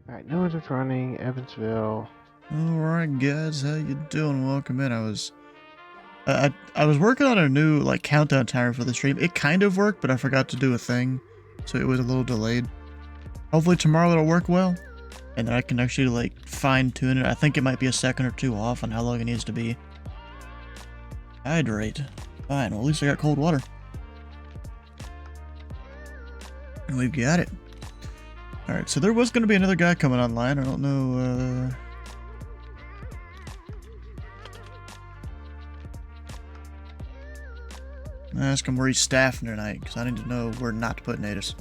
Alright, no one's running. Evansville. Alright guys, how you doing? Welcome in. I was working on a new countdown timer for the stream. It kind of worked, but I forgot to do a thing, so it was a little delayed. Hopefully tomorrow it'll work well, and then I can actually fine tune it. I think it might be a second or two off on how long it needs to be. Hydrate. Fine, well at least I got cold water. And we've got it. Alright, so there was going to be another guy coming online. I don't know, ask him where he's staffing tonight, because I need to know where not to put natives.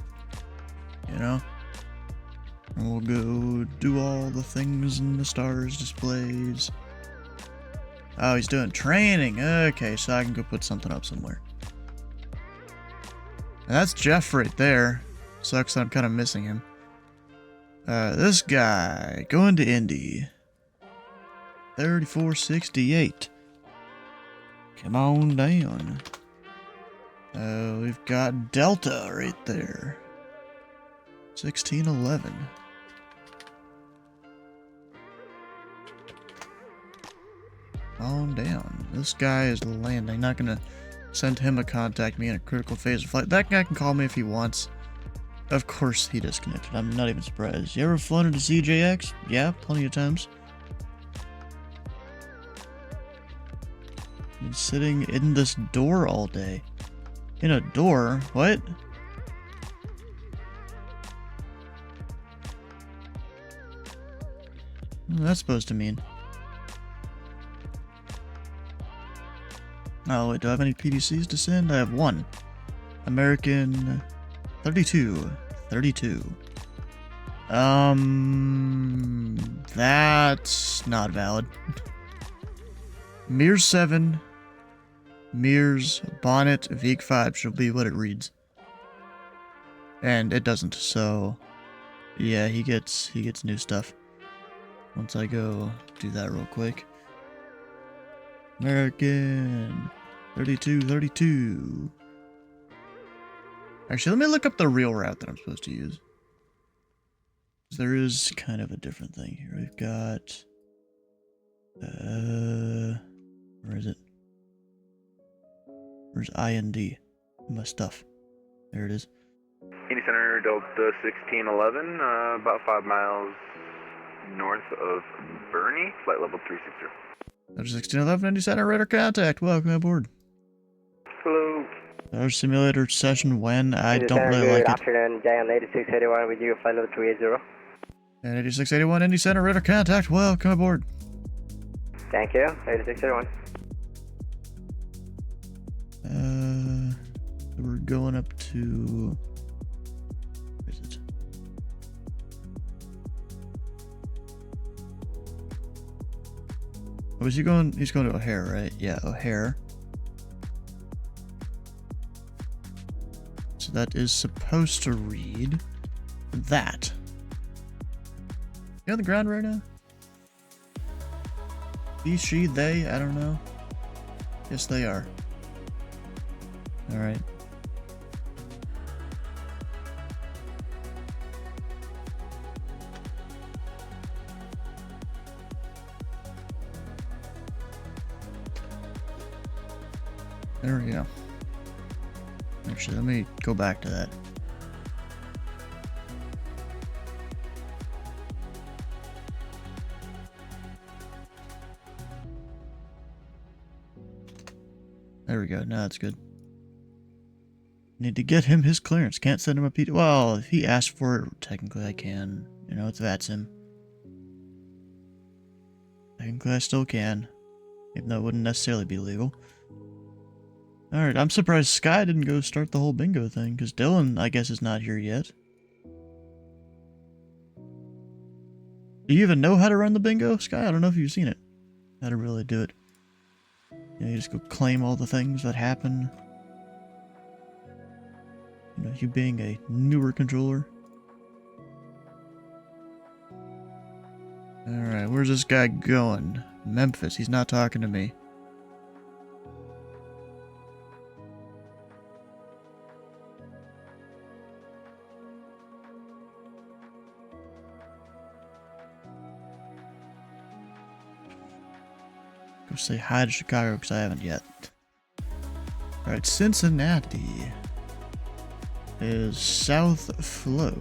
You know? And we'll go do all the things in the stars displays. Oh, he's doing training. Okay, so I can go put something up somewhere. And that's Jeff right there. Sucks that I'm kind of missing him. This guy, going to Indy. 3468. Come on down. We've got Delta right there. 1611. On down. This guy is landing. Not gonna send him a contact me in a critical phase of flight. That guy can call me if he wants. Of course he disconnected. I'm not even surprised. You ever flown into CJX? Yeah, plenty of times. Been sitting in this door all day. In a door? What? What's that supposed to mean? Oh wait, do I have any PDCs to send? I have one. American 32. That's not valid. Mears 7. Mears Bonnet Veek 5 should be what it reads. And it doesn't, so yeah, he gets new stuff. Once I go do that real quick. American 32. Actually, let me look up the real route that I'm supposed to use. There is kind of a different thing here. We've got where is it? Where's IND? My stuff. There it is. Indy Center, Delta 1611, about 5 miles north of Bernie, flight level 360. Delta 1611, Indy Center, radar contact. Welcome aboard. Hello. Our simulator session when? I don't really like it. Good afternoon, Giant 8681 with you, flight level 380. And 8681, Indy Center, radar contact. Welcome aboard. Thank you, 8681. We're going up to... Where is it? Oh, is he going? He's going to O'Hare, right? Yeah, O'Hare. So that is supposed to read that. You on the ground right now? He, she, they, I don't know. Yes, they are. Alright. There we go. Actually, let me go back to that. There we go. Now that's good. Need to get him his clearance. Can't send him a PT. Well, if he asks for it, technically I can. You know, it's VATSIM. Technically I still can. Even though it wouldn't necessarily be legal. Alright, I'm surprised Sky didn't go start the whole bingo thing, because Dylan, I guess, is not here yet. Do you even know how to run the bingo, Sky? I don't know if you've seen it. How to really do it. You know, you just go claim all the things that happen. You know, you being a newer controller. Alright, where's this guy going? Memphis, he's not talking to me. say hi to Chicago because I haven't yet. Alright, Cincinnati is South Flow.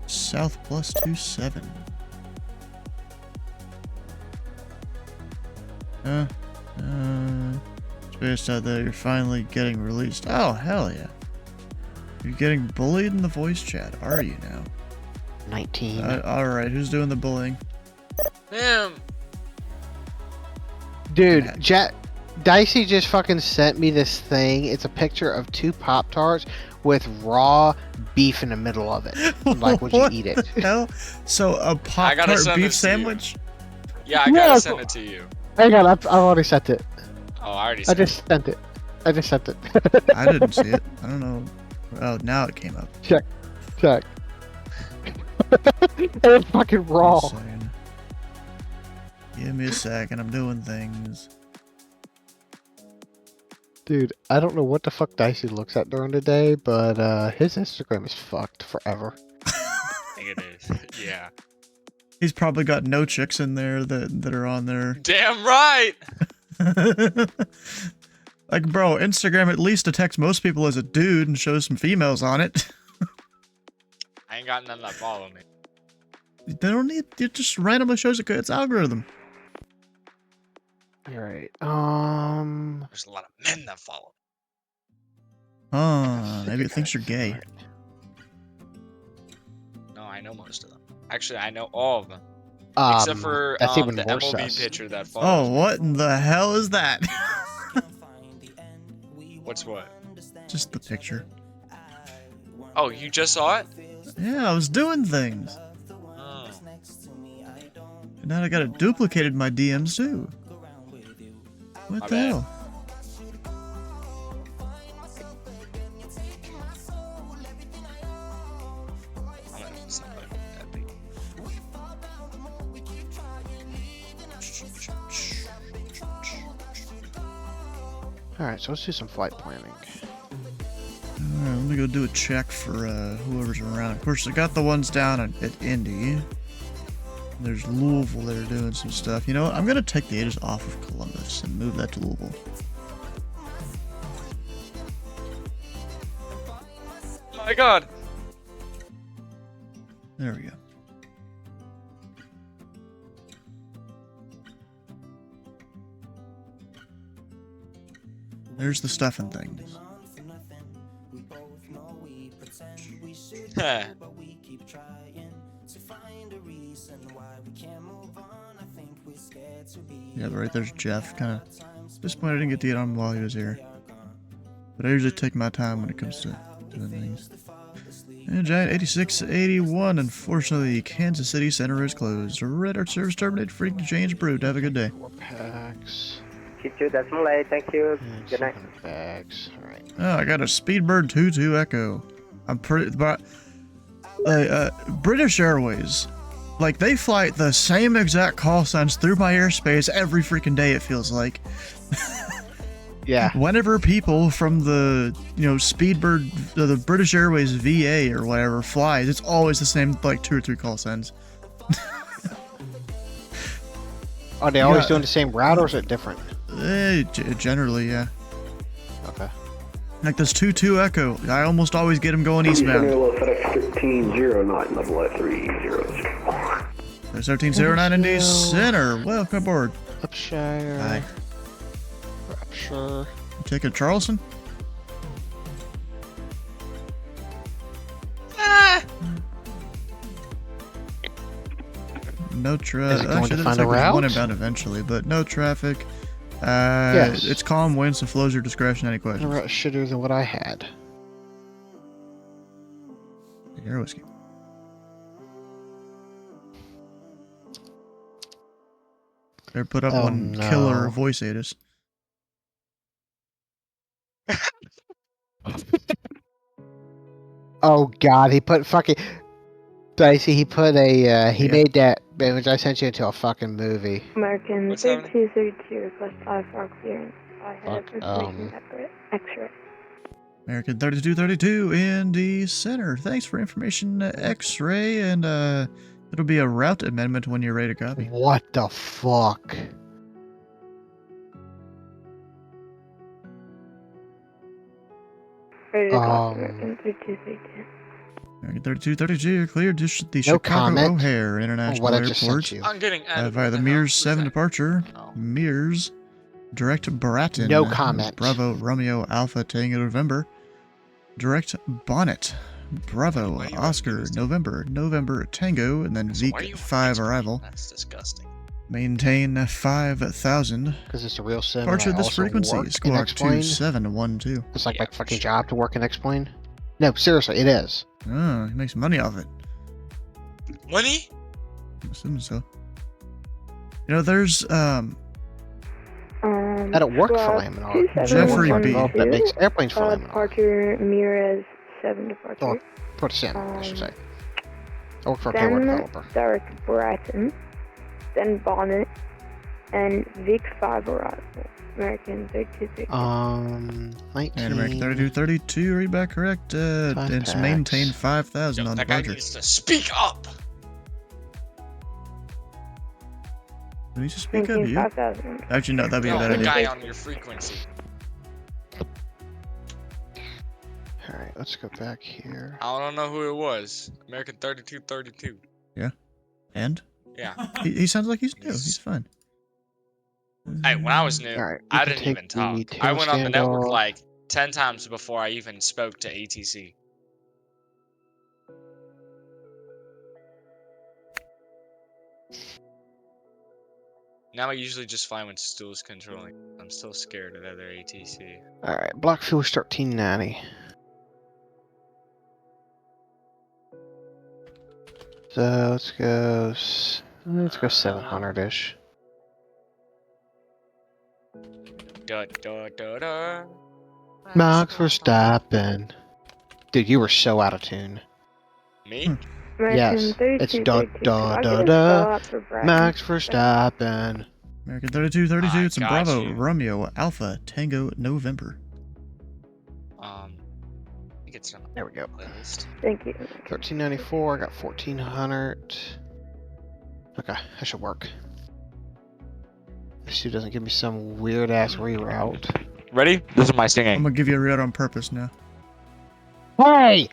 South plus 27. Space out there, you're finally getting released. Oh, hell yeah. You're getting bullied in the voice chat, are you now? 19. Alright, who's doing the bullying? Damn. Dude, Dicey just fucking sent me this thing. It's a picture of 2 Pop-Tarts with raw beef in the middle of it. Like, would you eat it? The hell? So, a Pop-Tart beef sandwich? Yeah, I gotta send it to you. Hang on, I've already sent it. Oh, I already I sent just sent it. I just sent it. I didn't see it. I don't know. Oh, now it came up. Check. It's fucking raw. Give me a second. I'm doing things. Dude, I don't know what the fuck Dicey looks at during the day, but his Instagram is fucked forever. I think it is. Yeah. He's probably got no chicks in there that are on there. Damn right. Like, bro, Instagram at least detects most people as a dude and shows some females on it. I ain't got none that follow me. They don't need. It just randomly shows its algorithm. Alright, There's a lot of men that follow. Maybe it thinks you're gay. No, I know most of them. Actually, I know all of them. Um, Except for that's even the worse MLB sus. pitcher that follows. Oh, what in the hell is that? What's what? Just the picture. Oh, you just saw it? Yeah, I was doing things. Oh. And now I got it duplicated in my DMs too. What My the bad. hell? I'm gonna snap it. That'd be- Alright, so let's do some flight planning. Alright, let me go do a check for whoever's around. Of course, I got the ones down at Indy. There's Louisville that are doing some stuff. You know what? I'm gonna take the Aegis off of Columbus and move that to Louisville. My God. There we go. There's the stuff and things. Yeah, but right there's Jeff. Kind of disappointed I didn't get to get on him while he was here. But I usually take my time when it comes to doing things. And Giant 8681, unfortunately, Kansas City Center is closed. Red Art service terminated. Free exchange approved. Have a good day. 4 packs. Q2.8, thank you. And Good night. 700 bags. Alright. Oh, I got a Speedbird 22 Echo. I'm pretty, but British Airways, like they fly the same exact call signs through my airspace every freaking day. It feels like. Yeah. Whenever people from the Speedbird, the British Airways VA or whatever flies, it's always the same like 2 or 3 call signs. Are they always doing the same route or is it different? Generally, yeah. Okay. Like this 22 Echo, I almost always get them going eastbound. FedEx 1309, level at 30. There's 1309 Indy Center. Welcome aboard. Upshire. Hi. Rapture. You taking Charleston? No traffic. Is it going to Actually, find looks a like there's one route? inbound eventually, but no traffic. Yes. It's calm winds, so flows your discretion. Any The questions? route shitter than what I had. Air whiskey. Better put up one killer voice Aegis. Oh god, he put fucking Dicey, he put a he made that image I sent you into a fucking movie. American What's happening? 3232 request 5 for clearance. I have Fuck, information accurate. American 3232 in the center. Thanks for information, X-ray, and it'll be a route amendment when you're ready to copy. What the fuck? Ready to call Um, American 3232. American 3232, you're cleared to the No Chicago comment O'Hare on International what I just Airport sent you. I'm getting added. via the What hell Mears was 7 that? departure. Oh. Mears, direct Baratin. No comment. Bravo, Romeo, Alpha, Tango, November. Direct Bonnet. Bravo, Why are you Oscar, letting me do this? November, Tango, and then So why are Veek you 5 explaining? arrival. That's disgusting. Maintain 5,000. Because it's a real sim. Departure And I this also frequency, work in Squawk X-Plane. 2712. It's like Yeah, my for fucking sure. job to work in X-Plane. No, seriously, it is. Oh, he makes money off it. Money? I'm assuming so. You know, there's, I don't work for Squawk Laminar. Jeffrey I work for B. a developer that makes airplanes for Laminar. Departure Mirez 7 departure. Oh, for the sim, I should say. I work for a Then payroll developer. direct Bratton, then Bonnet, and Vic 5 arrival. American 3232. 19. And American 3232, read back correct. It's maintain 5,000 on That guy departure. needs to speak up. Who needs to speak up? Maintain You? 5,000. Actually, no, that'd be a No, bad the idea. guy on your frequency. Alright, let's go back here. I don't know who it was. American 3232. And? Yeah. He sounds like he's new. He's fine. Hey, when I was new, Alright, I didn't even talk. I went on the network like 10 times before I even spoke to ATC. Now I usually just fly when Stu's controlling. I'm still scared of the other ATC. Alright, block fuel is 1390. So let's go 700-ish. Da, da, da, da. Max Verstappen. Dude, you were so out of tune. Me? American Yes, it's 3232. da, Could da, I da, get a da. spell out for Bratton? Max Verstappen. American 3232, I it's in got Bravo, you. Romeo, Alpha, Tango, November. I think it's on There we go. the playlist. Thank you. 1394, I got 1400. Okay, that should work. This dude doesn't give me some weird ass reroute. Ready? This is my I'm singing. gonna give you a read on purpose now. Hey!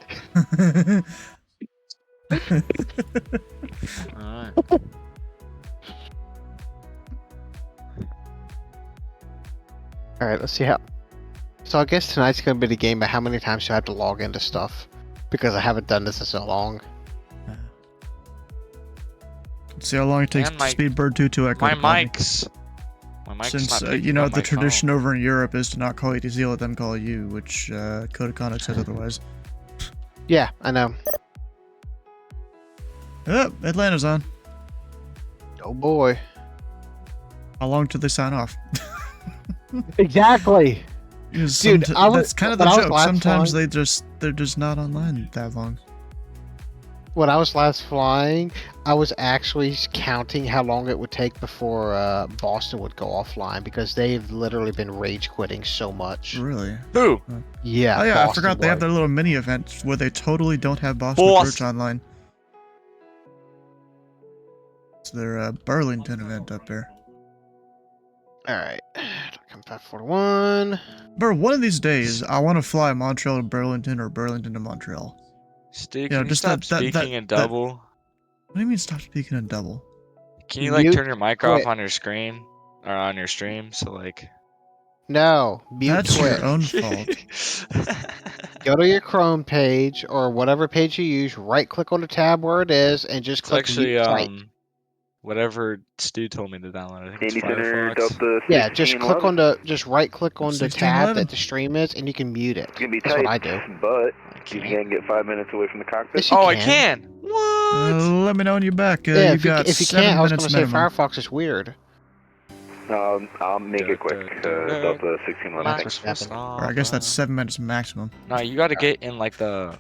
Alright. Alright, let's see how. So I guess tonight's gonna be the game of how many times do I have to log into stuff. Because I haven't done this in so long. Let's see how long it takes And to my- speed bird 2 echo. My to call me. mic's. My mic's Since, not picking you know, up the my phone. tradition over in Europe is to not call ATC, let them call you, which Code of Conduct says otherwise. Yeah, I know. Oh, Atlanta's on. Oh boy. How long till they sign off? Exactly. Because Dude, I was- that's kind of the when I was joke. last Sometimes flying- they're just not online that long. When I was last flying, I was actually counting how long it would take before Boston would go offline because they've literally been rage quitting so much. Really? Who? Yeah. Oh yeah, I Boston forgot they have was. their little mini event where they totally don't have Boston Boss. approach online. It's their Burlington event up there. Alright. Come 541. Bro, one of these days, I want to fly Montreal to Burlington or Burlington to Montreal. Stu, Yeah, can you just stop that- speaking in double? What do you mean stop speaking in double? Can you like Mute turn your mic quit. off on your screen or on your stream? So like. No. Mute That's Twitch. your own fault. Go to your Chrome page or whatever page you use, right click on the tab where it is, and just It's click actually mute site. whatever Stu told me to download. I think Indy it's Center Firefox. Delta Yeah, just click 1611. on just right click on the tab 1611. that the stream is, and you can mute it. It's gonna be That's tight, what I do. but I you can't. can get 5 minutes away from the cockpit. Yes, you Oh, I can. can. What? Let me know when you're back. Yeah, You've got if you 7 can't, I was minutes gonna say minimum. Firefox is weird. I'll make it quick. Delta 1611. Max Thanks. Verstappen. Or I guess that's 7 minutes maximum. No, you gotta get in like the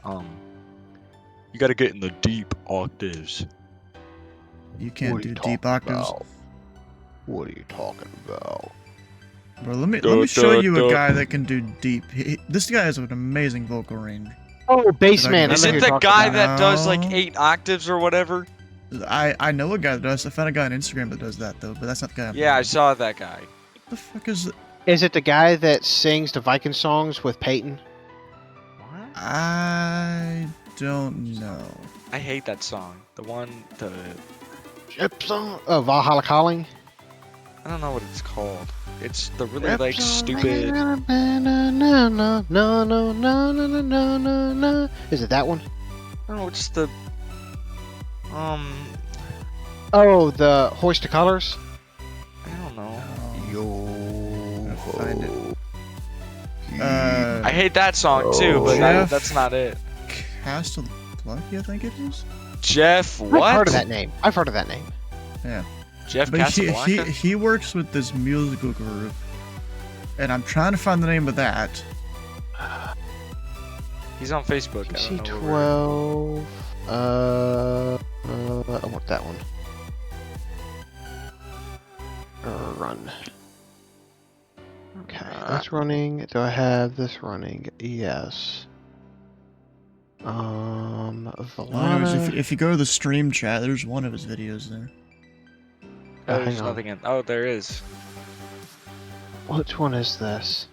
You gotta get in the deep octaves. You can't What are do you deep talking octaves. about? What are you talking about? Bro, let me show you a guy that can do deep. This guy has an amazing vocal range. Oh, Bassman. Is it the guy that does like 8 octaves or whatever? I know a guy that does. I found a guy on Instagram that does that though, but that's not the guy. Yeah, I saw that guy. What the fuck is it? Is it the guy that sings the Viking songs with Peyton? What? I don't know. I hate that song. The Oh, Valhalla Calling? I don't know what it's called. It's the really like stupid. Is it that one? I don't know. It's the Oh, the Hoist the Colors? I don't know. Yo. Find it. I hate that song too, but Jeff that's not it. Castle Plucky, I think it is. Jeff, what? I've heard of that name. I've heard of that name. Yeah. Jeff But Casablanca? he works with this musical group, and I'm trying to find the name of that. He's on Facebook. I don't know where. C12. I want that one. Run. Okay, that's running. Do I have this running? Yes. Anyways, if you go to the stream chat, there's one of his videos there. Oh, there's hang on. nothing in. Oh, there is. Which one is this?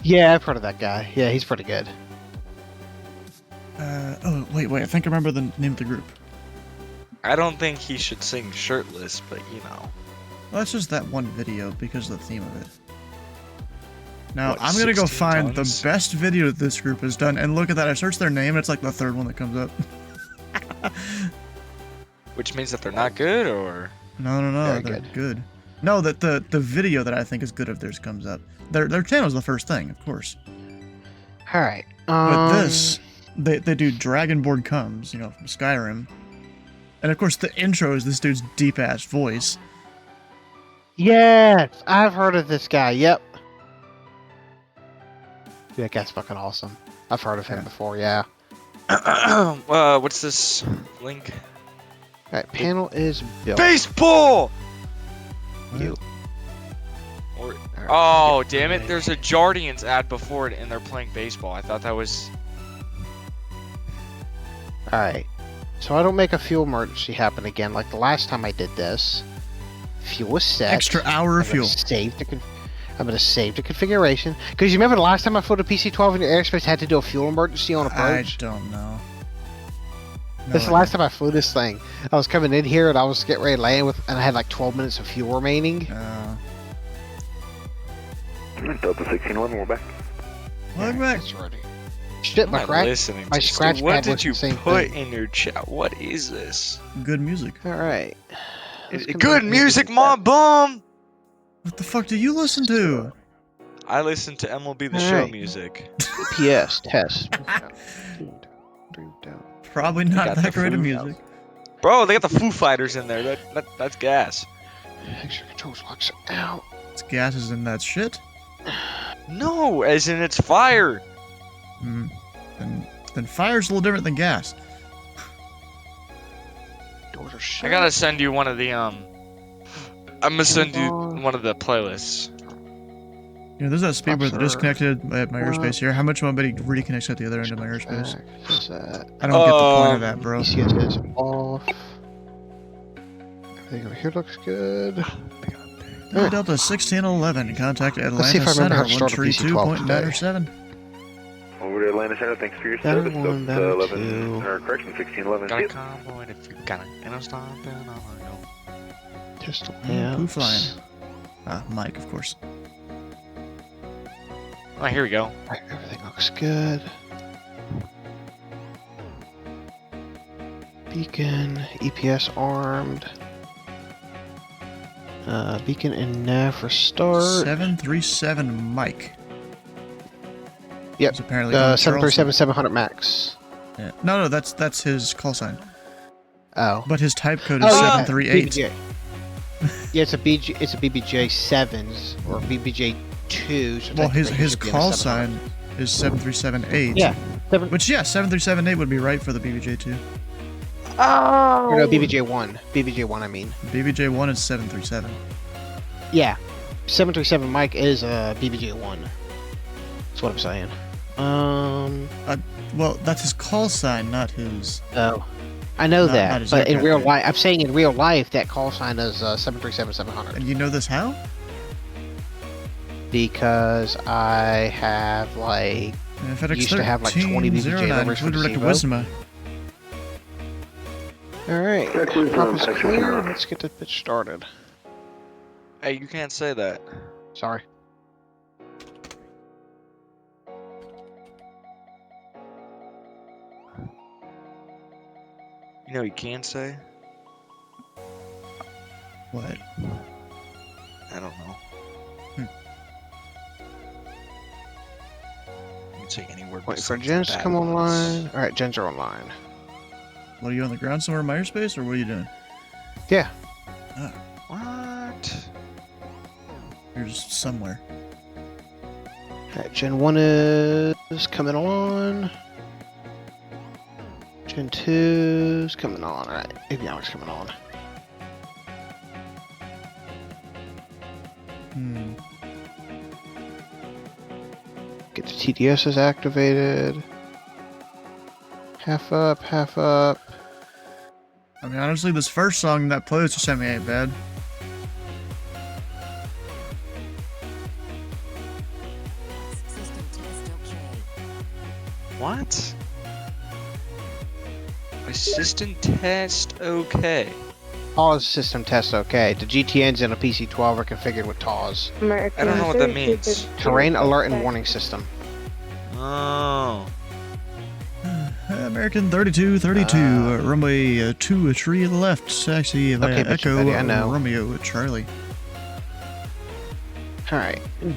Yeah, I've heard of that guy. Yeah, he's pretty good. Oh, wait, I think I remember the name of the group. I don't think he should sing shirtless, but you know. Well, that's just that one video because of the theme of it. Now, What, I'm gonna go 16 find tons? the best video that this group has done, and look at that, I searched their name, and it's like the third one that comes up. Which means that they're not good, or? No, Very they're good. good. No, that the video that I think is good of theirs comes up. Their channel's the first thing, of course. All right. But this, they do Dragonborn Comes, you know, from Skyrim. And of course, the intro is this dude's deep-ass voice. Yes, I've heard of this guy. Yep. That guy's fucking awesome. I've heard of him before. Yeah. What's this link? All right. Panel is built. Baseball! You. Or, All right, oh, get damn it. ready. There's a Jardians ad before it, and they're playing baseball. I thought that was... All right. So I don't make a fuel emergency happen again like the last time I did this. Fuel was set. Extra hour of I'm gonna fuel. I'm going to save the configuration. Because you remember the last time I flew the PC-12 in your airspace, I had to do a fuel emergency on I approach? don't know. This is the last time I flew this thing. I was coming in here and I was getting ready to land with, and I had like 12 minutes of fuel remaining. Delta 1611, we're back. Welcome back. That's ready. Shit, I'm my not crack. listening my to this. scratch Dude, what pad was did you the same put thing. in your chat? What is this? Good music. All right. Good music, my bum! What the fuck do you listen to? I listen to MLB The All Show right. music. PS test. Probably got not the that great of Foo music. Bro, they got the Foo Fighters in there. That's gas. Extra controls locks out. It's gases in that shit. No, as in it's fire. Hmm. Then fire's a little different than gas. Doors are shut. I gotta send you one of the I'm gonna send you one of the playlists. You know, there's that speed where they're Officer. disconnected at my airspace here. How much will anybody reconnects at the other end of my airspace? Is that I don't get the point of that, bro. ECS is off. Everything over here looks good. Delta 1611, contact Let's see Atlanta if I remember how Center, to start a PC-12 132.907. Over to Atlanta Center, thanks for your Better service. one, Delta better 11, two. or correction, 1611. Got a Yep. convoy and if you got it, and I'm stopping, I'm gonna go. Pistol Who amps. flying? Mike, of course. Oh, here we go. Alright, everything looks good. Beacon, EPS armed. Beacon and nav for start. 737 Mike. Yep. It's apparently 737 700 max. Yeah. No, that's his call sign. Oh. But his type code is Oh, yeah. 738. BBJ. Yeah, it's a BBJ 7s or BBJ 2s. So Well, his technically it should be in a call 700. sign is 7378. Yeah. Which, yeah, 7378 would be right for the BBJ2. Or no, Oh! BBJ1. BBJ1, I mean. BBJ1 is 737. Yeah. 737 Mike is BBJ1. That's what I'm saying. Well, that's his call sign, not his. Oh. I know Not that, his but in aircraft real name. life, I'm saying in real life that call sign is 737-700 And you know this how? because I have like FedEx used to have like 20 BBJ 1309, numbers for include the direct to Zero. Wisma. All right, prop is clear. Let's get this bitch started. Hey, you can't say that. Sorry. You know what you can say? What? I don't know. You can say any word. Wait for besides gens to bad come ones. online. All right, gens are online. What, are you on the ground somewhere in Myers-Space, or what are you doing? Yeah. What? You're just somewhere. All right, Gen 1 is coming on. Gen 2 is coming on. All right, avionics coming on. Get the TDSs activated. Half up, half up. I mean, honestly, this first song that plays just sent me ain't bad. What? Assistant test okay. TAWS system test okay. The GTNs in a PC-12 are configured with TAWS. American I don't know what that 32, means. 52, Terrain alert and okay. warning system. Oh. American 3232, runway 2, a tree to the left, taxi via Okay, Bishop Echo, Betty, I know. Romeo, Charlie. Alright. Gonna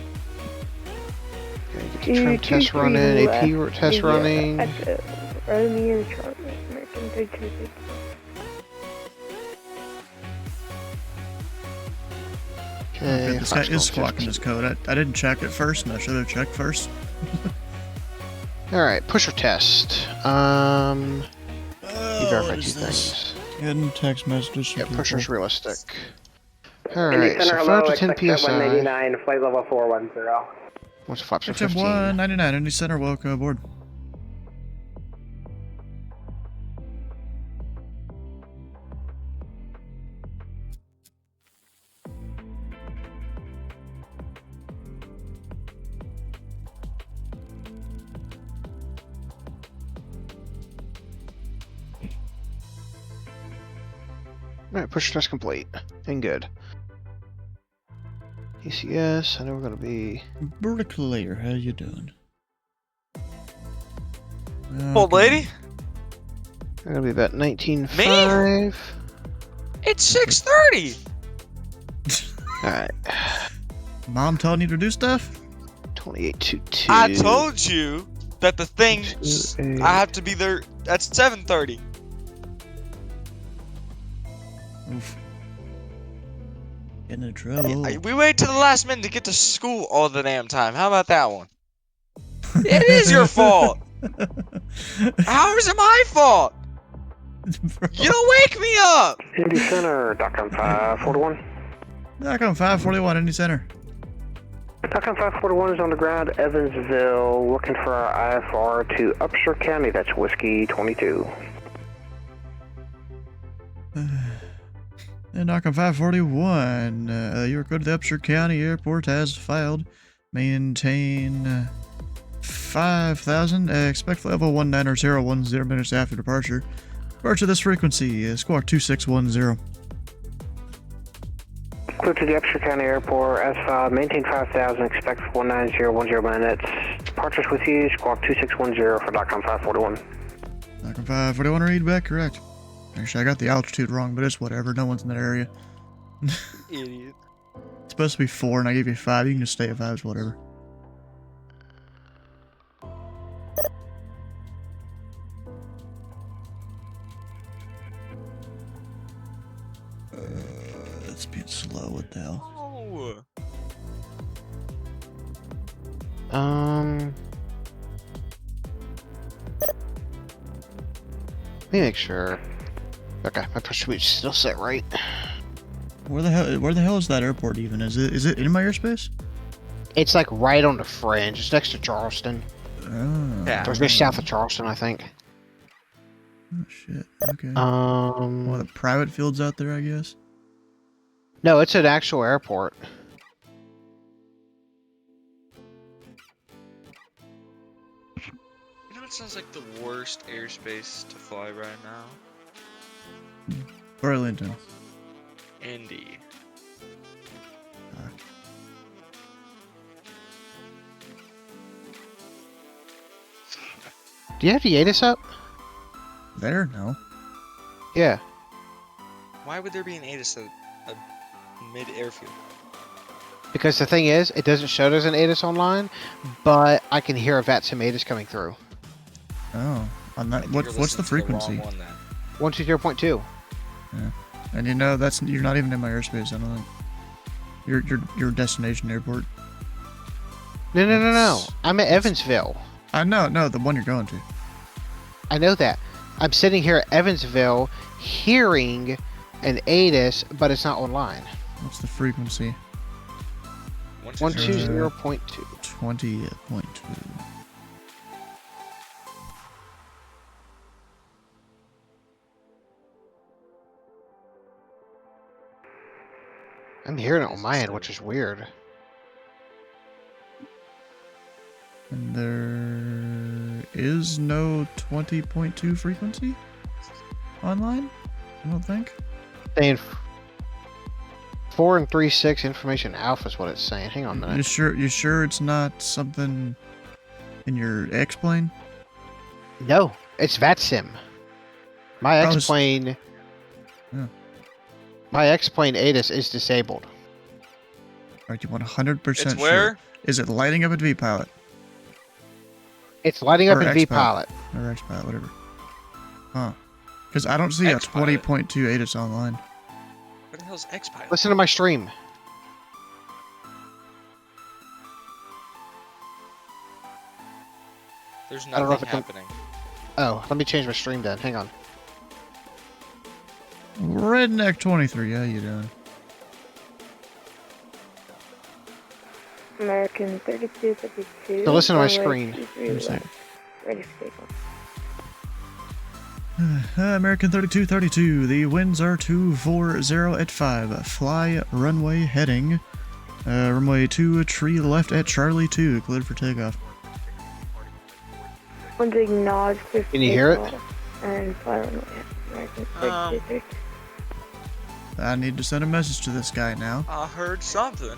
get the Two, trim two, test three running, left AP test via running. Echo, Romeo, Charlie, American 32. Okay, Good, this guy Foxconn is squawking 15. his code. I didn't check it first, and I should have checked first. Alright, pusher test. You verify two things. Getting text messages from Yeah, people. pusher's realistic. Indy Alright, Center, so hello, 5 to 10 expect PSI. 199, flight level 410. What's the flaps for Tip 15? 199, Indy Center, welcome aboard. Alright, pusher test complete. And good. ECS, I know we're gonna be... Bricklayer, how you doing? Old lady? We're gonna be about 19.5. It's 6:30. Alright, Mom telling you to do stuff? 28.22. I told you that the thing. 2.8. I have to be there at 7:30. Oof. Getting in trouble. We wait to the last minute to get to school all the damn time. How about that one? It is your fault. How is it my fault? Bro. You don't wake me up. Indy Center, DOCOM 541. DOCOM 541, Indy Center. DOCOM 541 is on the ground, Evansville, looking for our IFR to Upshur County, that's Whiskey 22. And DOCOM 541, you are good to the Upshur County Airport as filed. Maintain 5,000. Expect level 19010 minutes after departure. Departure this frequency, squawk 2610. Clear to the Upshur County Airport, as filed, maintain 5,000, expect 19010 minutes. Departures with you, squawk 2610 for DOCOM 541. DOCOM 541, read back correct. Actually, I got the altitude wrong, but it's whatever. No one's in that area. Idiot. It's supposed to be 4, and I gave you 5. You can just stay at 5, it's whatever. It's being slow. What the hell? Oh. Let me make sure. Okay, my push is still set right. Where the hell is that airport even? Is it in my airspace? It's like right on the fringe. It's next to Charleston. Oh. Yeah. Or just south of Charleston, I think. Oh shit. Okay. One of the private fields out there, I guess. No, it's an actual airport. You know, it sounds like the worst airspace to fly right now. Burlington. Indy. Do you have the ATIS up? There? No. Yeah. Why would there be an ATIS at a mid-airfield? Because the thing is, it doesn't show there's an ATIS online, but I can hear a VATSIM ATIS coming through. Oh. On that, Maybe what's you're the listening to frequency? wrong one then. 120.2. Yeah. And you know you're not even in my airspace. I don't think. Your destination airport. No. I'm at Evansville. I know, no, the one you're going to. I know that. I'm sitting here at Evansville hearing an ATIS, but it's not online. What's the frequency? 120.2. 20.2. I'm hearing it on my end, which is weird. And there is no 20.2 frequency online? I don't think. Saying 4 and 3.6 information alpha is what it's saying. Hang on a minute. You sure it's not something in your X-plane? No, it's VATSIM. My Oh, X-plane. Yeah. My X-plane ATIS is disabled. Are you 100% It's sure? where? Is it lighting up at V-Pilot? It's lighting up Or in X-Pilot. V-Pilot. Or X-Pilot, whatever. Huh. Because I don't see a X-Pilot. 20.2 ATIS online. Where the hell's X-Pilot? Listen to my stream. There's I don't know if nothing it can- happening. Oh, let me change my stream then. Hang on. Redneck 23, how you doing? American 3252. So listen to my runway screen. 23 Let me see. left. Ready for takeoff. American 3232, the winds are 240 at 5. Fly runway heading. Runway 2, tree left at Charlie 2, cleared for takeoff. One big nod for Can you hear it? takeoff and fly runway. American 3232. I need to send a message to this guy now. I heard something.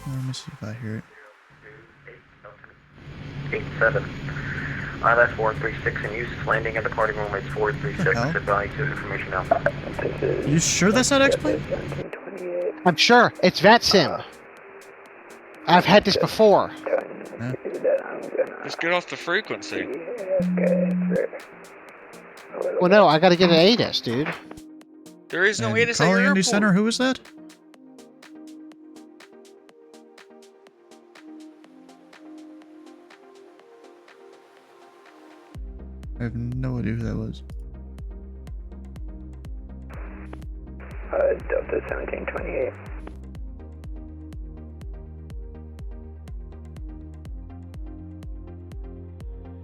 Let me see if I hear it. 87. ILS 436 and use landing at departing runway 436. Hell? Advise you information alpha. You sure that's not X-Plane? 1728. I'm sure. It's VATSIM. I've had this before. Just get off the frequency. Well, no, I gotta get an ATIS, dude. There is no And ATIS at your calling Indy airport. Center, who is that? I have no idea who that was. Delta 1728.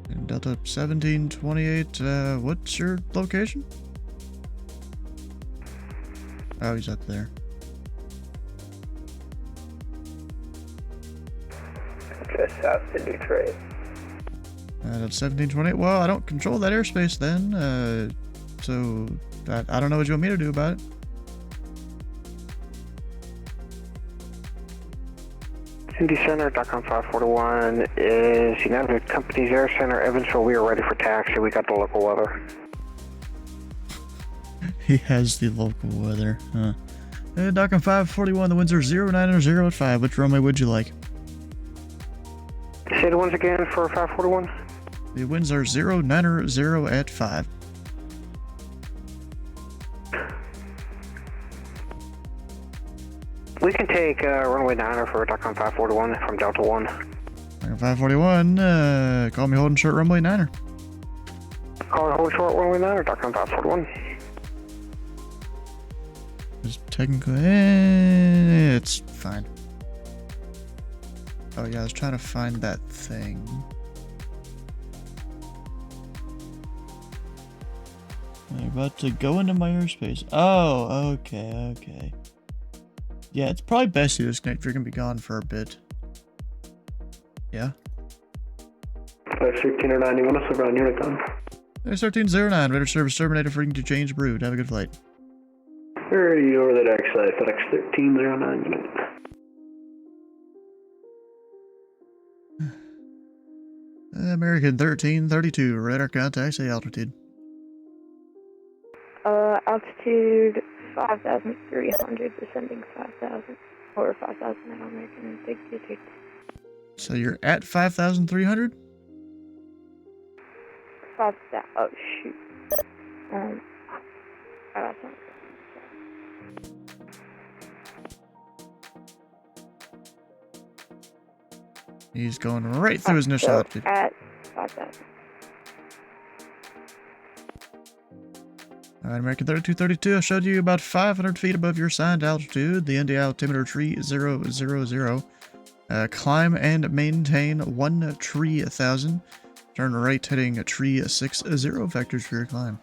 And Delta 1728, what's your location? Oh, he's up there. Just south to Detroit. That's 1728. Well, I don't control that airspace then, so I don't know what you want me to do about it. Indy Center, DOCOM 541 is United Companies Air Center, Evansville. We are ready for taxi. We got the local weather. He has the local weather, huh? DOCOM 541, the winds are 090 at 5. Which runway would you like? Say the ones again for 541. The winds are 090 at 5. We can take runway 9 for DOCOM 541 from Delta 1. 541, call me holding short runway 9er. Call hold short 119 or .com 541. Just technically, it's fine. Oh yeah, I was trying to find that thing. I'm about to go into my airspace. Oh, okay. Yeah, it's probably best to disconnect if you're gonna be gone for a bit. Yeah. 1309, you want us around Unicon? There's 1309, radar service terminated, freaking to change brood. Have a good flight. Alrighty, over the deck side, FedEx 1309 unit. American 1332, radar contact, say altitude. Altitude 5,300, descending 5,000, or 5,000 now, American, big digits. So you're at 5,300? 5,000, oh shoot. Oh, that's not He's going right through his initial altitude. At 5,000. Alright, American 3232, I showed you about 500 feet above your assigned altitude. The Indy altimeter tree 000. Climb and maintain 1 tree 1,000. Turn right heading tree 60. Vectors for your climb.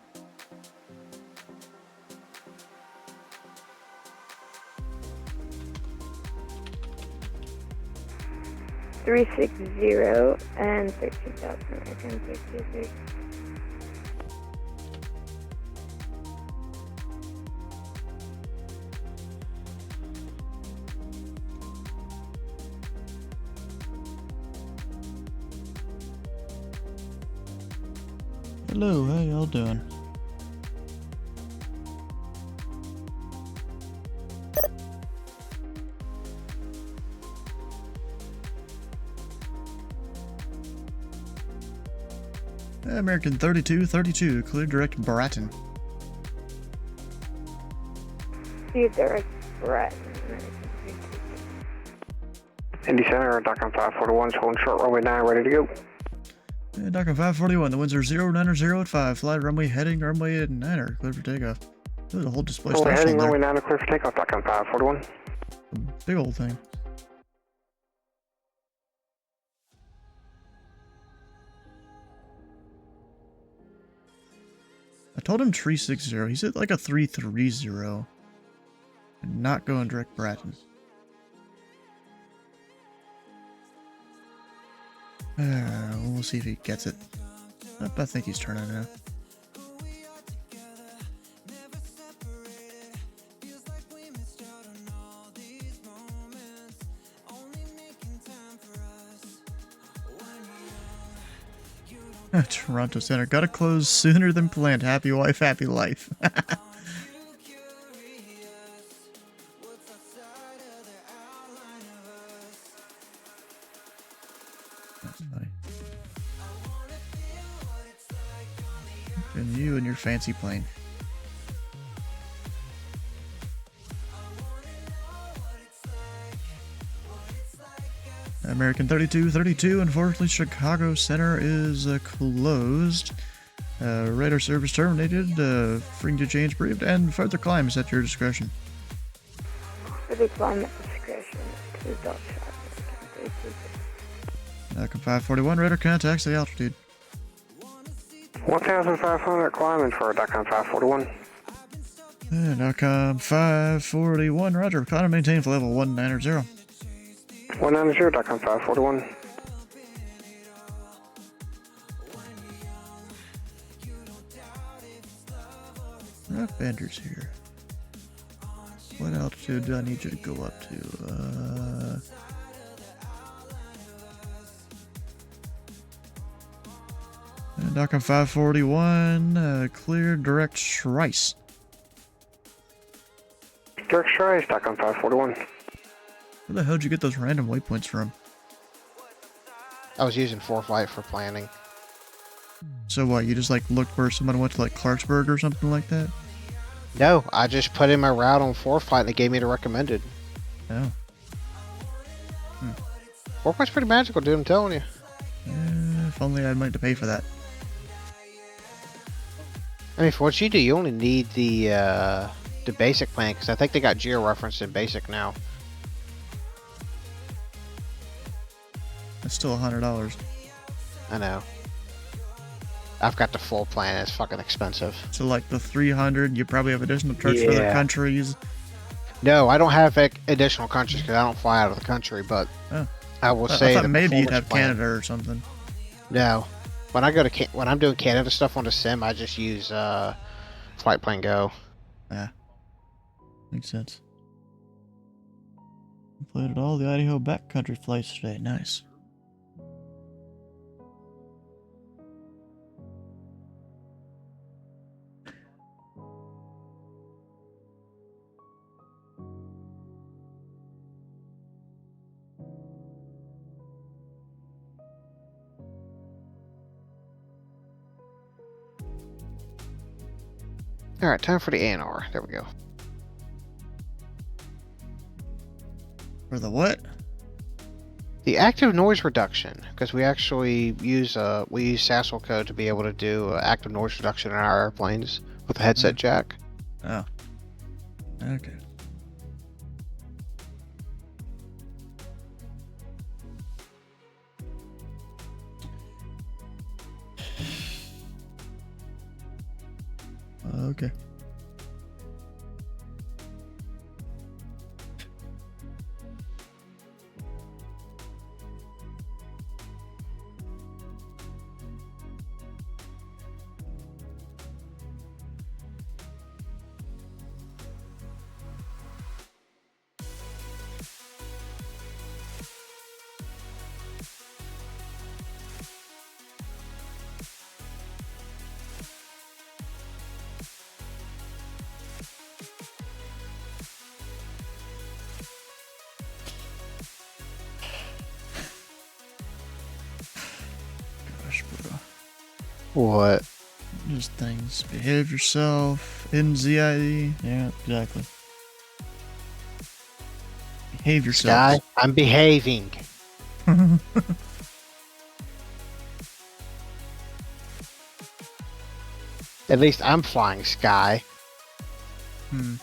$360 and 13,000 American 33. Hello, how y'all doing? American 3232, clear direct Bratton. See direct Brett. Indy Center, .com 541, holding short runway 9, ready to go. Docking 541, the winds are 090 at 5. Flight runway heading runway at 9er, clear for takeoff. Ooh, the whole display Hold starts heading on runway there. 9, clear for takeoff, .com 541. Big old thing. I told him tree 60. He said like a 330. And not going direct Bratton. We'll see if he gets it. I think he's turning now. Toronto Center. Gotta close sooner than planned. Happy wife, happy life. That's funny. And you and your fancy plane. American 3232, unfortunately Chicago Center is closed. Radar service terminated, freeing to change briefed, and further climb is at your discretion. Further climb at discretion to dot shot. 541, radar contacts the altitude. 1,500 climbing for .com 541. .com 541, roger, climb and maintain for level 190. 190, .com 541. Rough Bender's here. What altitude do I need you to go up to? .com 541, clear direct Schreiss. Direct Schreiss, .com 541. Where the hell did you get those random waypoints from? I was using ForeFlight for planning. So what, you just like looked where someone went to like Clarksburg or something like that? No, I just put in my route on ForeFlight and it gave me the recommended. Oh. 4 point's pretty magical, dude. I'm telling you. If only I had money to pay for that. I mean, for what you do, you only need the basic plan because I think they got geo referenced in basic now. That's still $100. I know. I've got the full plan. It's fucking expensive. So like the 300, you probably have additional charge for other Yeah. countries. No, I don't have additional countries because I don't fly out of the country. But Oh. I will I say thought the maybe you'd performance have plan- Canada or something. No, when I go to when I'm doing Canada stuff on the sim, I just use Flight Plan Go. Yeah. Makes sense. Completed all the Idaho backcountry flights today. Nice. All right, time for the ANR. There we go. For the what? The active noise reduction, because we actually use Sassel code to be able to do active noise reduction in our airplanes with a headset jack. Oh. Okay. Okay. Gosh, bro. What? Just things. Behave yourself. NZID. Yeah, exactly. Behave Sky, yourself. I'm behaving. At least I'm flying Sky. Hmm.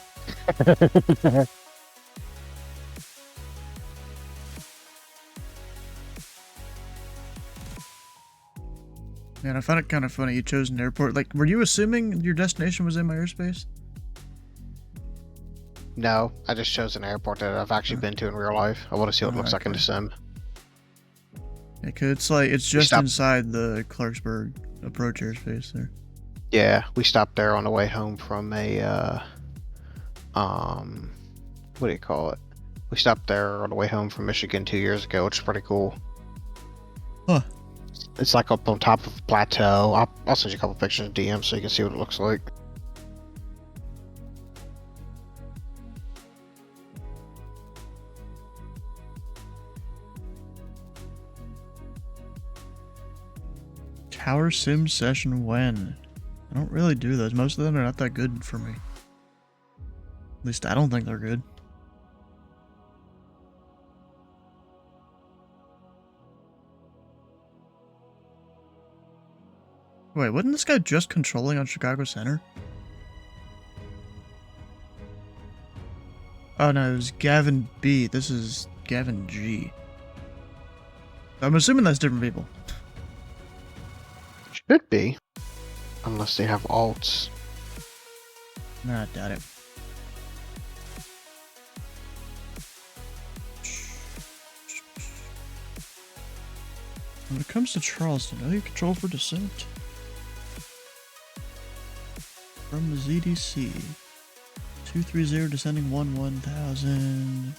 Man, I found it kind of funny you chose an airport. Like, were you assuming your destination was in my airspace? No, I just chose an airport that I've actually been to in real life. I want to see what it looks like in the Okay. sim. Yeah, 'cause it's like, it's just stopped- inside the Clarksburg approach airspace there. Yeah, we stopped there on the way home from a what do you call it? We stopped there on the way home from Michigan 2 years ago, which is pretty cool. Huh. It's like up on top of a plateau. I'll send you a couple pictures of DM so you can see what it looks like. Tower sim session when? I don't really do those. Most of them are not that good for me. At least I don't think they're good. Wait, wasn't this guy just controlling on Chicago Center? Oh no, it was Gavin B. This is Gavin G. I'm assuming that's different people. Should be. Unless they have alts. Nah, I doubt it. When it comes to Charleston, know your control for descent. From the ZDC. 230 descending 1000.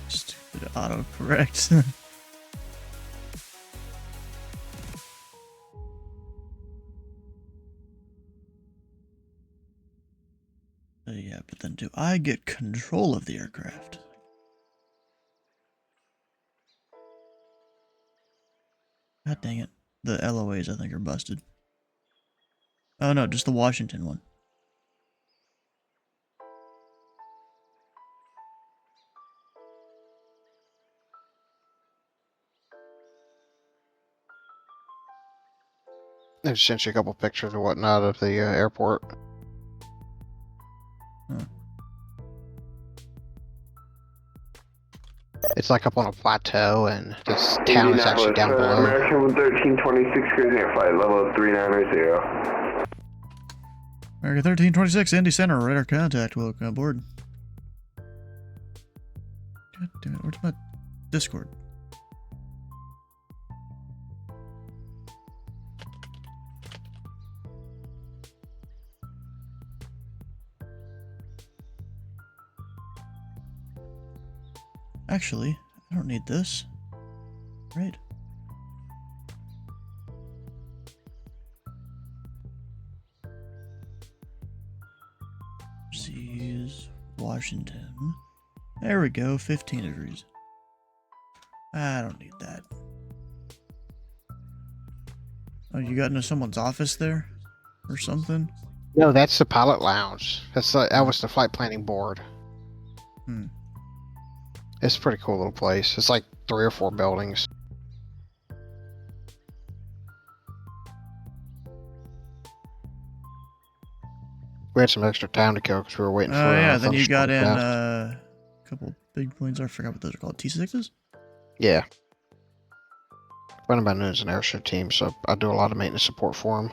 Stupid autocorrect. Yeah, but then do I get control of the aircraft? God dang it. The LOAs, I think, are busted. Oh no, just the Washington one. I just sent you a couple pictures or whatnot of the airport. Huh. It's like up on a plateau, and this town is actually down below. American 1326, cruising at flight level 390. America 1326, Indy Center, radar contact, welcome aboard. God damn it, where's my Discord? Actually, I don't need this. Right. Overseas, Washington. There we go, 15 degrees. I don't need that. Oh, you got into someone's office there? Or something? No, that's the pilot lounge. That was the flight planning board. Hmm. It's a pretty cool little place. It's like 3 or 4 buildings. We had some extra time to kill because we were waiting for. Oh yeah, then you thunderstorm got to in pass. a couple big planes. I forgot what those are called. T6s? Yeah. Running by noon is an airship team, so I do a lot of maintenance support for them.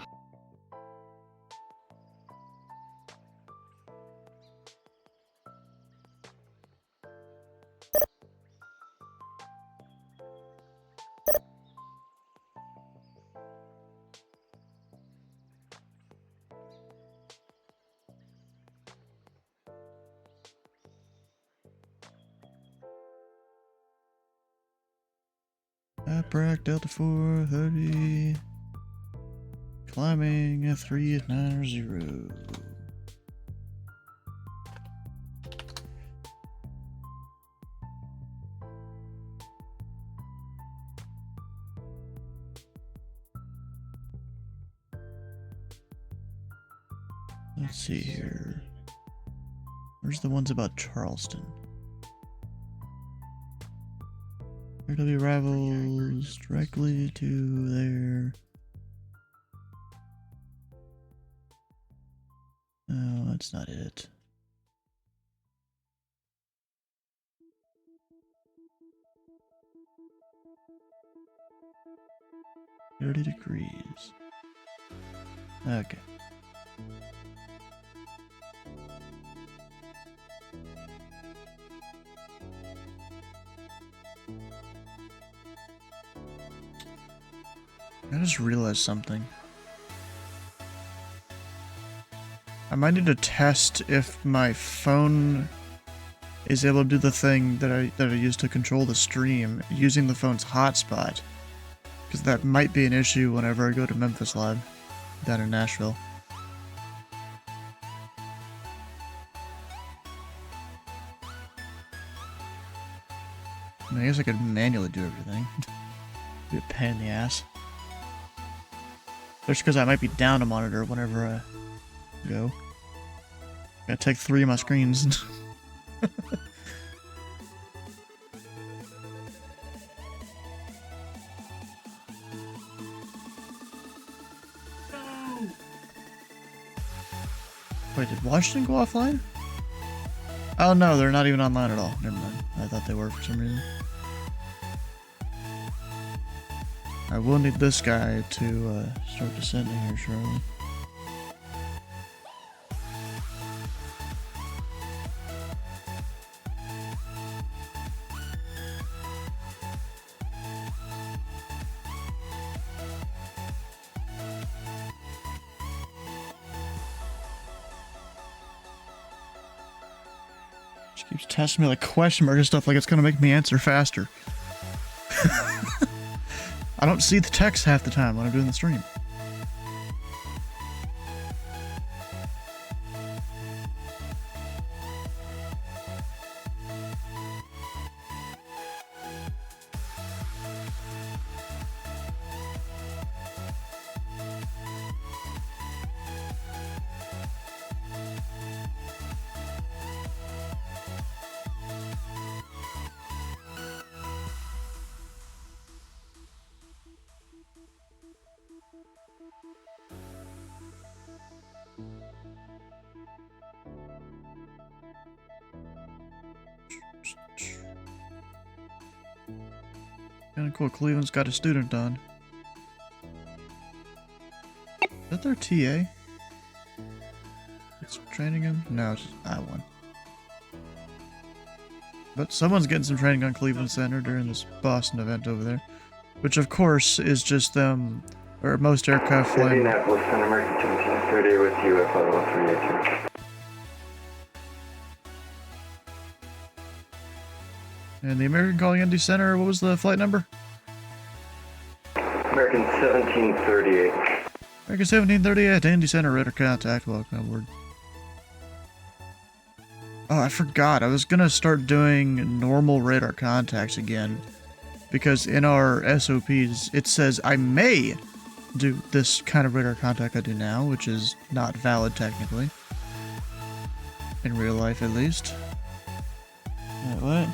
Apparac Delta 430. Climbing at 390. Let's see here. Where's the ones about Charleston? RW arrivals directly to there. No, that's not it. "30 degrees. Okay. I just realized something. I might need to test if my phone is able to do the thing that I used to control the stream using the phone's hotspot, because that might be an issue whenever I go to Memphis Live down in Nashville. I mean, I guess I could manually do everything. Be a pain in the ass. Just because I might be down a monitor whenever I go. Gotta take 3 of my screens. Wait, did Washington go offline? Oh no, they're not even online at all. Never mind. I thought they were for some reason. I will need this guy to start descending here shortly. She keeps testing me like question mark and stuff like it's gonna make me answer faster. I don't see the text half the time when I'm doing the stream. Cool. Cleveland's got a student on. Is that their TA? It's training him? No, it's just I1. But someone's getting some training on Cleveland Center during this Boston event over there. Which, of course, is just them, or most aircraft flying. Indianapolis Center, American 1730 with you at level 382. And the American calling Indy Center, what was the flight number? American 1738. American 1738, Indy Center, radar contact, welcome aboard. Oh, I forgot. I was gonna start doing normal radar contacts again. Because in our SOPs, it says I may do this kind of radar contact I do now, which is not valid technically. In real life, at least. Wait, what?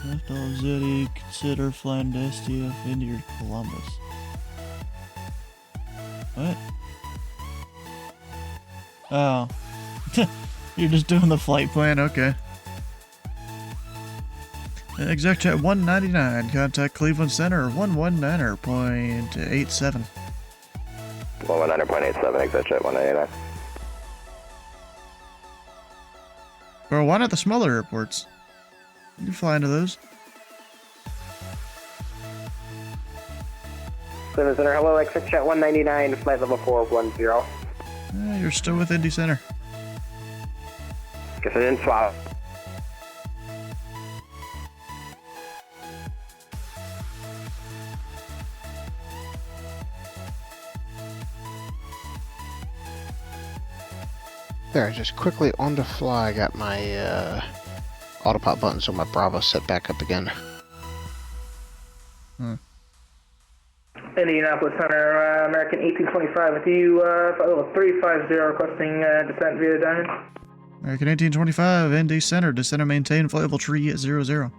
Left all Zeddy, consider flying to STF Indy or Columbus. What? Oh. You're just doing the flight plan, okay. Exec Jet 199, contact Cleveland Center 119.87. 119.87, Exec Jet 199. Or why not the smaller airports? You can fly into those. Cleveland Center, hello, Exec Jet 199, flight level 410. You're still with Indy Center. Guess I didn't swap. There, just quickly on the fly, I got my autopilot buttons on my Bravo set back up again. Indianapolis Center, American 1825 with you, 350 requesting descent via Diamond. American 1825, Indy Center, descend and maintain flight level 300.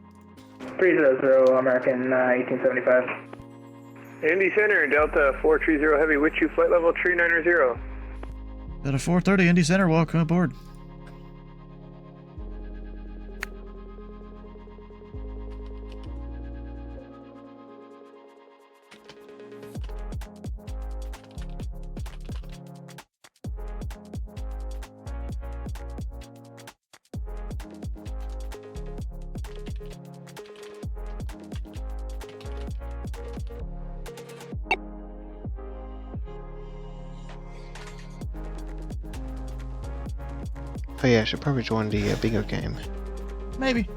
300, American 1875. Indy Center, Delta 430 Heavy with you, flight level 390. Delta 430, Indy Center, welcome aboard. Oh yeah, I should probably join the bingo game. Maybe.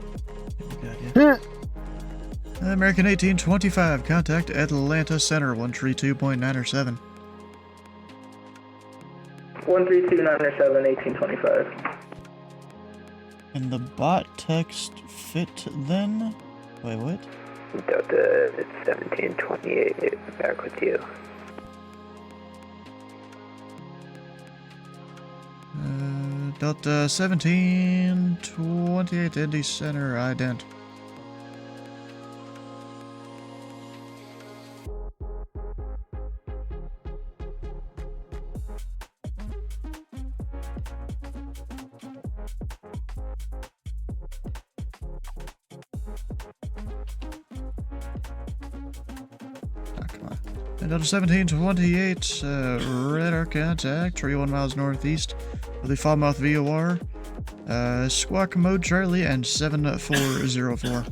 American 1825, contact Atlanta Center 132.907. 13297, 1825. And the bot text fit then? Wait, what? Delta, it's 1728, back with you. Delta 1728, Indy Center, ident. Delta 1728, radar contact, 31 miles northeast of the Falmouth VOR, squawk mode Charlie, and 7404.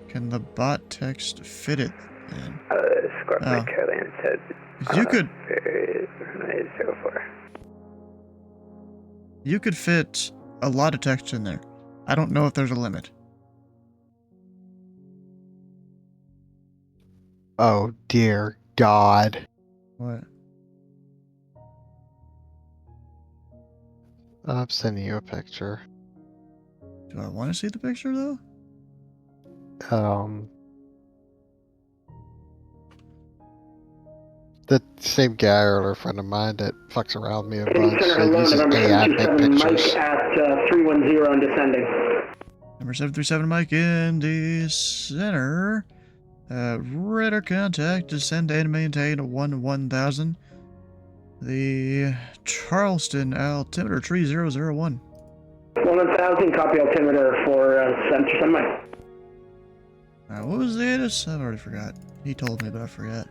Can the bot text fit it then? Squawk mode Charlie and said... You could... 04. You could fit a lot of text in there. I don't know if there's a limit. Oh dear God. What? I'm sending you a picture. Do I want to see the picture though? The same guy or a friend of mine that fucks around with me a bunch that uses AI to make pictures. Mike at 310 and descending. Number 737 Mike, Indy Center. Radar contact, descend and maintain 1000. The Charleston altimeter 3001. 1000, copy altimeter for center semi. What was the ATIS? I've already forgot. He told me, but I forgot.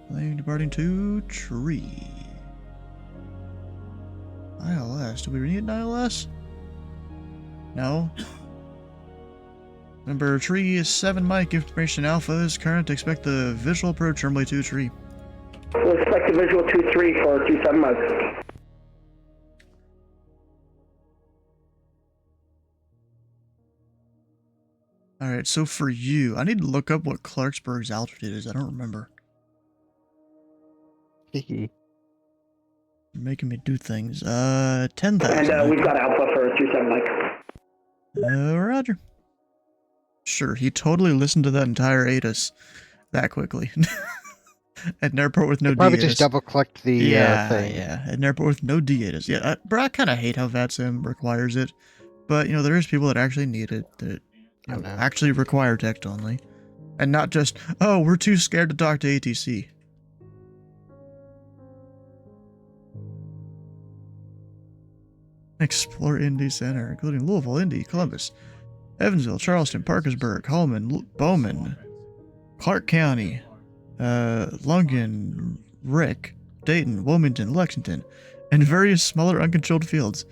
Plane departing to tree. ILS. Do we need an ILS? No. Remember, tree is 7 Mike. Information Alpha is current. Expect the visual approach runway 2 tree. We'll expect a visual 23 for 27 Mike. Alright, so for you, I need to look up what Clarksburg's altitude is. I don't remember. You're making me do things. 10,000. And we've got Alpha for 27 Mike. Roger. Sure, he totally listened to that entire ATIS that quickly. At an airport with no Probably D-ATIS. just double clicked the thing. Yeah, at an airport with no D-ATIS. Yeah, bro, I kind of hate how VATSIM requires it. But, you know, there is people that actually need it, that actually require text only. And not just, oh, we're too scared to talk to ATC. Explore Indy Center, including Louisville, Indy, Columbus, Evansville, Charleston, Parkersburg, Holman, Bowman, Clark County, Lungan, Rick, Dayton, Wilmington, Lexington, and various smaller uncontrolled fields.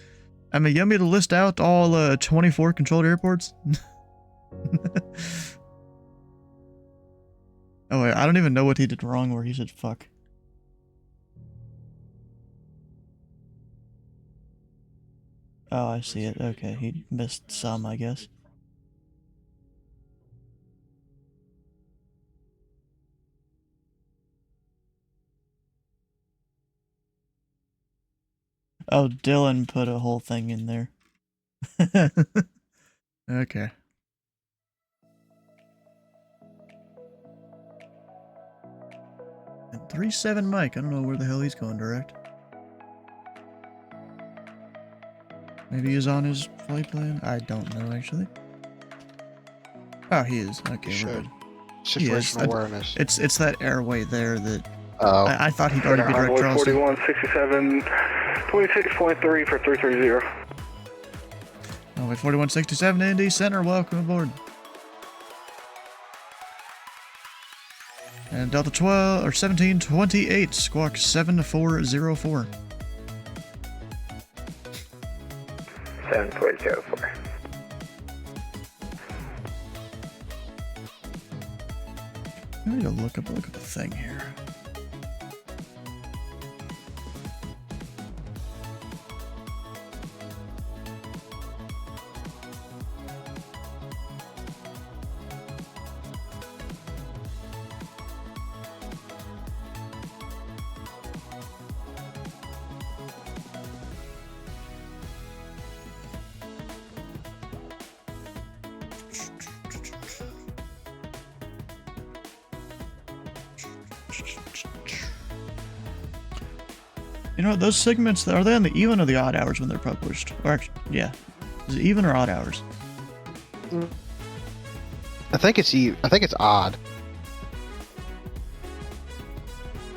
I mean, you want me to list out all 24 controlled airports? Oh wait, I don't even know what he did wrong where he said fuck. Oh, I see it. Okay, he missed some, I guess. Oh, Dylan put a whole thing in there. Okay. And 37 Mike, I don't know where the hell he's going direct. Maybe he's on his flight plan? I don't know, actually. Oh, he is. Okay, Sure. we're good. Situational awareness. It's that airway there that... Oh. I thought he'd already be direct Charleston. 4167, 26.3 for 330. Runway 4167 Indy Center, welcome aboard. And Delta 12 or 1728, squawk 7404. 7404. I need to look up a thing here. You know, those segments, are they on the even or the odd hours when they're published? Or actually, yeah. Is it even or odd hours? I think it's odd.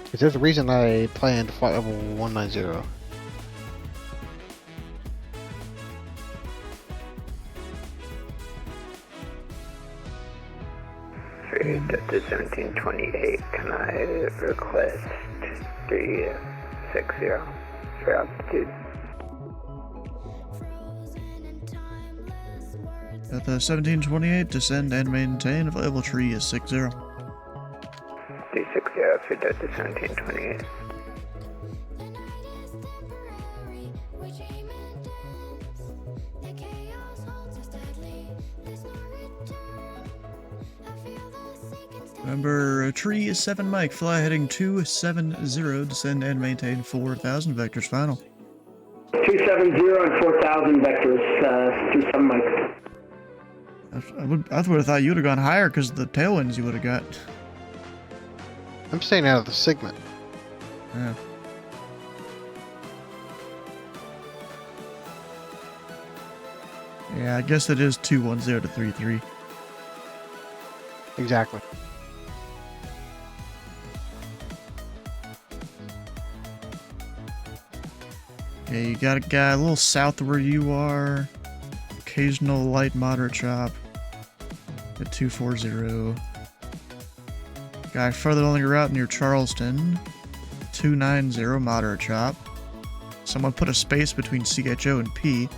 Because there's a reason I planned flight level 190. Delta 1728, can I request 360 for altitude? Delta 1728, descend and maintain, available tree is 60. 360 for Delta 1728. Remember, tree is 7 Mike, fly heading 270, descend and maintain 4,000 vectors final. 270 and 4,000 vectors through 7 Mike. I would have thought you would have gone higher because of the tailwinds you would have got. I'm staying out of the segment. Yeah. Yeah, I guess it is 210 to 33. Okay, you got a guy a little south of where you are. Occasional light moderate chop at 240. Guy further along your route near Charleston. 290 moderate chop. Someone put a space between CHO and P.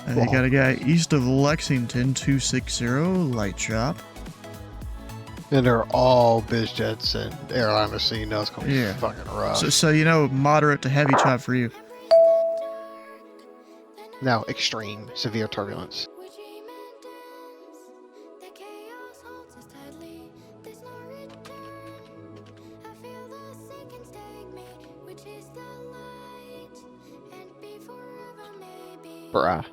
You got a guy east of Lexington, 260 light chop. And they're all biz jets and airliners, so you know it's gonna be fucking rough. So you know, moderate to heavy chop for you. No, extreme, severe turbulence. Bruh.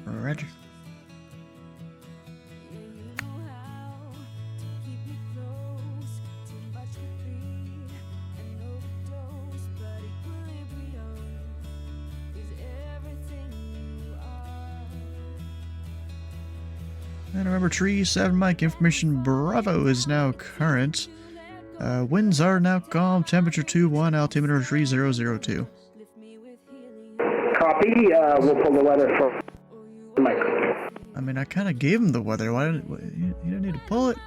Roger. And remember, tree 7 Mike information Bravo is now current. Winds are now calm, temperature 21, altimeter 3002. Copy. We'll pull the weather for Mike. I mean, I kind of gave him the weather. Why didn't you don't need to pull it?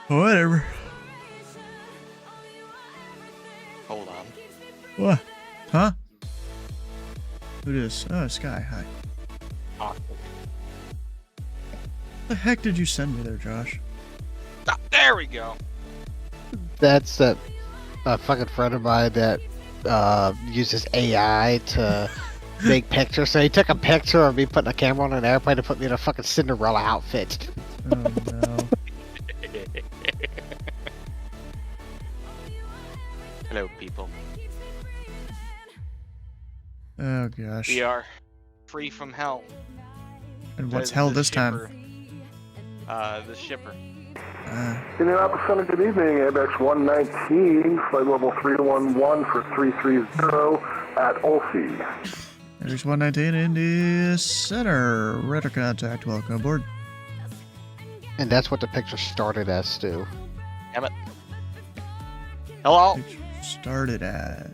Whatever. Hold on. What? Huh? Who this? Oh, Sky. Hi. Awesome. The heck did you send me there, Josh? Ah, there we go. That's that fucking friend of mine that uses AI to make pictures. So he took a picture of me putting a camera on an airplane and put me in a fucking Cinderella outfit. Oh no. Hello, people. Oh gosh. We are free from hell. And what's hell this time? The shipper. Indianapolis Center, good evening. ABX 119, flight level 311 for 330 at Olsey. There's 119 Indy Center. Radar contact. Welcome aboard. And that's what the picture started as, Stu. Damn it. Hello? Picture started as.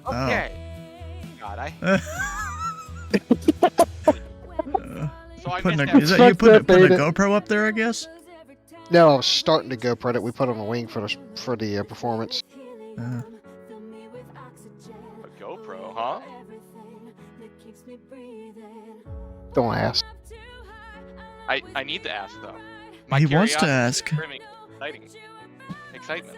Okay. God, So I Putting missed a, is that. that you putting a Beta. GoPro up there, I guess? No, I was starting to go it. We put on a wing for the performance. A GoPro, huh? Don't ask. I need to ask though. He wants to curiosity is ask. screaming excitement.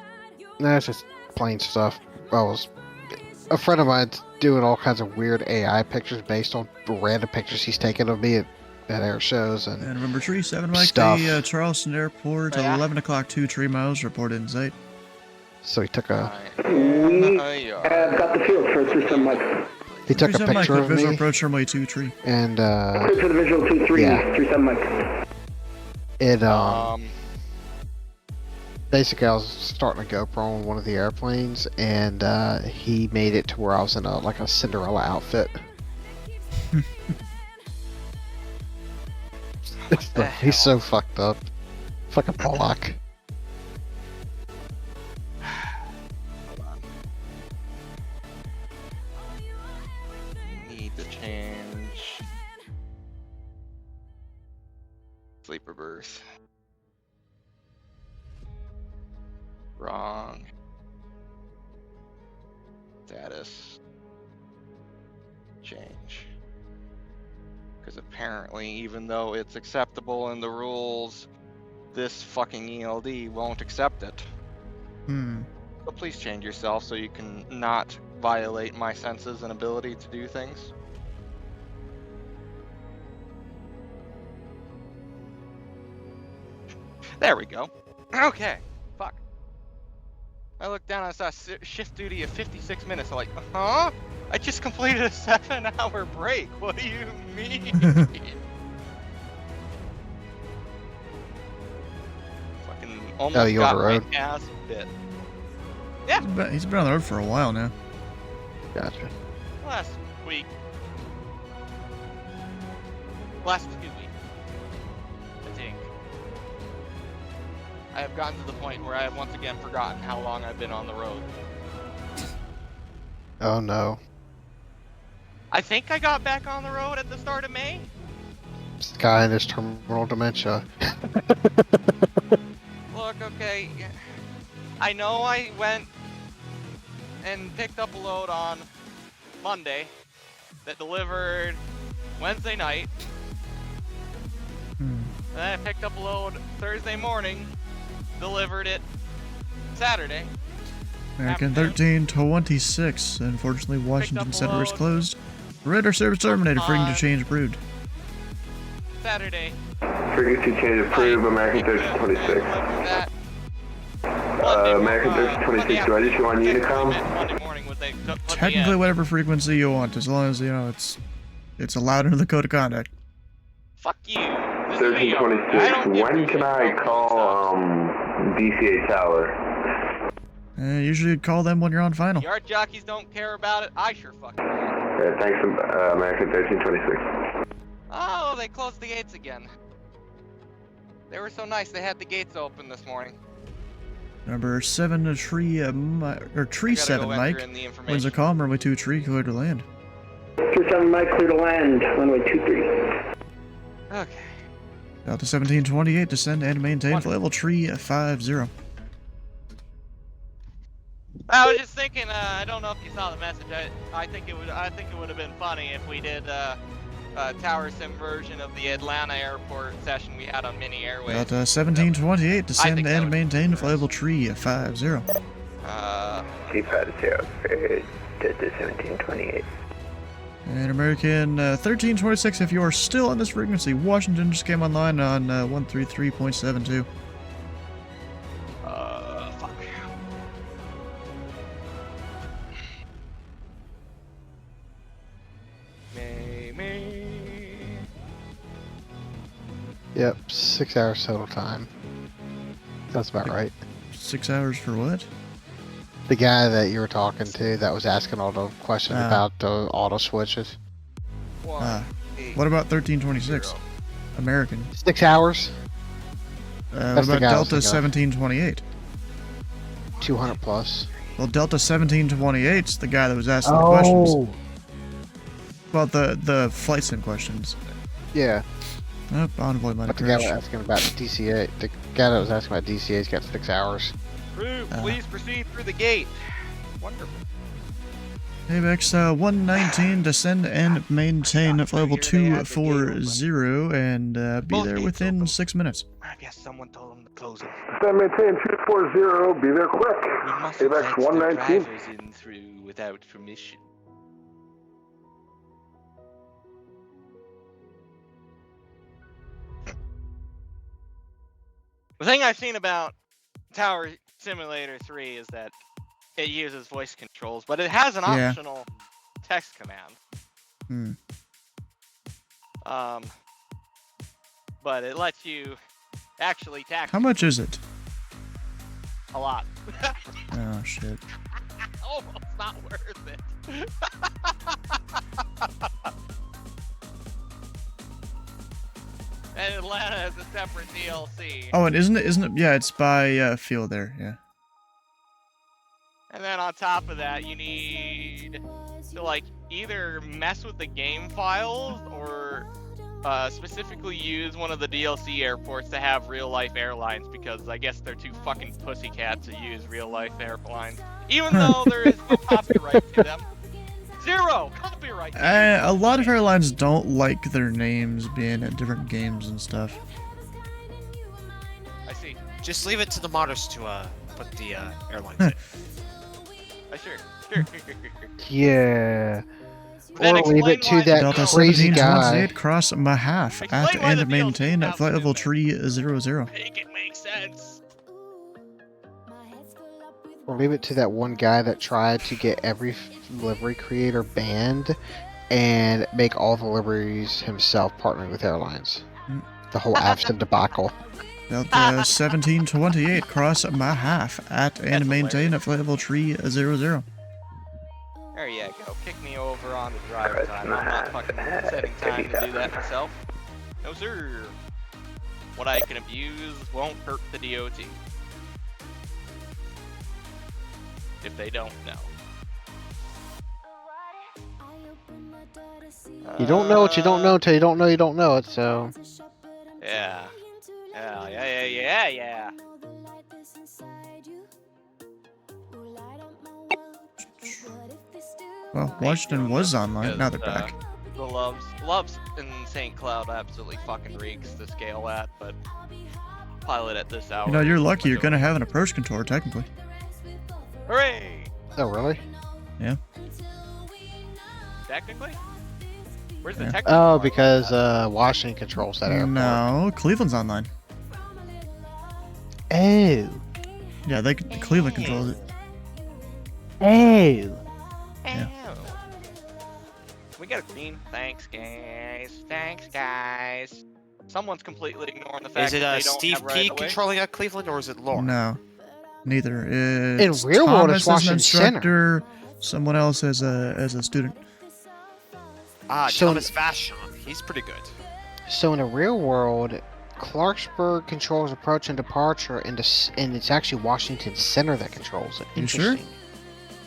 No, it's just plain stuff. A friend of mine's doing all kinds of weird AI pictures based on random pictures he's taken of me at air shows and remember, tree 7 Mike, stuff. the Charleston Airport, Yeah. 11 o'clock, 3 miles, report in sight. So he took a We got the field for 37 Mike. he took a 37 Mike, picture of visual me approach runway 23. and Clear for the visual 23, yeah. 37 Mike. it basically I was starting a GoPro on one of the airplanes and he made it to where I was in a Cinderella outfit. He's so fucked up. Fucking Pollock. Hold on. Need to change sleeper berth. Wrong. Status. Change. Because apparently, even though it's acceptable in the rules, this fucking ELD won't accept it. So please change yourself so you can not violate my senses and ability to do things. There we go. Okay. Fuck. I looked down and I saw shift duty of 56 minutes. I'm like, huh? I just completed a 7-hour break. What do you mean? Fucking almost you on got the my road? ass bit. Yeah. He's been on the road for a while now. Gotcha. Last week. Last 2 weeks. I think. I have gotten to the point where I have once again forgotten how long I've been on the road. Oh no. I think I got back on the road at the start of May. This guy and his terminal dementia. Look, okay. I know I went and picked up a load on Monday that delivered Wednesday night. Then I picked up a load Thursday morning, delivered it Saturday. American 1326. Unfortunately, Washington Center is closed. Radar service terminated. Frequency change approved. Saturday. Frequency change approved, American 1326. American 1326, do I just go on Unicom? Technically, whatever frequency you want, as long as, you know, it's allowed under the code of conduct. Fuck you. 1326, when can I call, DCA Tower? Usually you'd call them when you're on final. Yard jockeys don't care about it. I sure fucking do. Yeah, thanks, American 1326. Oh, they closed the gates again. They were so nice. They had the gates open this morning. Number 7 Tree 7 Mike. Winds are calm, runway 23, clear to land. 27 Mike, clear to land, runway 23. Okay. Delta 1728, descend and maintain flight level 350. I was just thinking. I don't know if you saw the message. I think it would have been funny if we did a tower sim version of the Atlanta airport session we had on Mini Airways. Delta 1728, descend and maintain flight level 350. TheFatRat, Delta 1728. And American 1326, if you are still on this frequency, Washington just came online on 133.72. Fuck. Yep, 6 hours total time. That's about right. 6 hours for what? The guy that you were talking to that was asking all the questions about the auto switches. What about 1326? American. 6 hours? What about Delta 1728? 200 plus. Well, Delta 1728's the guy that was asking the questions. Well, the flight sim questions. Yeah. Oh, Envoy might have But the guy crashed. was asking about DCA. The guy that was asking about DCA's got 6 hours. Please proceed through the gate. Wonderful. ABEX 119, descend and maintain at level 240 and be there within 6 minutes. I guess someone told them to close it. Descend, maintain 240, be there quick. ABEX 119. Drivers in through without permission. The thing I've seen about Tower Simulator 3 is that it uses voice controls, but it has an optional text command. But it lets you actually tax. How much is it? A lot. Oh, shit. Almost not worth it. And Atlanta has a separate DLC. Oh, and isn't it? Yeah, it's by field there. Yeah. And then on top of that, you need to like either mess with the game files or specifically use one of the DLC airports to have real-life airlines, because I guess they're too fucking pussycats to use real-life airlines, even though there is no copyright to them. Zero copyright. A lot of airlines don't like their names being at different games and stuff. I see. Just leave it to the modders to put the airlines in. Sure. Yeah. Then Or leave it to that Delta crazy guy. 1728, cross Mahaf at and maintain at flight level 300. Make it make sense. Or leave it to that one guy that tried to get every livery creator banned and make all the liveries himself, partnering with airlines. The whole Avstim debacle. Delta 1728, cross my half at and maintain a flight level 300. There you go. Kick me over on the driver time. I'm not fucking setting time to do that myself. No, sir. What I can abuse won't hurt the DOT. If they don't know. You don't know what you don't know until you don't know you don't know it, so... Yeah. Yeah. Well, Washington was online, now they're back. The Loves in St. Cloud absolutely fucking reeks to scale at, but pilot at this hour. You know, you're lucky you're gonna have an approach controller, technically. Hooray! Oh, really? Yeah. Technically? Where's the technical Oh, part? because Washington controls that airport. No, Cleveland's online. Oh. Yeah, Cleveland controls it. Oh. Yeah. We got a green. Thanks, guys. Someone's completely ignoring the fact Is it that they don't Steve have right P away. controlling at Cleveland, or is it Laura? No, neither. It's In real world, Thomas it's as an Washington Center. instructor, someone else as a student. Ah, So- Thomas Vashon. He's pretty good. So in the real world, Clarksburg controls approach and departure, and it's actually Washington Center that controls it. You sure? Interesting.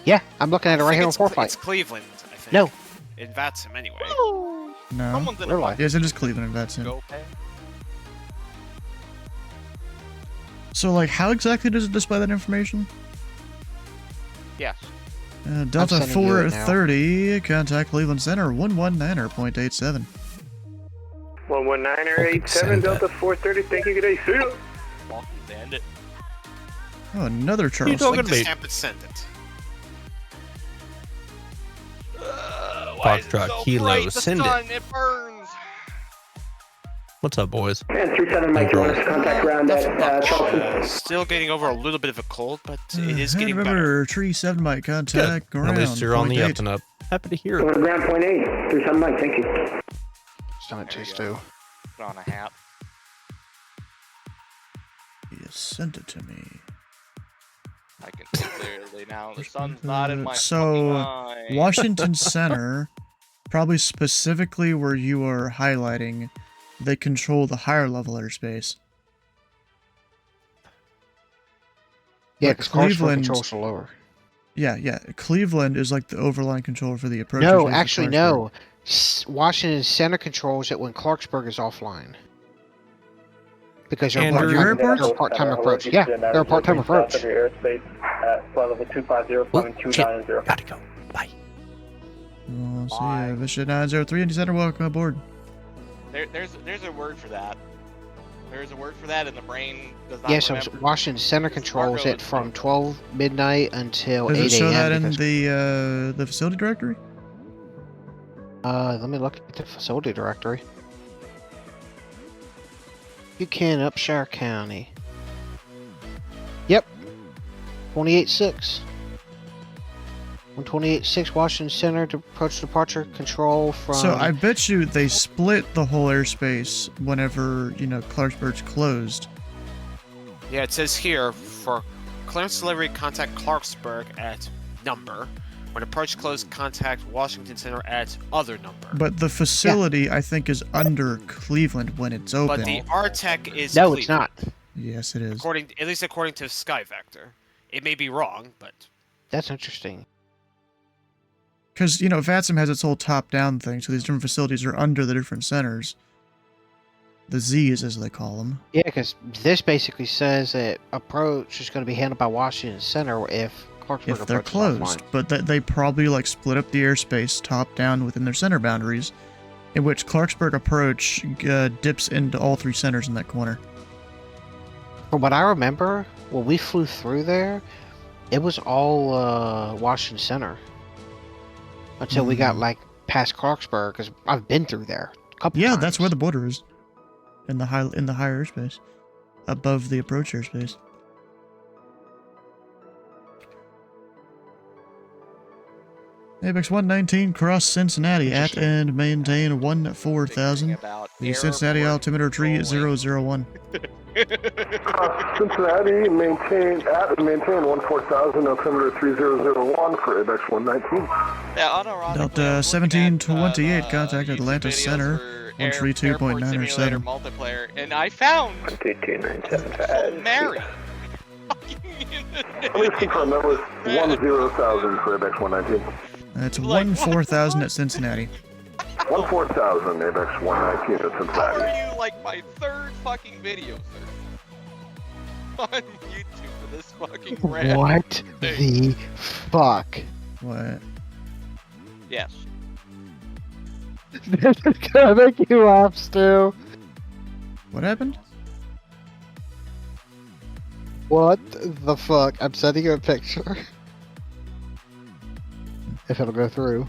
Yeah, I'm looking at it right here on It's 4Flight. Cleveland, I think. No. In Vatsum, anyway. No. Someone's in Real a life. Yes, it is Cleveland, and that's him. Go pay. So, like, how exactly does it display that information? Yes. Delta sending you it now. 430, contact Cleveland Center, 119.87. 119.87, Delta 430, thank you, good day, see ya. Welcome, bandit. Oh, another Charles. Click the stamp and send it. Why is it Foxtrot so Kilo, bright? The send it. sun, it burns. What's up, boys? And 37 Mike, you want us to contact ground at Charleston? Still getting over a little bit of a cold, but it is getting better. Remember, Tree 7 Mike, contact ground. At least you're on the 0.8. up and up. Happy to hear Going it. to ground point 8, 37 Mike, thank you. Stomach There you too, go. Stu. Put on a hat. You sent it to me. I can see clearly now. The sun's not in my So, fucking eye. Washington Center, probably specifically where you are highlighting, they control the higher level airspace. Yeah, But because Clarksburg Cleveland- controls the lower. Yeah. Cleveland is like the overline controller for the approach. No, actually, no. Washington Center controls it when Clarksburg is offline. Because you're Andrew, your airports? a part-time approach. Yeah, they're a part-time approach. Airspace at flight level 250.290. Gotta go. Bye. Oh, see ya. Vision 903 Indy Center, welcome aboard. There's a word for that. There's a word for that, and the brain does not Yeah, so remember. Washington Center controls it from 12 midnight until 8 Does it a.m. show that in because- the facility directory? let me look at the facility directory. Buchanan, Upshire County. Yep. 28.6. 128.6 Washington Center to approach departure control from... So I bet you they split the whole airspace whenever, Clarksburg's closed. Yeah, it says here, for clearance delivery, contact Clarksburg at number. When approach closed, contact Washington Center at other number. But the facility, I think, is under Cleveland when it's open. But the RTEC is No, Cleveland, it's not. Yes, it is. at least according to Skyvector. It may be wrong, but That's interesting. Because, VATSIM has its whole top-down thing, so these different facilities are under the different centers. The Z's, as they call them. Yeah, because this basically says that approach is going to be handled by Washington Center if Clarksburg If they're approach is closed. offline. But they probably, split up the airspace top-down within their center boundaries, in which Clarksburg approach dips into all three centers in that corner. From what I remember, when we flew through there, it was all Washington Center. Until we got past Clarksburg, because I've been through there a couple Yeah, times. that's where the border is. In the higher airspace. Above the approach airspace. Apex 119, cross Cincinnati at and maintain 14,000. About The Cincinnati altimeter 3001. Cincinnati, maintain 14,000, altimeter 3001 for Apex 119. Yeah, Delta 1728, contact Atlanta Center, 132.907. Multiplayer, and I found 22975. Mary. Let me confirm, that was 10,000 for Apex 119. That's 14,000 at Cincinnati. 14,000 Apex 119 at How Cincinnati. are you like my third fucking video, sir? On YouTube for this fucking rant. What the fuck? What? Yes. This is gonna make you laugh, Stu. What happened? What the fuck? I'm sending you a picture. If it'll go through.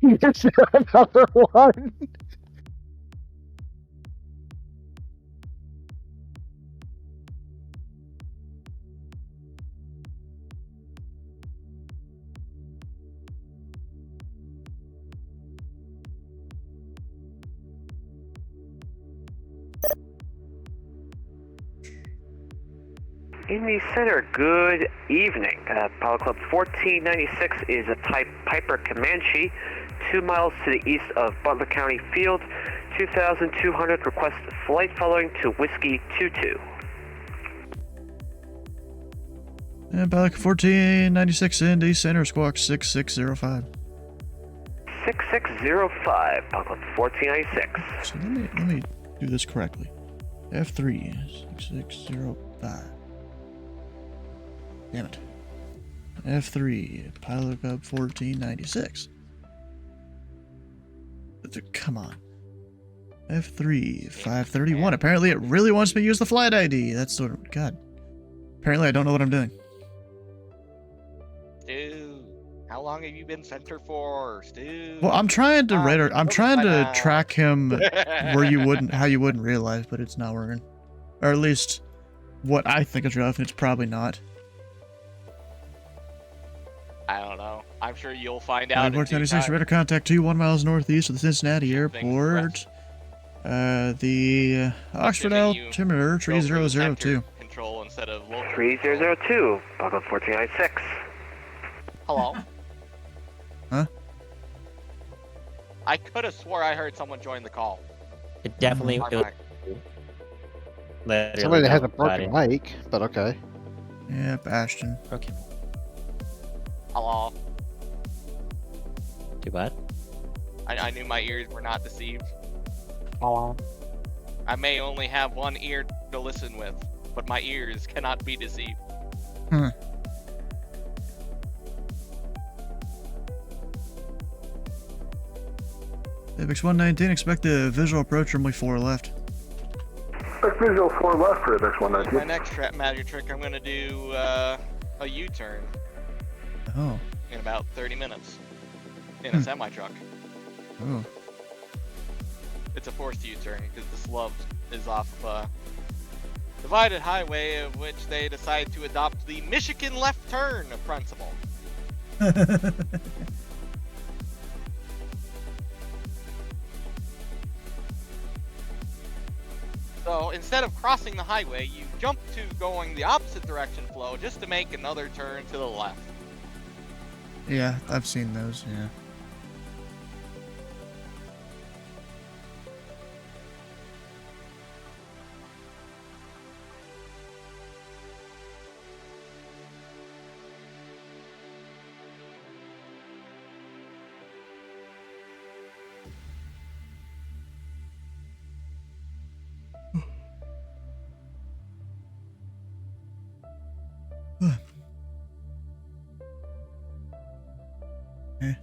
Here's another one. Indy Center, good evening. Pilot Club 1496 is a type Piper Comanche, 2 miles to the east of Butler County Field, 2,200, request flight following to Whiskey 22. And Pilot 1496 Indy Center, squawk 6605. 6605, Pilot Club 1496. So let me do this correctly. F3 6605. Damn it. F3 Pilot Club 1496. Come on. F3 531. Apparently it really wants me to use the flight ID. That's sort of God. Apparently I don't know what I'm doing. Stu, how long have you been center for, Stu? Well, I'm trying to I'm trying to track him where you wouldn't, how you wouldn't realize, but it's not working. Or at least what I think is rough, and it's probably not. I don't know. I'm sure you'll find out. 1496, radar contact 1 miles northeast of the Cincinnati airport. The Oxford altimeter 3002. Control instead of local. 3002, Pilot 1496. Hello. Huh? I could have swore I heard someone join the call. It definitely. Literally Somebody that has a nobody. broken mic, but okay. Yeah, Bastion. Okay. Hello. Too bad. I knew my ears were not deceived. Hello. I may only have one ear to listen with, but my ears cannot be deceived. Hmm. Apex 119, expect a visual approach runway 4 left. Expect visual 4 left for Apex 119. My next magic trick, I'm gonna do a U-turn Oh. in about 30 minutes in a semi-truck. Oh. It's a forced U-turn because the slub is off a divided highway of which they decide to adopt the Michigan left turn principle. So instead of crossing the highway, you jump to going the opposite direction flow just to make another turn to the left. Yeah, I've seen those, yeah. Eh.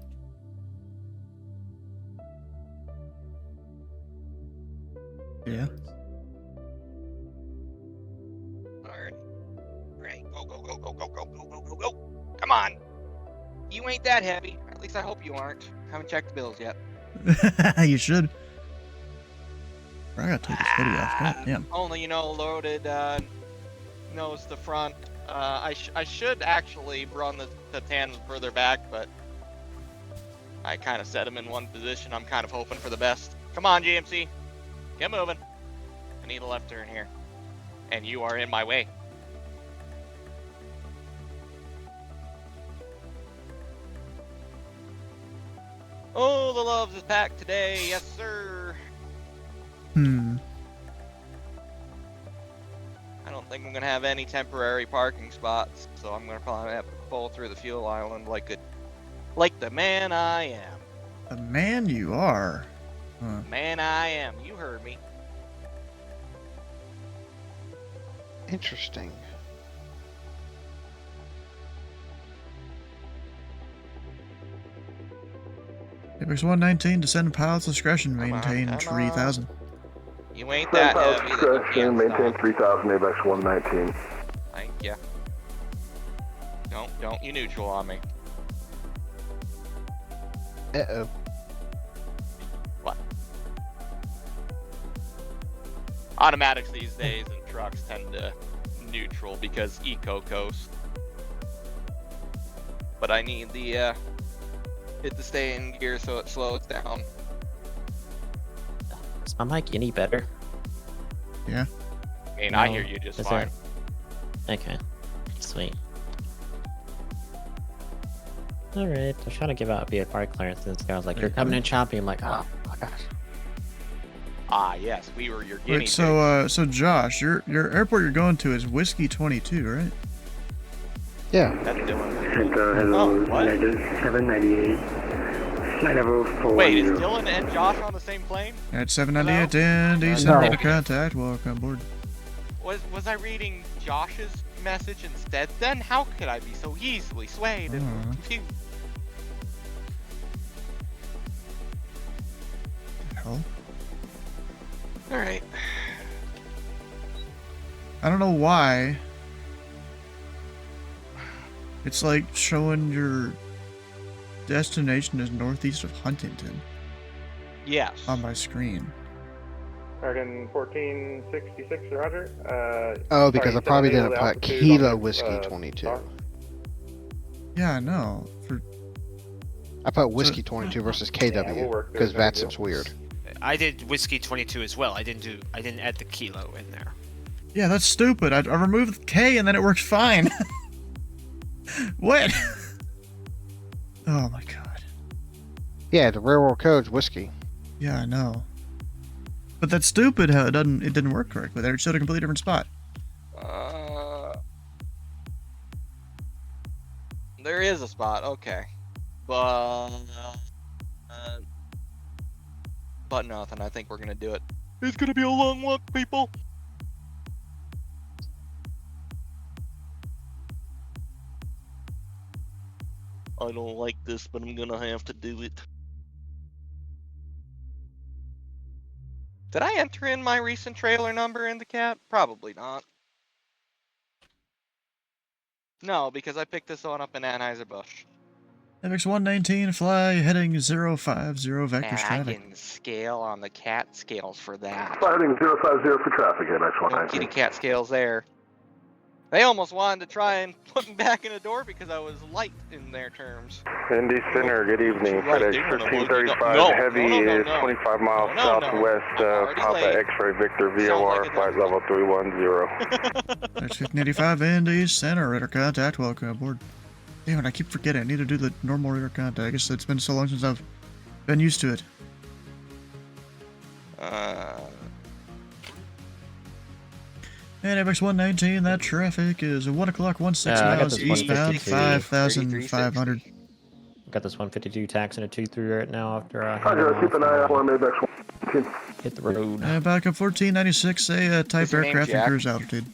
Yeah. Alright, go, go, go, go, go, go, go, go, go, go. Come on. You ain't that heavy. At least I hope you aren't. Haven't checked the bills yet. You should. I gotta take this hoodie off. God damn. Only, loaded nose to front I should actually run the tandem further back, but I kind of set him in one position. I'm kind of hoping for the best. Come on, GMC. Get moving. I need a left turn here. And you are in my way. Oh, the Loves is packed today. Yes, sir. I don't think I'm going to have any temporary parking spots, so I'm going to probably have to pull through the fuel island like the man I am. The man you are. Huh. Man I am. You heard me. Interesting. Apex 119, descend pilot's discretion, maintain 3000. You ain't that heavy. Discretion, maintain 3000, ABEX 119. Thank ya. Don't you neutral on me. Uh-oh. What? Automatics these days and trucks tend to neutral because eco coast. But I need the it to stay in gear so it slows down. Is my mic any better? Yeah. I mean, I hear you just fine. Okay. Sweet. Alright, I was trying to give out VFR clearance and this guy was like, you're coming in choppy. I'm like, oh my gosh. Ah, yes, we were your guinea Wait, so Josh, your airport you're going to is Whiskey 22, right? Yeah. That's Dylan. Hello, what? 798. Flight level 410. Wait, is Dylan and Josh on the same plane? At 798 and descend to contact, welcome aboard. Was I reading Josh's message instead then? How could I be so easily swayed and confused? Hell? Alright. I don't know why. It's like showing your destination is northeast of Huntington. Yes. On my screen. American 1466, Roger. Oh, because I probably didn't put Kilo Whiskey 22. Yeah, I know. I put Whiskey 22 versus KW because that seems weird. I did Whiskey 22 as well. I didn't add the kilo in there. Yeah, that's stupid. I removed the K and then it works fine. What? Oh my god. Yeah, the railroad code's Whiskey. Yeah, I know. But that's stupid how it didn't work correctly. There, it showed a completely different spot. There is a spot, okay. But nothing, I think we're gonna do it. It's gonna be a long walk, people. I don't like this, but I'm gonna have to do it. Did I enter in my recent trailer number in the cat? Probably not. No, because I picked this one up in Anheuser-Busch. MX-119, fly, heading 050 vectors I traffic. can scale on the cat scales for that. Heading 050 for traffic, MX-119. No kitty cat scales there. They almost wanted to try and put me back in the door because I was light in their terms. Indy Center, good evening. FedEx 1335 No, Heavy is 25 miles southwest of Papa X-Ray Victor VOR, flight level 310. That's 1585 Indy Center, radar contact, welcome aboard. Damn it, I keep forgetting. I need to do the normal radar contact. I guess it's been so long since I've been used to it. And MX-119, that traffic is 1 o'clock, 16 miles eastbound, 5,500. Got this 152 taxing a 2-3 right now after I keep an eye out on MX-119. hit the road. Back up 1496, a type aircraft and cruise altitude.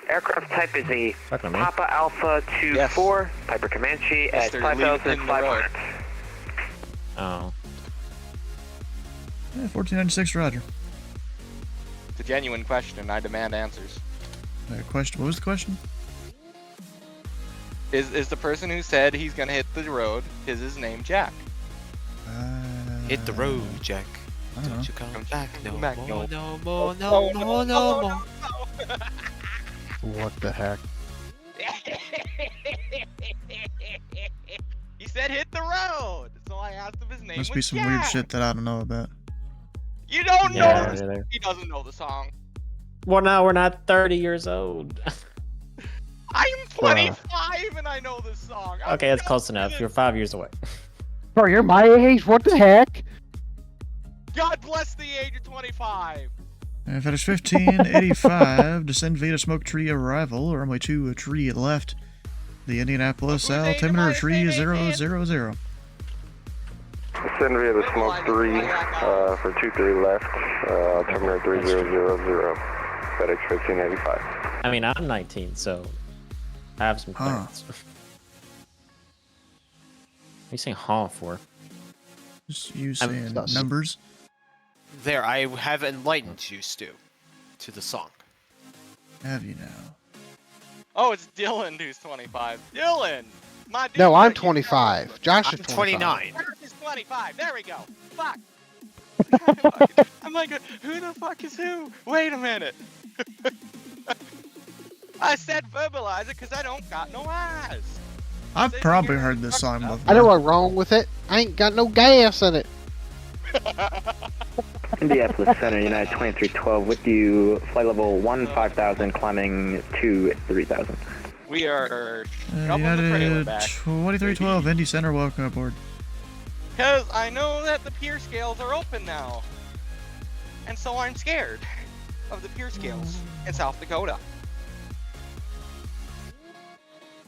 Aircraft type is a Papa Alpha 24 Piper Comanche at 5,500. Oh. Yeah, 1496, roger. It's a genuine question, and I demand answers. Question? What was the question? Is the person who said he's gonna hit the road, is his name Jack? Hit the road, Jack. Don't you come back no back, more, no more, no more, no more. What the heck? He said hit the road, so I asked if his name Must was be some Jack. weird shit that I don't know about. You don't Yeah, know this. really. He doesn't know the song. Well, now we're not 30 years old. I'm 25 and I know this song. Okay, that's close enough. You're 5 years away. Bro, you're my age? What the heck? God bless the age of 25. FedEx 1585, descend via smoke tree arrival, runway 2, a tree left. The Indianapolis altimeter 3000. Send via the smoke 3 for 23 left, altimeter 3000, FedEx 1585. I mean, I'm 19, so I have some clearance. What are you saying "huh" for? Just you saying numbers. There, I have enlightened you, Stu, to the song. Have you now? Oh, it's Dylan who's 25. Dylan! My dude, No, I'm 25. Josh is 29. Josh is 25. There we go. Fuck. I'm like, who the fuck is who? Wait a minute. I said verbalize it because I don't got no eyes. I've probably heard this song before. I know what's wrong with it. I ain't got no gas in it. Indianapolis Center, United 2312, with you, flight level 5000, climbing to 3000. We are up on the trailer United back. 2312, Indy Center, welcome aboard. Because I know that the pier scales are open now. And so I'm scared of the pier scales in South Dakota.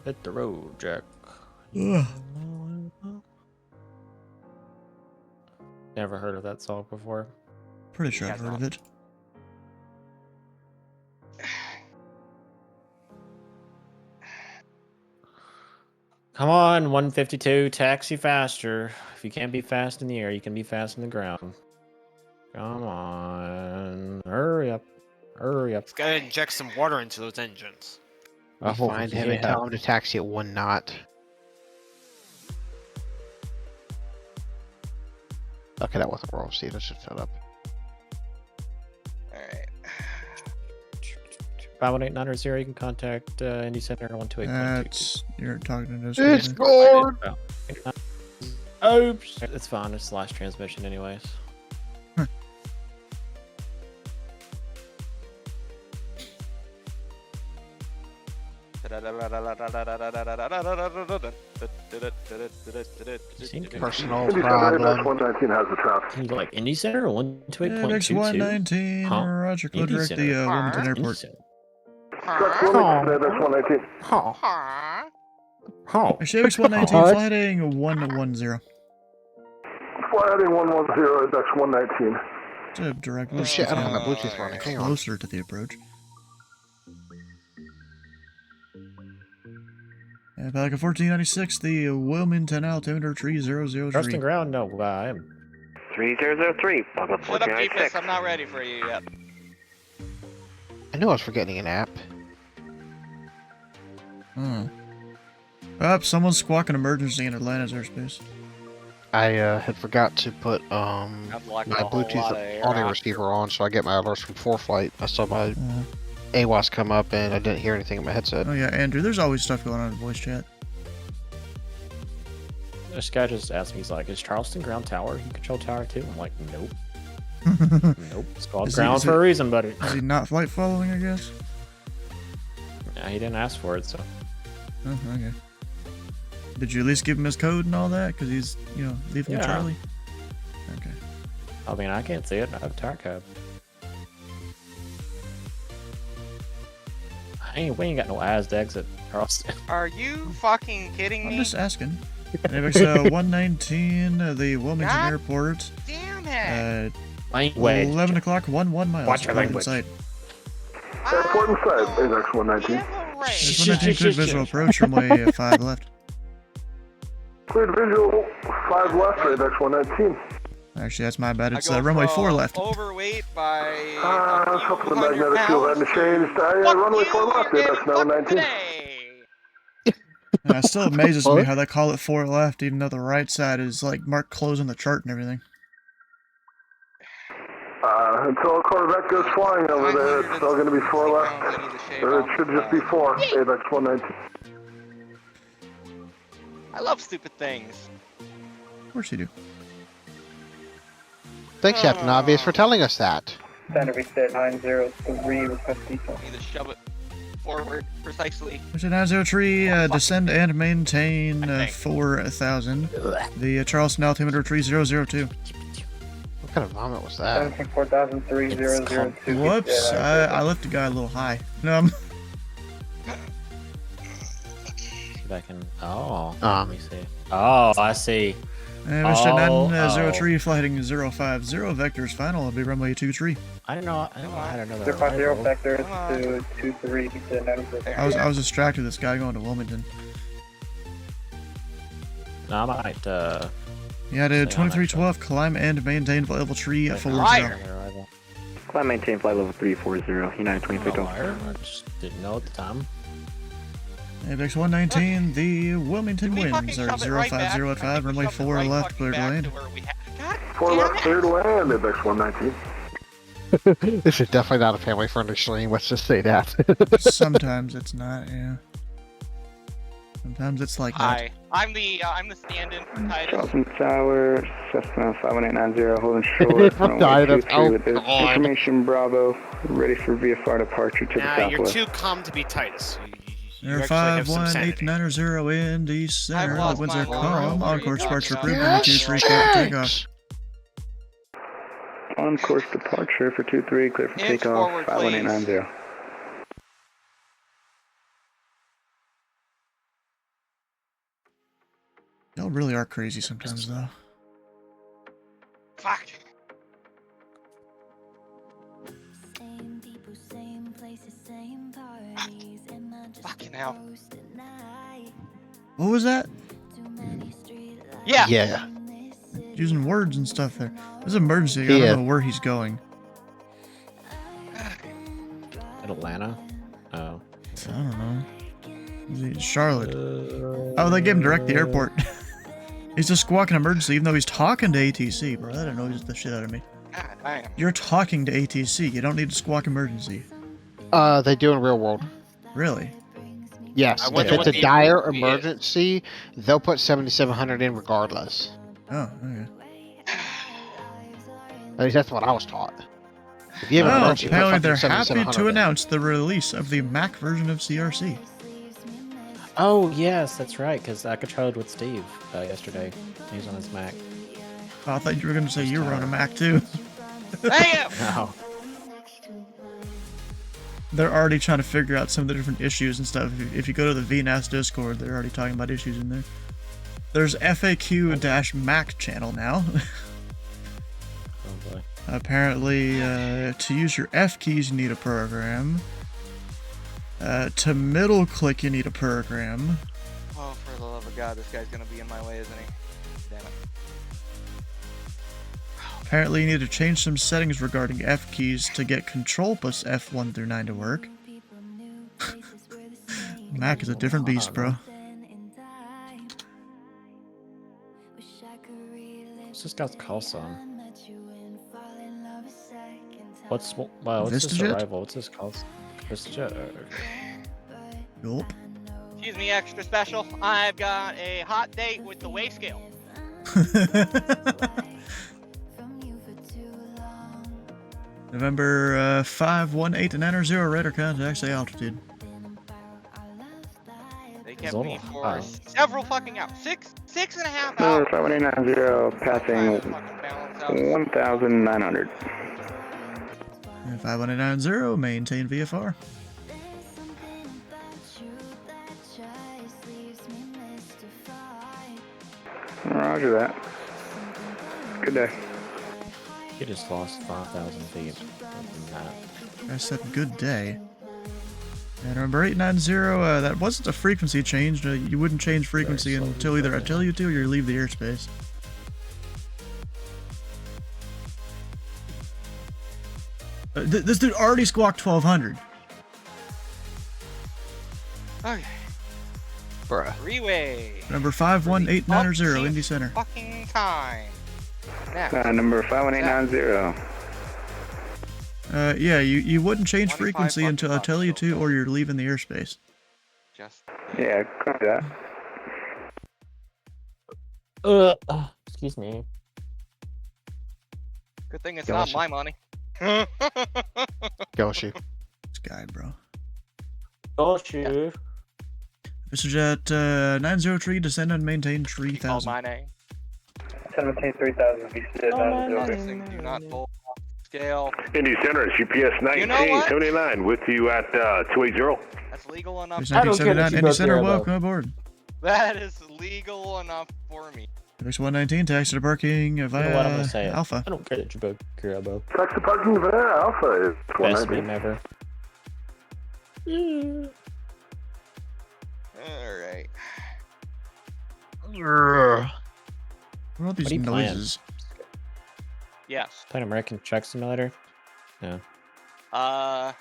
Hit the road, Jack. Ugh. Never heard of that song before. Pretty sure I've heard of it. Come on, 152, taxi faster. If you can't be fast in the air, you can be fast in the ground. Come on. Hurry up. Hurry up. Let's gotta inject some water into those engines. You find him and tell him to taxi at 1 knot. Okay, that wasn't wrong. See, let's just shut up. Alright. 51890, you can contact Indy Center 128.22. That's... You're talking to us. It's gone! Oops! It's fine, it's the last transmission anyways. Personal Indy Center, problem. ABX 119 has the traffic. You like Indy Center 128.22? FedEx 119, Roger, go Indy direct Center. the Wilmington Airport. That's Wilmington, ABX 119. Actually, FedEx 119, fly heading 110. Fly heading 110, ABX 119. It's a direct Oh shit, I don't have my Bluetooth running. Hang on. closer to the approach. And Pelican 1496, the Wilmington altimeter 3003. Trusting ground? No, I am. 3003, Pelican Shut up, Beefus. 1496. I'm not ready for you yet. I knew I was forgetting an app. Someone's squawking emergency in Atlanta's airspace. I had forgot to put my Bluetooth audio receiver on, so I get my alerts from ForeFlight. I saw my AWAS come up, and I didn't hear anything in my headset. Oh yeah, Andrew, there's always stuff going on in voice chat. This guy just asked me, he's like, is Charleston ground tower? You control tower too? I'm like, nope. Nope. It's called ground for a reason, buddy. Is he not flight following, I guess? Yeah, he didn't ask for it, so. Oh, okay. Did you at least give him his code and all that? Because he's, leaving you Charlie? Okay. I mean, I can't see it. I have a tower code. We ain't got no Aztecs at Charleston. Are you fucking kidding me? I'm just asking. FedEx 119, the Wilmington God Airport. Damn it! 11 o'clock, 11 miles. Watch your language. Inside. Airport inside, ABX 119. There's 119 cleared visual approach, runway 5 left. Cleared visual, 5 left, ABX 119. Actually, that's my bad. It's I go runway 4 from left. Overweight by A couple of magnetic field hadn't changed. Runway 4 left, ABX 119. It still amazes me how they call it 4 left, even though the right side is like marked closing the chart and everything. Until a Corvette goes flying over there, it's still going to be 4 left. Or it should just be 4, ABEX 119. I love stupid things. Of course you do. Thanks, Captain Obvious, for telling us that. Center reset 903, request detail. Need to shove it forward precisely. Mr. 903, descend and maintain 4,000. The Charleston altimeter 3002. What kind of vomit was that? 4,003,002. Whoops, I left the guy a little high. See if I can. Oh, let me see. Oh, I see. Mr. 903, flight heading 050, vectors final. It'll be runway 23. I don't know. I had another. 050 vectors to 23. I was distracted with this guy going to Wilmington. No, I might. Yeah, to 2312, climb and maintain flight level 340. Climb maintain flight level 340, United 2312. I just didn't know at the time. ABEX 119, the Wilmington winds are 050 at 5, runway 4 left, clear to land. 4 left, clear to land, ABEX 119. This is definitely not a family-friendly stream, let's just say that. Sometimes it's not, yeah. Sometimes it's like Hi, I'm the stand-in for Titus. Charleston Tower, Cessna 51890, holding short. Titus, oh with this God. information Bravo, ready for VFR departure to the Nah, you're southwest. too calm to be Titus. You Air actually have some sanity. 51890 Indy Center, the winds are calm, on course departure approved, Yes, 23 clear for takeoff. On course departure for 23, clear for Inch takeoff, forward, 51890. Y'all really are crazy sometimes, though. Fuck. Fucking hell. What was that? Yeah. Yeah. Using words and stuff there. There's an emergency. I don't know where he's going. Atlanta? Oh. I don't know. Is he in Charlotte? Oh, they gave him direct to the airport. He's just squawking emergency even though he's talking to ATC, bro. That annoys the shit out of me. God damn. You're talking to ATC. You don't need to squawk emergency. They do in real world. Really? Yes. I If wonder it's what a the dire emergency emergency, they'll put 7700 in regardless. Oh, okay. At least that's what I was taught. If you have an Oh, emergency, put apparently fucking they're happy 7700 to in. announce the release of the Mac version of CRC. Oh yes, that's right. Because I controlled with Steve yesterday. He's on his Mac. Oh, I thought you were going to say you were on a Mac too. Damn! No. They're already trying to figure out some of the different issues and stuff. If you go to the VNAS Discord, they're already talking about issues in there. There's FAQ-Mac channel now. Oh boy. Apparently, to use your F keys, you need a program. To middle click, you need a program. Oh, for the love of God, this guy's gonna be in my way, isn't he? Damn it. Apparently, you need to change some settings regarding F keys to get Control plus F1 through 9 to work. Mac is a different beast, bro. What's this guy's call sign? What's this VistaJet? arrival? What's this call? VistaJet. Yup. Excuse me, extra special. I've got a hot date with the weigh scale. November 51890, radar contact, say altitude. They kept Zola. me for Oh. several fucking hours. Six and a half Number hours. 51890, passing Fucking balance out. 1,900. 51890, maintain VFR. Roger that. Good day. He just lost 5,000 feet from that. I said good day. And remember 890, that wasn't a frequency change. You wouldn't change frequency until either I tell you to or you leave the airspace. This dude already squawked 1200. Okay. Bruh. Freeway. Number 51890, Indy Center. Fucking time. Now. Number 51890. Yeah, you wouldn't change 25 frequency bucks until I tell you to, or you're leaving the airspace. Just Yeah, copy that. Excuse me. good thing it's Gotcha. not my money. Goshi. This guy, bro. Oh, shoot. Mr. Jet, 903, descend and maintain He called 3000. my name. 17 3000, we said Oh, my 903. name. Do not pull off scale. Indy Center, it's UPS You know what? 1979 with you at 280. That's legal enough. There's I don't care 1979, what you Indy both Center, care about. welcome aboard. That is legal enough for me. Next 119, taxi to parking You know what, I'm gonna via say it. Alpha. I don't care that you both care about. Taxi parking via Alpha is Best 119. meme ever. Alright. What are all these What are you playing? noises? Yes. Playing American Truck Simulator? No.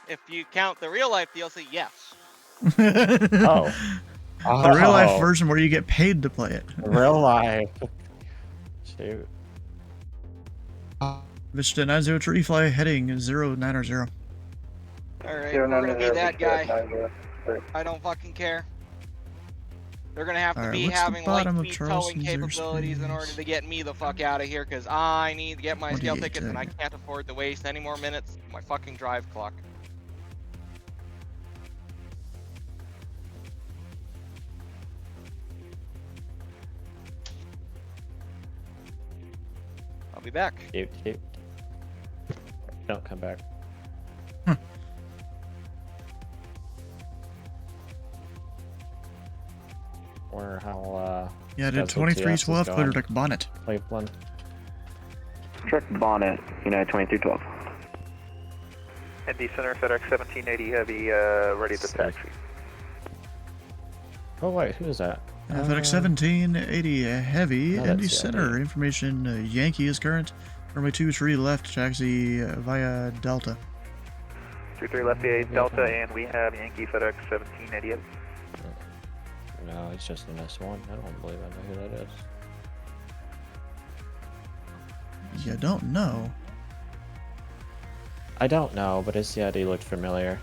If you count the real life DLC, yes. Oh. The real life version where you get paid to play it. Real life. Shoot. Mr. 903, fly heading 090. Alright, we're gonna be that guy. I don't fucking care. They're gonna have to Alright, be what's the having bottom of light speed towing Charleston's capabilities in order to get me the fuck out of here, because I need to get my scale 28, tickets and I can't afford to waste any more minutes on my fucking drive clock. I'll be back. Cute. Don't come back. Wonder how, Yeah, I did That's 2312, what clear TS is deck bonnet. Cleveland. Check bonnet, United 2312. Indy Center, FedEx 1780 Heavy, ready to taxi. Oh, wait, who is that? FedEx 1780 Heavy, no, Indy that's Center. Information, Yankee is current. Runway 23 left, taxi via Delta. 23 left VA Delta, and we have Yankee FedEx 1780 Heavy. No, it's just an S1. I don't believe I know who that is. You don't know. I don't know, but his CID looked familiar.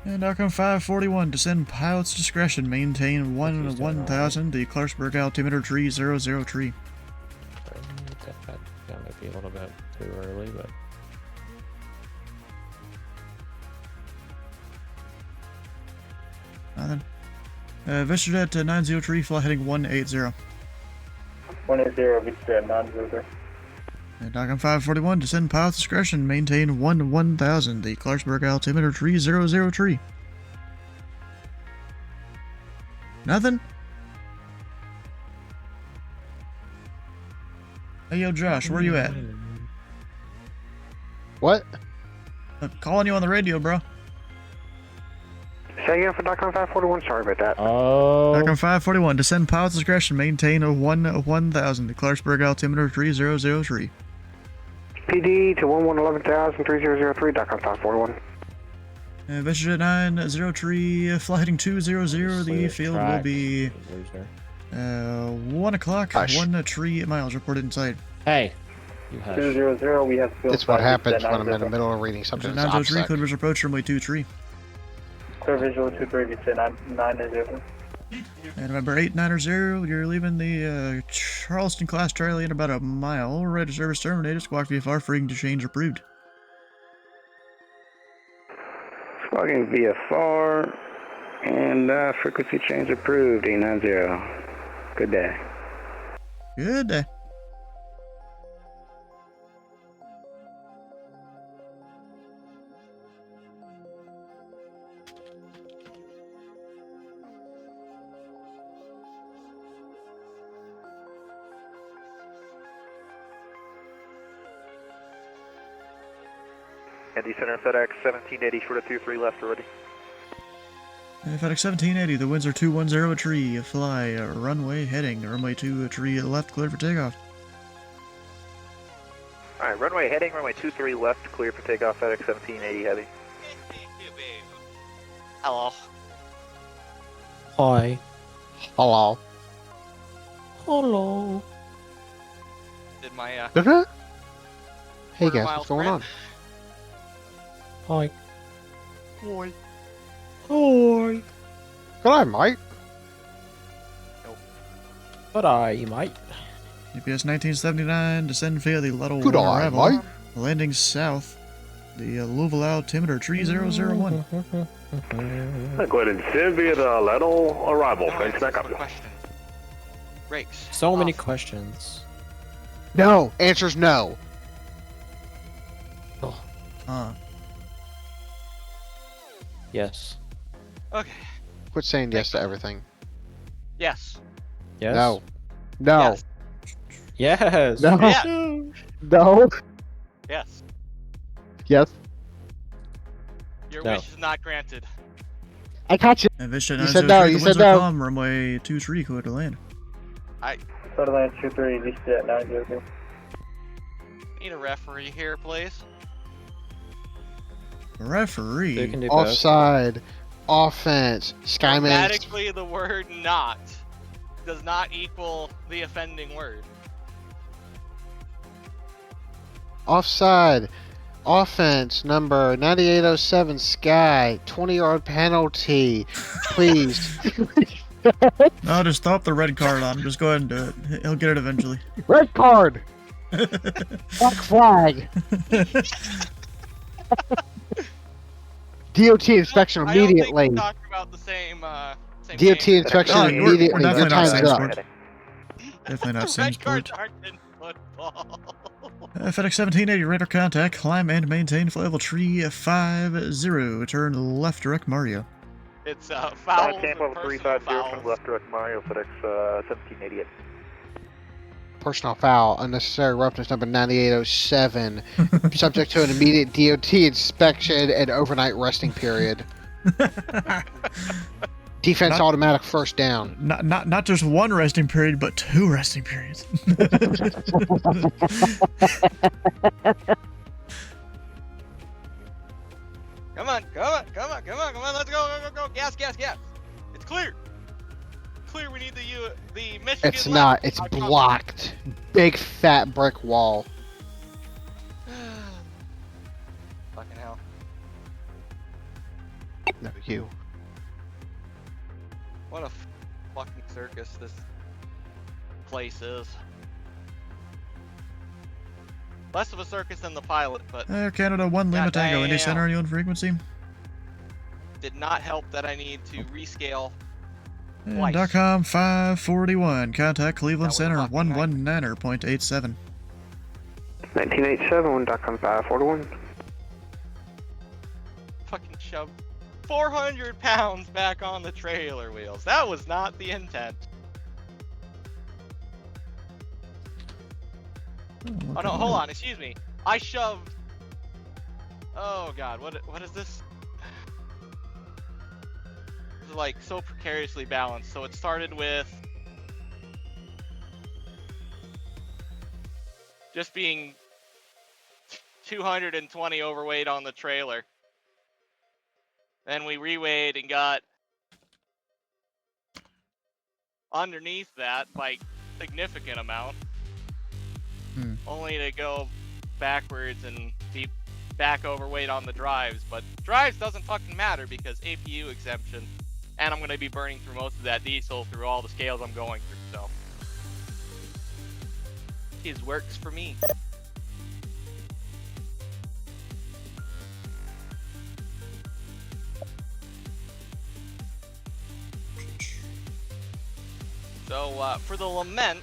And outcome 541, descend pilot's discretion, maintain 1000, the Clarksburg altimeter tree 003. That might be a little bit too early, but... Nothing. VistaJet 903, fly heading 180. 180, we said 903. And outcome 541, descend pilot's discretion, maintain 1000, the Clarksburg altimeter tree 003. Nothing? Hey, yo, Josh, where you at? What? I'm calling you on the radio, bro. Say again for DOCOM 541, sorry about that. Oh. Outcome 541, descend pilot's discretion, maintain a 1000, the Clarksburg altimeter 3003. PD to 111000, 3003, DOCOM 541. VistaJet 903, fly heading 200, the field will be 1 o'clock, Hush. 1 tree miles reported inside. Hey, you hush. 200, we have field It's what size, happens said when I'm in the 900. middle of reading something that's 903, OPSEC. clear visual approach, runway 23. Clear visual 23, we said 900. And November 890, you're leaving the Charleston class Charlie in about a mile. Ready to service terminated. Squawk VFR, freeing to change approved. Squawking VFR, and frequency change approved, 890. Good day. Good day. Indy Center, FedEx 1780, short of 23 left already. FedEx 1780, the winds are 210 a tree. Fly, runway heading. Runway 2 a tree left, clear for takeoff. Alright, runway heading, runway 23 left, clear for takeoff, FedEx 1780 Heavy. Hello. Hi. Hello. Hello. Did my Hey quarter guys, mile what's going sprint. on? Hi. Boy. Hi. Good eye, Mike. Good eye, mate. GPS 1979, descend via the Level Good 1 eye, arrival. Mike. Landing south. The Louisville altimeter 3001. Go ahead and send via the Leto arrival. No Thanks, back answers up. for questions. Brakes. So many off. questions. No. Answer's no. Yes. Okay. Quit saying yes to everything. Yes. Yes. No. No. Yes. No. Yes. No. Yes. Yes. Your No. wish is not granted. I got you. And Vista You said no, 903 you to said Windsor no. Com, runway 23, clear to land. Total land 23, Vista at 902. Need a referee here, please. They Referee. can do both. Offside. Offense. Skyman. Grammatically, the word "not" does not equal the offending word. Offside. Offense number 9807 Sky. 20-yard penalty. Please. No, just throw up the red card on him. Just go ahead and do it. He'll get it eventually. Red card. Black flag. DOT inspection I don't think immediately. we're talking about the same DOT game. inspection Oh, we're immediately. definitely Your not time's same up. sport. Definitely not same Red cards sport. aren't in football. FedEx 1780, radar contact, climb and maintain flight level 350. Turn left, direct Mario. It's fouls Camp and level personal 350 fouls. from left direct Mario, FedEx 1788. Personal foul, unnecessary roughness number 9807. Subject to an immediate DOT inspection and overnight resting period. Defense automatic first down. Not just one resting period, but 2 resting periods. Come on, let's go, gas. It's clear. Clear, we need the Michigan It's not, it's blocked. Big fat brick wall. Fucking hell. No, you. What a fucking circus this place is. Less of a circus than the pilot, but Air Canada 1 Lima Tango, Indy Center, unknown frequency. did not help that I need to rescale And twice. .com 541, contact Cleveland That was Center a fucking 119.87. 1987, .com 541. Fucking shoved 400 pounds back on the trailer wheels. That was not the intent. Oh no, hold on, excuse me. I shoved... Oh god, what is this? This is like so precariously balanced. So it started with... just being 220 overweight on the trailer. Then we reweighed and got underneath that by significant amount. Only to go backwards and be back overweight on the drives. But drives doesn't fucking matter because APU exemption. And I'm going to be burning through most of that diesel through all the scales I'm going through. So it works for me. So for the lament,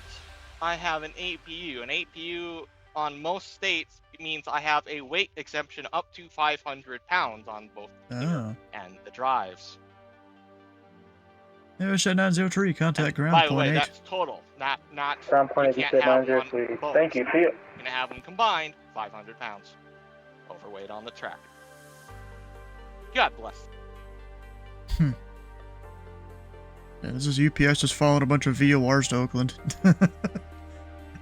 I have an APU. An APU on most states means I have a weight exemption up to 500 pounds on both the rear and the drives. Airshot 903, contact ground By the point way, 8. that's total, not Ground point you 8, can't have 903. one both. Thank you, see you. You're gonna have them combined, 500 pounds. Overweight on the track. God bless. Yeah, this is UPS just following a bunch of VORs to Oakland.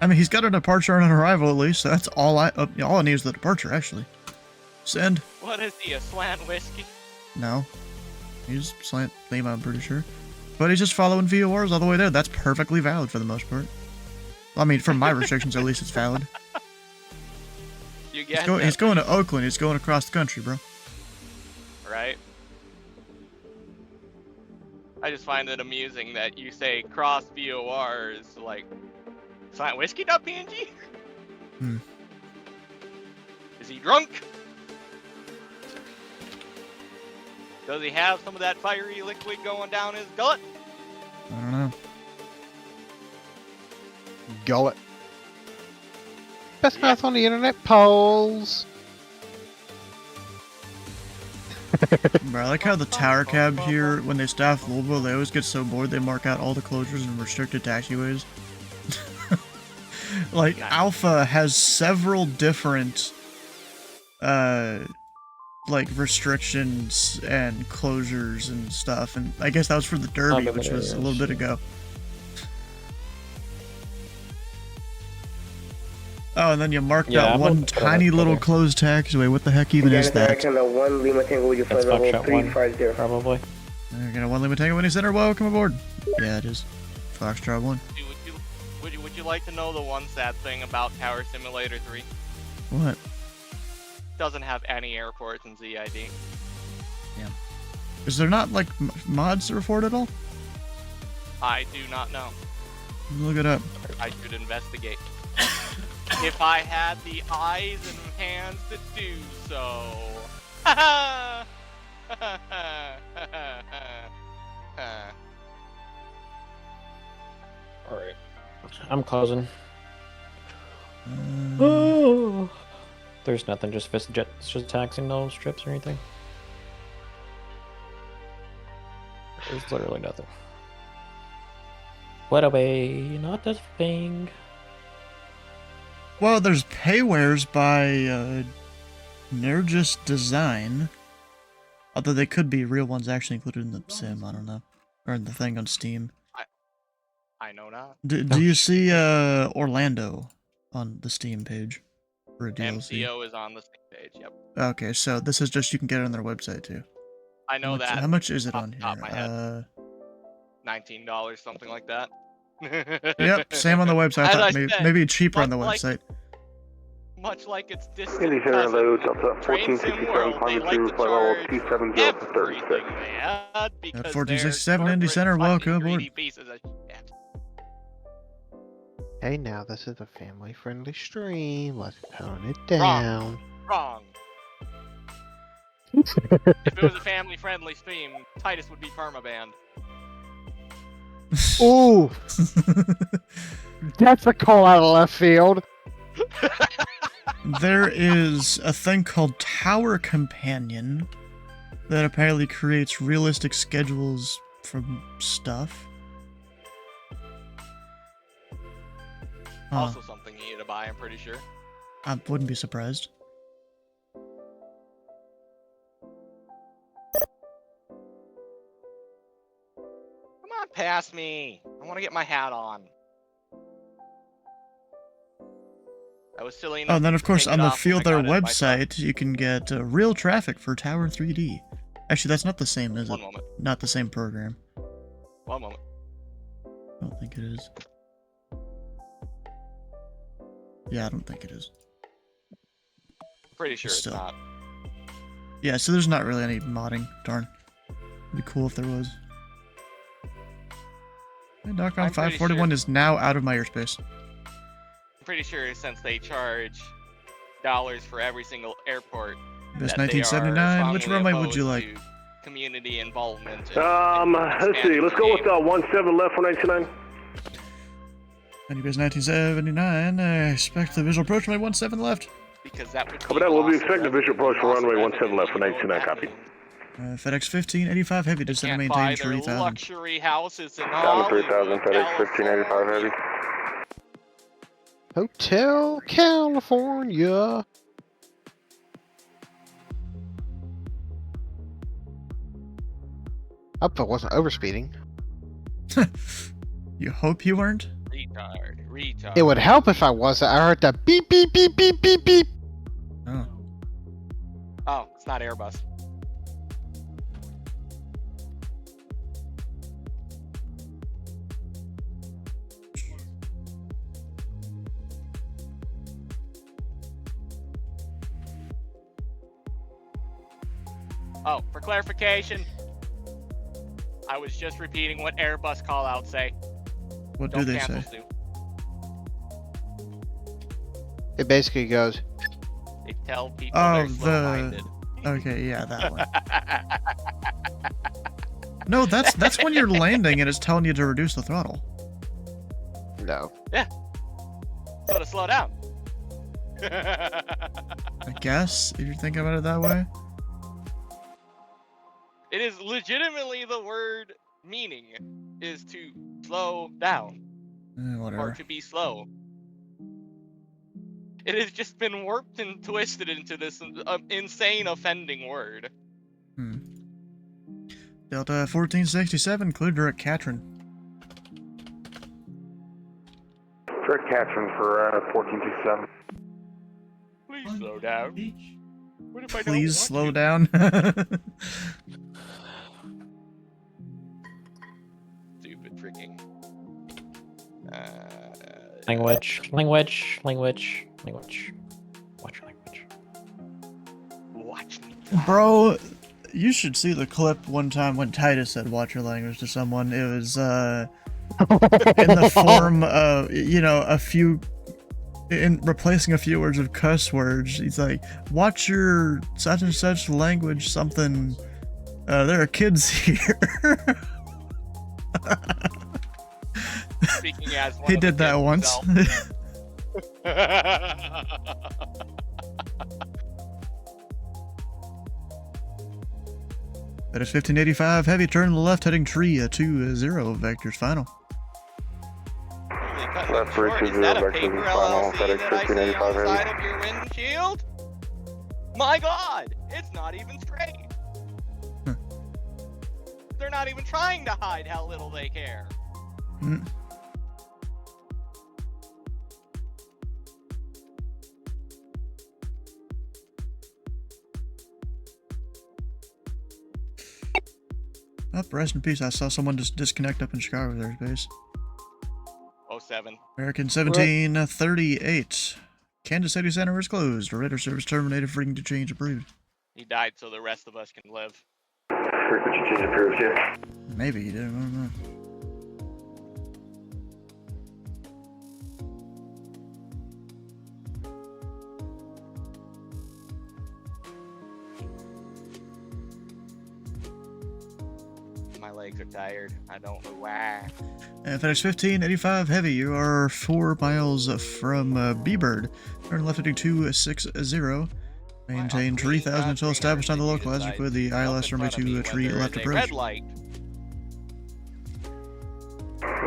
I mean, he's got a departure and an arrival at least, so that's all I need is the departure, actually. Send. What is he, a slant whiskey? No. He's slant Lima, I'm pretty sure. But he's just following VORs all the way there. That's perfectly valid for the most part. Well, I mean, from my restrictions, at least it's valid. You get He's going to Oakland. He's going across the country, bro. Right? I just find it amusing that you say cross VORs, like, Silent Whiskey.png? Hmm. Is he drunk? Does he have some of that fiery liquid going down his gullet? I don't know. Gullet. Best mouth on the internet, polls. Bro, I like how the tower cab here, when they staff Louisville, they always get so bored they mark out all the closures and restricted taxiways. Like, Alpha has several different, like, restrictions and closures and stuff, and I guess that was for the Derby, which was a little bit ago. Oh, and then you marked out one tiny little closed taxiway. What the heck even is that? One Lima Tango with your flight level 350. Probably. I got a 1 Lima Tango Winnie Center. Welcome aboard. Yeah, it is. Foxtrot 1. Would you like to know the one sad thing about Tower Simulator 3? What? Doesn't have any airports in ZID. Yeah. Is there not, like, mods to report at all? I do not know. Look it up. I should investigate. If I had the eyes and hands to do so. Alright. I'm closing. There's nothing, just just taxing no strips or anything. There's literally nothing. What away, not a thing. Well, there's paywares by Nergis Design. Although they could be real ones actually included in the sim, I don't know. Or in the thing on Steam. I know not. Do you see Orlando on the Steam page for a DLC? MCO is on the same page, yep. Okay, so this is just, you can get it on their website too. I know that. How much is it on Top of my head. $19, something like that. Yep, same on the website. I thought maybe cheaper on the website. Much like it's distant Indy Center loads up to Train Sim 1467, World, they climbing like through to flight level charge 270 for 36. everything they had because At 1467 Indy Center, welcome aboard. pieces of shit. Hey, now this is a family-friendly stream. Let's tone it down. Wrong. If it was a family-friendly stream, Titus would be permabanned. Ooh! That's a call out of left field. There is a thing called Tower Companion that apparently creates realistic schedules from stuff. Also something you need to buy, I'm pretty sure. I wouldn't be surprised. Come on, pass me. I want to get my hat on. I was silly enough Oh, and then of to course take on it the off when I Field got Their it myself. website, you can get real traffic for Tower 3D. Actually, that's not the same, is it? One moment. Not the same program. One moment. I don't think it is. Yeah, I don't think it is. Pretty sure Still. it's not. Yeah, so there's not really any modding. Darn. It'd be cool if there was. Hey, Doc on I'm pretty 541 sure- is now out of my airspace. I'm pretty sure since they charge dollars for every single airport. Best that they are 1979, which strongly runway would you opposed like? to Community involvement. Let's see. Let's go with 17 left for 199. Anybase 1979, I expect the visual approach runway 17 left. Because that would Copy that. We'll be expecting visual approach for runway 17 left for 199. Copy. FedEx 1585 heavy, descend and can't buy maintain their 3000. luxury houses in Down Hollywood. 3000, FedEx 1585 heavy. Hotel California. Hope I wasn't overspeeding. You hope you weren't? Retard. It would help if I wasn't. I heard the beep beep beep beep beep beep. Oh. Oh, it's not Airbus. Oh, for clarification, I was just repeating what Airbus callouts say. What Don't do they cancel, say? Stu. It basically goes. They tell people they're slow-minded. Okay, yeah, that one. No, that's when you're landing and it's telling you to reduce the throttle. No. Yeah. So to slow down. I guess, if you're thinking about it that way. It is legitimately the word meaning is to slow down. Whatever. Or to be slow. It has just been warped and twisted into this insane offending word. Delta 1467, clear direct Katrin. Direct Katrin for 1427. Please slow down. What if I don't Please want slow to? down. Stupid freaking. Language. Watch your language. Watch me. Bro, you should see the clip one time when Titus said watch your language to someone. It was, in the form of, you know, in replacing a few words with cuss words. He's like, watch your such and such language something. There are kids here. Speaking as one He of did the that kids once. himself. That is 1585 heavy, turn to the left, heading tree 20 vectors final. Left 320 vectors final, FedEx 1585 heavy. Side of your windshield? My God, it's not even straight. They're not even trying to hide how little they care. Rest in peace. I saw someone just disconnect up in Chicago with airspace. 07. American 1738. Kansas City Center is closed. Radar service terminated. Frequency to change approved. He died so the rest of us can live. Frequency change approved here. Maybe he did. I don't know. My legs are tired. I don't know why. And FedEx 1585 heavy. You are 4 miles from B-Bird. Turn left heading 260. Maintain 3000 until established on the local as you put the ILS runway to tree left approach. Red light.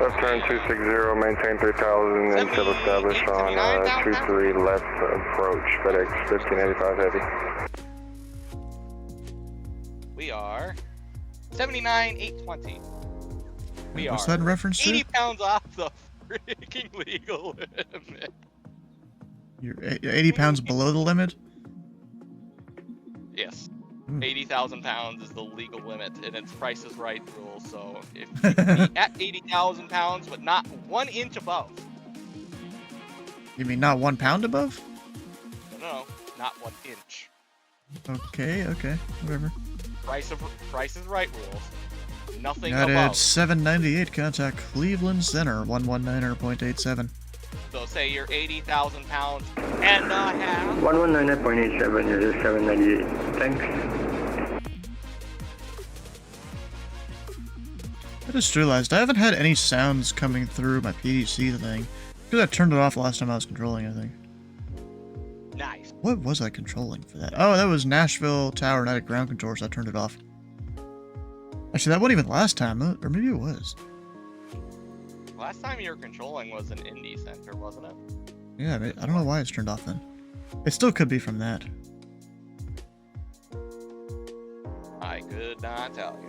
Left turn 260, maintain 3000 until established on 23 left approach, FedEx 1585 heavy. We are 79,820. We What's are that in reference to? 80 pounds off the freaking legal limit. You're 80 pounds below the limit? Yes. 80,000 pounds is the legal limit, and it's Price is Right rule, so if you can be at 80,000 pounds, but not 1 inch above. You mean not 1 pound above? No, not 1 inch. Okay, whatever. Price is Right rules. Nothing Got above. it. 798, contact Cleveland Center, 119.87. So say you're 80,000 pounds and a half. 119.87, you're 798. Thanks. I just realized I haven't had any sounds coming through my PDC thing. Because I turned it off last time I was controlling, I think. Nice. What was I controlling for that? Oh, that was Nashville Tower Night at ground control, so I turned it off. Actually, that wasn't even last time, or maybe it was. Last time you were controlling was an Indy center, wasn't it? Yeah, I don't know why it's turned off then. It still could be from that. I could not tell you.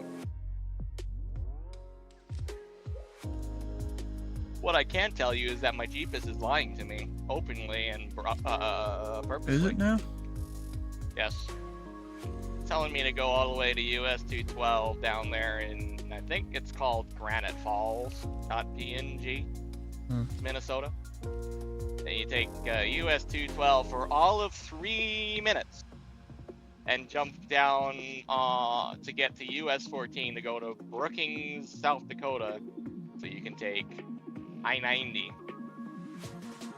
What I can tell you is that my Jeepus is lying to me openly and purposely. Is it now? Yes. It's telling me to go all the way to US 212 down there in, I think it's called Granite Falls, .png, Minnesota. Then you take US 212 for all of 3 minutes. and jump down to get to US 14 to go to Brookings, South Dakota, so you can take I-90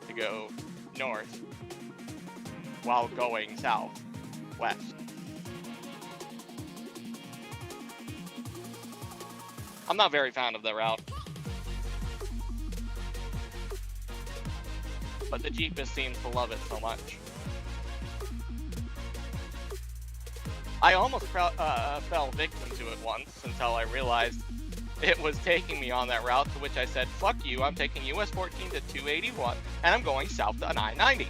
to go north while going south, west. I'm not very fond of the route, but the Jeepist seems to love it so much. I almost fell victim to it once until I realized it was taking me on that route, to which I said, fuck you, I'm taking US 14 to 281, and I'm going south on I-90.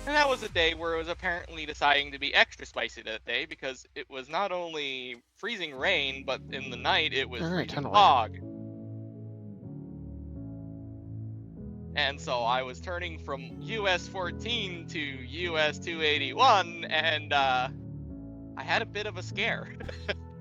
And that was a day where it was apparently deciding to be extra spicy that day, because it was not only freezing rain, but in the night it was freezing fog. And so I was turning from US 14 to US 281, and I had a bit of a scare.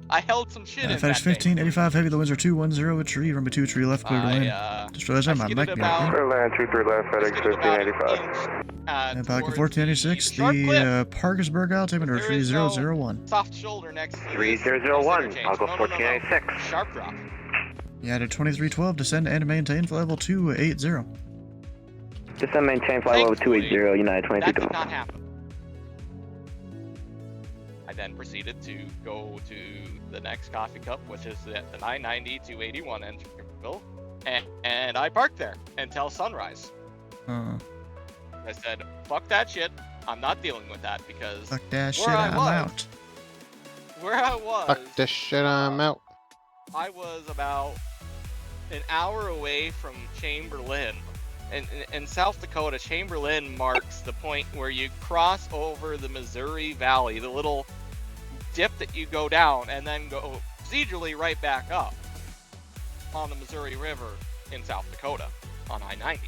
I held some shit in that FedEx 1585 heavy, the winds are 210 a tree, run between 2 tree left, clear to land. Destroys that, my mic land 23 left, FedEx 1585. And Pelican 1486, the Parkersburg altimeter 3001. Soft shoulder next to 3001, I'll go 1486. Sharp drop. You added 2312, descend and maintain flight level 280. Descend maintain flight level 280, United 2312. That did not happen. I then proceeded to go to the next coffee cup, which is the 990 281 interval, and I parked there until sunrise. I said, fuck that shit, I'm not dealing with that, because fuck that shit, I'm out. Where I was, fuck this shit, I'm out. I was about an hour away from Chamberlain. In South Dakota, Chamberlain marks the point where you cross over the Missouri Valley, the little dip that you go down, and then go procedurally right back up on the Missouri River in South Dakota on I-90.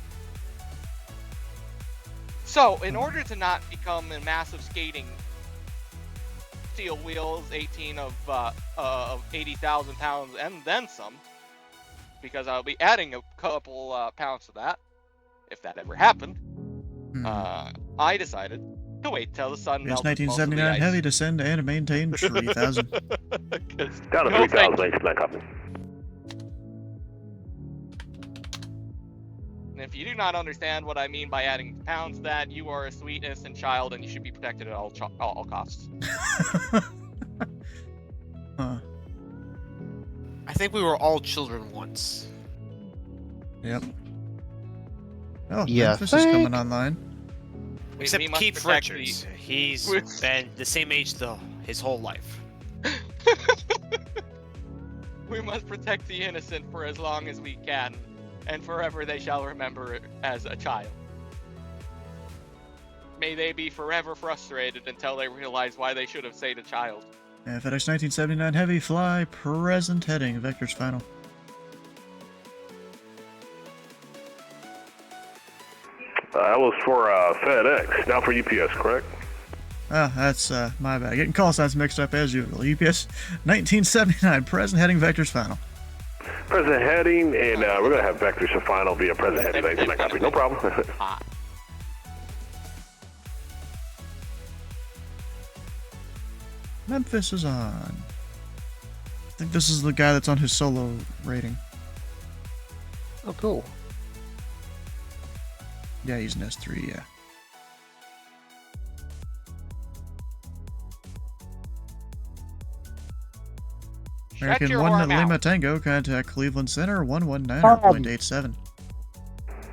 So, in order to not become a massive skating steel wheels, 18 of 80,000 pounds and then some, because I'll be adding a couple pounds to that, if that ever happened, I decided to wait till the sun melted. 1979 heavy, descend and maintain 3,000. Down to 3,000, thanks for that copy. And if you do not understand what I mean by adding pounds to that, you are a sweet, innocent child, and you should be protected at all costs. I think we were all children once. Yep. Oh, yeah, Memphis is coming online. Except Keith Richards. He's been the same age his whole life. We must protect the innocent for as long as we can, and forever they shall remember it as a child. May they be forever frustrated until they realize why they should have stayed a child. And FedEx 1979 heavy, fly, present heading, vectors final. That was for FedEx, not for UPS, correct? Ah, that's my bad. Getting call signs mixed up as usual. UPS 1979, present heading, vectors final. Present heading, and we're going to have vectors for final via present heading. Thanks for that copy. No problem. Memphis is on. I think this is the guy that's on his solo rating. Oh, cool. Yeah, he's an S3, yeah. American 1 Lima Tango, contact Cleveland Center, 119.87.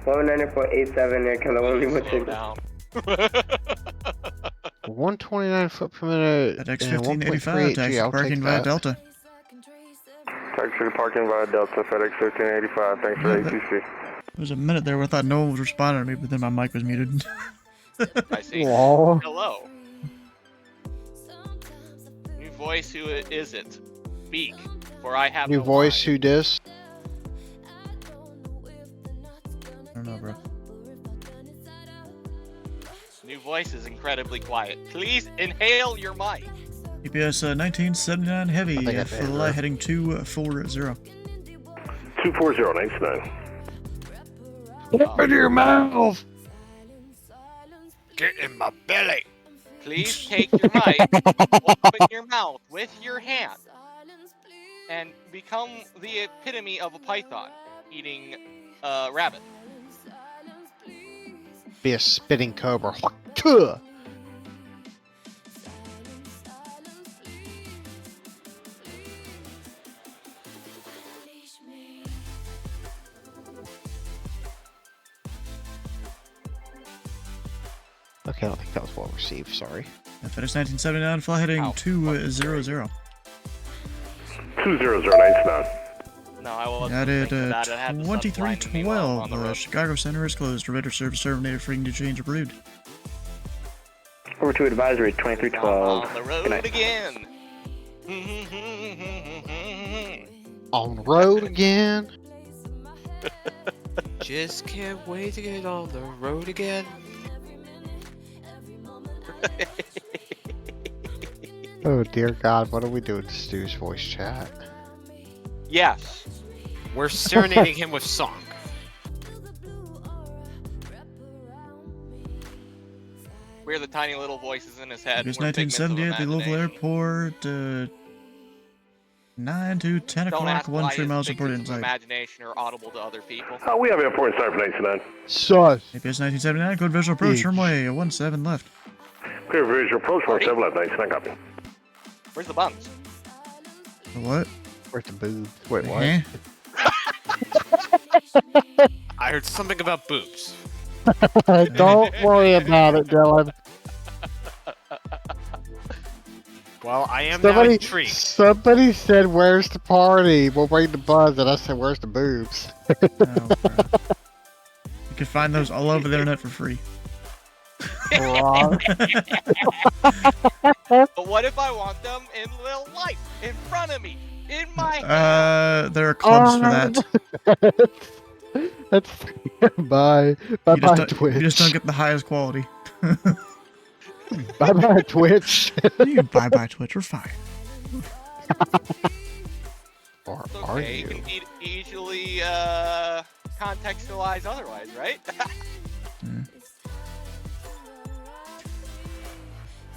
194.87 there, Kilo 1 Lima down. 129 foot per minute. FedEx 1585, taxi parking via Delta. Taxi parking via Delta, FedEx 1585, thanks for ATC. There was a minute there where I thought no one was responding to me, but then my mic was muted. I see. Whoa. Hello. New voice, who is it? Speak, for I have New no voice, mind. who dis? I don't know, bro. New voice is incredibly quiet. Please inhale your mic. EPS 1979 heavy, fly heading 240. 240, 99. Open your mouth! Get in my belly. Please take your mic, open your mouth with your hand, and become the epitome of a python eating a rabbit. Be a spitting cobra. Okay, I don't think that was well received, sorry. FedEx 1979, fly heading 200. 200, nice now. No, I wasn't Added thinking about it. I had the sun blinding me while I'm on 2312, the road. Chicago Center is closed. Rater service terminated for to change of route. Over to advisory 2312. On the Good road night. again. On the road again. Just can't wait to get on the road again. Oh dear God, what are we doing to Stu's voice chat? Yes. We're serenading him with song. We're the tiny little voices in his head. It's We're figments of 1978 at the Louisville imagination. Airport. 9 to 10 Don't o'clock, ask why 13 his miles reported figments of inside. imagination are audible to other people. We have airport start for 99. Sus. APS 1979, code visual approach, runway 17 left. Clear visual approach, 17 left, 99 copy. Where's the bums? What? Where's the booth? Wait, what? Eh? I heard something about boobs. Don't worry about it, Dylan. Well, I am now intrigued. Somebody said, "Where's the party?" We'll wait the buzz, and I said, "Where's the boobs?" You can find those all over the internet for free. But what if I want them in real life, in front of me, in my hand? There are clubs for that. That's bye. Bye bye Twitch. You just don't get the highest quality. Bye bye Twitch. You can bye bye Twitch, we're fine. Or It's are okay, you? can easily contextualize otherwise, right?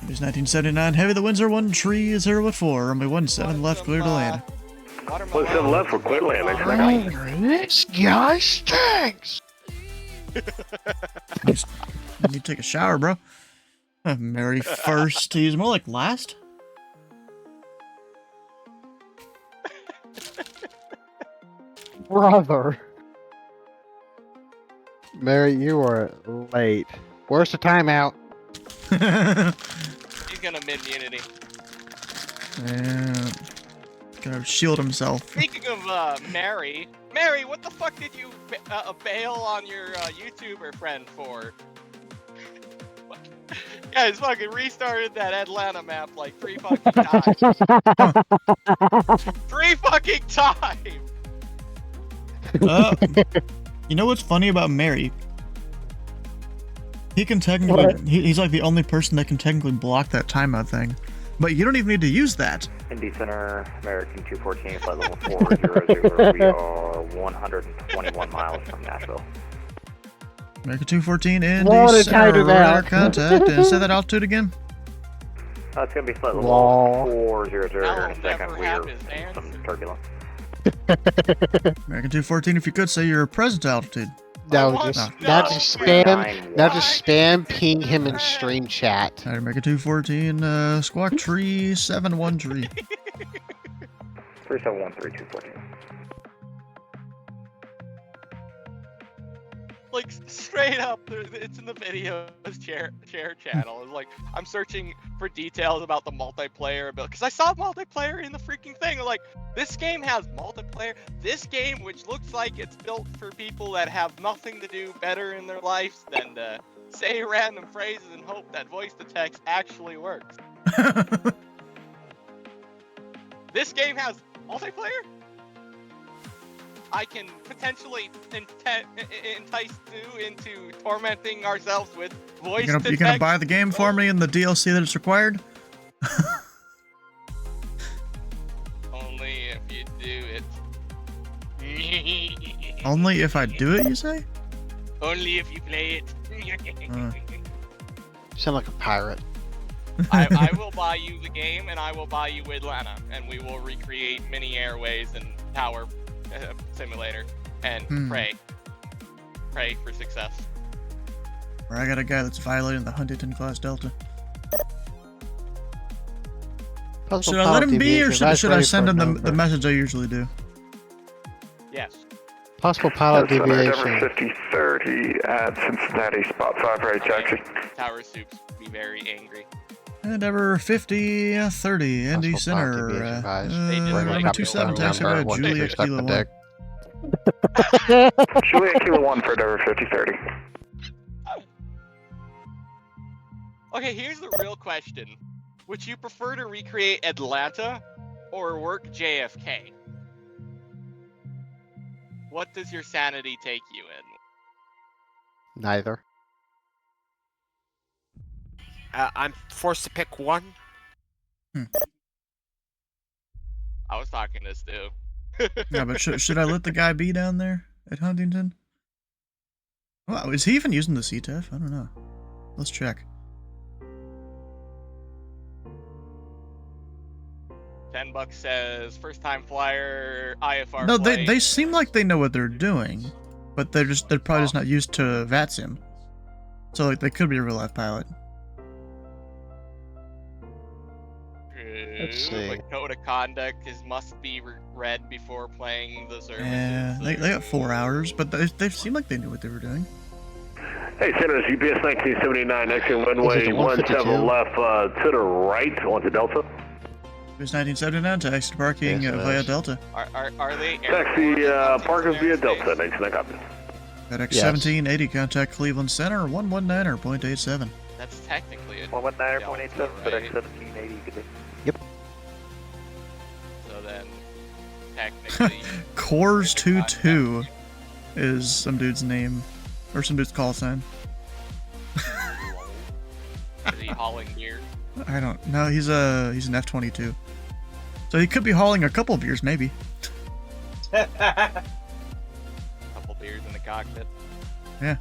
It was 1979, heavy the winds are 1 tree 0 at 4, runway 17 left, clear to land. 17 left for clear land, 99 copy. This guy stinks. You need to take a shower, bro. Mary first, he's more like last. Brother. Mary, you are late. Where's the timeout? He's gonna mid-immunity. And gotta shield himself. Speaking of Mary, what the fuck did you bail on your YouTuber friend for? Guys, fucking restarted that Atlanta map like 3 fucking times. 3 fucking times! You know what's funny about Mary? He can technically, he's like the only person that can technically block that timeout thing. But you don't even need to use that. Indy Center, American 214, flight level 400. We are 121 miles from Nashville. American 214 in What the is tied to center, that? radar contact, and say that altitude again. It's going to be flight level Wow. 400 here in That'll a second. never We're happen, some turbulence. American 214, if you could say your present altitude. No, want just to now know. just spam 391. ping him in stream chat. Alright, American 214, squawk tree 71 tree. 3713 Like, straight up, it's in the video's share channel. It's like, I'm searching for details about the multiplayer, because I saw multiplayer in the freaking thing. Like, this game has multiplayer. This game, which looks like it's built for people that have nothing to do better in their lives than to say random phrases and hope that voice-to-text actually works. This game has multiplayer? I can potentially entice Sue into tormenting ourselves with voice to text. You gonna buy the game for me and the DLC that it's required? Only if you do it. Only if I do it, you say? Only if you play it. sound like a pirate. I will buy you the game, and I will buy you Atlanta, and we will recreate mini airways and tower simulator, and pray for success. Or I got a guy that's violating the Huntington class Delta. Possible Should I let pilot him be, or deviation. should I Ready send for him the number. message I usually do? Yes. Possible pilot That's deviation. Endeavor 5030 at Cincinnati, spot 5 right, taxi. Tower Soups be very angry. Endeavor 5030, Indy Possible pilot Center. deviation advised. Runway 27, taxi by Juliet Kilo 1. Juliet Kilo 1 for Endeavor 5030. Okay, here's the real question. Would you prefer to recreate Atlanta or work JFK? What does your sanity take you in? Neither. I'm forced to pick one. I was talking to Stu. Yeah, but should I let the guy be down there at Huntington? Wow, is he even using the CTEF? I don't know. Let's check. $10 says first time flyer IFR. No, flight. they seem like they know what they're doing, but they're probably just not used to VATSIM. So like they could be a real life pilot. Let's see. But code of conduct must be read before playing the services. Yeah, they got 4 hours, but they seem like they knew what they were doing. Hey, Senators, UPS 1979, exit runway 17 left to the right onto Delta. It's 1979, taxi parking via Delta. Are they Taxi parkers via Delta, 19 copy. FedEx 1780, contact Cleveland Center, 119 or 0.87. That's technically a 119 or 0.87, Delta, FedEx right? 1780, you could do. So then, technically... Coors 22 is some dude's name, or some dude's call sign. Is he hauling beer? I don't know. He's an F-22, so he could be hauling a couple of beers, maybe. Couple beers in the cockpit. Yeah.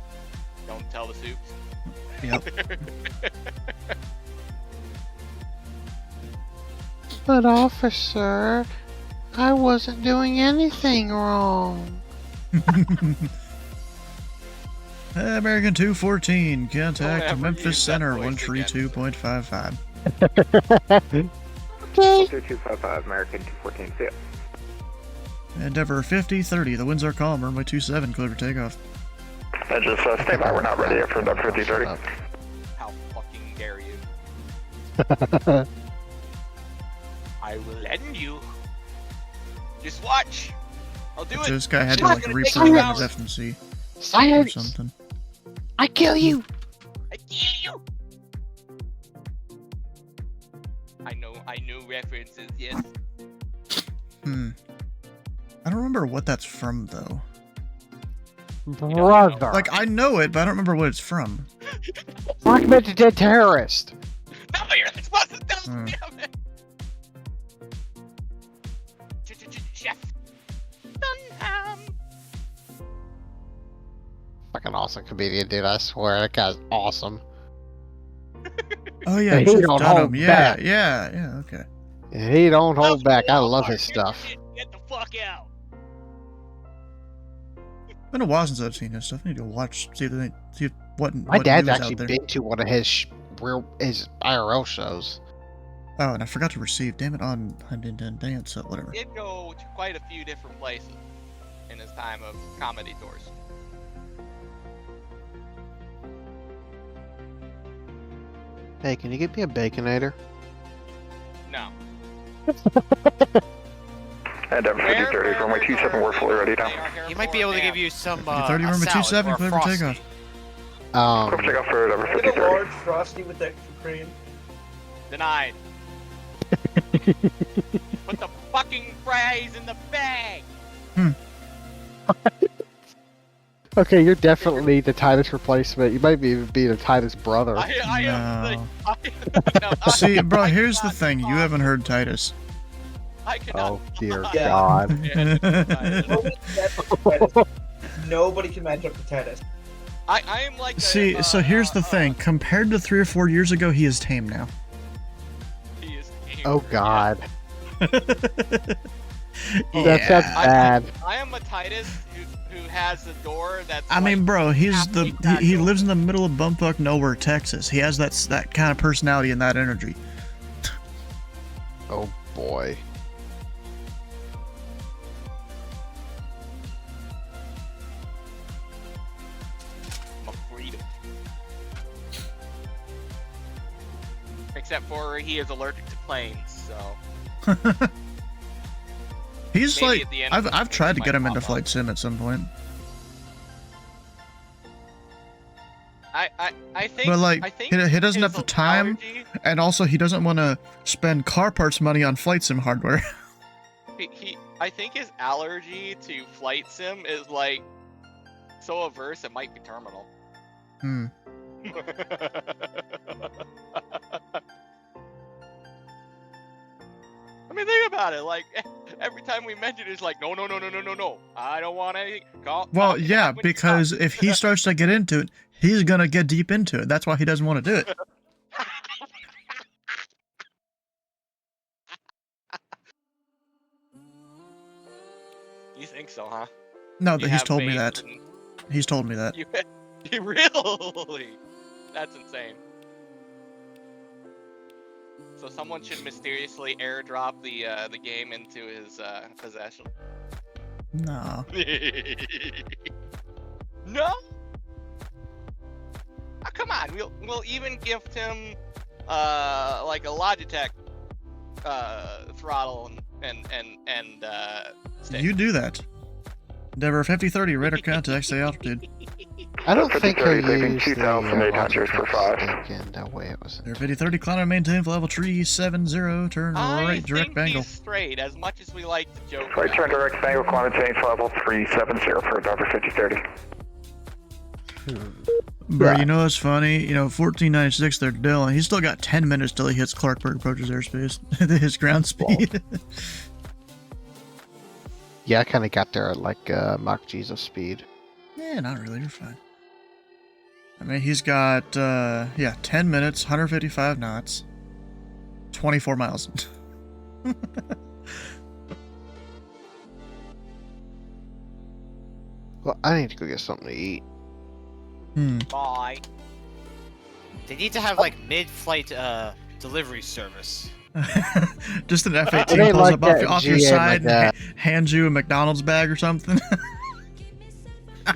Don't tell the soups. Yep. But officer, I wasn't doing anything wrong. American 214, Don't contact ever Memphis use that Center, voice again. 132.55. 13255, American 214, see ya. Endeavor 5030, the winds are calm, runway 27, clear for takeoff. Just stay by, we're not ready yet for Endeavor 5030. How fucking dare you? I will end you. Just watch. I'll do it. This guy had to It's like gonna take reprogram 2 his hours. FMC or Science! something. I kill you! I kill you. I know references, yes. I don't remember what that's from though. Brother! Like I know it, but I don't remember what it's from. Documented dead terrorist! No, you're not supposed to tell Hmm. me, damn it. Chef Dunham. Fucking awesome comedian, dude, I swear. That guy's awesome. Oh yeah, He Jeff don't Dunham. hold Yeah, back. yeah, okay. He don't hold back. I love his stuff. Get the fuck out. It's been a while since I've seen his stuff. I need to watch, see what. My what dad's news actually out there. been to one of his his IRL shows. Oh, and I forgot to receive. Damn it, on Huntington Dance, so whatever. Did go to quite a few different places in his time of comedy tours. Hey, can you get me a Baconator? No. Endeavor 5030, runway 27, we're fully ready now. He might be able to give you some. 30 a runway salad 27, or a clear for Frosty. takeoff. Clear for takeoff for Endeavor Get a 5030. large frosty with extra cream. Denied. Put the fucking fries in the bag. Okay, you're definitely the Titus replacement. You might even be the Titus brother. I am No. See, bro, here's the thing. You haven't heard Titus. I cannot. Oh dear Yeah. God. Nobody can match up to Titus. I am like. See, so here's the thing. Compared to 3 or 4 years ago, he is tame now. He is tame. Oh God. Yeah. That's bad. I am a Titus who has a door that's. I mean, bro, he lives in the middle of bumfuck nowhere, Texas. He has that kind of personality and that energy. Oh boy. Except for he is allergic to planes, so. He's Maybe like, at the end I've tried to get him into pop up. flight sim at some point. I think. But like, I think he doesn't have his the time, allergy- and also he doesn't want to spend car parts money on flight sim hardware. I think his allergy to flight sim is like so averse it might be terminal. Hmm. I mean, think about it. Like every time we mention it, it's like, no, I don't want any. Well, yeah, because if he starts to get into it, he's gonna get deep into it. That's why he doesn't want to do it. You think so, huh? No, You he's have told me faith that. in- He's told me that. You really? That's insane. So someone should mysteriously airdrop the game into his possession. No. No. Oh, come on, we'll even gift him like a Logitech throttle and stick. You do that. Endeavor 5030, radar contact, stay altitude. I don't think he'll 5030, leaving use 2,800 for 5. Again, that way it was. Endeavor 5030, climb and maintain for level 370, turn right, direct bangle. He's straight, as much as we like to joke. Right about turn it. direct angle, climate change level 370 for Endeavor 5030. Bro, you know what's funny? You know, 1496, they're Dylan. He's still got 10 minutes till he hits Clarkburg approaches airspace. His ground speed. Yeah, I kind of got there at like Mach Jesus speed. Yeah, not really. You're fine. I mean, he's got, yeah, 10 minutes, 155 knots, 24 miles. Well, I need to go get something to eat. Bye. They need to have like mid-flight delivery service. Just an It F-18 ain't pulls like up off, that off your GM side like that. and hands you a McDonald's bag or something.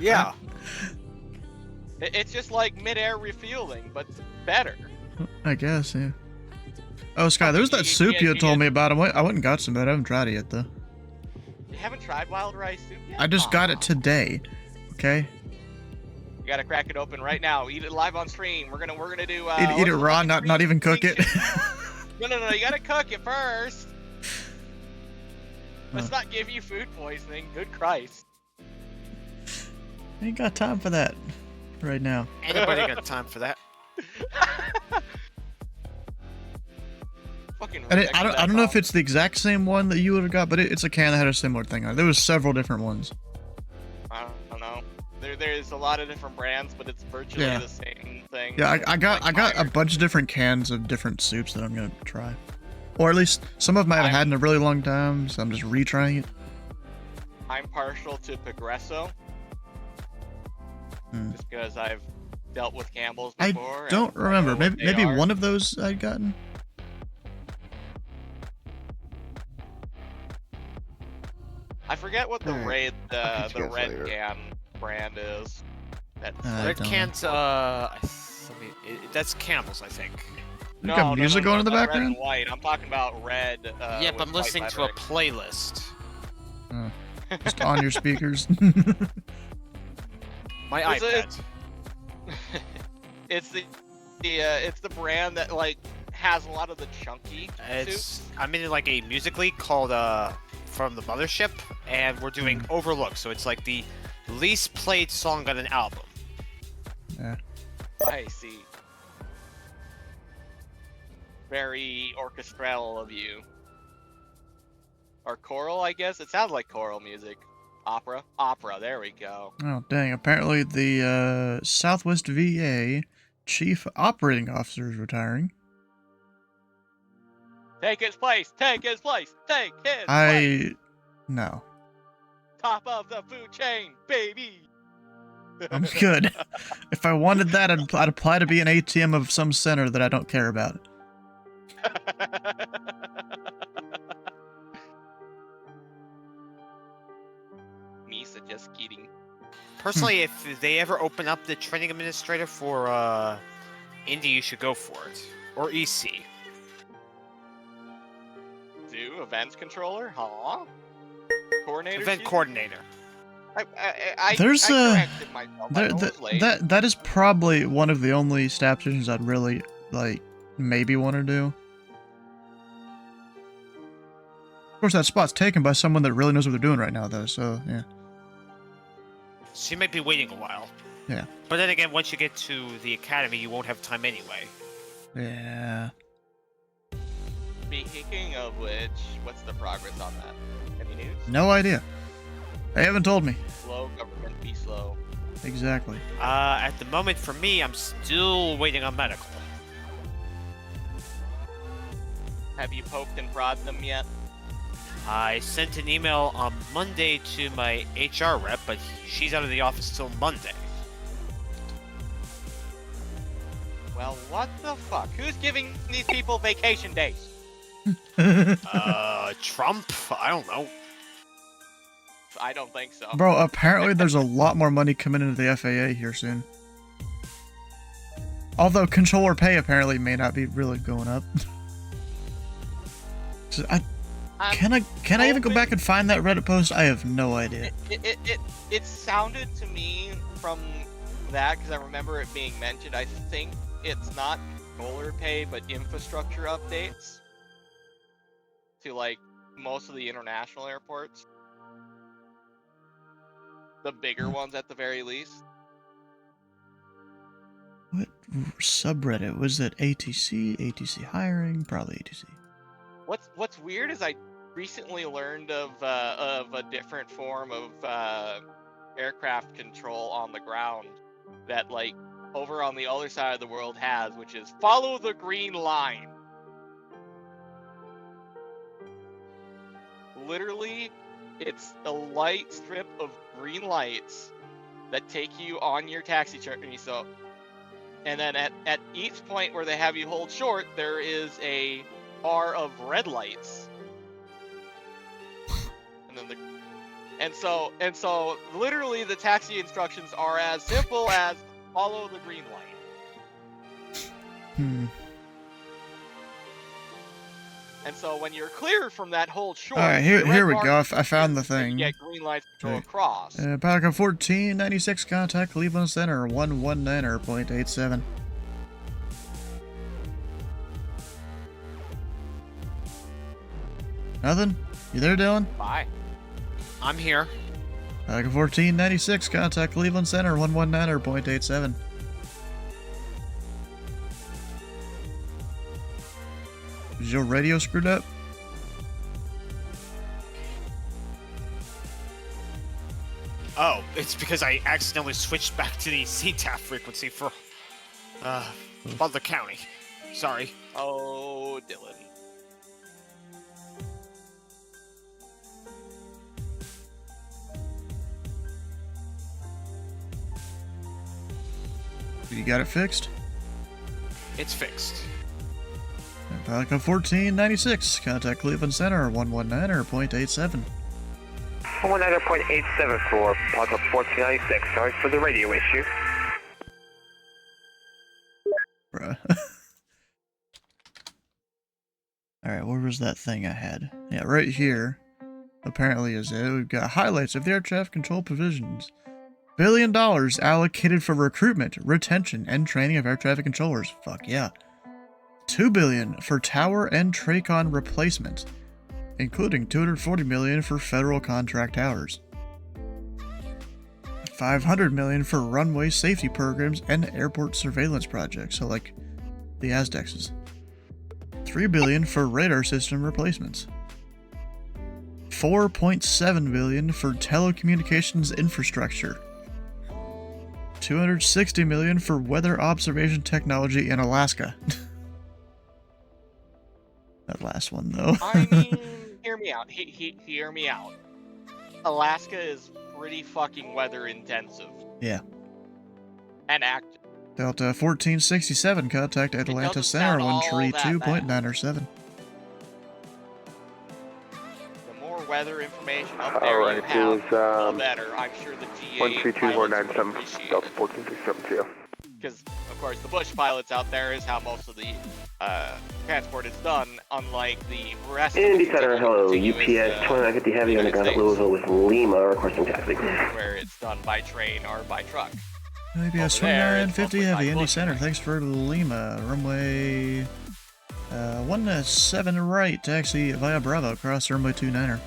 Yeah. It's just like mid-air refueling, but better. I guess, yeah. Oh, Sky, there was that soup you had told me about. I went and got some of that. I haven't tried it yet, though. You haven't tried wild rice soup yet? I just got it today. Okay? You gotta crack it open right now. Eat it live on stream. We're gonna do. Eat it raw, not even cook it. No. You gotta cook it first. Let's not give you food poisoning. Good Christ. I ain't got time for that right now. Anybody got time for that? Fucking. And I don't know if it's the exact same one that you would have got, but it's a can that had a similar thing on it. There was several different ones. I don't know. There's a lot of different brands, but it's virtually Yeah. the same thing. Yeah, I got a bunch of different cans of different soups that I'm gonna try, or at least some of them I haven't had in a really long time, so I'm just retrying it. I'm partial to Progresso. Just because I've dealt with Campbell's before. I don't and remember. know what Maybe they are. one of those I'd gotten. I forget what the Alright. red you guys red later. can brand is. That's Red Can's, that's Campbell's, I think. You got music going in the not background? Red and white. I'm talking about red. Yeah, but with I'm white listening to a lettering. playlist. Just on your speakers. My It's iPad. It's the brand that like has a lot of the chunky soups. I'm in like a musically called From the Mothership, and we're doing Overlook, so it's like the least played song on an album. Yeah. I see. Very orchestral of you. Or choral, I guess. It sounds like choral music. Opera, there we go. Oh, dang. Apparently the Southwest VA Chief Operating Officer is retiring. Take his place, take his place, take his place! No. Top of the food chain, baby! I'm good. If I wanted that, I'd apply to be an ATM of some center that I don't care about. Misa just kidding. Personally, if they ever open up the training administrator for Indy, you should go for it. Or EC. Do events controller? Huh? Coordinator? Event coordinator. I corrected myself. I was late. That is probably one of the only staff positions I'd really, like, maybe want to do. Of course, that spot's taken by someone that really knows what they're doing right now, though, so, yeah. So you might be waiting a while. Yeah. But then again, once you get to the academy, you won't have time anyway. Yeah. Speaking of which, what's the progress on that? Any news? No idea. They haven't told me. Slow government, be slow. Exactly. At the moment, for me, I'm still waiting on medical. Have you poked and prodded them yet? I sent an email on Monday to my HR rep, but she's out of the office till Monday. Well, what the fuck? Who's giving these people vacation days? Trump? I don't know. I don't think so. Bro, apparently there's a lot more money coming into the FAA here soon. Although controller pay apparently may not be really going up. So can I even go back and find that Reddit post? I have no idea. It sounded to me from that, because I remember it being mentioned, I think it's not controller pay, but infrastructure updates to, like, most of the international airports. The bigger ones at the very least. What subreddit? Was it ATC? ATC hiring? Probably ATC. What's weird is I recently learned of a different form of aircraft control on the ground that, like, over on the other side of the world has, which is follow the green line. Literally, it's a light strip of green lights that take you on your taxi journey. So, and then at each point where they have you hold short, there is a bar of red lights. And so literally the taxi instructions are as simple as follow the green light. And so when you're clear from that hold short, all right, here we go. I found the thing. You get green lights to go across. Pelican 1496, contact Cleveland Center 119.87. Nothing? You there, Dylan? Bye. I'm here. Pelican 1496, contact Cleveland Center 119.87. Is your radio screwed up? Oh, it's because I accidentally switched back to the CTAF frequency for Butler County. Sorry. Oh, Dylan. You got it fixed? It's fixed. Pelican 1496, contact Cleveland Center 119.87. 119.87 for Pelican 1496. Sorry for the radio issue. Bruh. Alright, where was that thing I had? Yeah, right here. Apparently is it. We've got highlights of the air traffic control provisions. $1 billion allocated for recruitment, retention, and training of air traffic controllers. Fuck yeah. $2 billion for tower and TRACON replacement, including $240 million for federal contract towers. $500 million for runway safety programs and airport surveillance projects, so like the Aztexes. $3 billion for radar system replacements. $4.7 billion for telecommunications infrastructure. $260 million for weather observation technology in Alaska. That last one, though. I mean, hear me out. Hear me out. Alaska is pretty fucking weather intensive. Yeah. And active. Delta 1467, contact Atlanta Center, 132.907. The more weather information up there you have, the better. I'm sure the GA pilots would appreciate Delta 1467 to you. Because, of course, the bush pilots out there is how most of the transport is done, unlike the rest of Indy the Center, hello, UPS 2950 Heavy on the ground at Louisville with Lima requesting taxi. where it's done by train or by truck. UPS 2950 Heavy, Indy Center, thanks for Lima, runway 17 right, taxi via Bravo, cross runway 29er.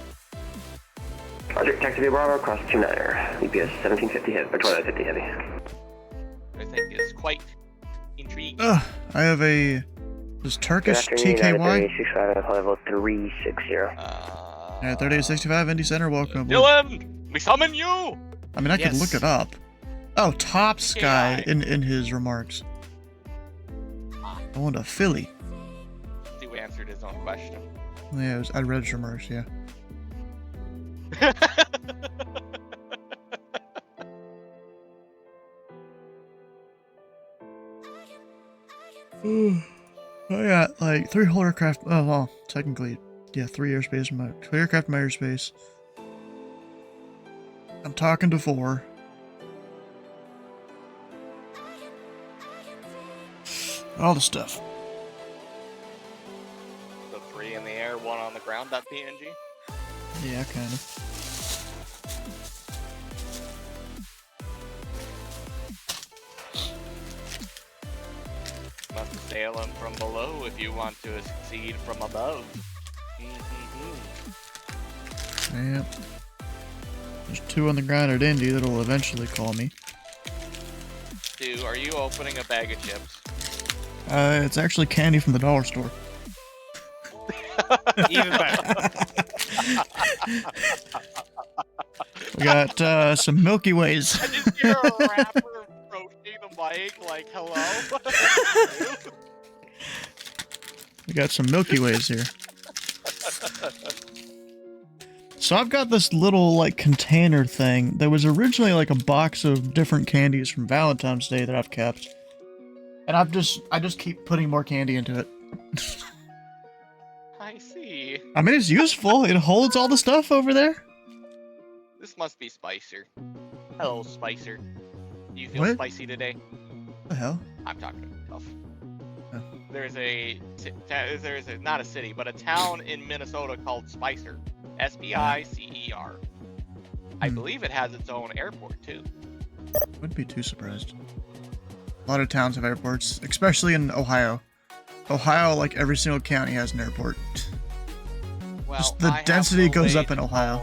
Roger, taxi via Bravo, cross 29er, UPS 1750 Heavy, or 2950 Heavy. I think is quite intriguing. I have a Turkish TKY. 65 level 360. Yeah, 3865 Indy Center, welcome aboard. Dylan, we summon you. I mean, I could look it up. Oh, Top Sky in his remarks. Going to Philly. Stu answered his own question. Yeah, I read his remarks, yeah. I got like 3 whole aircraft. Oh, well, technically, yeah, 3 airspace. 3 aircraft in my airspace. I'm talking to 4. All the stuff. The 3 in the air, 1 on the ground. .png. Yeah, kind of. Must sail them from below if you want to succeed from above. Yep. There's 2 on the ground at Indy that'll eventually call me. Stu, are you opening a bag of chips? It's actually candy from the dollar store. Even better. We got some Milky Ways. I just hear a rapper approaching the mic like, hello? We got some Milky Ways here. So I've got this little like container thing that was originally like a box of different candies from Valentine's Day that I've kept. And I just keep putting more candy into it. I see. I mean, it's useful. It holds all the stuff over there. This must be Spicer. Hello, Spicer. Do you feel What? spicy today? What the hell? I'm talking to myself. Oh. There's a not a city, but a town in Minnesota called Spicer. S-P-I-C-E-R. I believe it has its own airport too. Wouldn't be too surprised. A lot of towns have airports, especially in Ohio. Ohio, like every single county has an airport. Well, just the density goes up in Ohio.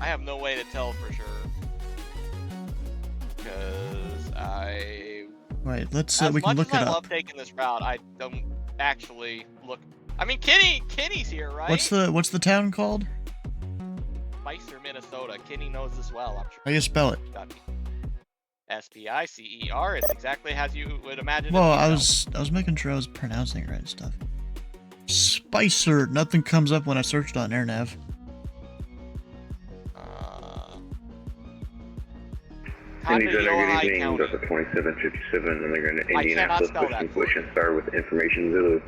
I have no way to tell for sure. Because I... Right, let's we can look it As much as I up. love taking this route, I don't actually look... I mean, Kenny's here, right? What's the town called? Spicer, Minnesota. Kenny knows this well, I'm sure. How do you spell it? S-P-I-C-E-R. It's exactly as you would imagine. Well, I was making sure I was pronouncing it right and stuff. Spicer. Nothing comes up when I searched on AirNav. Indy Center, good evening. Delta 2757, and they're going to Indianapolis, pushing star with information Zulu.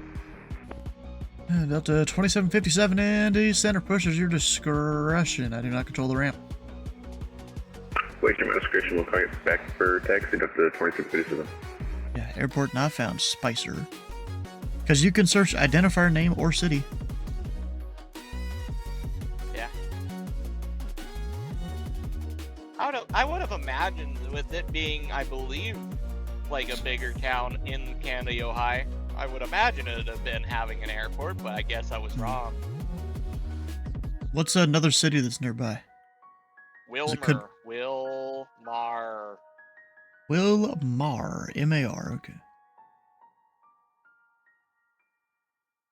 Delta 2757 Indy Center, pushes your discretion. I do not control the ramp. Wait your discretion, we'll call you back for taxi Delta 2757. Yeah, airport not found, Spicer. Because you can search identifier name or city. Yeah. I would have imagined with it being, I believe, like a bigger town in Canada, Ohio, I would imagine it would have been having an airport, but I guess I was wrong. What's another city that's nearby? Wilmer. Wilmar. Wilmar. M-A-R, okay.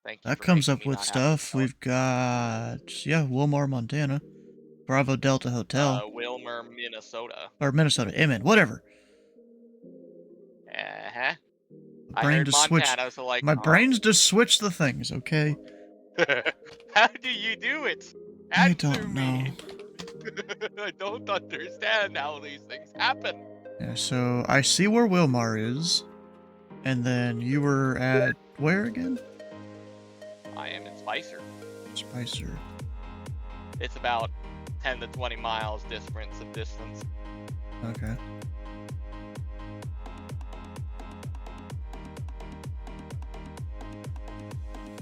Thank you That for comes making up me with not stuff. We've got, yeah, Wilmar, Montana. Bravo Delta Hotel. Wilmer, Minnesota. Or Minnesota, Amen, whatever. Uh-huh. My I brain heard just switched. Montana, so like, My brain's just switched the things, okay? How do you do it? I Answer don't know. me. I don't understand how these things happen. Yeah, so I see where Wilmar is. And then you were at where again? I am in Spicer. Spicer. It's about 10 to 20 miles difference of distance. Okay.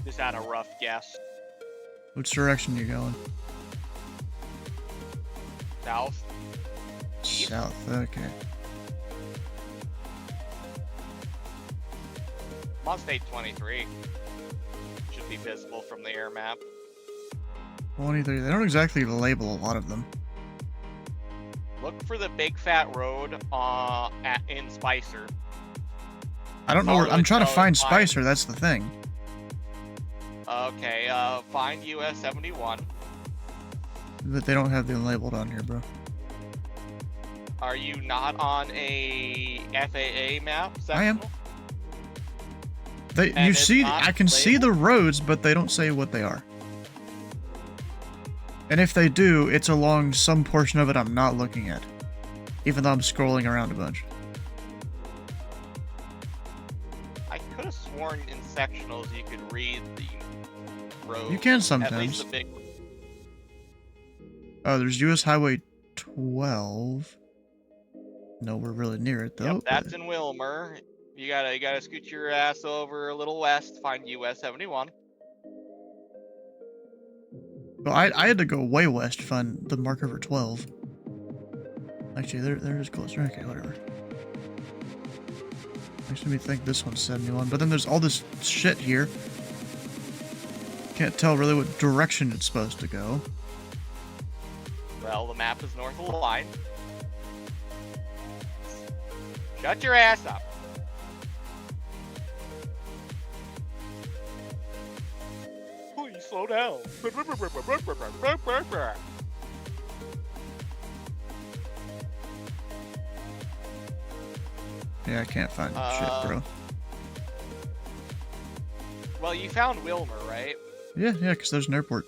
Just had a rough guess. Which direction you going? South. South, okay. I'm on state 23. Should be visible from the air map. 23. They don't exactly label a lot of them. Look for the big fat road in Spicer. I don't know where. I'm trying to find Spicer, that's the thing. Okay, find US 71. But they don't have them labeled on here, bro. Are you not on a FAA map? I am. And you it's see, not I can see the roads, but they don't say what they are. And if they do, it's along some portion of it I'm not looking at. Even though I'm scrolling around a bunch. I could have sworn in sectionals you could read the road. You can At sometimes. least the big. Oh, there's US Highway 12. No, we're really near it though. Yep, that's in Wilmer. You gotta scoot your ass over a little west, find US 71. Well, I had to go way west to find the Mark River 12. Actually, there it is closer. Okay, whatever. Makes me think this one's 71, but then there's all this shit here. Can't tell really what direction it's supposed to go. Well, the map is north of the line. Shut your ass up. Please slow down. Yeah, I can't find shit, bro. Well, you found Wilmer, right? Yeah, because there's an airport.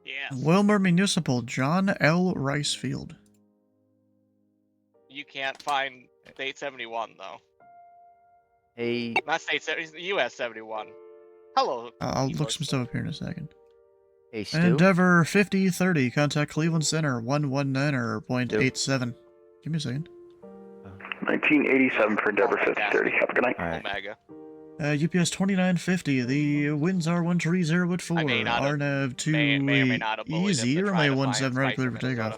Yes. Wilmer Municipal, John L. Rice Field. You can't find State 71, though. Hey. Not State 70, US 71. Hello. I'll look some stuff up here in a second. Hey, Stu? Endeavor 5030, contact Cleveland Center 119.87. Give me a second. 1987 for Endeavor 5030. Have a good night. Omega. UPS 2950, the winds are 130 at 4. RNAV 2 easy, runway 17 right clear for takeoff.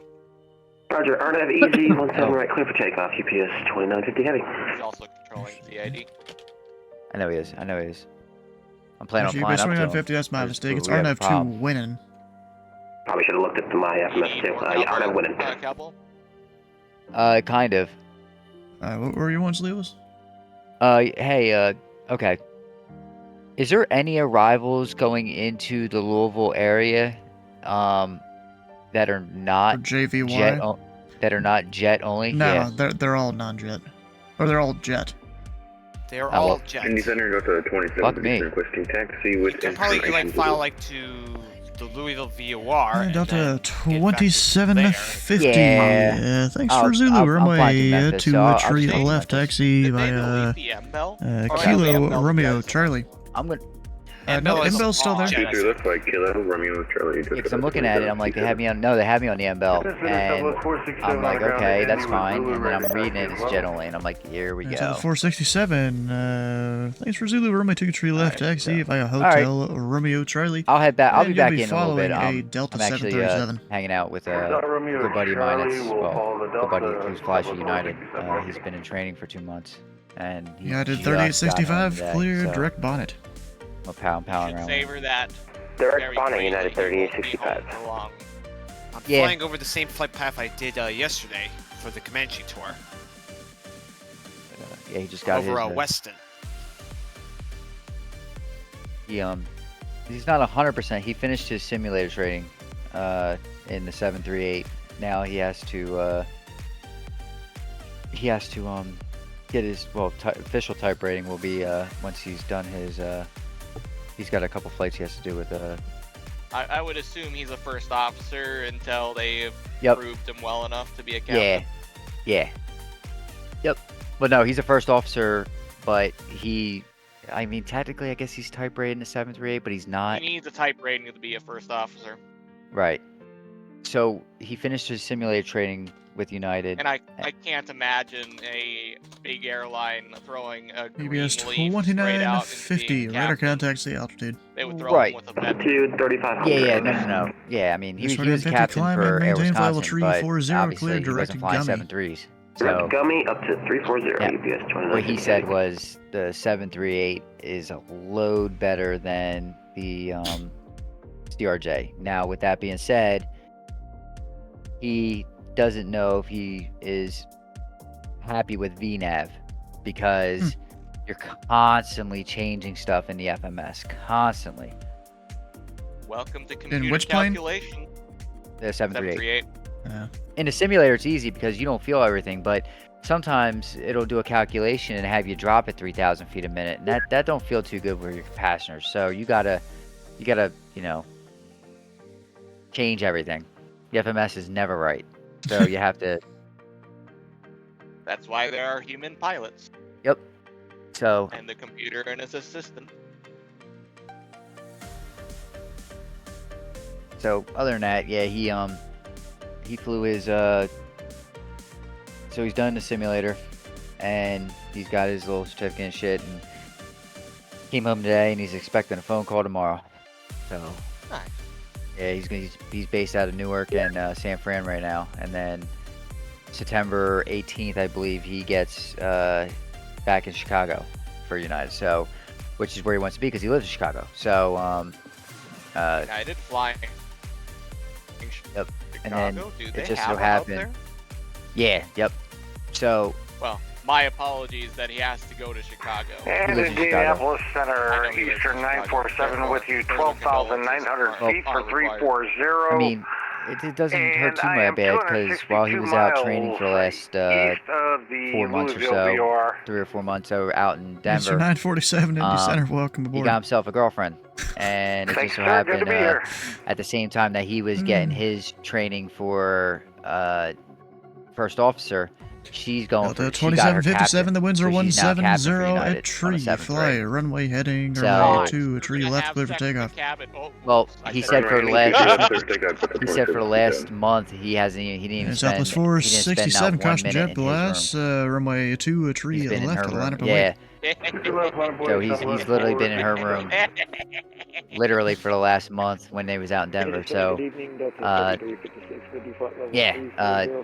Roger, RNAV easy, 17 right clear for takeoff. UPS 2950 heavy. He's also controlling CID. I know he is. I'm planning Actually, on flying UPS up to him. 2950, that's my mistake. It's We have a RNAV 2 problem. winning. Probably should have looked at my FMS too. RNAV winning. Cowboy? Kind of. What were you once, Lewis? Hey, okay. Is there any arrivals going into the Louisville area, that are not JVY? that are not jet only? No, Yeah. they're all non-jet. Or they're all jet. They are Oh, all well. jet. Indy Center, go to 27, Fuck me. requesting taxi with You can probably like file like to the Louisville VOR. and Delta then 2750. Yeah. Thanks I'll- for Zulu. I'm Runway flying to Memphis, to so I'll tree stay in left Memphis. taxi via Kilo Romeo Charlie. I'm gonna. No, Inbell's still there. 23 left by Kilo, Romeo, Charlie. Yeah, because I'm looking at it, I'm like, they had me on the M-Bell, and I'm like, okay, that's fine, and then I'm reading it, it's jet only, and I'm like, here we Delta go. 467. Thanks for Zulu. Runway 23 left taxi via Hotel Romeo Charlie. I'll head back. I'll be And back you'll in a little bit. following a Delta I'm actually 737. hanging out with a good buddy of mine. It's good buddy who's flies for United. He's been in training for 2 months, and he Yeah, I did just got home 3865, today, clear so direct bonnet. I'm powering around. Savor that. Direct bonnet, United 3865. I'm Yeah. flying over the same flight path I did yesterday for the Comanche tour. Yeah, he just got over his. Weston. he's not 100%. He finished his simulator training in the 738. Now he has to get his official type rating will be once he's done his he's got a couple flights he has to do with I would assume he's a first officer until they've Yep. proved him well enough to be a captain. Yeah. Yep. But no, he's a first officer, but I mean, technically, I guess he's type rated in the 738, but he's not. He needs a type rating to be a first officer. Right. So he finished his simulator training with United. And I can't imagine a big airline throwing a green EBS leaf straight out into 2950, being radar captain. contacts the altitude. They would throw him with a vet. Altitude 3500. Yeah, no. Yeah, I mean, he was 250 captain climb for and Air maintain flight level Wisconsin, but 340, obviously clear he direct wasn't flying gummy. 7.3s. Direct So gummy up to 340, Yeah. UPS 29. what he said was the 738 is a load better than the CRJ. Now, with that being said, he doesn't know if he is happy with VNAV because you're constantly changing stuff in the FMS. Constantly. Welcome to computer which plane? calculation. The 738. 738. Yeah. In the simulator, it's easy because you don't feel everything, but sometimes it'll do a calculation and have you drop at 3,000 feet a minute, and that don't feel too good with your passengers. So you gotta, change everything. The FMS is never right, so you have to. That's why there are human pilots. Yep. So And the computer and its assistant. other than that, yeah, he flew his so he's done the simulator, and he's got his little certificate and shit, and came home today, and he's expecting a phone call tomorrow. So Nice. yeah, he's based out of Newark and San Fran right now, and then September 18th, I believe, he gets back in Chicago for United. So, which is where he wants to be because he lives in Chicago. So United flying. Yep. Chicago, And then do it they just have so one out happened. there? Yeah. Yep. So Well, my apologies that he has to go to Chicago. He And lives in Indianapolis I Center, know he lives in Eastern Chicago. 947 with you, 12,900 feet for I 340. mean, it doesn't hurt too I much am bad because while he 262 was out training for the miles last east of the 4 months or Louisville so, VR. 3 or 4 months out in Mr. Denver, 947 Indy Center, welcome he aboard. got himself a girlfriend, and it Thanks, just so sir. Good to happened be here. at the same time that he was getting his training for first officer, she's going Delta for she got her 2757, captain, the winds are so she's now captain for 170 United at on tree. the Fly 738. runway heading So- runway 2, a We're tree gonna left have clear for sex in the takeoff. cabin. Oh, Well, I he said said for the last He he said for the last month he didn't even And spend Southwest he didn't spend 467, not 1 caution minute jet in glass, his room. runway 2, a tree He's been in left, her a line room. up Yeah. away. So he's literally been in her room literally for the last month when they was out in Denver. So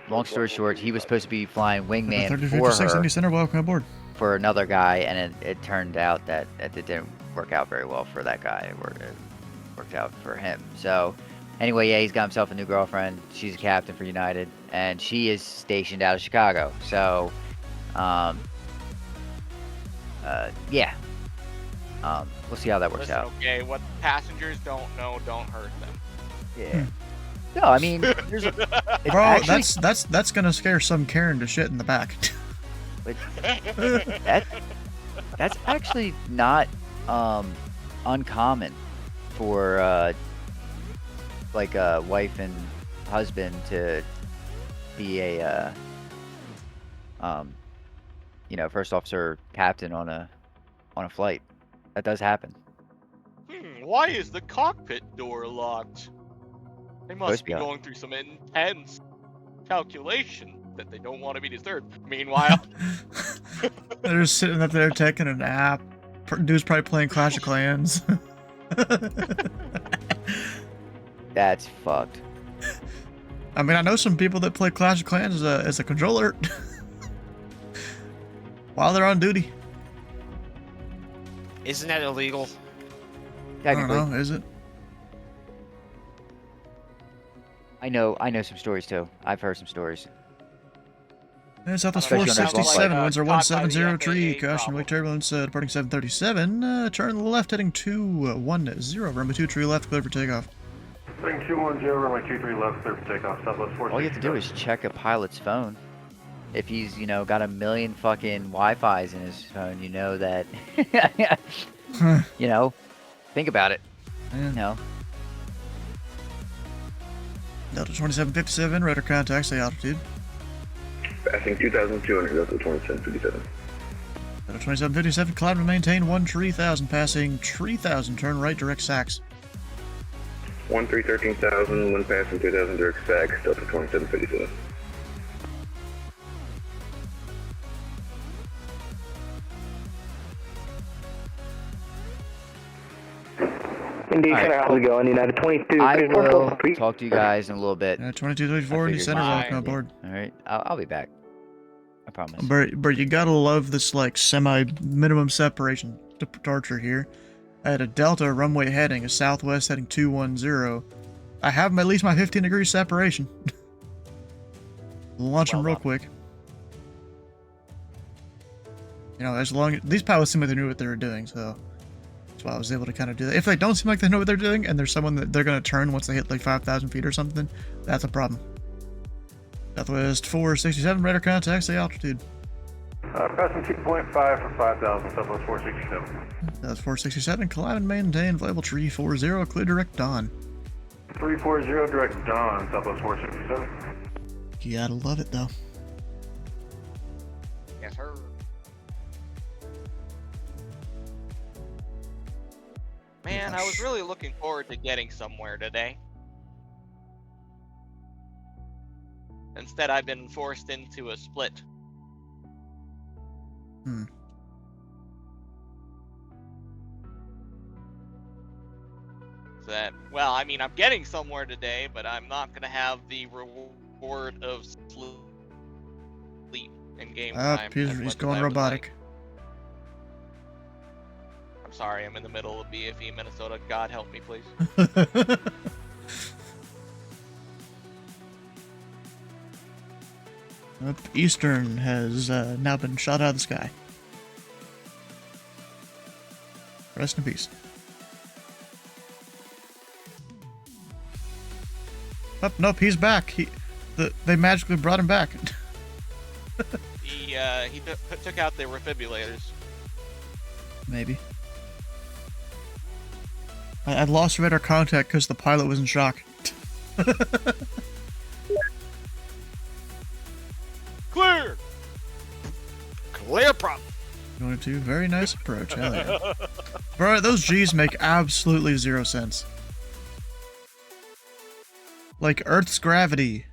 long story short, he was supposed to be flying wingman for 3056 her Indy Center, welcome aboard. for another guy, and it turned out that it didn't work out very well for that guy. It worked out for him. So anyway, yeah, he's got himself a new girlfriend. She's a captain for United, and she is stationed out of Chicago. So yeah. We'll see how that works Listen, out. okay, what passengers don't know, don't hurt them. Yeah. No, I mean, there's a it's Bro, actually, that's gonna scare some Karen to shit in the back. but that's actually not uncommon for like a wife and husband to be a first officer captain on a flight. That does happen. Why is the cockpit door locked? They must be be going through some intense calculation that they don't want to be disturbed. Meanwhile, They're just sitting up there taking a nap. Dude's probably playing Clash of Clans. That's fucked. I mean, I know some people that play Clash of Clans as a controller while they're on duty. Isn't that illegal? I don't know, is it? I know some stories too. I've heard some stories. And Southwest Especially on that 467, bump winds are caught by the 170, tree, FAA caution, problem. wake turbulence, departing 737, turn to the left, heading 210, runway 23 left, clear for takeoff. Heading 210, runway 23 left, clear for takeoff, Southwest 467. All you have to do is check a pilot's phone. If he's, you know, got a million fucking Wi-Fis in his phone, you know that, you know, think about it. Yeah. You know. Delta 2757, radar contact, stay altitude. Passing 2,200, Delta 2757. Delta 2757, climb to maintain 13,000, passing 3,000, turn right, direct SAX. 13,000, wind passing 2,000, direct SAX, Delta 2757. Indy All right, Center, how's it going? United 22. I will talk to you guys in a little bit. 2234, Indy Center, welcome aboard. All right, I'll be back. I promise. But you gotta love this, like, semi-minimum separation departure here. I had a Delta runway heading, a Southwest heading 210. I have at least my 15 degrees separation. Launch them real quick. You know, as long as these pilots seem like they knew what they were doing, so that's why I was able to kind of do that. If they don't seem like they know what they're doing, and there's someone that they're going to turn once they hit like 5,000 feet or something, that's a problem. Southwest 467, radar contact, stay altitude. Passing 2.5 for 5,000, Southwest 467. That's 467, climb and maintain, flight level 340, clear direct dawn. 340, direct dawn, Southwest 467. You gotta love it, though. Yes, sir. Man, I was really looking forward to getting somewhere today. Instead, I've been forced into a split. So that, well, I mean, I'm getting somewhere today, but I'm not going to have the reward of sleep in game time. He's going robotic. I'm sorry, I'm in the middle of BFE, Minnesota. God help me, please. Eastern has now been shot out of the sky. Rest in peace. Oh, nope, he's back. They magically brought him back. He took out the refibrillators. Maybe. I lost radar contact because the pilot was in shock. Clear! Clear prop! Going to very nice approach. Hell yeah. Bro, those G's make absolutely 0 sense. Like, Earth's gravity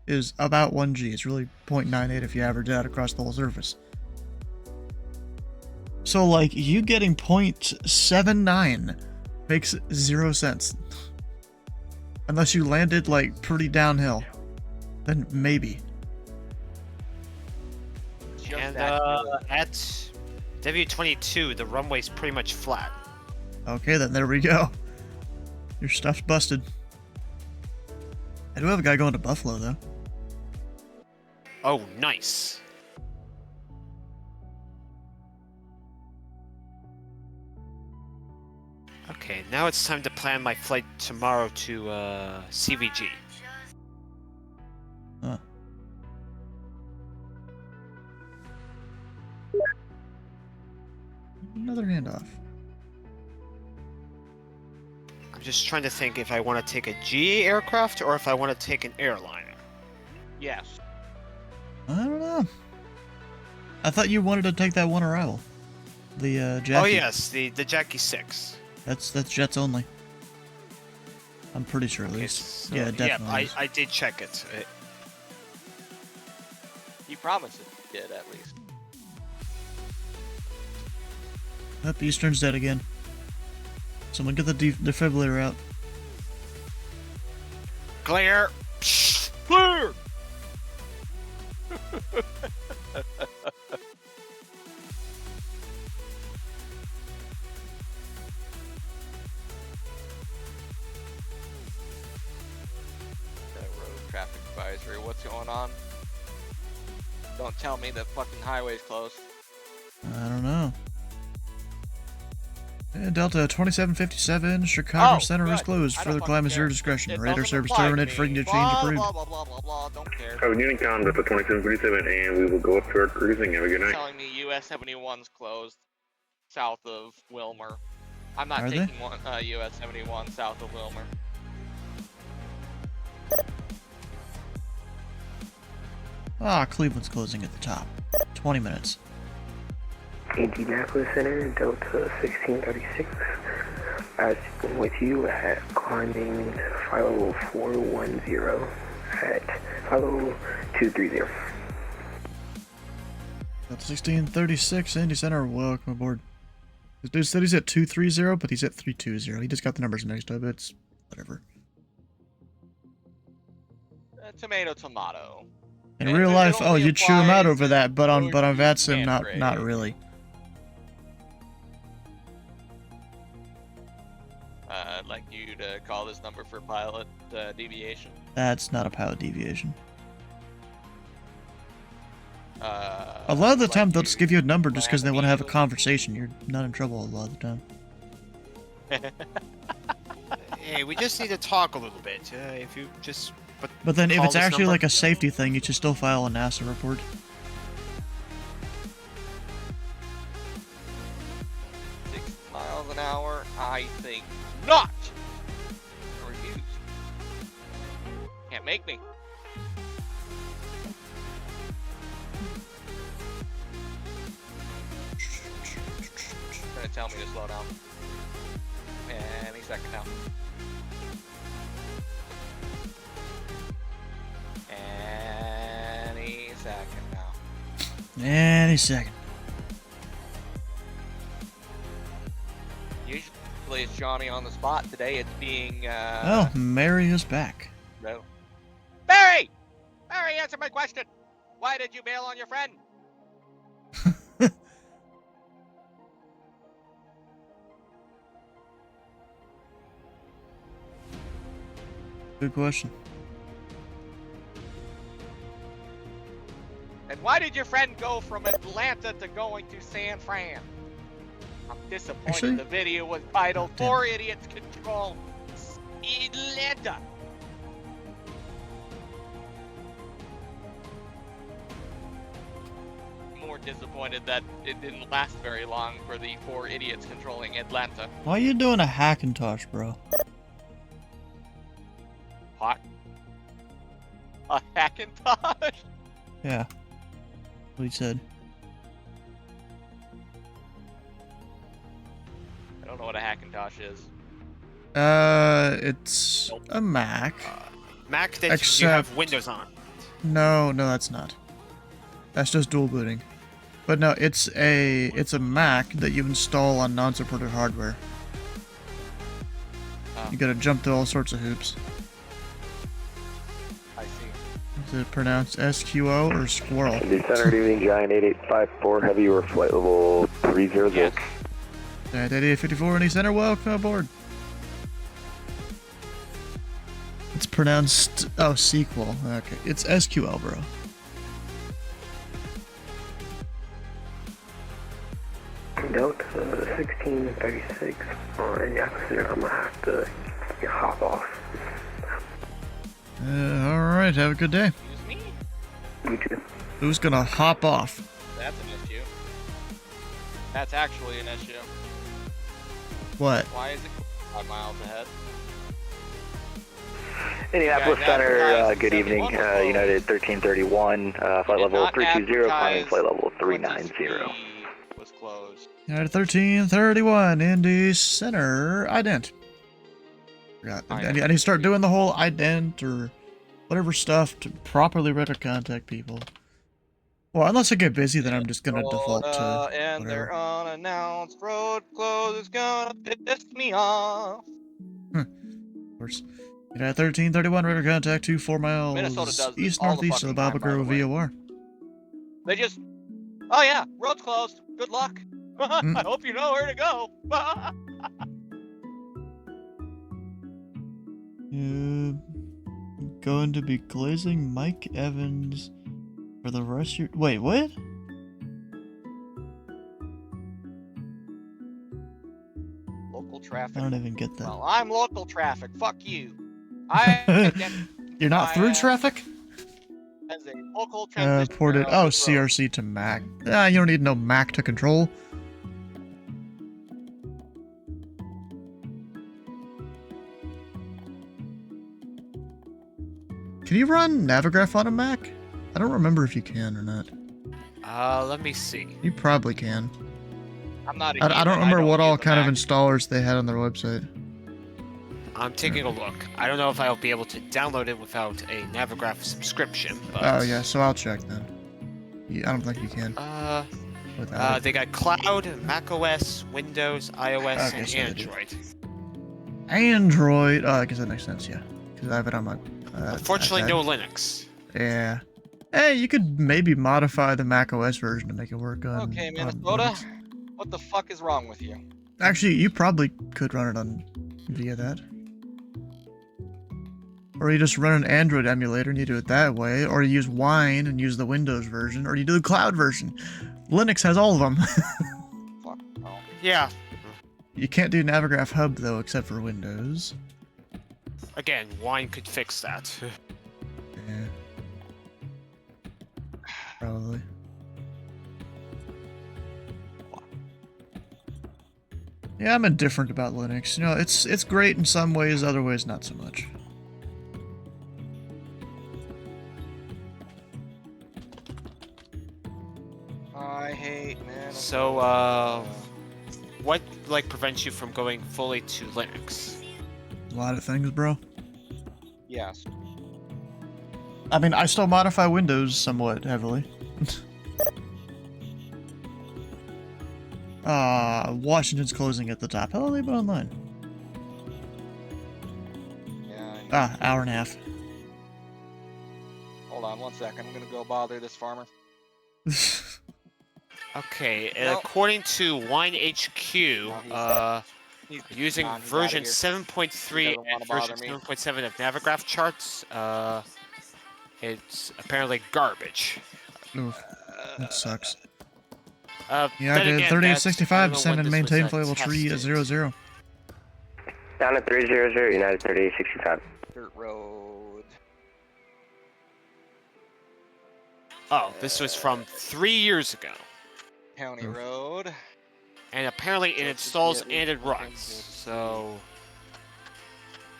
is about 1 G. It's really 0.98 if you average it out across the whole surface. So, like, you getting 0.79 makes 0 sense. Unless you landed, like, pretty downhill. Then maybe. And at W22, the runway's pretty much flat. Okay, then there we go. Your stuff's busted. I do have a guy going to Buffalo, though. Oh, nice. Okay, now it's time to plan my flight tomorrow to CVG. Huh. Another handoff. I'm just trying to think if I want to take a GA aircraft or if I want to take an airliner. Yes. I don't know. I thought you wanted to take that one arrival. The Jackie. Oh yes, the Jackie 6. That's jets only. I'm pretty sure at least. So, yeah, definitely. Yeah, I did check it. You promised it did, at least. Up, Eastern's dead again. Someone get the defibrillator out. Clear. Clear. Road traffic advisory. What's going on? Don't tell me the fucking highway's closed. I don't know. And Delta 2757, Chicago Center is closed. Further climb is your discretion. Radar service terminated. Frequent change approved. Don't care. Oh, Union Con, Delta 2757, and we will go up to our cruising. Have a good night. Telling me US 71's closed south of Wilmer. I'm not Are they? taking one US 71 south of Wilmer. Ah, Cleveland's closing at the top. 20 minutes. Indianapolis Center, Delta 1636. I'm with you at climbing 50410 at 50230. Delta 1636, Indy Center, welcome aboard. This dude said he's at 230, but he's at 320. He just got the numbers mixed up. It's whatever. Tomato, tomato. In real life, oh, you chew him out over that, but on VATSIM, not really. I'd like you to call this number for pilot deviation. That's not a pilot deviation. A lot of the time, they'll just give you a number just because they want to have a conversation. You're not in trouble a lot of the time. Hey, we just need to talk a little bit. If you just. But then if call it's this actually number. like a safety thing, you should still file a NASA report. Miles an hour? I think not! I refuse. Can't make me. Gonna tell me to slow down. Any second now. Any second now. Any second. Usually it's Johnny on the spot. Today it's being, Oh, Mary is back. No. Barry! Barry, answer my question! Why did you bail on your friend? Good question. And why did your friend go from Atlanta to going to San Fran? I'm disappointed. Actually- The video was titled "Four Idiots Control Atlanta." More disappointed that it didn't last very long for the four idiots controlling Atlanta. Why are you doing a Hackintosh, bro? Hot. A Hackintosh? Yeah. What he said. I don't know what a Hackintosh is. It's a Mac. Mac that you Except- have Windows on. No, that's not. That's just dual booting. But no, it's a Mac that you install on non-supported hardware. You gotta jump through all sorts of hoops. I see. Is it pronounced SQO or squirrel? Indy Center, good evening, Giant 8854, heavy, you are flight level 300. Yes. At 8854 Indy Center, welcome aboard. It's pronounced, oh, sequel. Okay, it's SQL, bro. Delta 1636 on Indianapolis Center. I'm gonna have to hop off. Alright, have a good day. Excuse me? You too. Who's gonna hop off? That's an issue. That's actually an issue. What? Why is it 5 miles ahead? Indianapolis Yeah, Center, advertised good evening, 71 was closed. United 1331, flight level not 320, climbing advertise flight level 390. Was closed. At 1331 Indy Center, ident. Forgot. I need to start doing the whole ident or whatever stuff to properly read or contact people. Well, unless I get busy, then I'm just gonna default to And whatever. their unannounced road close is gonna piss me off. Of course. At 1331 radar contact 24 miles Minnesota does this east all the northeast of the fucking Baba time, by the Grove way. VOR. They just, oh yeah, road's closed. Good luck. I hope you know where to go. Going to be glazing Mike Evans For the rest, you wait. What? Local traffic. I don't even get that. Well, I'm local traffic. Fuck you. I You're not through traffic? as a local transition Ported. bureau Oh, of this road. CRC to Mac. Ah, you don't need no Mac to control. Can you run Navigraph on a Mac? I don't remember if you can or not. Let me see. You probably can. I'm not. I don't remember what all kind of installers they had on their website. I'm taking a look. I don't know if I'll be able to download it without a Navigraph subscription, but... Oh yeah, so I'll check then. Yeah, I don't think you can. Without it. They got Cloud, macOS, Windows, iOS, Okay, and so they do. Android. Android. Oh, I guess that makes sense. Yeah, because I have it on my. Unfortunately, iPad. no Linux. Yeah. Hey, you could maybe modify the macOS version to make it work on. Okay, on Minnesota. Linux. What the fuck is wrong with you? Actually, you probably could run it on via that. Or you just run an Android emulator and you do it that way, or you use Wine and use the Windows version, or you do the cloud version. Linux has all of them. Fuck no. Yeah. You can't do Navigraph Hub though, except for Windows. Again, Wine could fix that. Yeah. Probably. Yeah, I'm indifferent about Linux. You know, it's great in some ways, other ways not so much. I hate man. So, what, like, prevents you from going fully to Linux? A lot of things, bro. Yes. I mean, I still modify Windows somewhat heavily. Washington's closing at the top. How long have they been online? Yeah. Hour and a half. Hold on 1 second. I'm gonna go bother this farmer. Okay, and Well- according to Wine HQ, using gone, he's version outta here. 7.3 He doesn't and wanna version bother me. 7.7 of Navigraph charts, it's apparently garbage. Oof. That sucks. Yeah, Yeah, I did 3865, send and maintain flight level 300. Down at 300, United 3865. Dirt road. Oh, this was from 3 years ago. County road. And apparently it installs and it runs. So...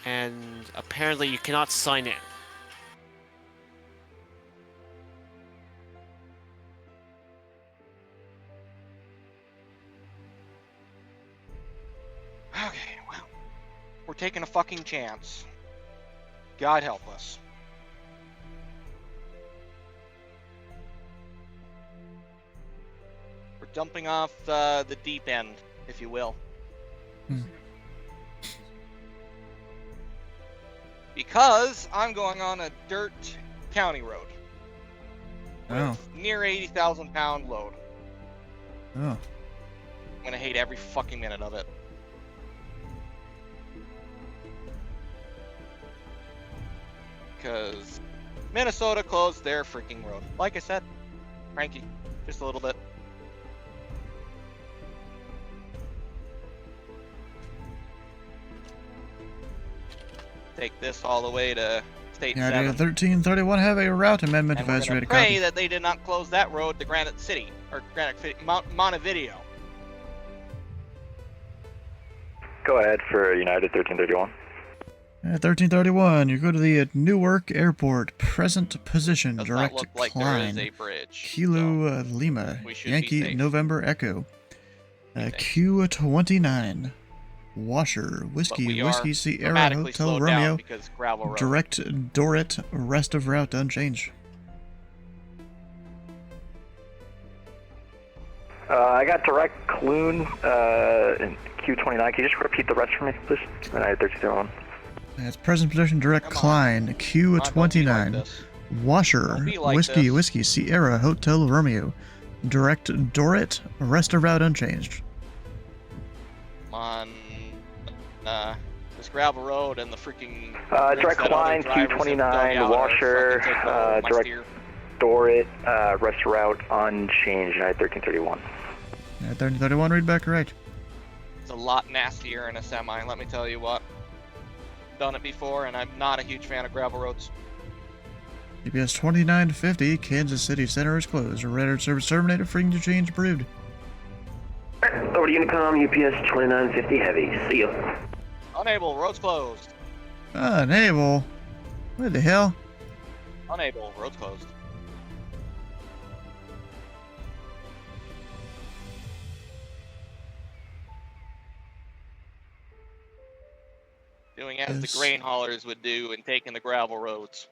And apparently you cannot sign in. Okay, well, we're taking a fucking chance. God help us. We're dumping off the deep end, if you will. Because I'm going on a dirt county road. Oh. Near 80,000 pound load. Oh. I'm gonna hate every fucking minute of it. Because Minnesota closed their freaking road. Like I said, cranky. Just a little bit. Take this all the way to State Yeah, 7. dude, 1331 have a route amendment And we're advisory gonna to pray copy. that they did not close that road to Granite City, or Montevideo. Go ahead for United 1331. 1331, you go to the Newark Airport. Present position, Does not direct look like there climb. is a bridge. Kilo Lima, we should be Yankee safe. November Echo. Q29. Washer, Whiskey, we Whiskey are Sierra dramatically Hotel slowed down Romeo. because gravel road. Direct Dorrit, rest of route unchanged. I got direct Clune in Q29. Can you just repeat the rest for me, please? United 1331. That's present position, direct climb. Q29. Washer, Don't be like Whiskey, this. Whiskey Sierra Hotel Romeo. Direct Dorrit, rest of route unchanged. On this gravel road and the freaking Direct line, Q29, Washer, direct store it, rest route unchanged, United 1331. Yeah, 1331, read back correct. It's a lot nastier in a semi, let me tell you what. Done it before, and I'm not a huge fan of gravel roads. UPS 2950, Kansas City Center is closed. Radar service terminated, frequency change approved. Over to Unicom, UPS 2950 heavy. See you. Unable, roads closed. Unable? What the hell? Unable, roads closed. Doing as the grain haulers would do and taking the gravel roads.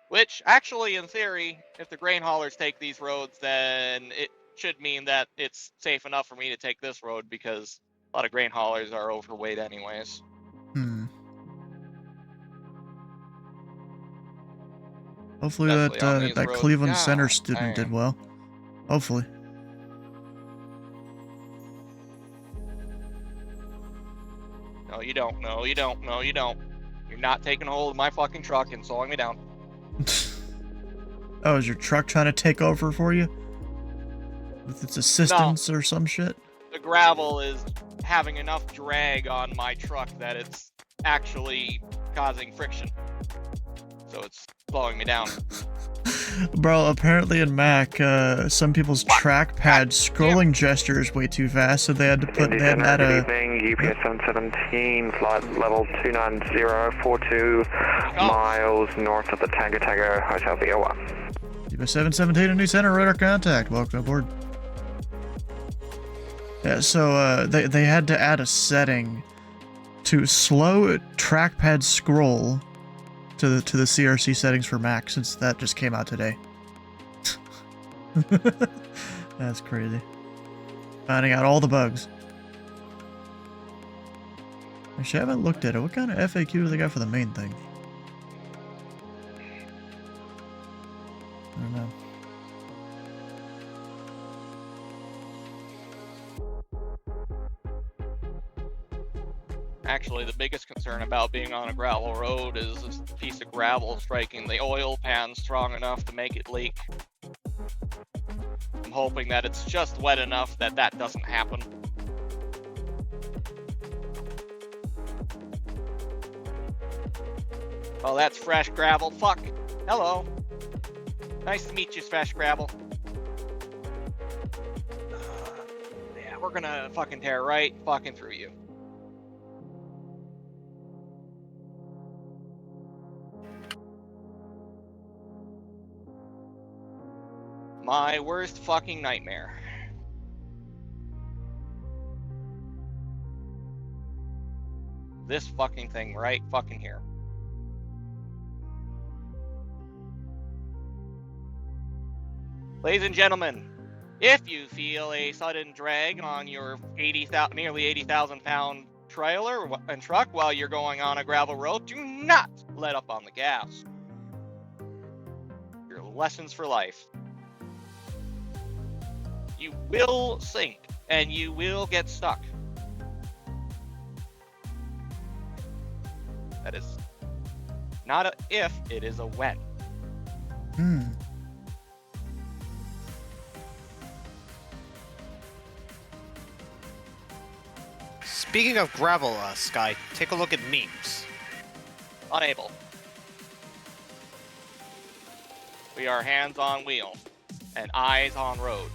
Which, actually, in theory, if the grain haulers take these roads, then it should mean that it's safe enough for me to take this road, because a lot of grain haulers are overweight anyways. Hopefully Especially on these that roads. Cleveland God Center student dang. did well. Hopefully. No, you don't. No, you don't. No, you don't. You're not taking hold of my fucking truck and slowing me down. Oh, is your truck trying to take over for you? With its assistance or some shit? The gravel is having enough drag on my truck that it's actually causing friction. So it's slowing me down. Bro, apparently in Mac, some people's trackpad scrolling gesture is way too fast, so they had to put Indy that Center, at good a... evening, UPS 717, flight level 29042 miles north of the Tango Tango Hotel VOA. UPS 717, a new center, radar contact. Welcome aboard. Yeah, so they had to add a setting to slow trackpad scroll to the CRC settings for Mac, since that just came out today. That's crazy. Finding out all the bugs. Actually, I haven't looked at it. What kind of FAQ do they got for the main thing? I don't know. Actually, the biggest concern about being on a gravel road is this piece of gravel striking the oil pan strong enough to make it leak. I'm hoping that it's just wet enough that that doesn't happen. Oh, that's fresh gravel. Fuck. Hello. Nice to meet you, fresh gravel. Yeah, we're gonna fucking tear right fucking through you. My worst fucking nightmare. This fucking thing right fucking here. Ladies and gentlemen, if you feel a sudden drag on your nearly 80,000 pound trailer and truck while you're going on a gravel road, do not let up on the gas. Your lessons for life. You will sink, and you will get stuck. That is not a if, it is a when. Speaking of gravel, Sky, take a look at memes. Unable. We are hands on wheel and eyes on road.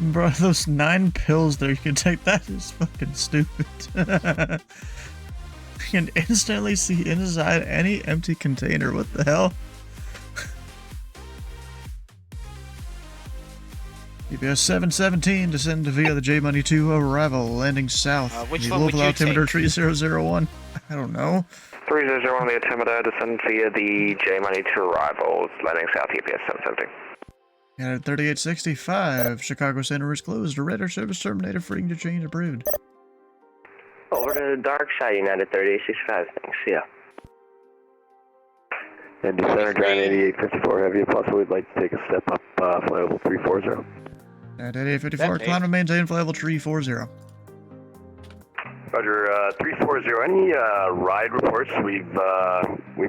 Bro, those 9 pills there you can take, that is fucking stupid. You can instantly see inside any empty container, what the hell? UPS 717, descend via the J-Money 2, arrival, landing south. Which the one would Louisville you altimeter take? 3001. I don't know. 3001 the altimeter, descend via the J-Money 2 arrivals, landing south, UPS 717. United 3865, Chicago Center is closed. Radar service terminated, free to change approved. Over to Dark Side, United 3865. Thanks. See ya. Indy Center, ground 8854 heavy, possibly would like to take a step up, flight level 340. At 8854, climb and maintain flight level 340. Roger, 340. Any ride reports? We've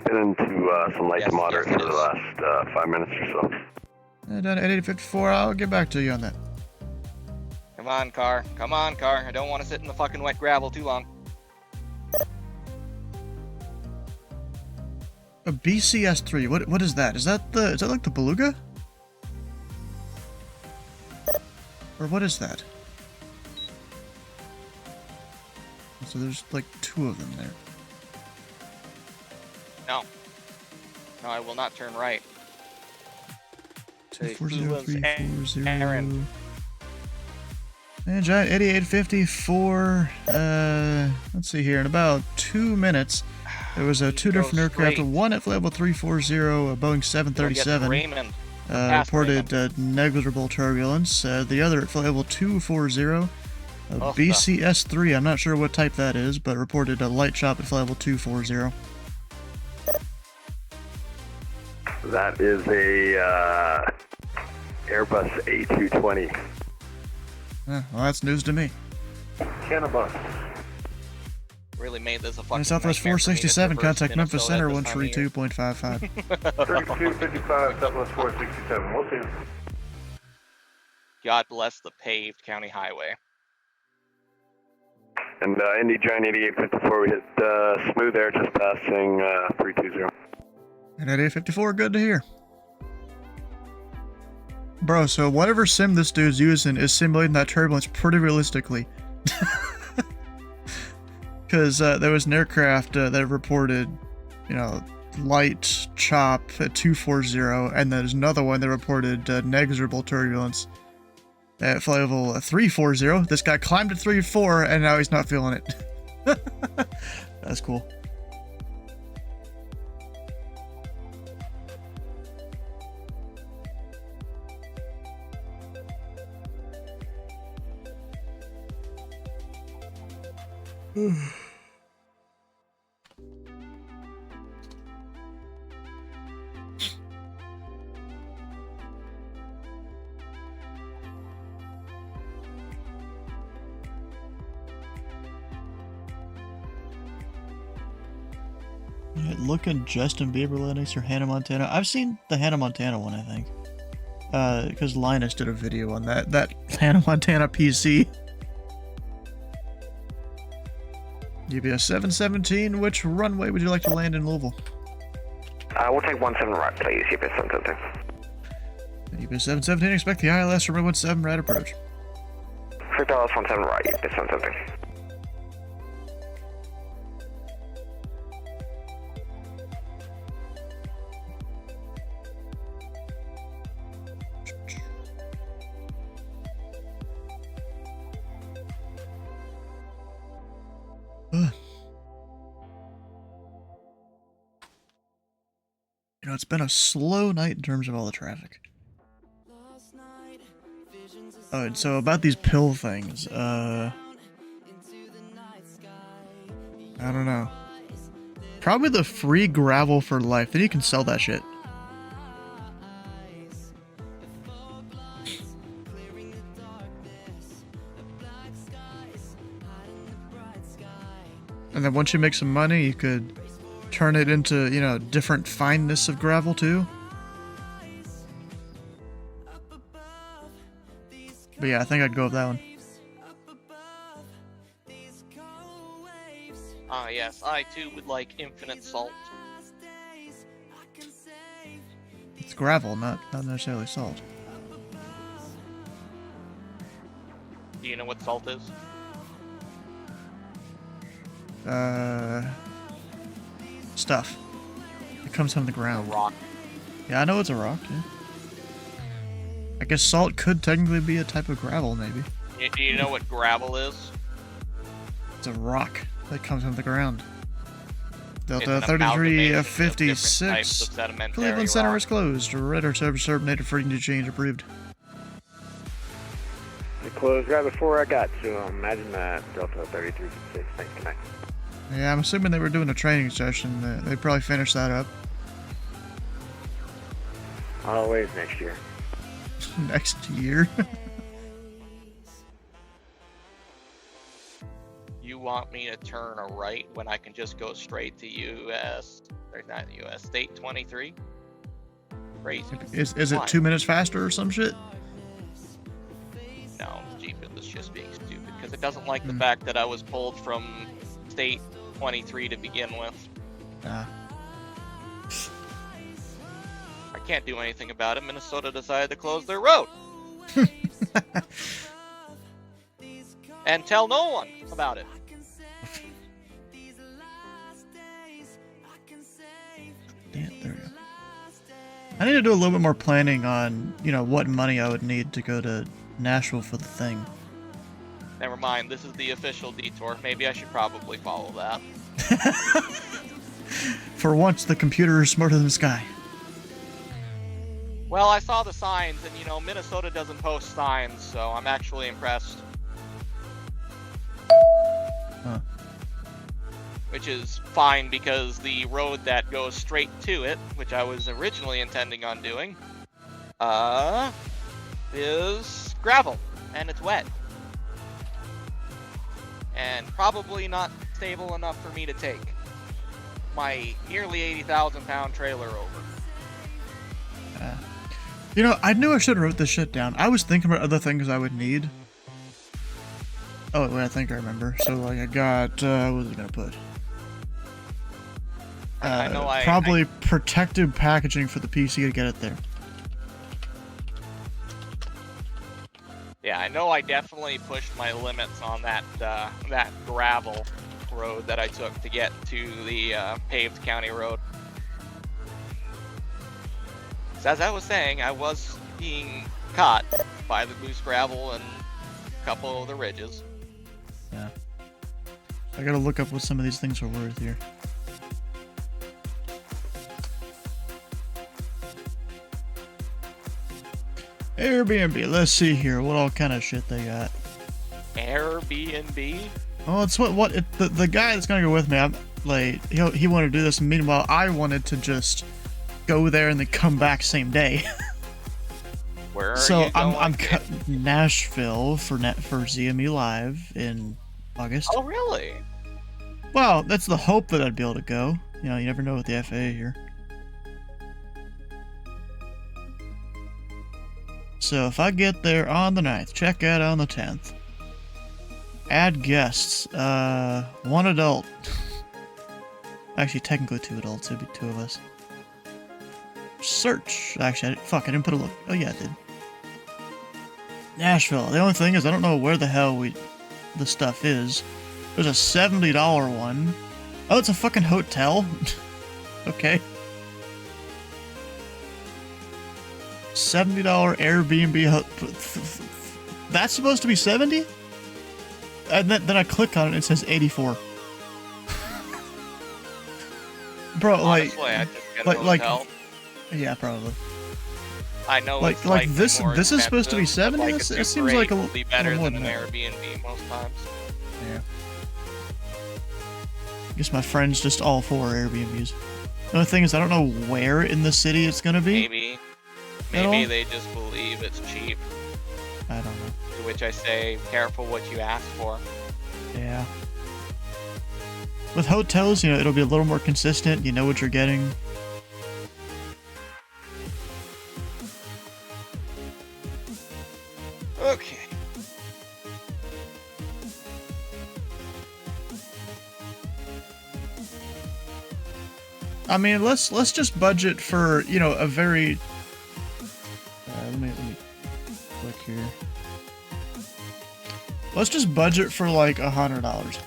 been into some light to moderate for the last 5 minutes or so. Down at 854, I'll get back to you on that. Come on, car. Come on, car. I don't want to sit in the fucking wet gravel too long. A BCS3. What is that? Is that like the Beluga? Or what is that? So there's like 2 of them there. No. No, I will not turn right. 240340. And Giant 8854. Let's see here. In about 2 minutes, there was 2 different aircraft. One at flight level 340, a Boeing 737. Reported negligible turbulence. The other at flight level 240. BCS3, I'm not sure what type that is, but reported a light chop at flight level 240. That is a Airbus A220. Well, that's news to me. Cannabis. Really made this a fucking Southwest nightmare for me to 467, traverse contact Memphis Center Minnesota this time of year. 132.55. 3255, Southwest 467. We'll see you. God bless the paved county highway. And Indy Giant 8854, we hit smooth air just passing 320. And at 854, good to hear. Bro, so whatever sim this dude's using is simulating that turbulence pretty realistically. Because there was an aircraft that reported, you know, light chop at 240, and there's another one that reported negligible turbulence at flight level 340. This guy climbed to 34, and now he's not feeling it. That's cool. Looking Justin Bieber Linux or Hannah Montana. I've seen the Hannah Montana one, I think. Because Linus did a video on that Hannah Montana PC. UBS 717, which runway would you like to land in Louisville? We'll take 17 right, please. UBS 717. UBS 717, expect the ILS from 17 right approach. $3 17 right, UBS 717. You know, it's been a slow night in terms of all the traffic. Oh, and so about these pill things, I don't know. Probably the free gravel for life. Then you can sell that shit. And then once you make some money, you could turn it into, you know, different fineness of gravel too. But yeah, I think I'd go with that one. Ah, yes, I too would like infinite salt. It's gravel, not necessarily salt. Do you know what salt is? Stuff. It comes from the ground. A rock. Yeah, I know it's a rock, yeah. I guess salt could technically be a type of gravel, maybe. Do you know what gravel is? It's a rock that comes from the ground. It's Delta an 3356. sedimentary Cleveland Center rock. is closed. Red or served native freedom to change approved. Closed right before I got to them. Imagine that. Delta 3356. Thanks, connect. Yeah, I'm assuming they were doing a training session. They probably finished that up. Always next year. Next year? you want me to turn a right when I can just go straight to US, or not US, State 23? Crazy. Is it Why? 2 minutes faster or some shit? No, Jeep is just being stupid because it doesn't like the fact that I was pulled from State 23 to begin with. Ah. I can't do anything about it. Minnesota decided to close their road. And tell no one about it. Yeah, there we go. I need to do a little bit more planning on, you know, what money I would need to go to Nashville for the thing. Never mind, this is the official detour. Maybe I should probably follow that. For once, the computer is smarter than the sky. Well, I saw the signs, and you know, Minnesota doesn't post signs, so I'm actually impressed. Huh. Which is fine because the road that goes straight to it, which I was originally intending on doing, is gravel, and it's wet. And probably not stable enough for me to take my nearly 80,000 pound trailer over. You know, I knew I should have wrote this shit down. I was thinking about other things I would need. Oh, wait, I think I remember. So, like, I got, what was I gonna put? Probably protective packaging for the PC to get it there. Yeah, I know I definitely pushed my limits on that that gravel road that I took to get to the paved county road. So as I was saying, I was being caught by the loose gravel and a couple of the ridges. Yeah. I gotta look up what some of these things are worth here. Airbnb, let's see here, what all kind of shit they got. Airbnb? Oh, it's the guy that's gonna go with me, I'm like, he wanted to do this, and meanwhile I wanted to just go there and then come back same day. Where are so you going? I'm Nashville for ZME Live in August. Oh really? Well, that's the hope that I'd be able to go. You know, you never know with the FAA here. So if I get there on the 9th, check out on the 10th. Add guests. 1 adult. Actually, technically 2 adults. It'd be 2 of us. Search. Actually, I didn't put a look. Oh yeah, I did. Nashville. The only thing is, I don't know where the hell the stuff is. There's a $70 one. Oh, it's a fucking hotel. Okay. $70 Airbnb. That's supposed to be 70? And then I click on it and it says 84. Bro, Honestly, I just get a hotel. Yeah, probably. I know like this is supposed to be 70. Like it seems like a will be better more than an that. Airbnb most times. Yeah. I guess my friend's just all for Airbnbs. The only thing is, I don't know where in the city it's gonna be. Maybe they just believe it's cheap. I don't know. To which I say, careful what you ask for. Yeah. With hotels, you know, it'll be a little more consistent. You know what you're getting. Okay. I mean, let's just budget for, you know, a very. Let me click here. Let's just budget for like $100.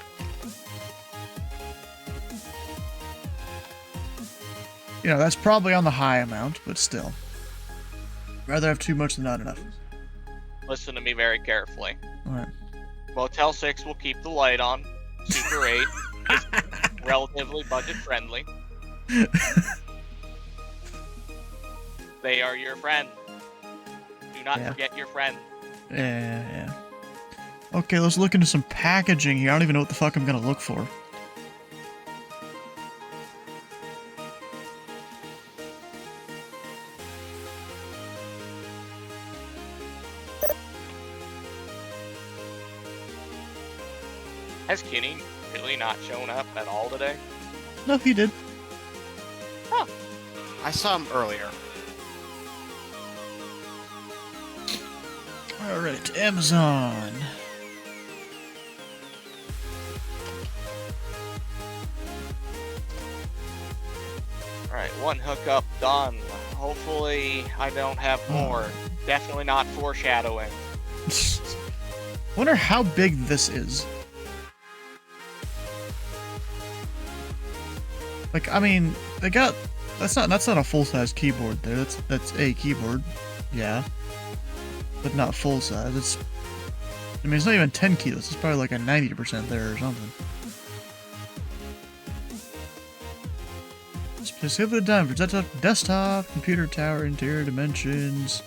You know, that's probably on the high amount, but still. Rather have too much than not enough. Listen to me very carefully. Alright. Motel 6 will keep the light on. Super 8 is relatively budget friendly. They are your friend. Do not forget your friend. Yeah. Okay, let's look into some packaging here. I don't even know what the fuck I'm gonna look for. Has Kenny really not shown up at all today? No, he did. Huh. I saw him earlier. Alright, Amazon. Alright, one hookup done. Hopefully I don't have more. Definitely not foreshadowing. Wonder how big this is. Like, I mean, they got that's not a full-size keyboard there. That's a keyboard, yeah, but not full size. I mean, it's not even 10 kilos. It's probably like a 90% there or something. Specifically done for desktop, computer tower, interior dimensions.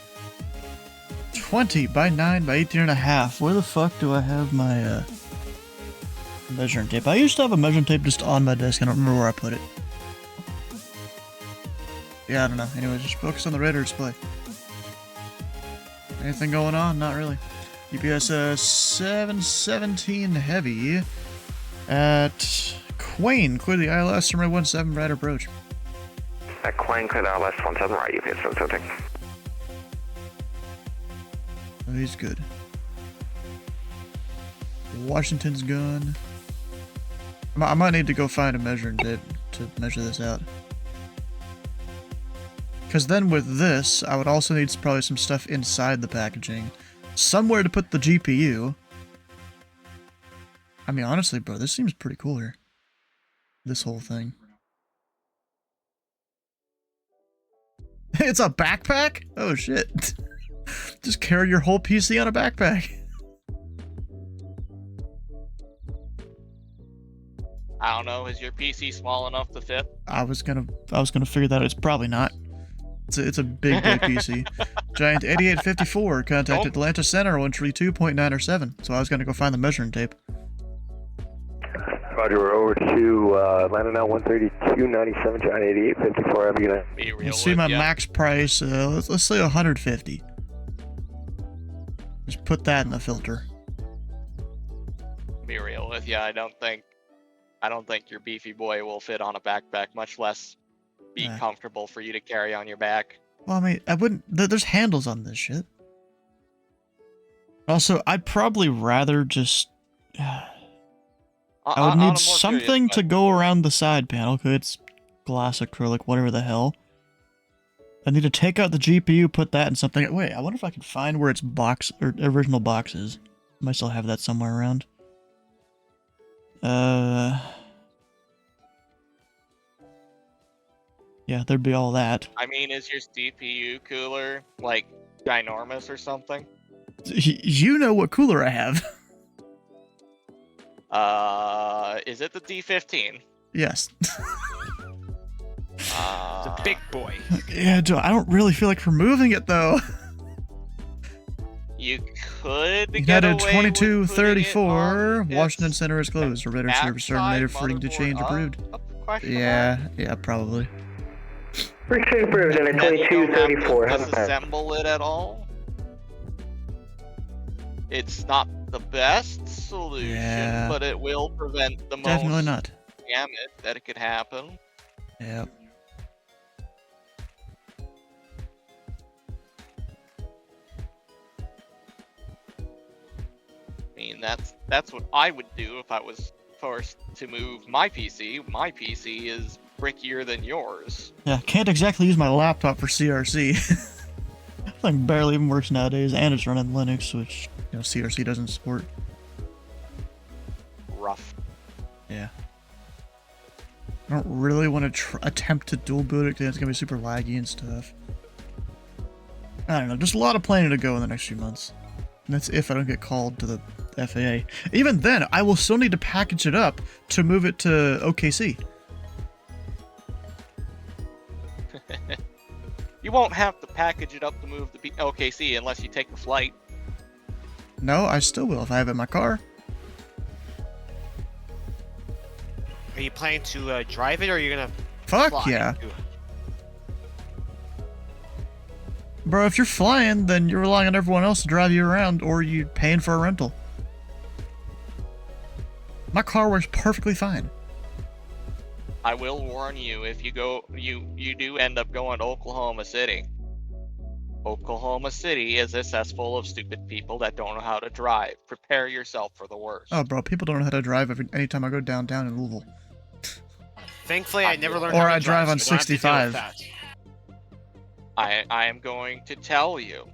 20 by 9 by 18.5. Where the fuck do I have my measuring tape? I used to have a measuring tape just on my desk. I don't remember where I put it. Yeah, I don't know. Anyways, just focus on the radar display. Anything going on? Not really. UPS 717 heavy at Quain. Clear the ILS, runway 17 right approach. At Quain, clear the ILS 17 right, UPS 717. Oh, he's good. Washington's gone. I might need to go find a measuring tape to measure this out. Because then with this, I would also need probably some stuff inside the packaging. Somewhere to put the GPU. I mean, honestly, bro, this seems pretty cool here. This whole thing. It's a backpack? Oh, shit. Just carry your whole PC on a backpack. I don't know, is your PC small enough to fit? I was gonna figure that out. It's probably not. It's a big boy PC. Giant 8854 contacted Atlanta Center on tree 2.907. So I was gonna go find the measuring tape. Roger, we're over to Atlanta now, 132.97, Giant 8854. Have a good night. Let's see my max price. Let's say 150. Just put that in the filter. Be real with you, I don't think your beefy boy will fit on a backpack, much less be comfortable for you to carry on your back. Well, I mean, I wouldn't. There's handles on this shit. Also, I'd probably rather just. I would need something to go around the side panel, because it's glass acrylic, whatever the hell. I need to take out the GPU, put that in something. Wait, I wonder if I can find where its box or original box is. I might still have that somewhere around. Yeah, there'd be all that. I mean, is your CPU cooler like ginormous or something? You know what cooler I have. Is it the D15? Yes. It's a big boy. Yeah, I don't really feel like removing it though. You could get United away 2234. Washington Center is closed. A radar service terminated. Footing to change approved. Yeah, probably. Return approved, United 2234. Disassemble it at all. It's not the best solution, but it will prevent the Definitely most not. damage that it could happen. Yep. I mean, that's what I would do if I was forced to move my PC. My PC is brickier than yours. Yeah, can't exactly use my laptop for CRC. Thing barely even works nowadays, and it's running Linux, which CRC doesn't support. Rough. Yeah. I don't really want to attempt to dual boot it because it's gonna be super laggy and stuff. I don't know, just a lot of planning to go in the next few months. And that's if I don't get called to the FAA. Even then, I will still need to package it up to move it to OKC. You won't have to package it up to move the OKC unless you take the flight. No, I still will if I have it in my car. Are you planning to drive it, or are you gonna Fuck fly? yeah. Bro, if you're flying, then you're relying on everyone else to drive you around, or you're paying for a rental. My car works perfectly fine. I will warn you, if you do end up going to Oklahoma City. Oklahoma City is a cesspool of stupid people that don't know how to drive. Prepare yourself for the worst. Oh, bro, people don't know how to drive anytime I go downtown in Louisville. Thankfully, I never learned Or how to I drive on so I don't have to deal 65. with that. I am going to tell you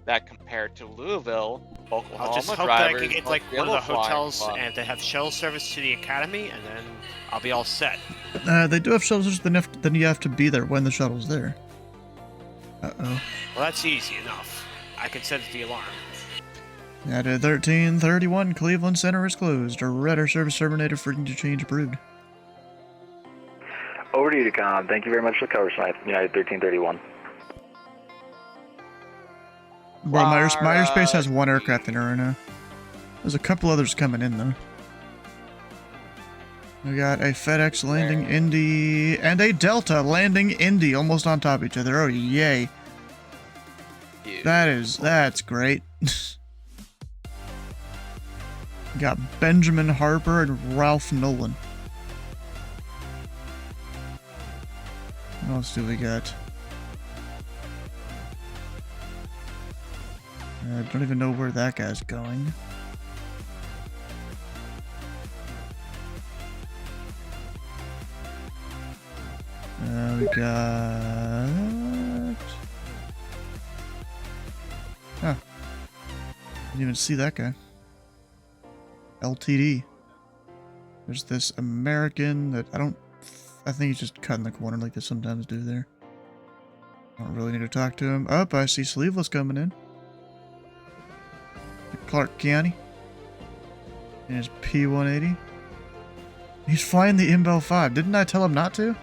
that compared to Louisville, Oklahoma I'll just hope drivers that I can get don't like feel one of the flying hotels fun. and they have shuttle service to the academy, and then I'll be all set. They do have shuttles, then you have to be there when the shuttle's there. Uh-oh. Well, that's easy enough. I can set the alarm. At 1331, Cleveland Center is closed. A radar service terminated for interchange brood. Over to you, Decon. Thank you very much for the cover tonight. United 1331. Bro, my airspace has one aircraft in it right now. There's a couple others coming in, though. We got a FedEx landing Indy and a Delta landing Indy almost on top of each other. Oh, yay. That's great. Got Benjamin Harper and Ralph Nolan. What else do we got? I don't even know where that guy's going. We got... Huh. Didn't even see that guy. LTD. There's this American that I think he's just cutting the corner like they sometimes do there. I don't really need to talk to him. Oh, I see Sleeveless coming in. Clark County. And his P-180. He's flying the Imbel 5. Didn't I tell him not to?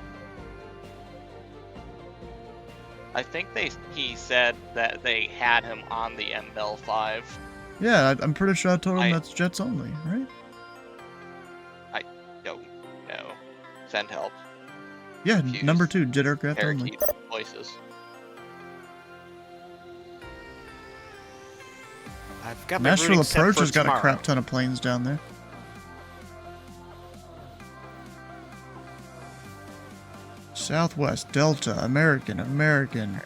I think he said that they had him on the ML 5. Yeah, I'm pretty sure I told him that's jets only, right? I don't know. Send help. Yeah, number 2, jet aircraft only. Voices. I've got my Nashville routing set Approach for has got tomorrow. a crap ton of planes down there. Southwest, Delta, American,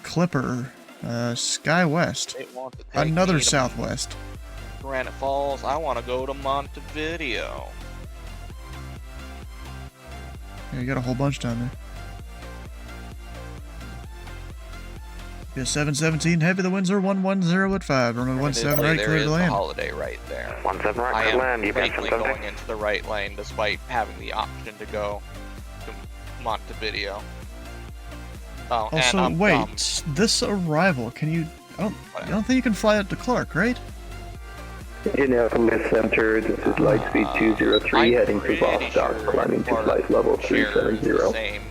Clipper, SkyWest, another Southwest. Granite Falls. I want to go to Montevideo. Yeah, you got a whole bunch down there. Yeah, 717 heavy. The winds are 110 at 5. Remember 17 right, There clear is to a land. holiday right there. 17 right, I clear am land. You got greatly some going into the right lane despite having the option to go to Montevideo. Oh, Also, and wait, this arrival, can you... I don't think you can fly up to Clark, right? Indianapolis Center, this is Lightspeed 203 heading to Vostok, climbing to flight level 370. Same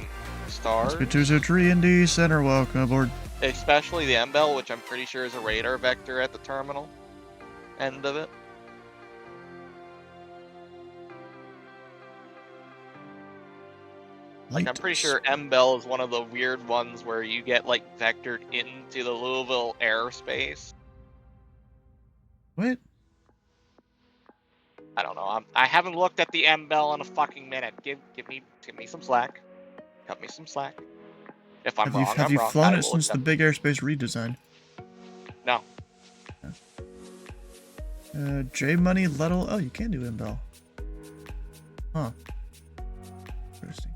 stars. Lightspeed 203 Indy Center, welcome aboard. Especially the MBEL, which I'm pretty sure is a radar vector at the terminal end of it. Like, I'm pretty sure MBEL is one of the weird ones where you get, like, vectored into the Louisville airspace. What? I don't know. I haven't looked at the MBEL in a fucking minute. Give me some slack. Cut me some slack. If I'm wrong, Have you flown it since the big airspace redesign? No. J Money Lettle. Oh, you can do Imbel. Huh. Interesting.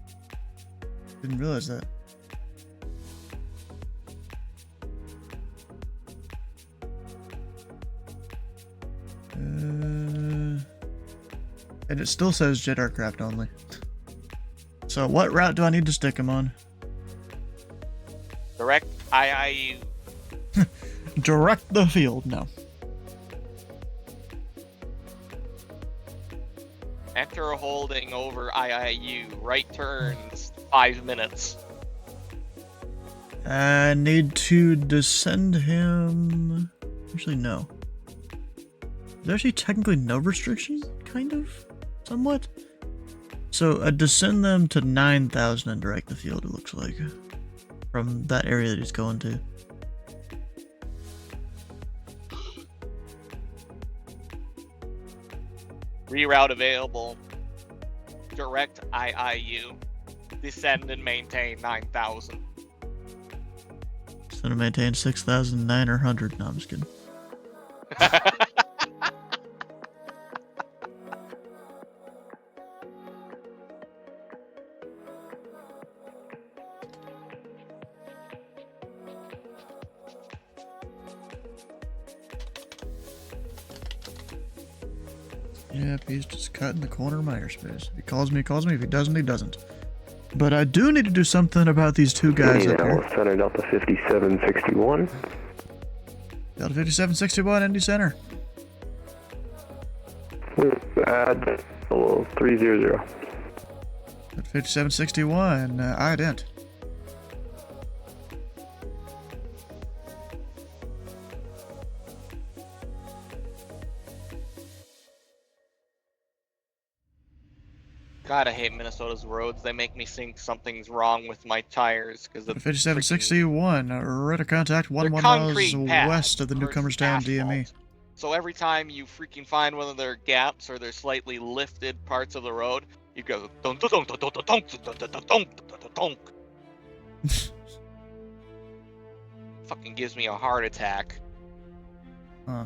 Didn't realize that. And it still says jet aircraft only. So what route do I need to stick him on? Direct IIU. Direct the field, no. Enter holding over IIU. Right turns 5 minutes. I need to descend him... Actually, no. There's actually technically no restriction, kind of, somewhat. So, descend them to 9,000 and direct the field, it looks like. From that area that he's going to. Reroute available. Direct IIU. Descend and maintain 9,000. It's gonna maintain 6,900. No, I'm just kidding. Yep, he's just cutting the corner of my airspace. If he calls me, he calls me. If he doesn't, he doesn't. But I do need to do something about these two guys up here. Center Delta 5761. Delta 5761, Indy Center. 300. 5761, ident. God, I hate Minnesota's roads. They make me think something's wrong with my tires because of 5761, radar contact 1 miles west of the Newcomerstown DME. So every time you freaking find one of their gaps or their slightly lifted parts of the road, you go dunk dunk dunk dunk dunk dunk dunk dunk. Fucking gives me a heart attack. Huh.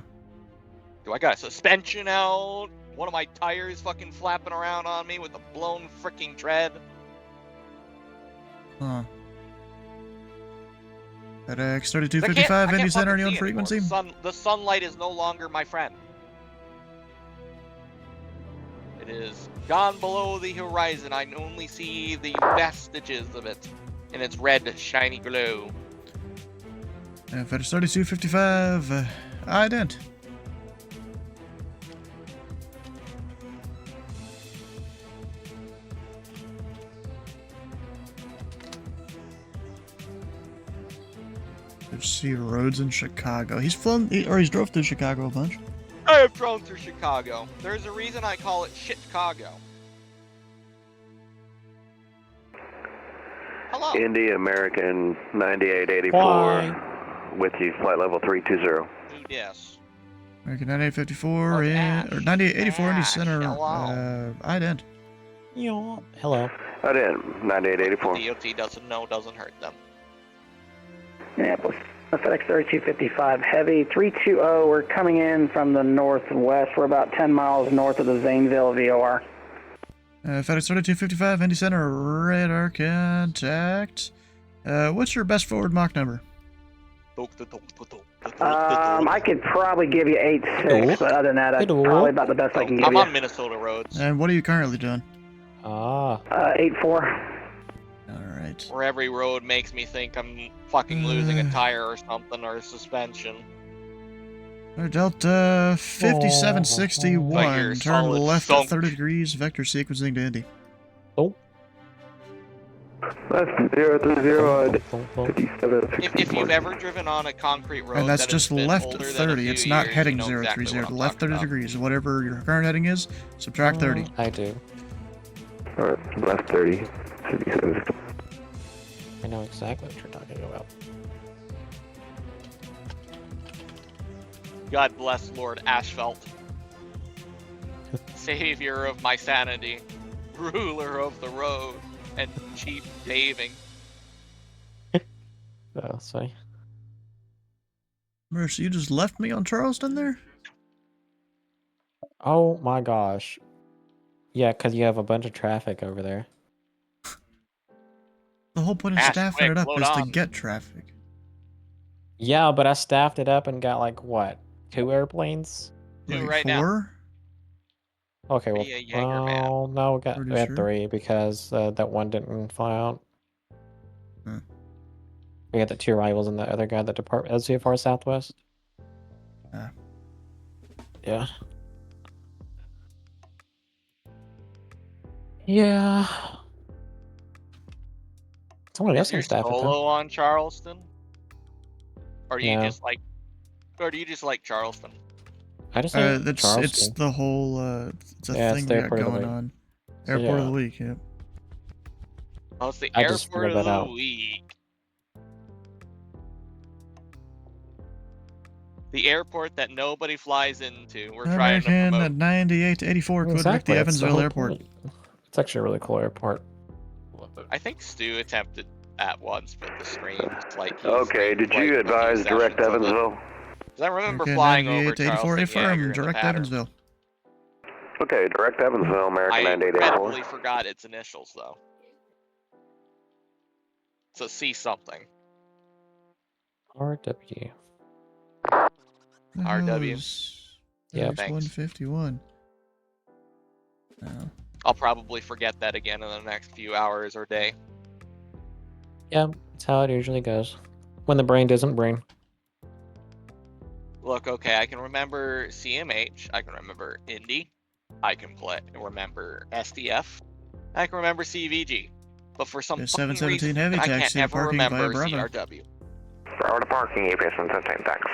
Do I got a suspension out? One of my tires fucking flapping around on me with a blown freaking tread. Huh. FedEx 3255, Indy Center, any on frequency? The sunlight is no longer my friend. It is gone below the horizon. I only see the vestiges of it in its red, shiny glow. FedEx 3255, ident. See roads in Chicago. He's flown, he's drove through Chicago a bunch. I have drove through Chicago. There's a reason I call it shit Chicago. Hello. Indy American 9884 with you, flight level 320. Yes. American 9854 or 9884 Indy Center. Ident. Hello. Ident 9884. DOT doesn't know, doesn't hurt them. Minneapolis, FedEx 3255 Heavy 320. We're coming in from the northwest. We're about 10 miles north of the Zanesville VOR. FedEx 3255 Indy Center, radar contact. What's your best forward Mach number? I could probably give you 86, but other than that, that's probably about the best I can give I'm you. on Minnesota roads. And what are you currently doing? 84. Alright. Where every road makes me think I'm fucking losing a tire or something, or a suspension. Delta 5761, turn left at 30 degrees, vector sequencing to Indy. Left 030, 5761. If you've ever driven on a concrete road, And that's that just has been left older than 30, a it's few not years, heading you know 030, exactly what I'm left 30 talking degrees, whatever your current heading is, subtract 30. I do. Alright, left 30, 57. I know exactly what you're talking about. God bless Lord Asphalt. Savior of my sanity. Ruler of the road and cheap paving. Oh, sorry. Mercy, you just left me on Charleston there? Oh my gosh. Yeah, because you have a bunch of traffic over there. The whole point of staffing it up is to get traffic. Yeah, but I staffed it up and got like, what, 2 airplanes? Two right now. Okay, well, no, we had sure? 3 because that one didn't fly out. Hmm. We had the 2 rivals and the other guy that depart LCFR Southwest. Yeah. Yeah. Someone else Is your can staff it though. solo on Charleston? Or do you No. just like Charleston? I just like it's Charleston. the whole it's a Yeah, it's thing the we got airport of the going week. on. So, Airport of yeah. the week, yeah. Oh, it's the I just airport figured of that the out. week. The airport that nobody flies into. We're trying to American promote. 98 to 84, Quebec Exactly, to that's the Evansville whole Airport. point. It's actually a really cool airport. I think Stu attempted at once, but the stream's like he's Okay, did you advise direct Evansville? Because I remember American flying 98 over to 84, Charleston affirm, Yeager in the direct pattern. Evansville. Okay, direct Evansville, American I 9884. regrettably forgot its initials though. So C something. RW. RW. Yeah, thanks. 151. No. I'll probably forget that again in the next few hours or day. Yeah, that's how it usually goes. When the brain doesn't brain. Look, okay, I can remember CMH, I can remember Indy, I can remember SDF, I can remember CVG, but for some fucking 717 reason, heavy I taxi can't ever parking via remember Bravo. CRW. Bravo to parking, EPS 115, thanks.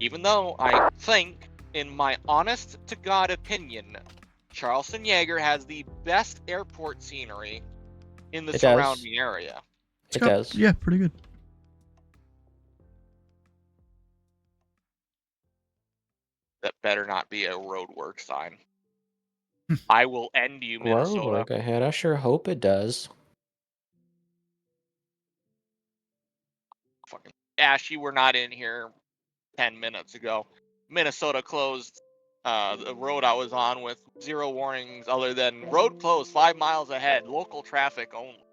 Even though I think, in my honest-to-God opinion, Charleston Yeager has the best airport scenery in the surrounding area. It does. Yeah, pretty good. That better not be a roadwork sign. I will end you, Minnesota. Roadwork ahead. I sure hope it does. Fucking Ash, you were not in here 10 minutes ago. Minnesota closed the road I was on with 0 warnings other than road closed 5 miles ahead, local traffic only.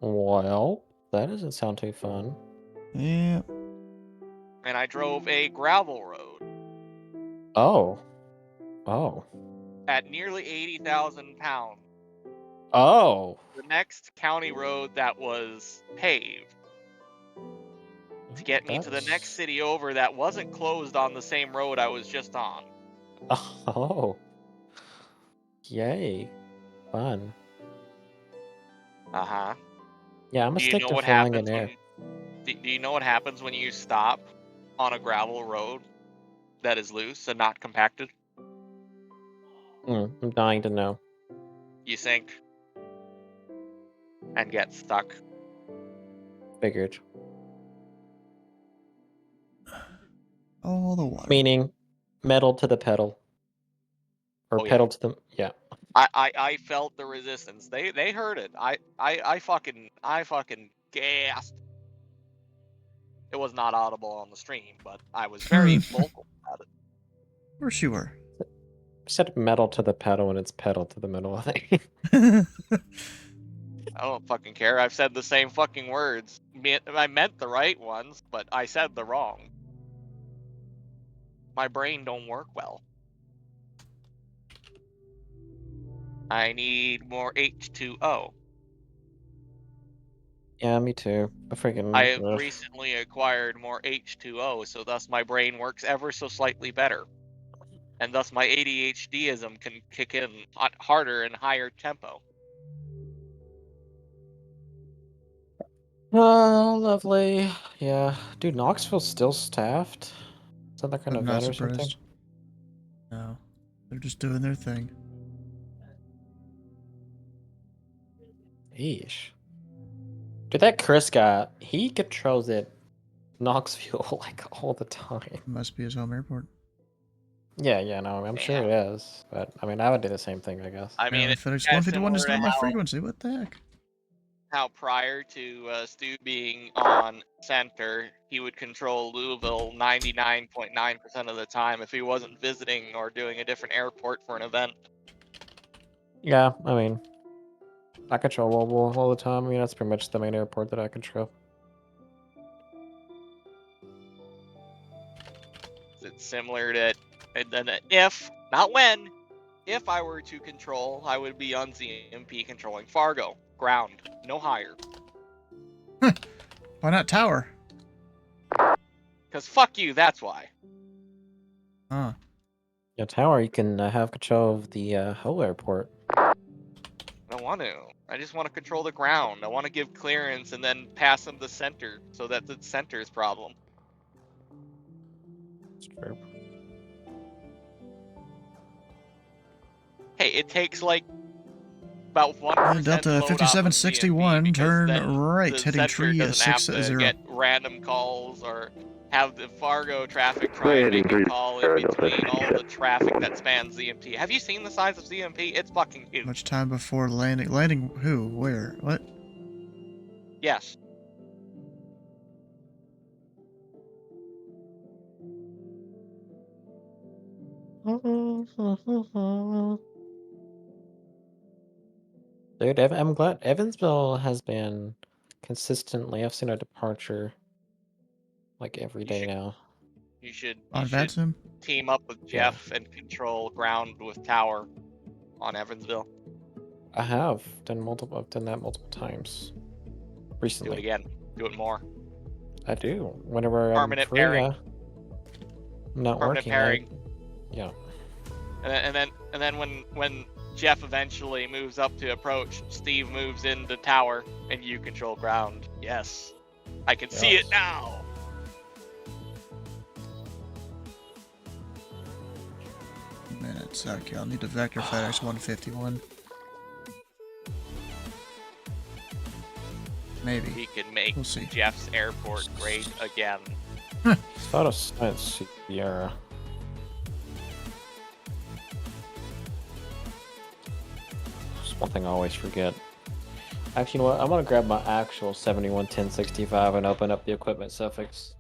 Well, that doesn't sound too fun. Yeah. And I drove a gravel road Oh. Oh. at nearly 80,000 pounds. Oh. The next county road that was paved to get me to the next city over that wasn't closed on the same road I was just on. Oh. Yay. Fun. Uh-huh. Yeah, I'm gonna Do you stick know to what flying in happens air. do you know what happens when you stop on a gravel road that is loose and not compacted? I'm dying to know. You sink and get stuck. Figured. All the water. Meaning, metal to the pedal. Or Oh, yeah. pedal to the... Yeah. I felt the resistance. They heard it. I fucking gasped. It was not audible on the stream, but I was very vocal about it. Of course you were. I said metal to the pedal and it's pedal to the middle of it. I don't fucking care. I've said the same fucking words. I meant the right ones, but I said the wrong. My brain don't work well. I need more H2O. Yeah, me too. I have recently acquired more H2O, so thus my brain works ever so slightly better. And thus my ADHDism can kick in harder and higher tempo. Oh, lovely. Yeah. Dude, Knoxville's still staffed? Is that like an I'm event not or something? surprised. No. They're just doing their thing. Eesh. Dude, that Chris guy, he controls it Knoxville like all the time. Must be his home airport. Yeah, no, I'm sure it is. But, I mean, I would do the same thing, I guess. I mean, FedEx it's 151 is similar not to my frequency. What the heck? how prior to Stu being on center, he would control Louisville 99.9% of the time if he wasn't visiting or doing a different airport for an event. Yeah, I mean, I control Louisville all the time. I mean, that's pretty much the main airport that I control. It's similar to, and then if, not when, if I were to control, I would be on ZMP controlling Fargo. Ground, no higher. Why not tower? Because fuck you, that's why. Huh. Yeah, tower, you can have control of the whole airport. I don't want to. I just want to control the ground. I want to give clearance and then pass them the center, so that's the center's problem. That's true. Hey, it takes like about 1% Delta load off of 5761, GMP, turn because then right, the heading center tree doesn't have to 60. get random calls or have the Fargo traffic try and make a call in between all the traffic that spans ZMP. Have you seen the size of ZMP? It's fucking huge. Much time before landing. Landing who? Where? What? Yes. Dude, I'm glad Evansville has been consistently. I've seen a departure like every day now. You should On VATSIM? team up with Jeff and control ground with tower on Evansville. I have done multiple. I've done that multiple times recently. Do it again. Do it more. I do. Whenever Permanent I'm free, pairing. I'm not Permanent working. pairing. Yeah. And then when Jeff eventually moves up to approach, Steve moves into tower, and you control ground. Yes, I can see it now. Minutes. Okay, I'll need a Vector FedEx 151. Maybe. We can make We'll see. Jeff's airport great again. It's not a science Sierra. Just one thing I always forget. Actually, you know what? I'm gonna grab my actual 711065 and open up the equipment suffix.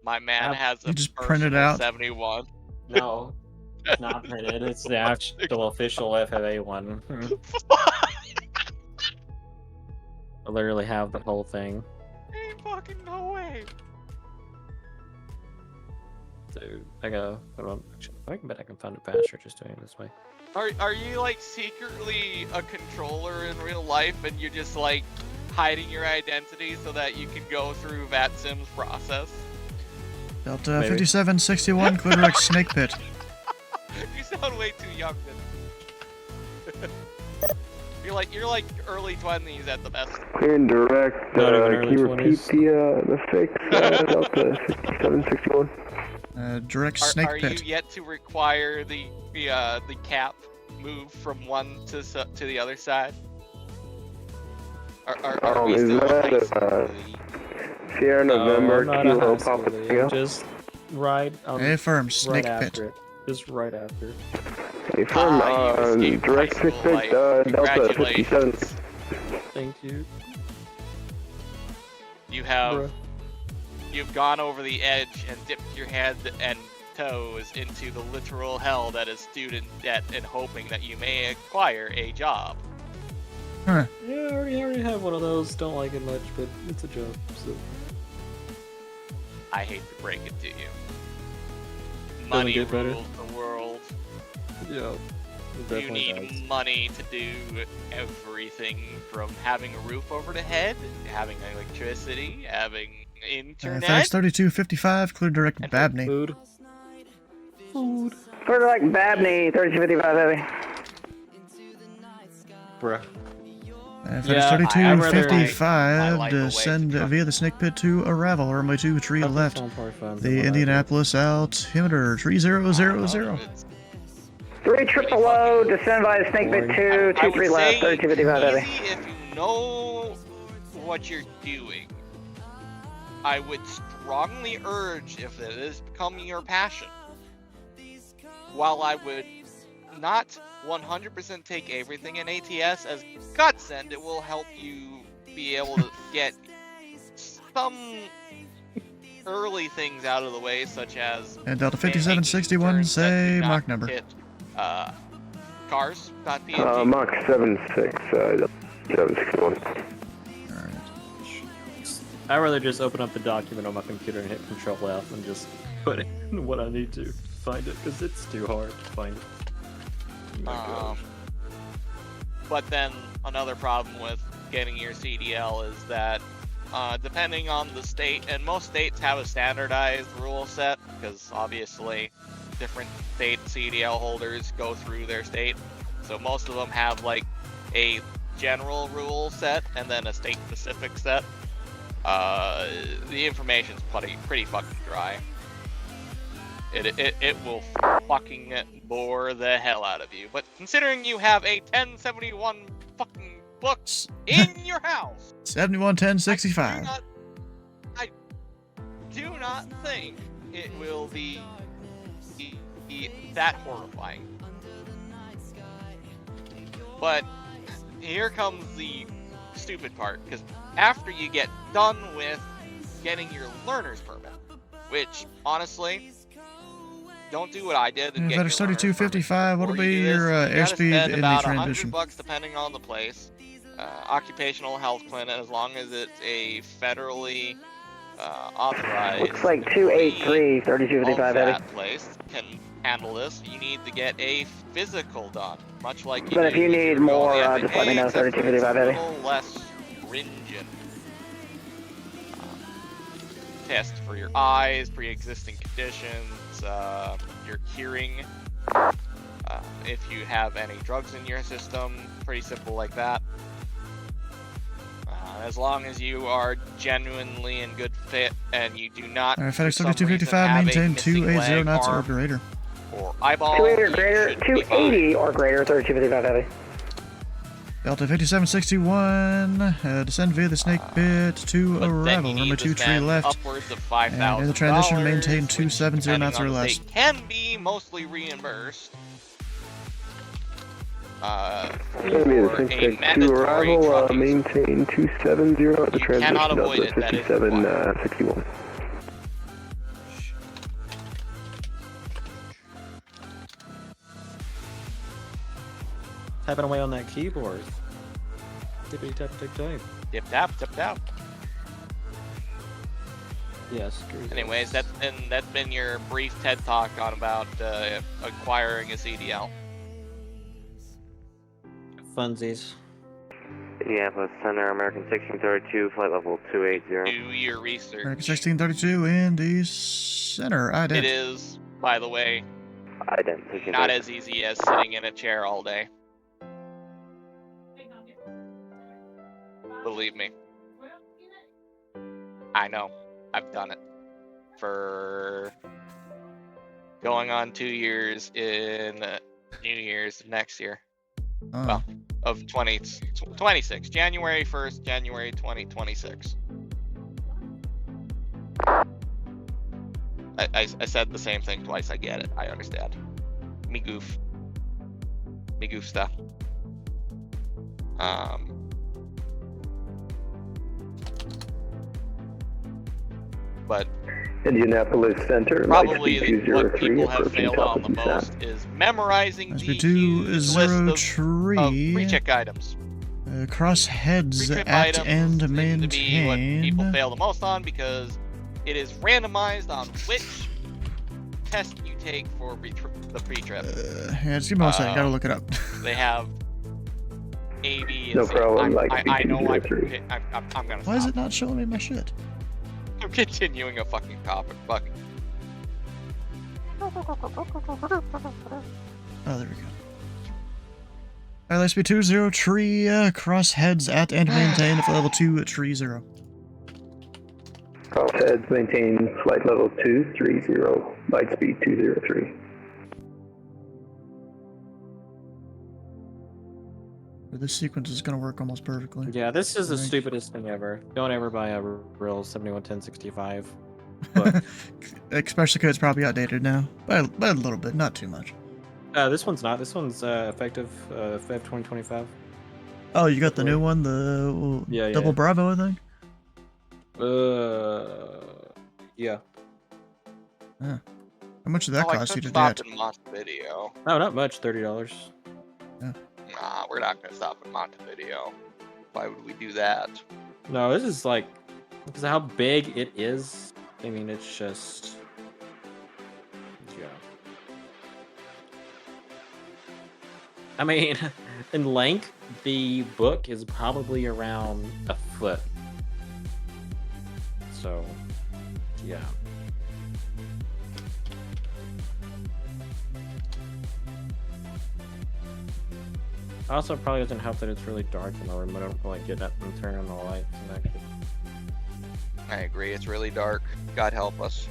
My man has a just print it personal out? 71. No, it's not printed. It's the actual official FFA one. I literally have the whole thing. Ain't fucking no way. Dude, I gotta. I bet I can find it faster just doing it this way. Are you like secretly a controller in real life and you're just like hiding your identity so that you can go through VATSIM's process? Delta Maybe. 5761, Clitorex Snake Pit. You sound way too young then. You're like early 20s at the best. Clear and direct. Not even Can you early repeat 20s. the fix? Delta 5761. Direct Snake Are Pit. you yet to require the cap move from one to the other side? Are we Is still that Sierra November No, I'm not Kilo a high Papa schoolie. Tango? Just right. Affirm, Snake right Pit. after it. Just right after. Affirm, direct Snake Pit, Delta 57. Thank you. You've gone over the edge and dipped your head and toes into the literal hell that is student debt and hoping that you may acquire a job. Huh. Yeah, I already have one of those. Don't like it much, but it's a job. So. I hate to break it to you. Money get better. rules the world. Yeah. You need money to do everything from having a roof over the head, having electricity, having internet. FedEx 3255, Clear Direct Babney. Food. Clear Direct Babney, 3255 heavy. Bruh. FedEx 3255 to send via the Snake Pit to Arrival, runway 23 left. The Indianapolis altimeter 3000. 3000, descend via Snake Pit 2, 23 left, 3255 heavy. If you know what you're doing, I would strongly urge, if it is becoming your passion, while I would not 100% take everything in ATS as godsend, it will help you be able to get some early things out of the way, such as And Delta 5761, say Mach number. hit cars.dng. Mach 76, 761. I'd rather just open up the document on my computer and hit Control F and just put in what I need to find it, because it's too hard to find it. But then another problem with getting your CDL is that depending on the state, and most states have a standardized rule set, because obviously different state CDL holders go through their state, so most of them have like a general rule set and then a state specific set. The information's pretty fucking dry. It will fucking bore the hell out of you. But considering you have a 1071 fucking books in your house, 711065. do not think it will be that horrifying. But here comes the stupid part, because after you get done with getting your learner's permit, which honestly, don't do what I did and get your FedEx learner's 3255, what'll be your airspeed in the about transition? $100 depending on the place. Occupational health clinic, as long as it's a federally authorized. Looks like 283, 3255 heavy. That place can handle this. You need to get a physical done, much like you But do if you if need you're more, going just let me know, except for 3255 it's heavy. a little less stringent. Test for your eyes, pre-existing conditions, your hearing, if you have any drugs in your system, pretty simple like that. As long as you are genuinely in good fit and you do not, Alright, for FedEx some 3255, reason, have a maintain missing 280 leg, knots or arm, greater. or eyeball, 280 or you greater, should be fine. 280 or greater, 3255 heavy. Delta 5761, descend via the snake pit to arrival. Remember 2 tree left. Upwards of $5,000. And in the transition, maintain 270 knots or less. They can be mostly reimbursed. To arrival, maintain 270 at the transition cannot of avoid the it, that is 5761. Tapping away on that keyboard. Tippity tap tick type. Dip tap, tip tap. Yes. Anyways, that's been your brief TED talk on about acquiring a CDL. Funsies. Indianapolis Center, American 1632, flight level 280. Do your research. American 1632 in the center. Ident. It is, by the way, not as easy as sitting in a chair all day. Believe me. I know. I've done it. For going on 2 years in New Year's next year. Oh. Well, of 26. January 1st, January 2026. I said the same thing twice. I get it. I understand. Me goof stuff. But Indianapolis Center, probably Lightspeed what 203, people have approaching failed on the southeast most is memorizing the Lightspeed huge list of 203. pre-check items. Cross heads Pre-trip at items and seem to be what maintain. people fail the most on because it is randomized on which test you take for the pre-trip. Yeah, just give me one second. Gotta look it up. They have A, B, and No C. problem, I know I'm gonna Why is stop. it not showing me my shit? I'm continuing a fucking topic. Fuck. Oh, there we go. Alright, Lightspeed 203, cross heads at and maintain for level 230. Cross heads, maintain flight level 230, Lightspeed 203. This sequence is gonna work almost perfectly. Yeah, this is the I think. stupidest thing ever. Don't ever buy a real 711065. But Especially because it's probably outdated now. By a little bit, not too much. this one's not. This one's effective Feb 2025. Oh, you got the new one, the Yeah, Double yeah. Bravo, I think? Yeah. Huh. How much did that Oh, I cost you could to stop get? in Montevideo. No, not much. $30. Nah, we're not gonna stop in Montevideo. Why would we do that? No, this is like because of how big it is. I mean, it's just yeah. I mean, in length, the book is probably around a foot. So, yeah. Also, probably doesn't help that it's really dark in the room. I don't like get up and turn on the lights and actually. I agree, it's really dark. God help us.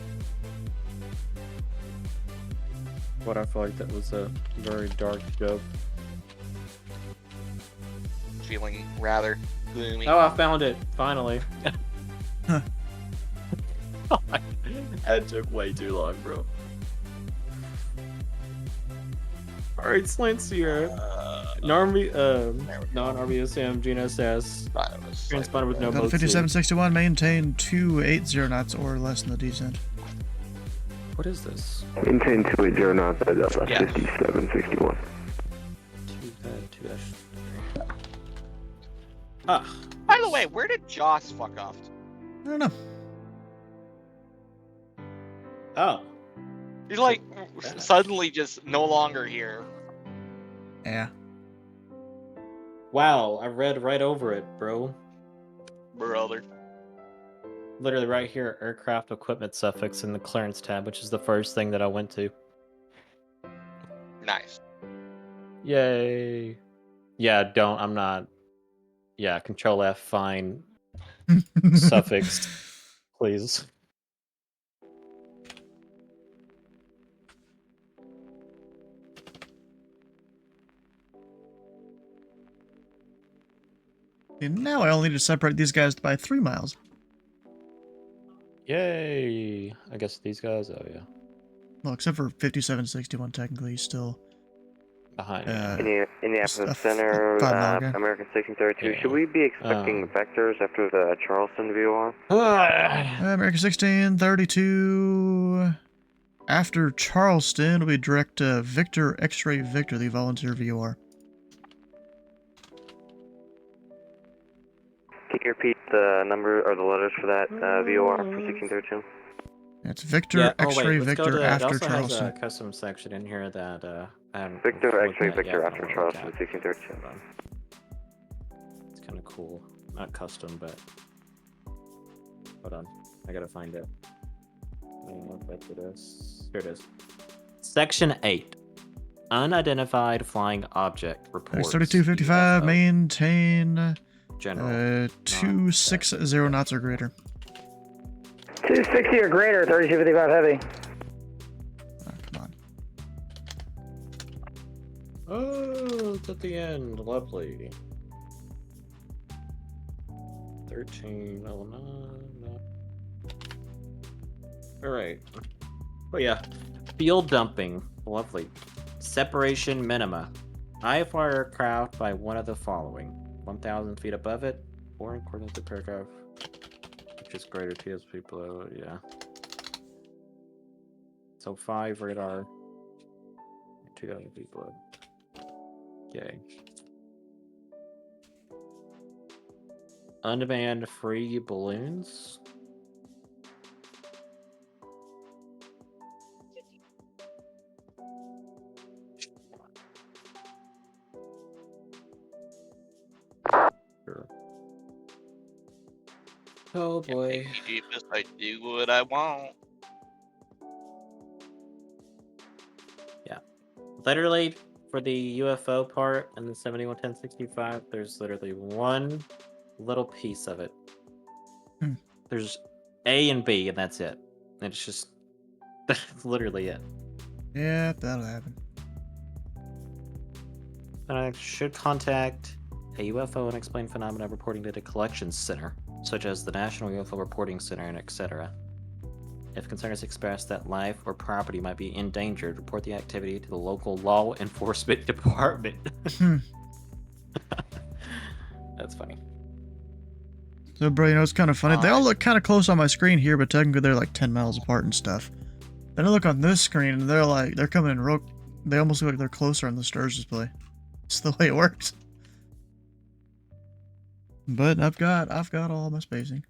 But I feel like that was a very dark joke. Feeling rather gloomy. Oh, I found it finally. Oh my That took way too long, bro. Alright, Slancier. Non-RBSM, GNSS. Transponder with no Delta mode 5761, maintain 280 knots or less in the descent. What is this? Maintain 280 knots at Delta 5761. By the way, where did Joss fuck off? I don't know. Oh. He's like suddenly just no longer here. Yeah. Wow, I read right over it, bro. Brother. Literally right here, aircraft equipment suffix in the clearance tab, which is the first thing that I went to. Nice. Yay. Yeah, I'm not. Yeah, Control F, fine. Suffix, please. And now I only need to separate these guys by 3 miles. Yay. I guess these guys, oh yeah. Well, except for 5761, technically, he's still behind. Indianapolis Center, 5 mile guy. American 1632. Should we be expecting vectors after the Charleston VOR? American 1632. After Charleston, we direct Victor X-Ray Victor, the volunteer VOR. Can you repeat the number or the letters for that VOR for 1632? It's Victor X-Ray Victor after it also Charleston. has a custom section in here that I haven't Victor X-Ray looked at Victor yet. after Charleston 1632. It's kind of cool. Not custom, but hold on, I gotta find it. I don't know if that's what it is. Here it is. Section 8. Unidentified flying object reports. 3255, maintain General. 260 knots or greater. 260 or greater, 3255 heavy. Oh, it's at the end. Lovely. 1309. Alright. Oh yeah. Field dumping. Lovely. Separation minima. IFR aircraft by one of the following. 1,000 feet above it, or in accordance with the paragraph, which is greater TSP below it, yeah. So 5 radar, 2,000 feet below. Okay. Unmanned free balloons. Sure. Oh boy. Jeepus, I do what I want. Yeah. Literally, for the UFO part and the 711065, there's literally one little piece of it. There's A and B, and that's it. And it's just that's literally it. Yeah, that'll happen. I should contact a UFO unexplained phenomena reporting data collection center, such as the National UFO Reporting Center and etc. If concern is expressed that life or property might be endangered, report the activity to the local law enforcement department. That's funny. So, bro, you know, it's kind of funny. They all look kind of close on my screen here, but technically they're like 10 miles apart and stuff. Then I look on this screen and they're coming in real. They almost look like they're closer on the stars display. It's the way it works. But I've got all my spacing.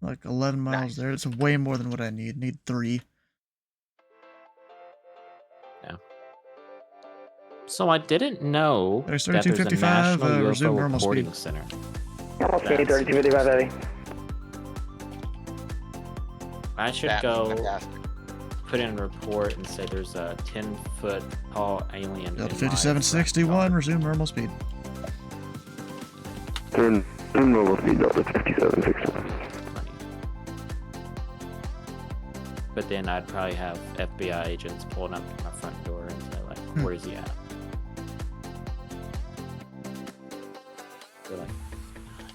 Like 11 miles there. It's way more than what I need. Need 3. Yeah. So I didn't know There's that there's a 3255, National resume UFO normal Reporting speed. Center. Okay, 3255 heavy. I should go put in a report and say there's a 10-foot tall alien. Delta 5761, resume normal speed. Turn normal speed, Delta 5761. But then I'd probably have FBI agents pulling up to my front door and say, like, where is he at? They're like,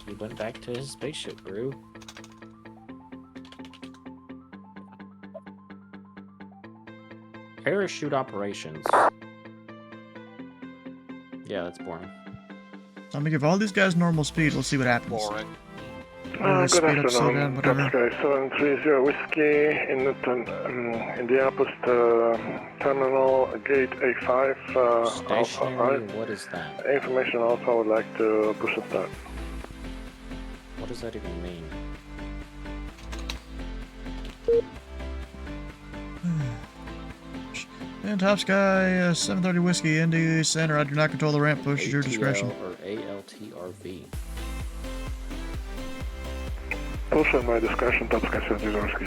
he went back to his spaceship, Brew. Parachute operations. Yeah, that's boring. So I'm gonna give all these guys normal speed. We'll see what happens. Boring. Good speed up, slow down, afternoon, whatever. Top Sky 730 Whiskey in the Indianapolis Terminal Gate A5. Stationary, what is that? Information also, I would like to push it that. What does that even mean? And Top Sky 730 Whiskey, Indy Center. I do not control the ramp. Push at your discretion. Or ALTRV. Push at my discretion, Top Sky 730 Whiskey.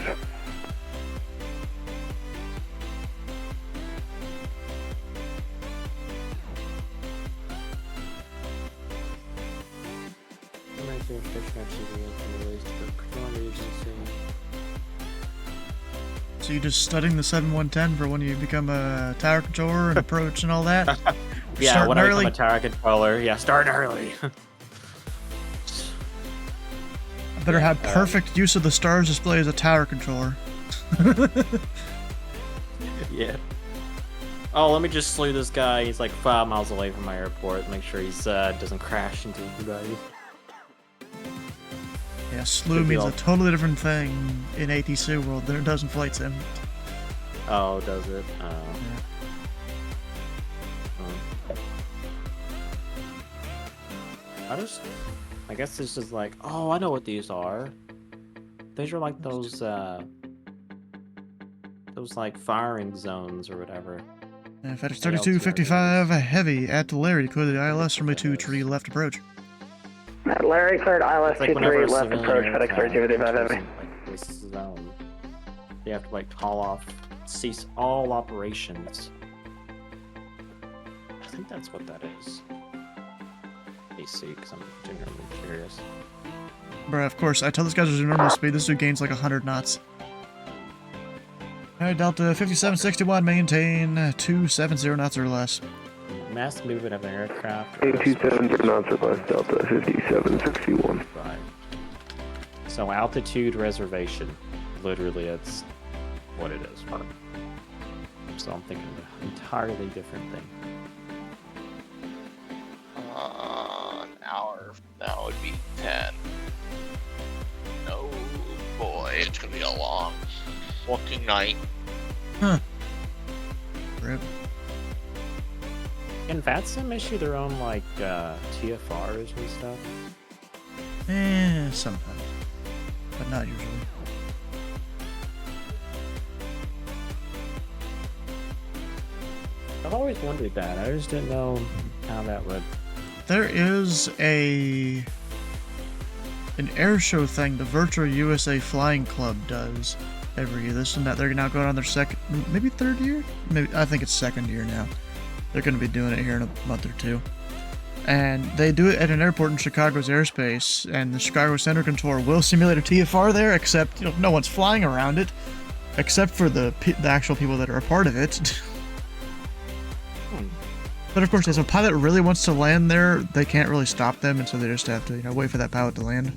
So you just studying the 7110 for when you become a tower controller and approach and all that? Yeah, starting when I early? become a tower controller. Yeah, starting early. I better have perfect use of the stars display as a tower controller. Yeah. Oh, let me just slew this guy. He's like 5 miles away from my airport. Make sure he's doesn't crash into anybody. Yeah, slew means a totally different thing in ATC world than it does in Flight Sim. Oh, does it? Oh. Yeah. I guess this is like, oh, I know what these are. These are like those like firing zones or whatever. FedEx 3255 heavy at Larry. Clear the ILS runway 23 left approach. Larry cleared ILS It's like 23 whenever a left approach, FedEx 3255 heavy. Like this zone, they have to like call off, cease all operations. I think that's what that is. AC, because I'm genuinely curious. Bruh, of course, I tell this guy to do normal speed. This dude gains like 100 knots. Alright, Delta 5761, maintain 270 knots or less. Mass movement of an aircraft. 270 knots or less, Delta 5761. Right. So altitude reservation. Literally, it's what it is. So I'm thinking of an entirely different thing. An hour from now would be 10. Oh boy, it's gonna be a long fucking night. Huh. Rip. Can VATSIM issue their own, like, TFRs and stuff? Sometimes. But not usually. I've always wondered that. I just didn't know how that would... There is an air show thing the Virtual USA Flying Club does every year. This and that. They're now going on their second, maybe third year? Maybe I think it's second year now. They're going to be doing it here in a month or two. And they do it at an airport in Chicago's airspace, and the Chicago Center Controller will simulate a TFR there, except no one's flying around it, except for the actual people that are a part of it. But of course, if a pilot really wants to land there, they can't really stop them, and so they just have to wait for that pilot to land.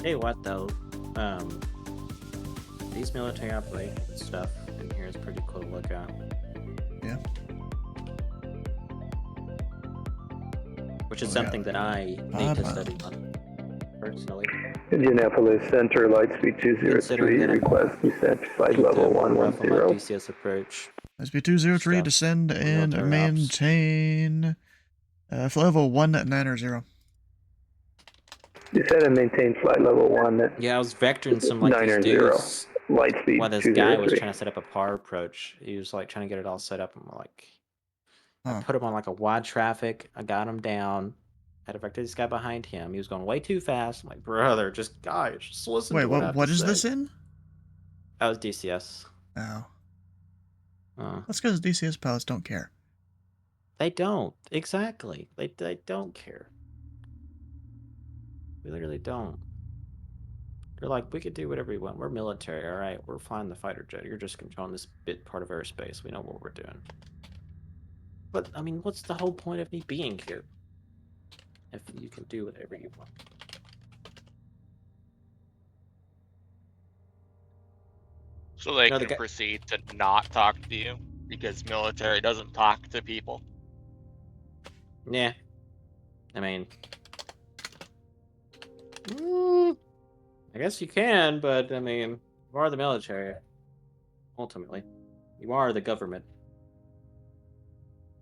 Hey, what though? These military operations stuff in here is pretty cool to look at. Yeah. Which is something that I need to study on personally. Indianapolis Center, lightspeed 203, request descent, flight level 110. DCS approach. Lightspeed 203, descend and maintain flight level 190. Descend and maintain flight level 1. Yeah, I was vectoring some like these dudes. Lightspeed while this guy was trying to set up a power approach. He was like trying to get it all set up, and like I put him on like a wide traffic. I got him down. I had to vector this guy behind him. He was going way too fast. I'm like, brother, just listen. Wait, to what what is this in? That was DCS. Oh. That's because DCS pilots don't care. They don't. Exactly. They don't care. We literally don't. They're like, we could do whatever we want. We're military, all right? We're flying the fighter jet. You're just controlling this part of airspace. We know what we're doing. But, I mean, what's the whole point of me being here? if you can do whatever you want. So they No, the can guy- proceed to not talk to you because military doesn't talk to people. Yeah. I mean, I guess you can, but I mean, you are the military. Ultimately, you are the government.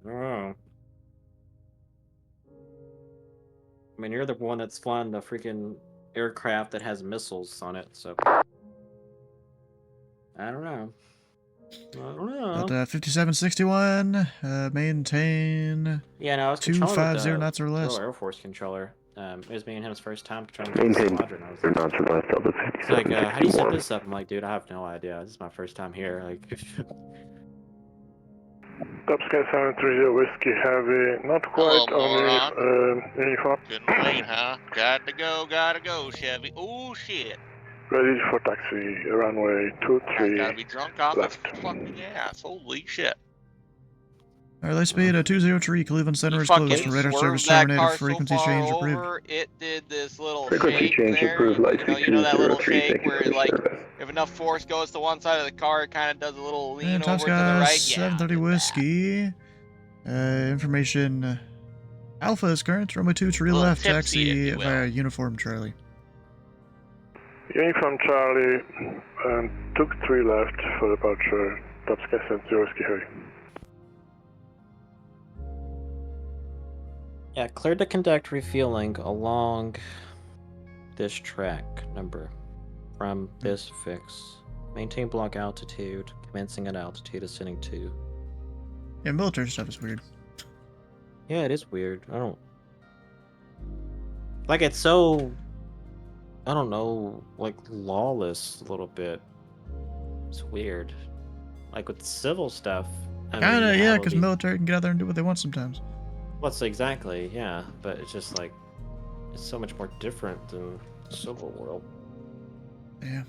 Oh. I mean, you're the one that's flying the freaking aircraft that has missiles on it, so I don't know. At 5761, maintain Yeah, no, I was 250 controlling knots or with the less. Royal Air Force controller. It was me and him's first time controlling the Maintain squadron. I was 2 knots or less, Delta it's like, how do you set 5761. this up? I'm like, dude, I have no idea. This is my first time here. Like, Top Sky 730 Whiskey Heavy, not Hello, quite on moron. uniform. Couldn't wait, huh? Got to go, Chevy. Oh shit. Ready for taxi, runway Guy's 23 gotta be drunk off his left. fucking ass. Holy shit. Relay speed at 203, Cleveland Center He is closed. fucking Radar service swerved that terminated. car so Frequency far change approved. over, it did this little Frequency shake change there. approved, Lightspeed You know that little 203, shake thank you where, for your like, service. if enough force goes to one side of the car, it kind of does a little lean And Top over to the Sky right. 730 Whiskey. Information. Alpha is current. Runway 23 little left. tipsy, Taxi if you will. via Uniform Charlie. Uniform Charlie, took 3 left for departure. Top Sky 730 Whiskey Heavy. yeah, cleared to conduct refueling along this track number from this fix. Maintain block altitude, commencing at altitude, ascending 2. Yeah, military stuff is weird. Yeah, it is weird. I don't... Like, it's so... I don't know, like, lawless a little bit. It's weird. Like, with civil stuff... I mean, Kinda, yeah, it'll because be- military can get out there and do what they want sometimes. What's exactly, yeah, but it's just like... It's so much more different than the civil world. Yeah.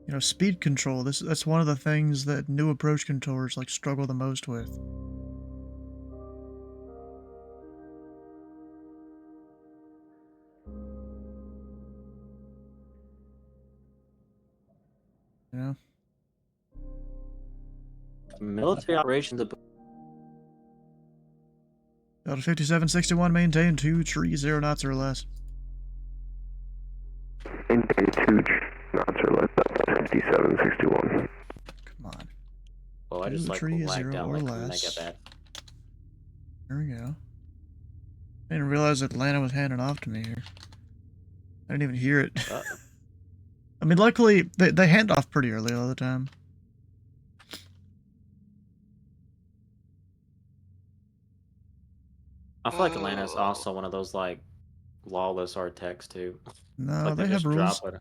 You know, speed control. That's one of the things that new approach controllers like struggle the most with. You know? Military operations... Delta 5761, maintain 230 knots or less. Maintain 2 knots or less, Delta 5761. Come on. Oh, I just like 230 lagged out or like less. mega bad. There we go. I didn't realize Atlanta was handing off to me here. I didn't even hear it. I mean, luckily, they hand off pretty early all the time. I feel like Atlanta's also one of those like lawless Artex too. No, like they have just rules. drop it.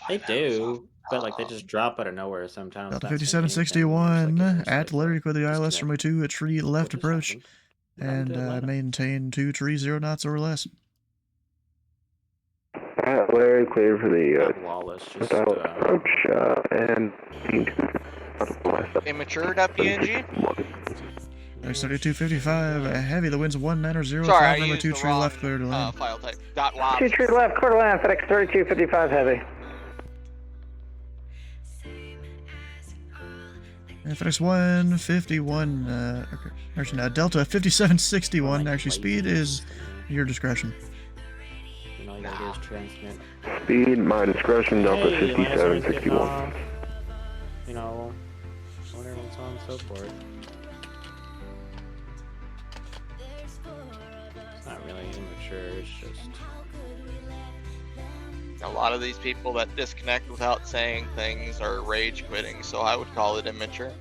They do, but like they just drop out of nowhere sometimes. Delta not saying anything, 5761, at Larry with the ILS runway 2 at tree left approach, and maintain 230 knots or less. Larry, clear for the lawless, approach, and Immature.png? Next 3255, heavy, the wind's 1900, Sorry, I runway used 2 the tree wrong left, clear to land. file type. .wav. 2 tree left, quarter line, FedEx 3255 heavy. FedEx 151, okay. Actually, no, Delta 5761, actually, speed is your discretion. You know, you gotta do is transmit. speed, my discretion, Delta Hey, 5761. You know, whatever and so on and so forth. It's not really immature, it's just... A lot of these people that disconnect without saying things are rage quitting, so I would call it immature.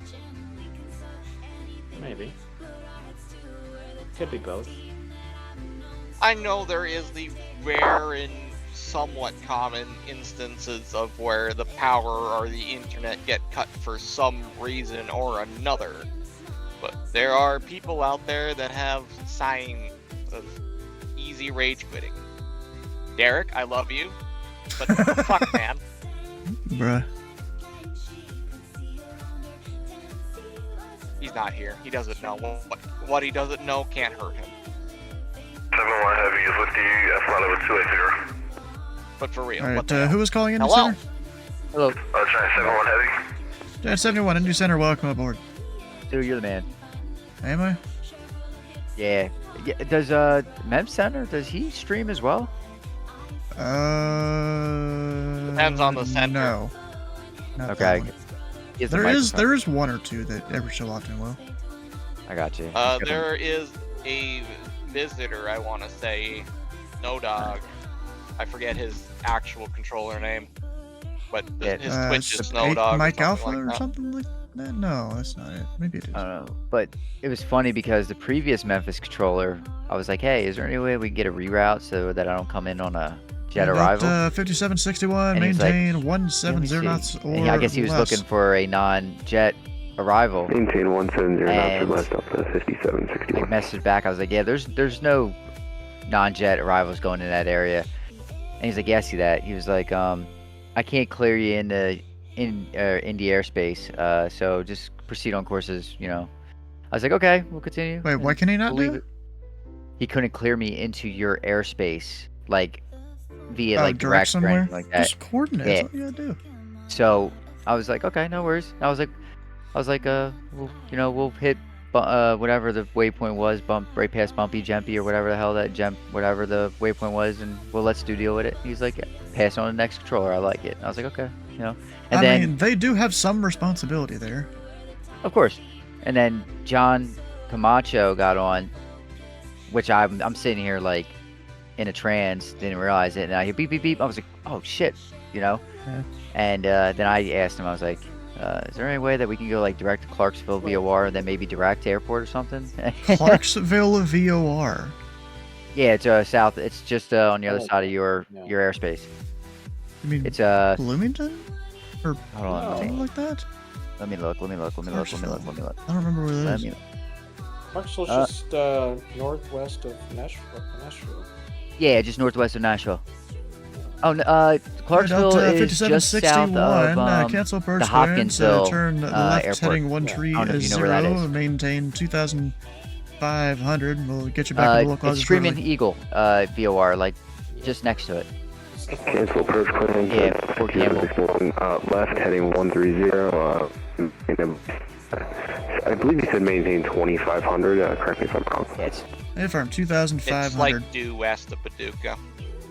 Maybe. Could be both. I know there is the rare and somewhat common instances of where the power or the internet get cut for some reason or another. But there are people out there that have signs of easy rage quitting. Derek, I love you, but fuck, man. Bruh. He's not here. He doesn't know. What he doesn't know can't hurt him. 7-1 Heavy is with you, flight level 280. But for real. Alright, who was calling in? Hello? Center? Hello. Giant 7-1 Heavy. Giant 71, Indy Center, welcome aboard. Dude, you're the man. Am I? Yeah. Does Mem Center, does he stream as well? Depends on the center. No. Not Okay. There is one or two that every so often will. I got you. There is a visitor, I want to say, No Dog. I forget his actual controller name, but his Twitch is Snow Dog. Mike Alpha like or that. something like that? No, that's not it. Maybe it is. I don't know. But it was funny because the previous Memphis controller, I was like, hey, is there any way we can get a reroute so that I don't come in on a jet arrival? 5761, And he's maintain like, 170 knots or and I guess he was less. looking for a non-jet arrival. Maintain 170 knots or And less, Delta 5761. I messaged back. I was like, yeah, there's no non-jet arrivals going in that area. And he's like, yeah, I see that. He was like, I can't clear you in indy airspace, so just proceed on courses, you know. I was like, okay, we'll continue. Wait, why can he not do it? He couldn't clear me into your airspace, like via Oh, like direct direct or somewhere? anything like that. Just coordinates. Yeah. What you gotta do? So I was like, okay, no worries. I was like, we'll hit whatever the waypoint was, bump right past Bumpy Jempy or whatever the hell that whatever the waypoint was, and let's deal with it. He's like, pass on to the next controller. I like it. I was like, okay, you know. And I mean, they do have some responsibility there. of course. And then John Camacho got on, which I'm sitting here like in a trance, didn't realize it, and I hear beep beep beep. I was like, oh shit, you know. Yeah. And then I asked him, I was like, is there any way that we can go like direct to Clarksville VOR and then maybe direct to airport or something? Clarksville VOR. Yeah, it's south. It's just on the other side of your airspace. You mean It's Bloomington? Or hold on, something like that? let me look. I don't remember where that is. Clarksville's just northwest of Nashville. Yeah, just northwest of Nashville. Oh, Clarksville is just south of cancel approach the clearance, Hopkinsville turn left airport. heading 13 I don't know if you know where that is. maintain 2,500. We'll get you back to the local it's Screaming Eagle VOR, like just next to it. Cancel approach clearance. Yeah, Fort Campbell. Left heading 130. I believe you said maintain 2,500. Correct me if I'm wrong. Yeah, it's Affirm 2,500. It's like due west of Paducah.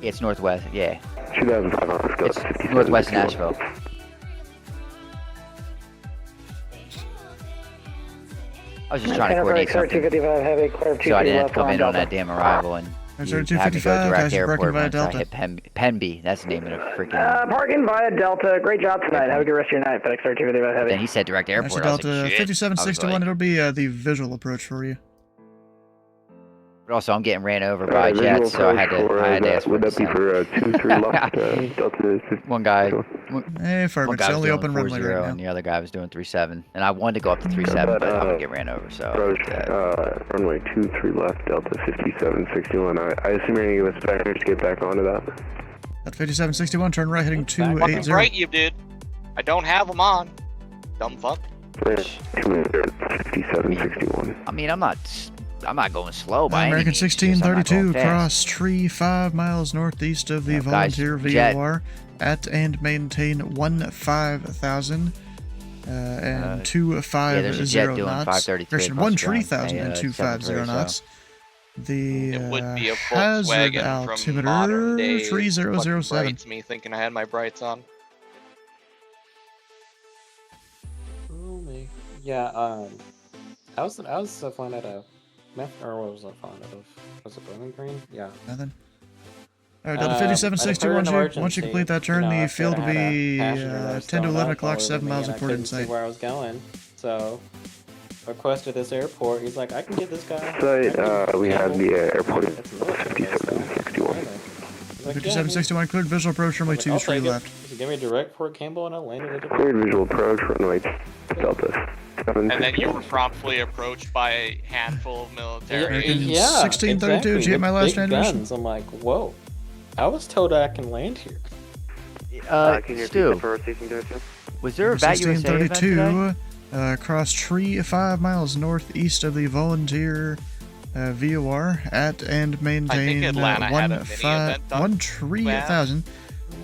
it's northwest. Yeah, 2,500. it's northwest Nashville. I was just trying to coordinate something, 255 heavy, clear so I didn't have to left come in Delta. on that damn arrival and you have to go 255, direct guys, you're airport braking via once I Delta. hit Penby. That's the name of the freaking. Parking via Delta. Great job tonight. Have a good rest of your night. FedEx 255 heavy. Then he said direct That's airport. the I was Delta like, shit. 5761. I was like, It'll be the visual approach for you. but also, I'm getting ran over by jets, so I had to ask for Would that be for 23 left? Delta one guy. Hey, One Fairbanks, guy the was only doing open runway 40, right now. and the other guy was doing 37, and I wanted to go up to 37, but I would get ran over. So approach, runway 23 left, Delta 5761. I assume you're going to give us back to get back onto that. At 5761, turn right heading Fucking 280. right, you did. I don't have them on. Dumb fuck. 5761. I mean, I'm not going slow by any American means, just I'm not 1632, going fast. cross tree 5 miles northeast of the Yeah, guys, Volunteer jet. VOR at and maintain 15,000 and 250 yeah, there's a jet doing knots. 533 Correction, across 13,000 and 250 73, knots. The It would be a hazard Volkswagen from modern day. altimeter 3007. Brights me thinking I had my brights on. Yeah, I was flying out of or what was I flying out of? Was it Bowling Green? Yeah. Nothing. Alright, Delta 5761, once you complete that turn, the field will be 10 to 11 o'clock, 7 miles reported in sight. Where I was going, so requested this airport. He's like, I can get this guy. Site, we have the airport at That's military, 5761. He's like, 5761, cleared visual approach, runway 23 left. He gave me a direct Fort Campbell and I landed at the Cleared visual approach, runway Delta. And then you were promptly approached by a handful of military agents. Yeah, 1632, exactly. did you get my last Big transmission? guns. I'm like, whoa. I was told I can land here. Stu, was there a VAT USA event today? 1632, cross tree 5 miles northeast of the Volunteer VOR at and maintain Atlanta had a mini event on 1,000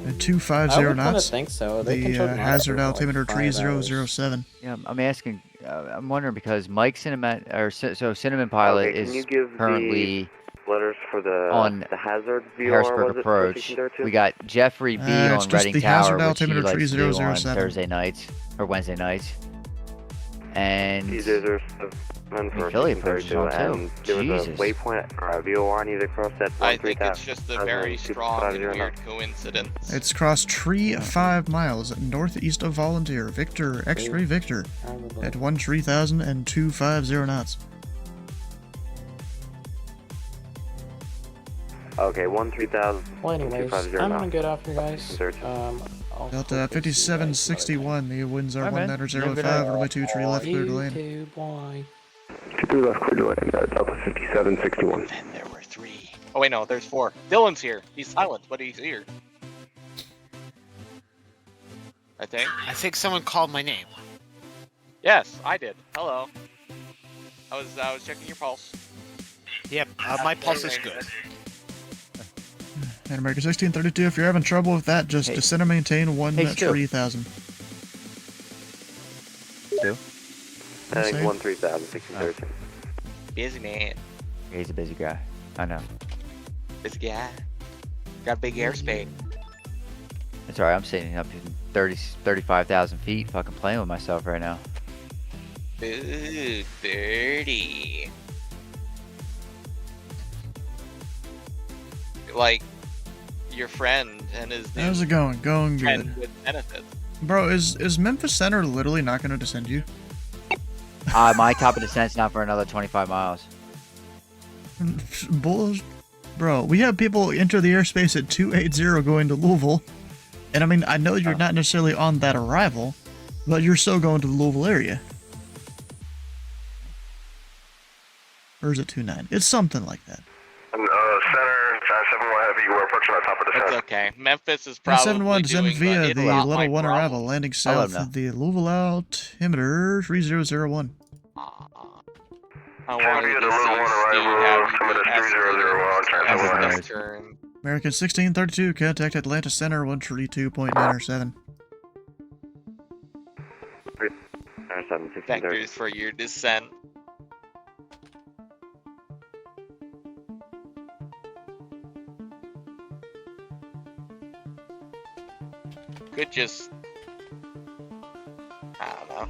at 250 I would kinda knots. think so. They The controlled Monitor hazard for like altimeter 5 hours. 3007. Yeah, I'm asking. I'm wondering because Mike Cinnamon or so Cinnamon Pilot Okay, can you is give currently letters for the on hazard VR, Harrisburg was it, approach. 1632? We got Jeffrey B It's on just Reading the Tower, hazard which he altimeter likes to do on 3007. Thursday nights or Wednesday nights. And T007 for Philly approach 1632, on too. and there was a Jesus. waypoint or a VOR needed to cross that I think it's just a very strong and 250 weird coincidence. It's cross tree 5 miles northeast of Volunteer. Victor, X-ray Victor, at 13,000 and 250 knots. Okay, 13,000. Well, anyways, 250 I'm knots. gonna get off here, guys. I'll Delta 5761, the winds are Alright, man. 1905, runway 23 left, clear to land. YouTube, why? 23 left, clear to land, Delta 5761. Then there were 3. Oh wait, no, there's 4. Dylan's here. He's silent, but he's here. I think. I think someone called my name. Yes, I did. Hello. I was checking your pulse. Yep, my pulse is good. And America 1632, if you're having trouble with that, just descend and maintain Stu. 3,000. Stu? I think Same. 13,000, 1632. Busy man. Yeah, he's a busy guy. I know. Busy guy. Got big airspace. It's alright. I'm sitting up in 35,000 feet, fucking playing with myself right now. Ooh, 30. Like your friend and his How's it going? Going good. friend with benefits. Bro, is Memphis Center literally not going to descend you? My top of descent's not for another 25 miles. Bulls, bro, we have people enter the airspace at 280 going to Louisville. And I mean, I know you're not necessarily on that arrival, but you're still going to the Louisville area. Or is it 29? It's something like that. Center, 971 Heavy, we're approaching our top of the It's okay. Memphis is probably 971, descend doing via it's the not level my 1 problem. arrival, landing let south him know. of the Louisville altimeter 3001. I wanted to see Steve turn. American 1632, contact Atlanta Center 132.907. Vectors for your descent. Could just, I don't know.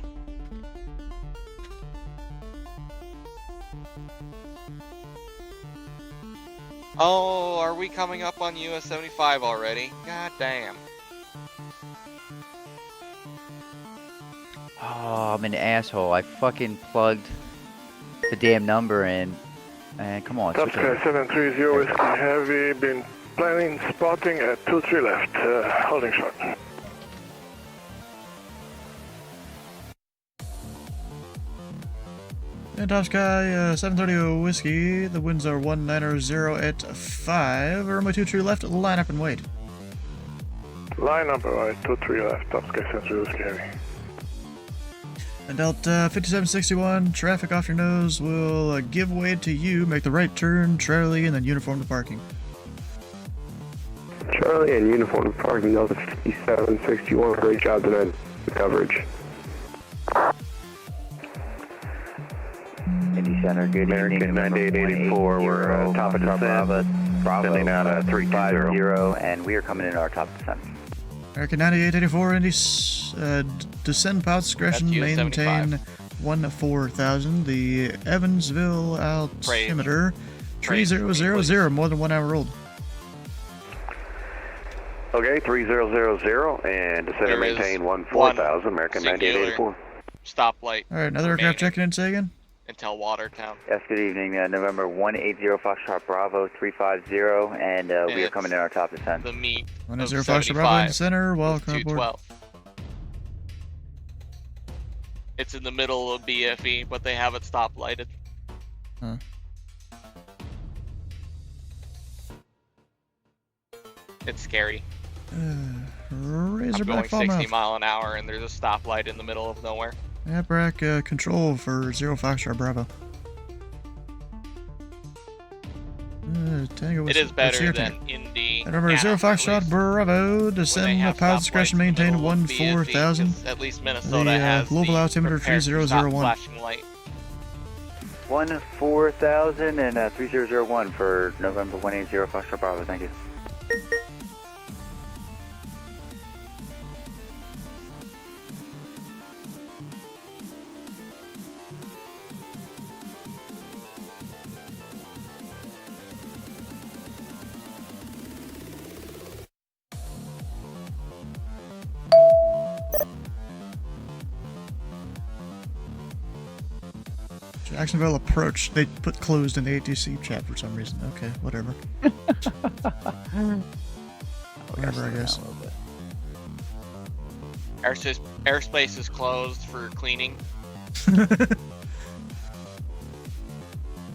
Oh, are we coming up on US 75 already? God damn. Oh, I'm an asshole. I fucking plugged the damn number in. And come on, Top switch it. Sky 730 Whiskey Heavy, been planning spotting at 23 left, holding short. And Top Sky 730 Whiskey, the winds are 190 at 5. Runway 23 left, line up and wait. Line up, right, 23 left, Top Sky 730 Whiskey Heavy. And Delta 5761, traffic off your nose will give way to you. Make the right turn, Charlie, and then uniform to parking. Charlie and uniform parking, Delta 5761, great job tonight. Good coverage. Indy Center, good American evening. 9884, we're top of descent, sending out a 350, and we are coming in our top descent. American 9884, Indy, descend pilot discretion, That's US maintain 14,000. The Evansville altimeter, 3000, more than 1 hour old. Okay, 3000, and descend and maintain 14,000, American singular. 9884. stoplight. All right, another aircraft checking in, say again? Until Watertown. Yes, good evening. November 180 Foxtrot Bravo 350, and we are coming in our top descent. The meet 180 Foxtrot Bravo in the center, welcome aboard. 212. It's in the middle of BFE, but they have it stoplighted. Huh. It's scary. Razorback I'm fall going 60 mouth. mile an hour, and there's a stoplight in the middle of nowhere. APRAC control for 0 Foxtrot Bravo. Tango It is better than Indy. And remember, 0 Foxtrot Bravo, descend pilot discretion, maintain 14,000. At least Minnesota the has global the altimeter prepared to stop 3001. flashing light. 14,000 and 3001 for November 180 Foxtrot Bravo. Thank you. Jacksonville approach. They put closed in the ATC chat for some reason. Okay, whatever. Whatever, I guess. Airspace is closed for cleaning.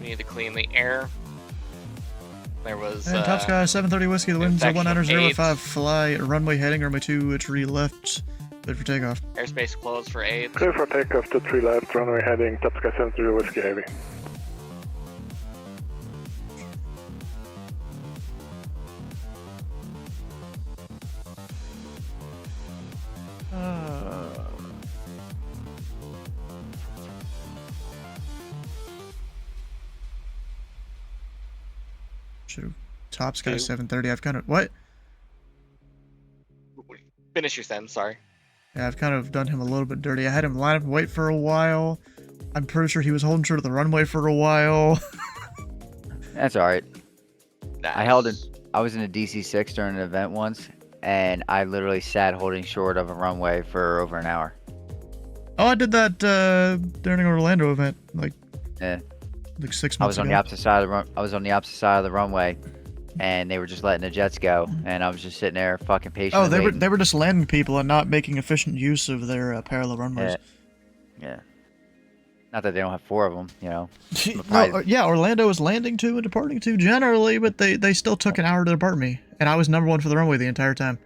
We need to clean the air. There was. And Top Sky 730 Whiskey. The winds are 190.05. AIDS. Fly runway heading. Runway 2 tree left. Clear for takeoff. Airspace closed for AIDS. Clear for takeoff to 3 left, runway heading, Top Sky 730 Whiskey Heavy. Shoot. Top Sky 730. I've kind of what? Finish your sentence, sorry. Yeah, I've kind of done him a little bit dirty. I had him line up and wait for a while. I'm pretty sure he was holding true to the runway for a while. That's alright. Nice. I was in a DC-6 during an event once, and I literally sat holding short of a runway for over an hour. Oh, I did that during an Orlando event, like 6 months ago. I was on the opposite side of the runway, and they were just letting the jets go, and I was just sitting there fucking patiently. Oh, they were just landing people and not making efficient use of their parallel runways. Yeah. Not that they don't have 4 of them, you know. No, yeah, Orlando was landing to and departing to generally, but they still took an hour to depart me, and I was number 1 for the runway the entire time.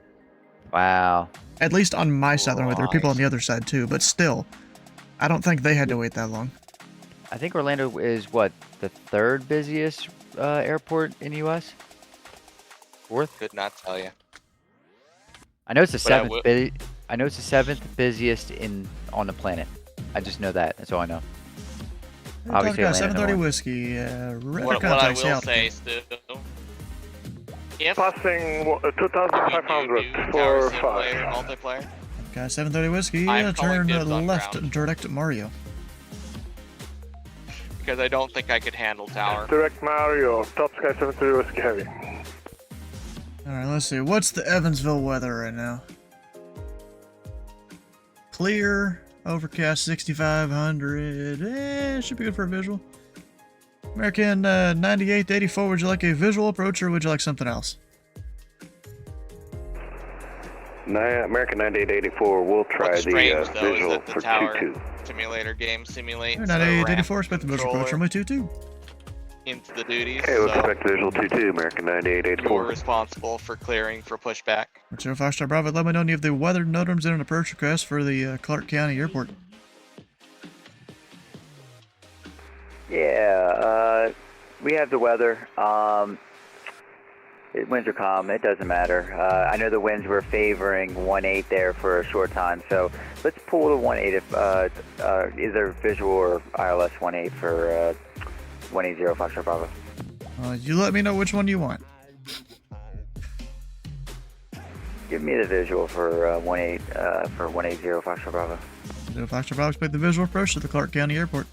Wow. At least on my side of the runway. There were people on the other side too, but still, I don't think they had to wait that long. I think Orlando is what, the 3rd busiest airport in the U.S. 4th? Could not tell you. I know it's the 7th. I know it's the 7th busiest on the planet. I just know that. That's all I know. Obviously, 730 Whiskey. What I will say, Stu, if passing 2,500 for for 5. Multiplayer. Guy 730 Whiskey. I'm calling Turn dibs on left, ground. direct Mario. Because I don't think I could handle tower. Direct Mario, Top Sky 730 Whiskey Heavy. Alright, let's see. What's the Evansville weather right now? Clear, overcast 6,500. Should be good for a visual. American 98 to 84. Would you like a visual approach or would you like something else? American 9884, we'll try What's strange, the though, visual is that the for tower 2-2. simulator game simulates 98 84. Expect the visual approach. Runway 22. into the duties. Okay, we'll so expect visual 2-2, American 9884. you're responsible for clearing for pushback. 0 Foxtrot Bravo, let me know if you have the weather notrums in an approach request for the Clark County Airport. Yeah, we have the weather. Winds are calm. It doesn't matter. I know the winds were favoring 1-8 there for a short time, so let's pull to 1-8 if either visual or ILS 1-8 for 180 Foxtrot Bravo. You let me know which one you want. Give me the visual for 1-8 for 180 Foxtrot Bravo. 0 Foxtrot Bravo, expect the visual approach to the Clark County Airport.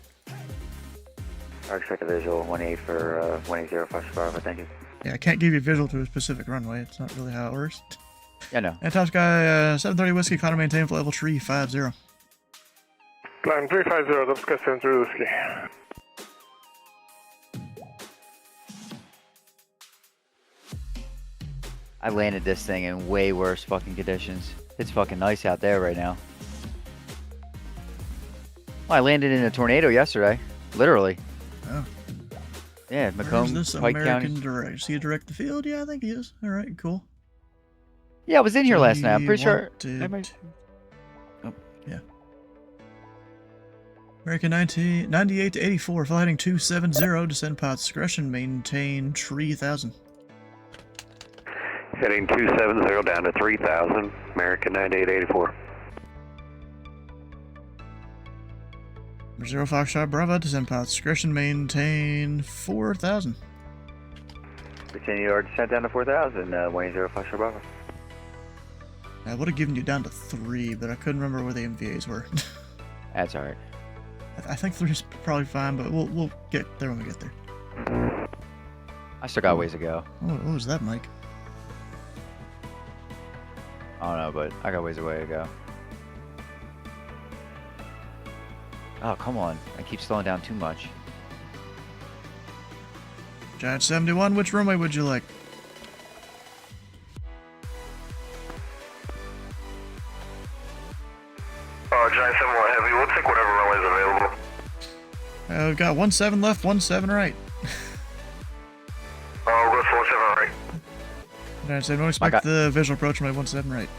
I expect a visual 1-8 for 180 Foxtrot Bravo. Thank you. Yeah, I can't give you a visual to a specific runway. It's not really how it works. Yeah, no. And Top Sky 730 Whiskey, Connor maintain flight level 350. Climb 350, Dobska 73 Whiskey. I landed this thing in way worse fucking conditions. It's fucking nice out there right now. Well, I landed in a tornado yesterday. Literally. Oh. Yeah, Macomb, Where's this Pike American County. direct? Is he a direct the field? Yeah, I think he is. All right, cool. Yeah, I was in here So last night. I'm he pretty sure. wanted to- Yeah. American 98 to 84, flighting 270, descend pod discretion, maintain 3000. Heading 270 down to 3000, American 9884. 0 Foxtrot Bravo, descend pod discretion, maintain 4000. Continue our descent down to 4000, 10 Foxtrot Bravo. I would have given you down to 3, but I couldn't remember where the MVAs were. That's alright. I think 3 is probably fine, but we'll get there when we get there. I still got ways to go. What was that, Mike? I don't know, but I got ways away to go. Oh, come on. I keep slowing down too much. Giant 71, which runway would you like? Giant 71 Heavy, we'll take whatever runway's available. We've got 17 left, 17 right. We'll go for 17 right. Giant 71, expect the visual approach from my 17 right.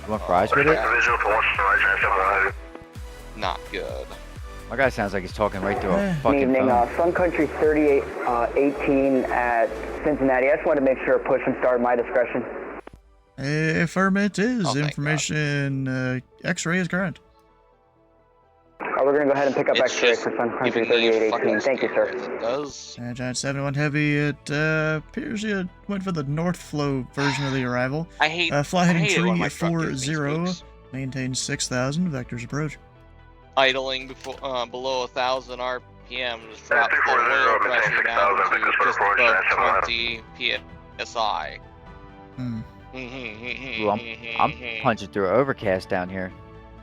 You want fries with it? Visual for 17 right, Giant 71 Heavy. Not good. My guy sounds like he's talking right through a Good fucking evening, phone. Sun Country 3818 at Cincinnati. I just wanted to make sure push and start my discretion. Affirmative is. Oh, thank Information X-ray is current. We're going to go ahead and pick up It's X-ray just for Sun Country giving me 3818. Thank you, sir. It does. Giant 71 Heavy, it appears you went for the North Flow version of the arrival. I hate. Fly heading I hate it when my truck gives me 340, spooks. maintain 6000, vectors approach. Idling before below 1,000 RPM just drops the 340, oil maintain pressure 6,000, down to vectors just approach, above Giant 20 psi. Ooh, I'm punching through an overcast down here.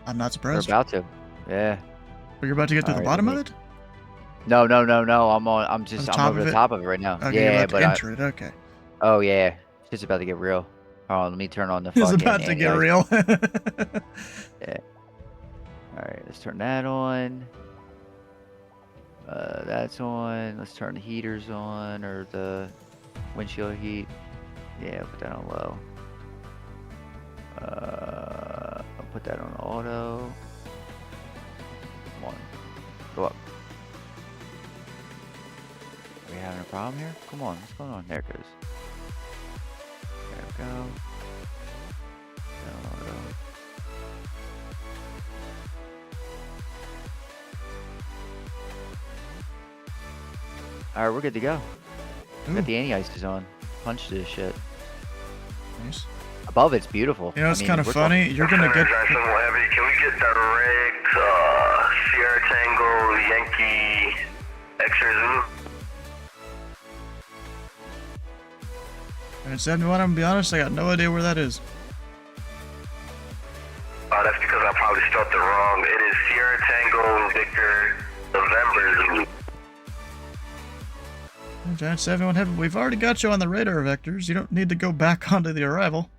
I'm not We're surprised. about to. Yeah. But you're about to get to the Alright, bottom let of me- it? No. I'm On the I'm top over of the it? top of it right now. Okay, you're yeah, about to but enter it, okay. Oh yeah, it's about to get real. Hold on, let me turn on the It's fucking about to get anti-ice. real. Yeah. Alright, let's turn that on. That's on. Let's turn the heaters on, or the windshield heat. Yeah, put that on low. I'll put that on auto. Come on. Go up. Are we having a problem here? Come on, what's going on? There it goes. There we go. Down auto. Alright, we're good to go. Got the anti-ice is on. Punch this shit. Nice. Above it's beautiful. You know, it's I mean, kind of we're funny. You're gonna get. Giant 71 Heavy, can we get direct Sierra Tango Yankee X-ray Zulu? And 71, I'm gonna be honest, I got no idea where that is. That's because I probably spelled it wrong. It is Sierra Tango Victor November Zulu. Giant 71 Heavy, we've already got you on the radar vectors. You don't need to go back onto the arrival.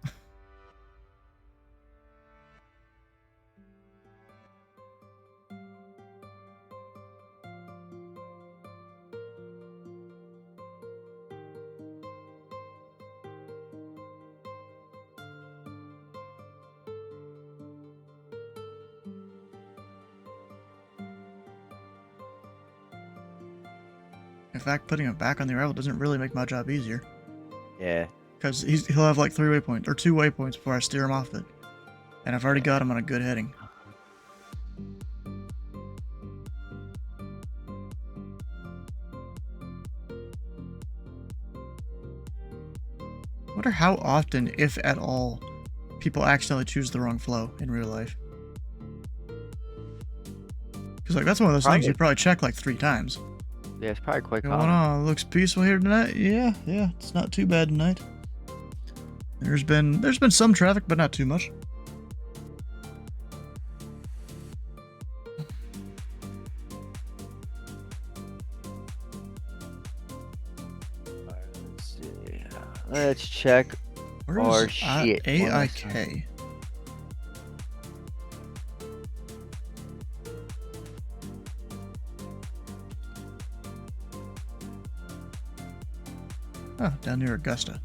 In fact, putting him back on the arrival doesn't really make my job easier. Yeah. Because he'll have like 3 waypoints, or 2 waypoints before I steer him off it. And I've already got him on a good heading. I wonder how often, if at all, people accidentally choose the wrong flow in real life. Because like that's one of those things you probably check like 3 times. Yeah, it's probably quite Going common. on, looks peaceful here tonight. Yeah, it's not too bad tonight. There's been some traffic, but not too much. Let's check Where our is shit. AIK? Oh, down near Augusta.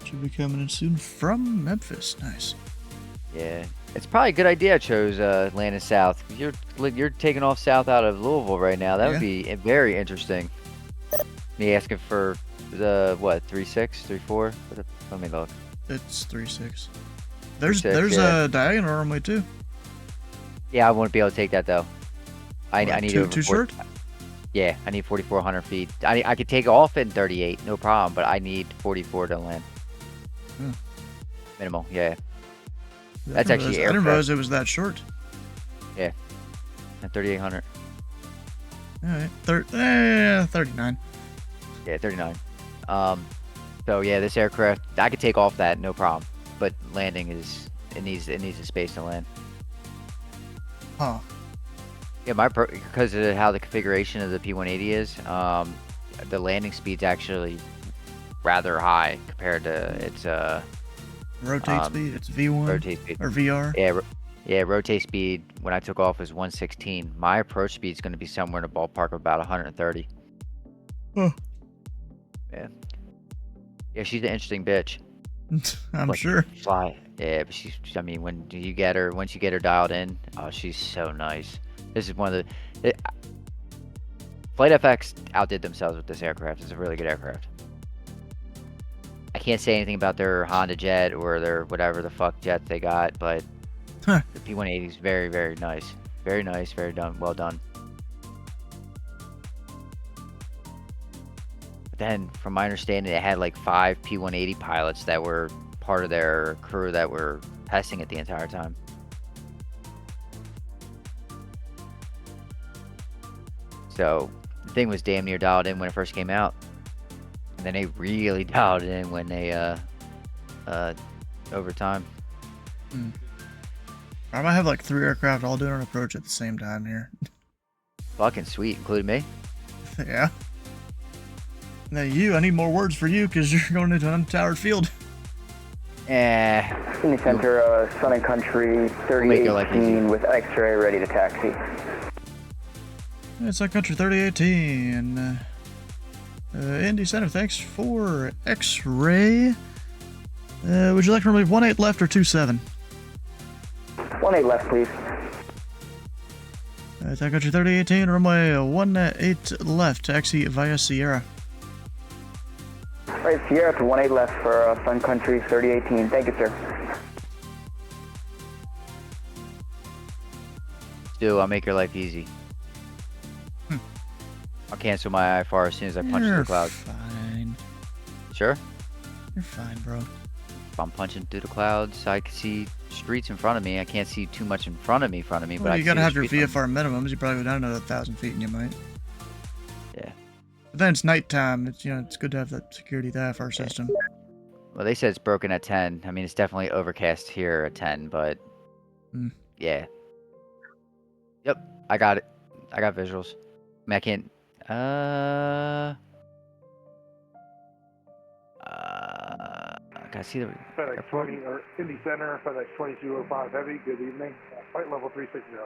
Should be coming in soon from Memphis. Nice. Yeah, it's probably a good idea I chose landing south. You're taking off south out of Louisville right now. That would be very interesting. Me asking for the what 3.6, 3.4? Let me look. It's 3.6. There's 3.6, a diagonal runway too. Yeah, I won't be able to take that though. I need too short. Yeah, I need 4,400 feet. I could take off in 38, no problem, but I need 44 to land. Minimal, yeah. That's actually I didn't realize it was that short. Yeah, at 3,800. All right, 39. Yeah, 39. So yeah, this aircraft I could take off that, no problem. But landing it needs the space to land. Huh. Yeah, because of how the configuration of the P180 is, the landing speed's actually rather high compared to its rotate speed. It's V1 rotate speed or VR. Yeah, rotate speed when I took off was 116. My approach speed is going to be somewhere in the ballpark of about 130. Huh. Yeah. Yeah, she's an interesting bitch. I'm sure. Fly. Yeah, but I mean, once you get her dialed in, oh, she's so nice. This is one of the Flight FX outdid themselves with this aircraft. It's a really good aircraft. I can't say anything about their Honda jet or their whatever the fuck jet they got, but the P180 is very, very nice. Very nice, very well done. But then, from my understanding, they had like 5 P180 pilots that were part of their crew that were testing it the entire time. So the thing was damn near dialed in when it first came out, and then they really dialed it in when they over time. I might have like 3 aircraft all doing an approach at the same time here. Fucking sweet, including me. Yeah. Now I need more words for you because you're going into an untowered field. Indy Center, Sun and Country 3018 with X-ray ready to taxi. It's Sun Country 3018. Indy Center, thanks for X-ray. Would you like to remove 18 left or 27? 18 left, please. Sun Country 3018, runway 18 left, taxi via Sierra. Right, Sierra to 18 left for Sun Country 3018. Thank you, sir. Stu, I'll make your life easy. I'll cancel my IFR as soon as I punch through the clouds. Fine. Sure? You're fine, bro. If I'm punching through the clouds, I can see streets in front of me. I can't see too much in front of me, well, but I you gotta have your VFR minimums. You probably go down another 1,000 feet and you might. Yeah. But then it's nighttime. It's it's good to have that security of the IFR system. Well, they said it's broken at 10. I mean, it's definitely overcast here at 10, but yeah. Yep, I got it. I got visuals. I mean, I can't. Can I see the FedEx 20 or Indy Center, FedEx 2205 Heavy. Good evening. Flight level 360.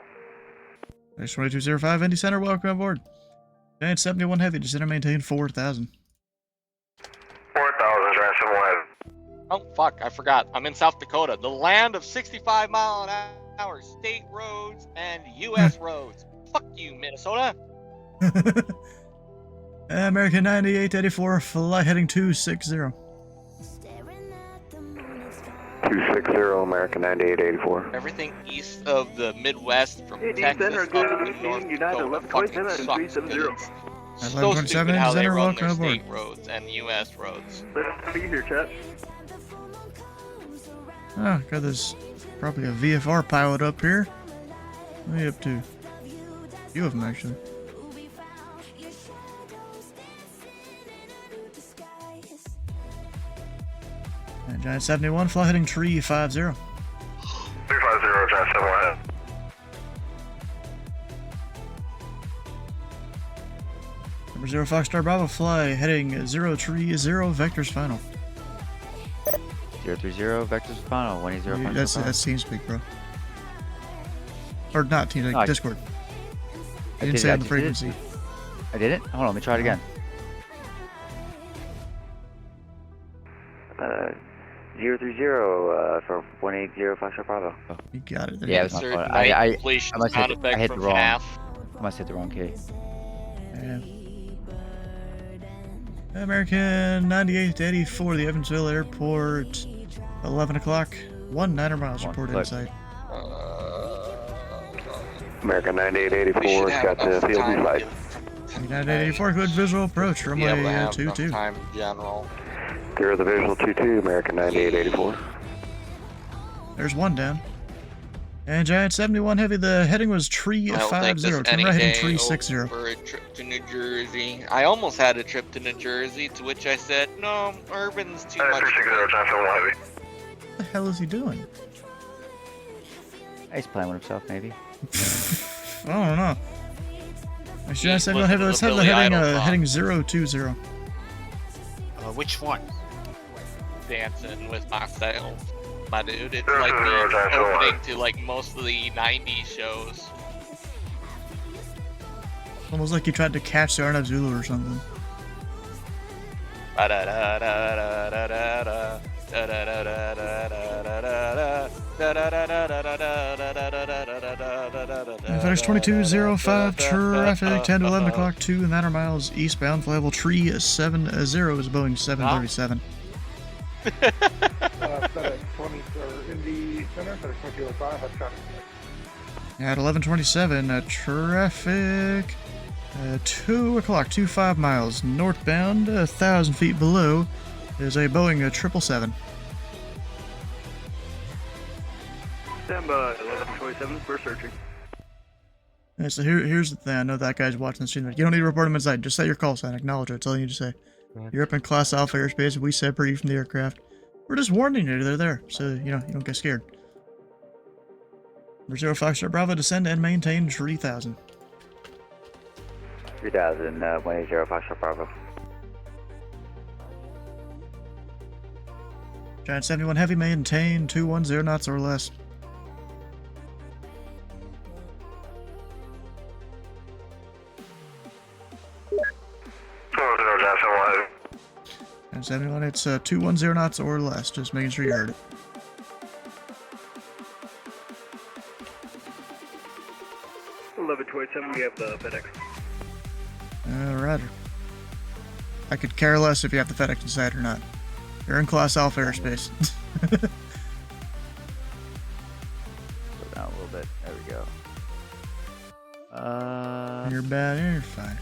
FedEx 2205 Indy Center, welcome aboard. Giant 71 Heavy, just enter maintain 4,000. 4,000, Giant 71 Heavy. Oh, fuck, I forgot. I'm in South Dakota, the land of 65 mile an hour state roads and U.S. roads. Fuck you, Minnesota. American 9884, flight heading 260. 260, American 9884. Everything east of the Midwest from Indy Texas Center, up good to evening, North United Dakota 1127 fucking and sucks. 370. It's so 1127 stupid how they Center, run their welcome aboard. state roads and U.S. roads. Let's be here, chat. Oh, got this, probably a VFR pilot up here. What are you up to? A few of them, actually. And Giant 71, flight heading 350. 350, Giant 71 Heavy. Number 0 Foxtrot Bravo fly heading 030 vectors final. 030 vectors final. 180. That's TeamSpeak, bro. Or not TeamSpeak, No, Discord. I You didn't say on the frequency. I didn't? Hold on, let me try it again. 030 for 180 Foxtrot Bravo. You got it. Yeah, it was my Insert fault. night I completion must sound hit, effect I hit from the wrong. half. I must hit the wrong key. Yeah. American 98 to 84, the Evansville Airport. 11 o'clock. 19 miles reported in sight. American 9884, got the field in sight. 9884, good visual approach. Runway 22. Time in general. Clear the visual 22, American 9884. There's one down. And Giant 71 Heavy, the heading was tree I don't think 50. there's Turn any right heading day tree 60. over a trip to New Jersey. I almost had a trip to New Jersey, to which I said, no, urban's too much. What the hell is he doing? He's playing with himself, maybe. I don't know. Giant 71 Heavy, let's have the heading 020. Which one? Dancing with myself, my dude. It's like the opening to like most of the 90s shows. Almost like you tried to catch the Arnav Zulu or something. FedEx 2205, traffic 10 to 11 o'clock, 2.9 miles eastbound, flyable tree 70 is Boeing 737. FedEx 20 for Indy Center, FedEx 2205, that's traffic. At 11:27, traffic 2 o'clock, 25 miles northbound, 1,000 feet below is a Boeing 777. Stand by, 1127, we're searching. Yeah, so here's the thing. I know that guy's watching the stream. You don't need to report him inside. Just say your call sign. Acknowledge it. That's all you need to say. You're up in Class Alpha airspace. We separate you from the aircraft. We're just warning you they're there, so you don't get scared. Number 0 Foxtrot Bravo, descend and maintain 3000. 3000, 180 Foxtrot Bravo. Giant 71 Heavy, maintain 210 knots or less. Giant 71, it's 210 knots or less, just making sure you heard it. We have the FedEx. Roger. I could care less if you have the FedEx inside or not. You're in Class Alpha airspace. Slow down a little bit. There we go. You're bad. You're fine.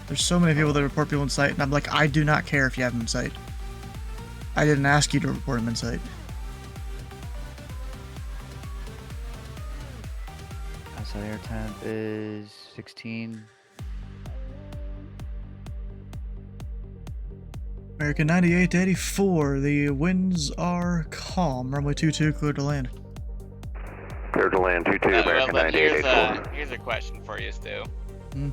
There's so many people that report people in sight, and I'm like, I do not care if you have them in sight. I didn't ask you to report them in sight. Outside air temp is 16. American 98 to 84. The winds are calm. Runway 22, clear to land. Clear to land 22, American 98 84. Here's a question for you, Stu. Hmm?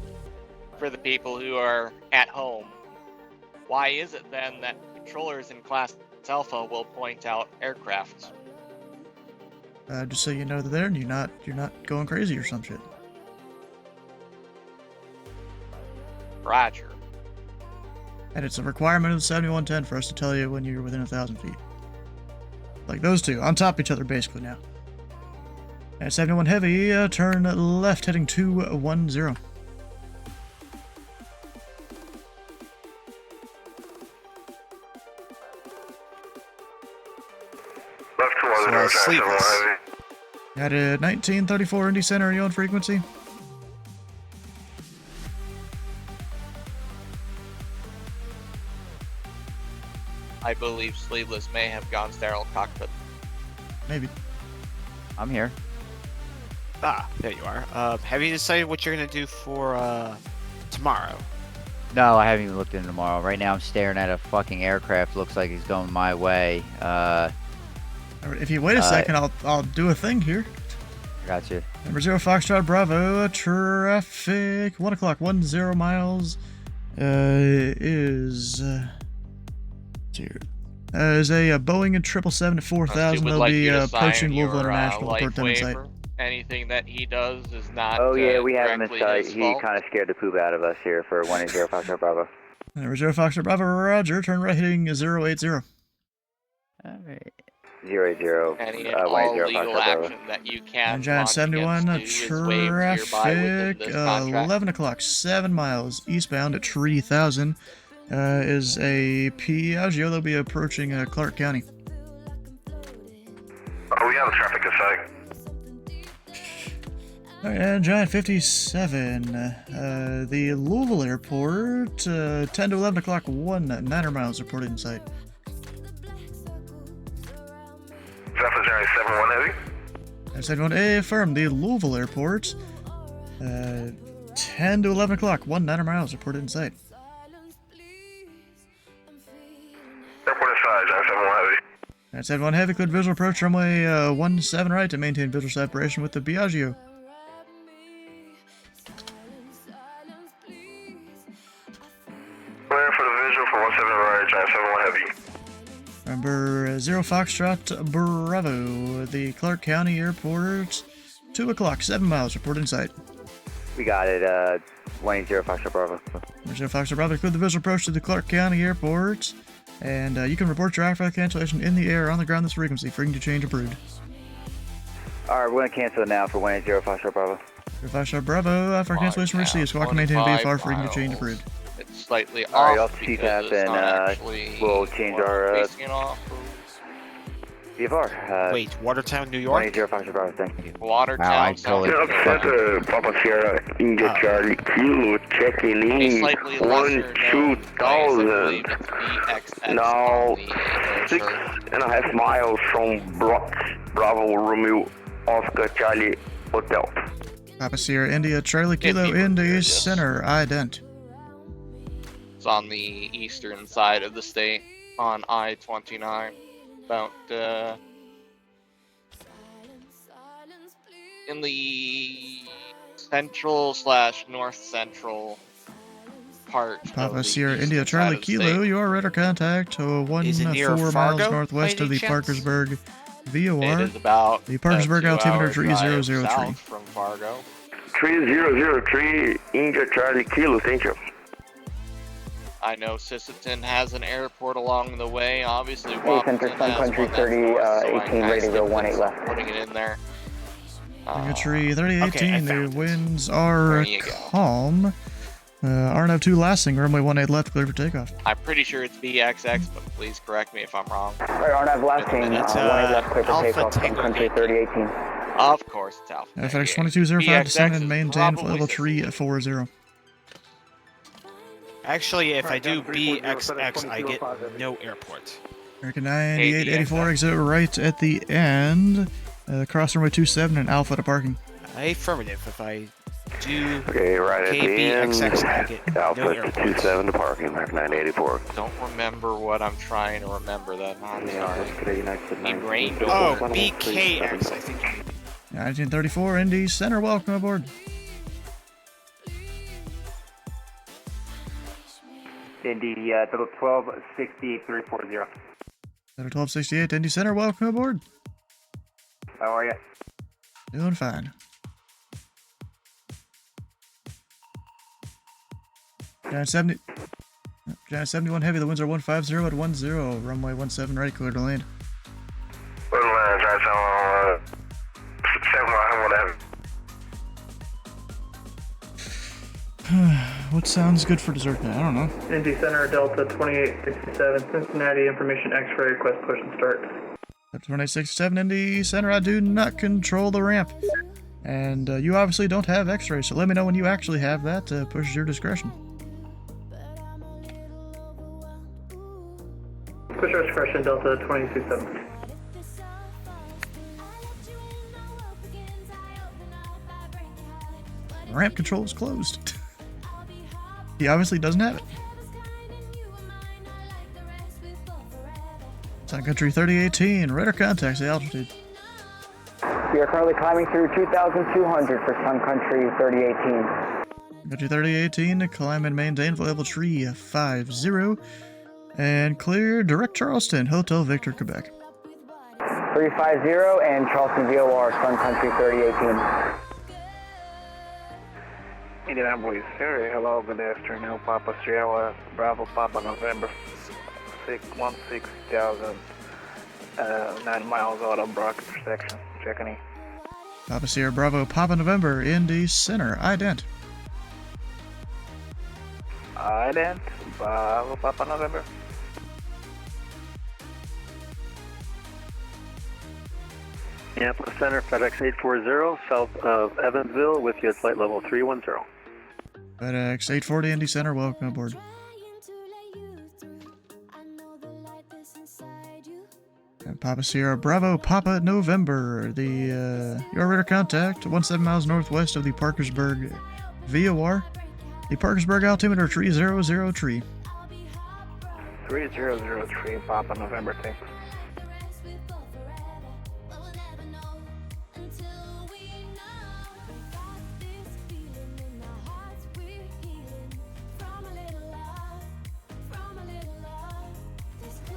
For the people who are at home, why is it then that controllers in Class Alpha will point out aircraft? Just so you know they're there and you're not going crazy or some shit. Roger. And it's a requirement of the 7110 for us to tell you when you're within 1,000 feet. Like those two, on top of each other basically now. And 71 Heavy, turn left heading 210. Sleepless. At 1934 Indy Center, are you on frequency? I believe Sleeveless may have gone sterile cockpit. Maybe. I'm here. Ah, there you are. Have you decided what you're gonna do for tomorrow? No, I haven't even looked into tomorrow. Right now I'm staring at a fucking aircraft. Looks like it's going my way. If you wait a second, I'll do a thing here. Gotcha. Number 0 Foxtrot Bravo, traffic 1 o'clock, 10 miles is a Boeing 777-4000. They'll like be you to approaching sign Louisville your, International. Report life them in sight. waiver. Anything that he does is not Oh yeah, we have him in directly sight. his He fault. kind of scared the poop out of us here for 180 Foxtrot Bravo. Zero Foxtrot Bravo, roger. Turn right heading 080. Alright. 080. Any and all 180 legal Foxtrot Bravo. action that you can Giant launch 71 against you is waived hereby within traffic. this contract. 11 o'clock, 7 miles eastbound at 3000. Is a Piaggio. They'll be approaching Clark County. Oh, we have traffic in sight. Alright, and Giant 57. The Louisville Airport. 10 to 11 o'clock, 9 miles reported in sight. Zephyr Giant 71 heavy. I said one A, affirm. The Louisville Airport. 10 to 11 o'clock, 9 miles reported in sight. Airport inside, Giant 71 heavy. I said one heavy, cleared visual approach runway 17 right to maintain visual separation with the Piaggio. Clear for the visual for 17 right, Giant 71 heavy. Number 0 Foxtrot Bravo, the Clark County Airport. 2 o'clock, 7 miles reported in sight. We got it, 180 Foxtrot Bravo. 0 Foxtrot Bravo, cleared the visual approach to the Clark County Airport. And you can report traffic cancellation in the air, on the ground, this frequency, frequency change approved. Alright, we're gonna cancel it now for 180 Foxtrot Bravo. 0 Foxtrot Bravo, for cancellation received, squawk and maintain VFR, frequency change approved. It's slightly Alright, off off because CTAP, it's not and actually we'll change our facing it off. VFR. Wait, Watertown, New York? 180 Foxtrot Bravo, thank you. Watertown. Wow, I totally Center, Papa Sierra, India Charlie Kilo, checking A in, slightly lesser known place, I believe 1-2000. it's BXX Now, on the 6.5 miles from Bravo Romeo Oscar Charlie Hotel. Papa Sierra India Charlie Kilo Indy Center ident. It's on the eastern side of the state on I-29, about in the central/north central part. Papa Sierra India Charlie Kilo, you are radar contact to 4 miles Fargo, northwest by of the any chance? Parkersburg VOR. It is about the Parkersburg a 2-hour altimeter 3003. drive south from Fargo. 3003 India Charlie Kilo, thank you. I know Sisseton has an airport along the way. Obviously, Hey, Center, Wapaton Sun has Country one that's 30, north, so I 18, kinda ready to go, skipped 18 left. putting it in there. Country 3018, okay, I the found it. winds are There you go. calm. RNO2 lasting, runway 18 left, clear for takeoff. I'm pretty sure it's BXX, but please correct me if I'm wrong. Alright, Arnav lasting, That's, 18 left, clear for Alpha takeoff, Sun Tango Country Yankee. 3018. Of course, it's Alpha. FedEx Tango. 2205 descend BXX and is maintain probably level Sisseton. tree at 40. Actually, if I do Alright, down 340, BXX, I get 2205. no airport. American 9884 exit right at the end. Cross runway 27 and Alpha to parking. Affirmative. If I do Okay, right at the end, KBXX, I get no Alpha airport. 27 to parking, American 984. Don't remember what I'm trying to remember that. I'm sorry. Today, United Me brain Oh, don't work. BKX, I think. 1934 Indy Center, welcome aboard. Indy, total 1268 Center 1268 Indy Center, welcome aboard. How are you? Doing fine. Giant 70. Giant 71 heavy, the winds are 150 at 10. Runway 17 right, clear to land. Good land, Giant 71, What sounds good for dessert now? I don't know. Indy Center, Delta 2867, Cincinnati, information X-ray, request push and start. Delta 2867 Indy Center, I do not control the ramp. And you obviously don't have X-ray, so let me know when you actually have that. Push your discretion. Push your discretion, Delta 227. Ramp control is closed. He obviously doesn't have it. Sun Country 3018, radar contacts the altitude. We are currently climbing through 2,200 for Sun Country 3018. Go 3018 to climb and maintain for level tree 50. And clear direct Charleston, Hotel Victor, Quebec. 350 and Charleston VOR, Sun Country 3018. Indianapolis area, hello, good afternoon, Papa Sierra, Bravo, Papa November, 16,000, 9 miles out of Brock intersection, checking in. Papa Sierra Bravo, Papa November, Indy Center, ident. Ident, Bravo, Papa November. Minneapolis Center, FedEx 840, south of Evansville, with you at flight level 310. FedEx 840 Indy Center, welcome aboard. And Papa Sierra Bravo, Papa November, your radar contact, 17 miles northwest of the Parkersburg VOR. The Parkersburg altimeter 300 tree. 3003, Papa November, thanks.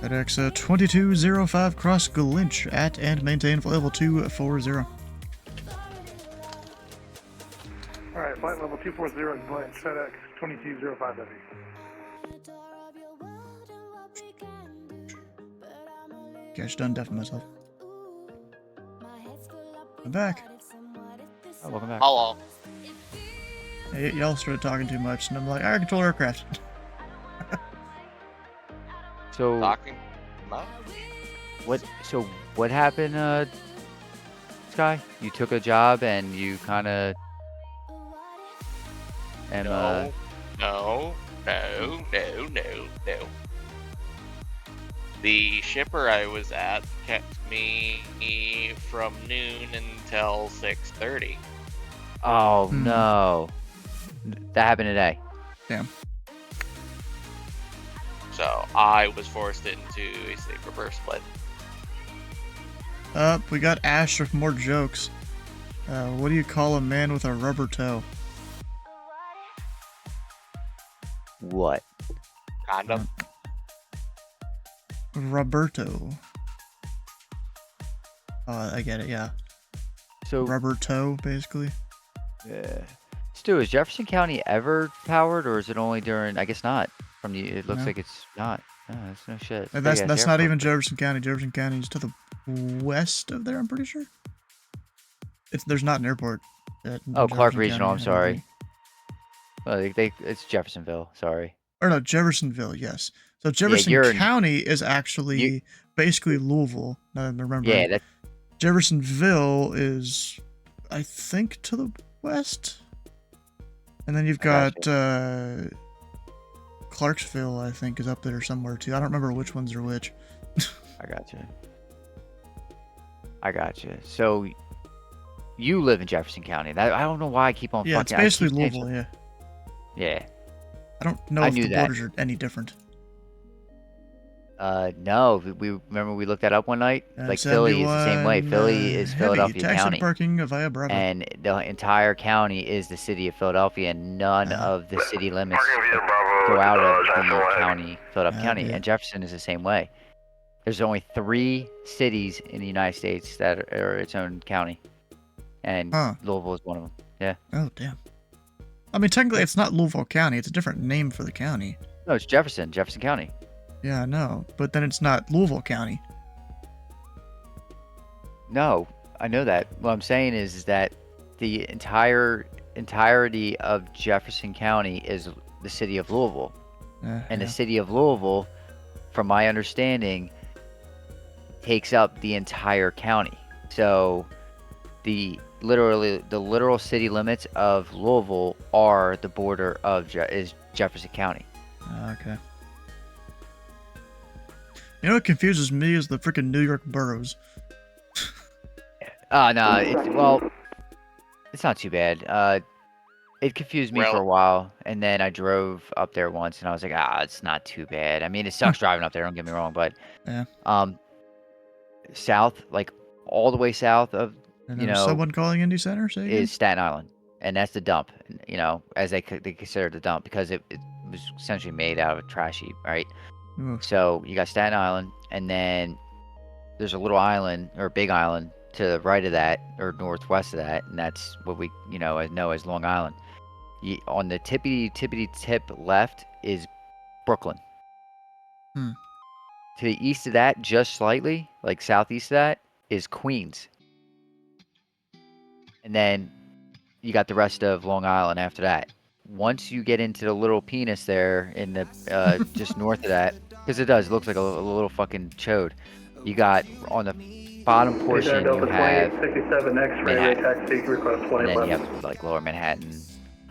FedEx 2205 cross Glinch at and maintain for level 240. Alright, flight level 240 is Blanche, FedEx 2205 Heavy. Gosh, done deafing myself. I'm back. Oh, welcome back. Hello. Hey, y'all started talking too much, and I'm like, I control aircraft. So Talking much? what happened, Sky? You took a job and you kind of No. The shipper I was at kept me from noon until 6:30. Oh no, that happened today. Damn. So I was forced into a sleeper burst split. We got Ash with more jokes. What do you call a man with a rubber toe? What? Condom. Roberto. I get it, yeah. So rubber toe, basically. Yeah. Stu, is Jefferson County ever powered, or is it only during? I guess not. From the, it looks No. like it's not. No, that's no shit. And that's not even Jefferson County. Jefferson County is to the west of there, I'm pretty sure. There's not an airport. Clark Regional. I'm sorry. Well, it's Jeffersonville. Sorry. Or no, Jeffersonville. Yes. So Jefferson County is actually basically Louisville. Now that I'm remembering. Yeah. Jeffersonville is, I think, to the west. And then you've got Clarksville, I think, is up there somewhere too. I don't remember which ones are which. I got you. So you live in Jefferson County. I don't know why I keep on. Yeah, it's basically Louisville. Yeah. Yeah. I don't know if the borders are any different. No. We remember we looked that up one night. Like Philly is the same way. Philly is Philadelphia County. Parking via Bravo. And the entire county is the city of Philadelphia, and none of the city limits go out of the county, Philadelphia County. Yeah. And Jefferson is the same way. There's only 3 cities in the United States that are its own county, and Louisville is one of them. Yeah. Oh damn. I mean, technically, it's not Louisville County. It's a different name for the county. No, it's Jefferson County. Yeah, I know, but then it's not Louisville County. No, I know that. What I'm saying is that the entirety of Jefferson County is the city of Louisville, and the city of Louisville, from my understanding, takes up the entire county. So the literal city limits of Louisville are the border of is Jefferson County. Okay. You know what confuses me is the freaking New York boroughs. No, it's not too bad. It confused me for a while, and then I drove up there once, and I was like, it's not too bad. I mean, it sucks driving up there, don't get me wrong, but south, like all the way south of, And someone calling Indy Center, say again? is Staten Island. and that's the dump. You know, as they consider the dump because it was essentially made out of a trash heap, right? Oof. So you got Staten Island, and then there's a little island or a big island to the right of that or northwest of that, and that's what we know as Long Island. On the tippity tip left is Brooklyn. Hmm. To the east of that, just slightly, like southeast of that, is Queens. And then you got the rest of Long Island after that. Once you get into the little penis there in the just north of that, because it looks like a little fucking chode. You got on the bottom portion you have 2867 X-ray taxi request and 20 then you left. have like Lower Manhattan,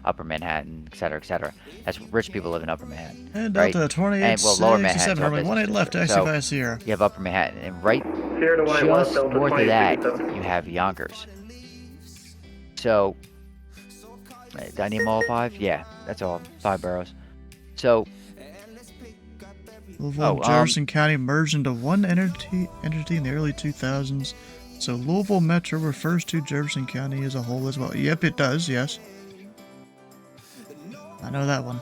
Upper Manhattan, et cetera, et cetera. That's rich people live in Upper Manhattan, And right? Delta 28 And well, Lower Manhattan, 67, runway 18 left, taxi so via Sierra. you have Upper Manhattan, and right Sierra to 18 left, just Delta north of that 2867. you have Yonkers. So, do I need them all 5? Yeah, that's all 5 boroughs. So, Louisville and Jefferson County merged into one entity in the early 2000s. So Louisville Metro refers to Jefferson County as a whole as well. Yep, it does, yes. I know that one.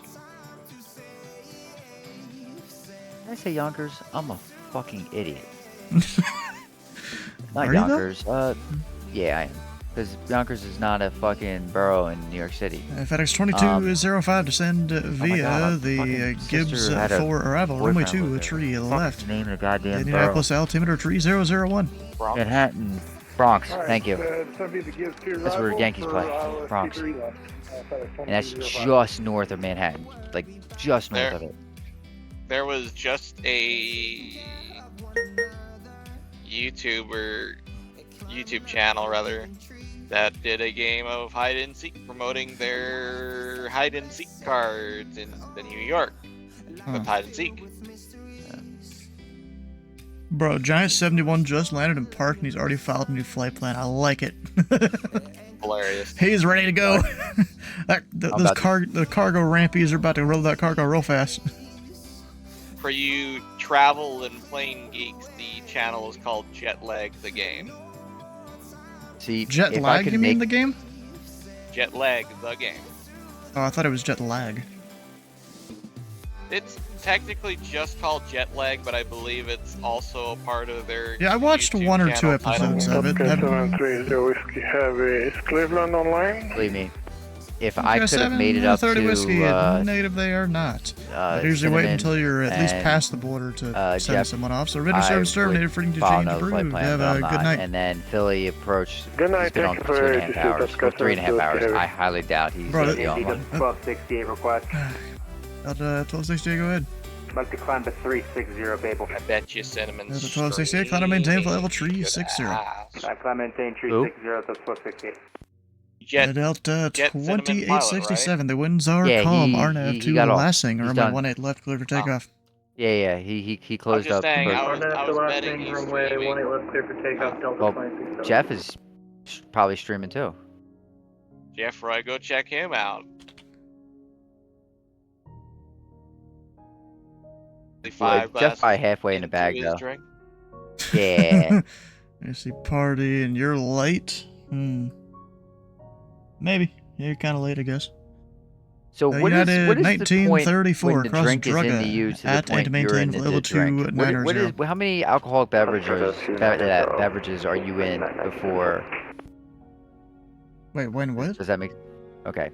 Did I say Yonkers? I'm a fucking idiot. Not Are you, though? Yonkers. Yeah, I am. Because Yonkers is not a fucking borough in New York City. FedEx 2205 descend via God, the Gibbs sister had a 4 arrival. Runway boyfriend 2, with a tree her. left. Name of the goddamn Indianapolis altimeter tree 001. Manhattan, Bronx. All right, Thank you. Somebody to give to That's where the arrival Yankees for play, ILS Bronx. 23 left. And that's just north of Manhattan. Like, just north of it. There was just a YouTube channel rather that did a game of hide and seek promoting their hide and seek cards in the New York with hide and seek. Bro, Giant 71 just landed in park and he's already filed a new flight plan. I like it. Hilarious. He's ready to go. The cargo rampies are about to roll that cargo real fast. For you travel and plane geeks, the channel is called Jetlag the Game. See, Jet lag, you mean the game? Jetlag the Game. Oh, I thought it was jet lag. It's technically just called Jetlag, but I believe it's also a part of their Yeah, I watched YouTube 1 or 2 channel episodes titled- of it. 730 Whiskey Heavy. Is Cleveland online? Believe me, if I Okay, could have made it up 30 to whiskey, negative they are not. I usually wait until you're at least past the border to send someone off. So ready service terminated for you to change approved. Have a good night. And then Philly approached. Good night, He's been on thank for you for 2.5 hours, or discussing 3.5 hours. with I highly doubt he's Bro, going to be on one. 1268 request. 1268, go ahead. I'd like to climb to 360, Babel. I bet you Cinnamon. Delta 1268, climb and maintain for level 360. I climb and maintain 360, that's 1268. Delta 2867, the winds are Yeah, calm. he RNAV 2 got off. Lassing, He's runway done. 18 left, clear for takeoff. Yeah, he closed just up. saying, for- I was betting Lassing, he's runway streaming. 18 left, clear for takeoff, Delta Well, 26. Jeff is probably streaming too. Jeff Roy, go check him out. Well, Jeff probably halfway in the bag his though. drink. Yeah. I see party and you're late. Maybe. Yeah, you're kind of late, I guess. So what is the point 1934 when the across drink is Drugga into you to the at point and you're in maintain the level drink? 290. How many alcoholic beverages are you in before? Wait, when what? Does that make? Okay.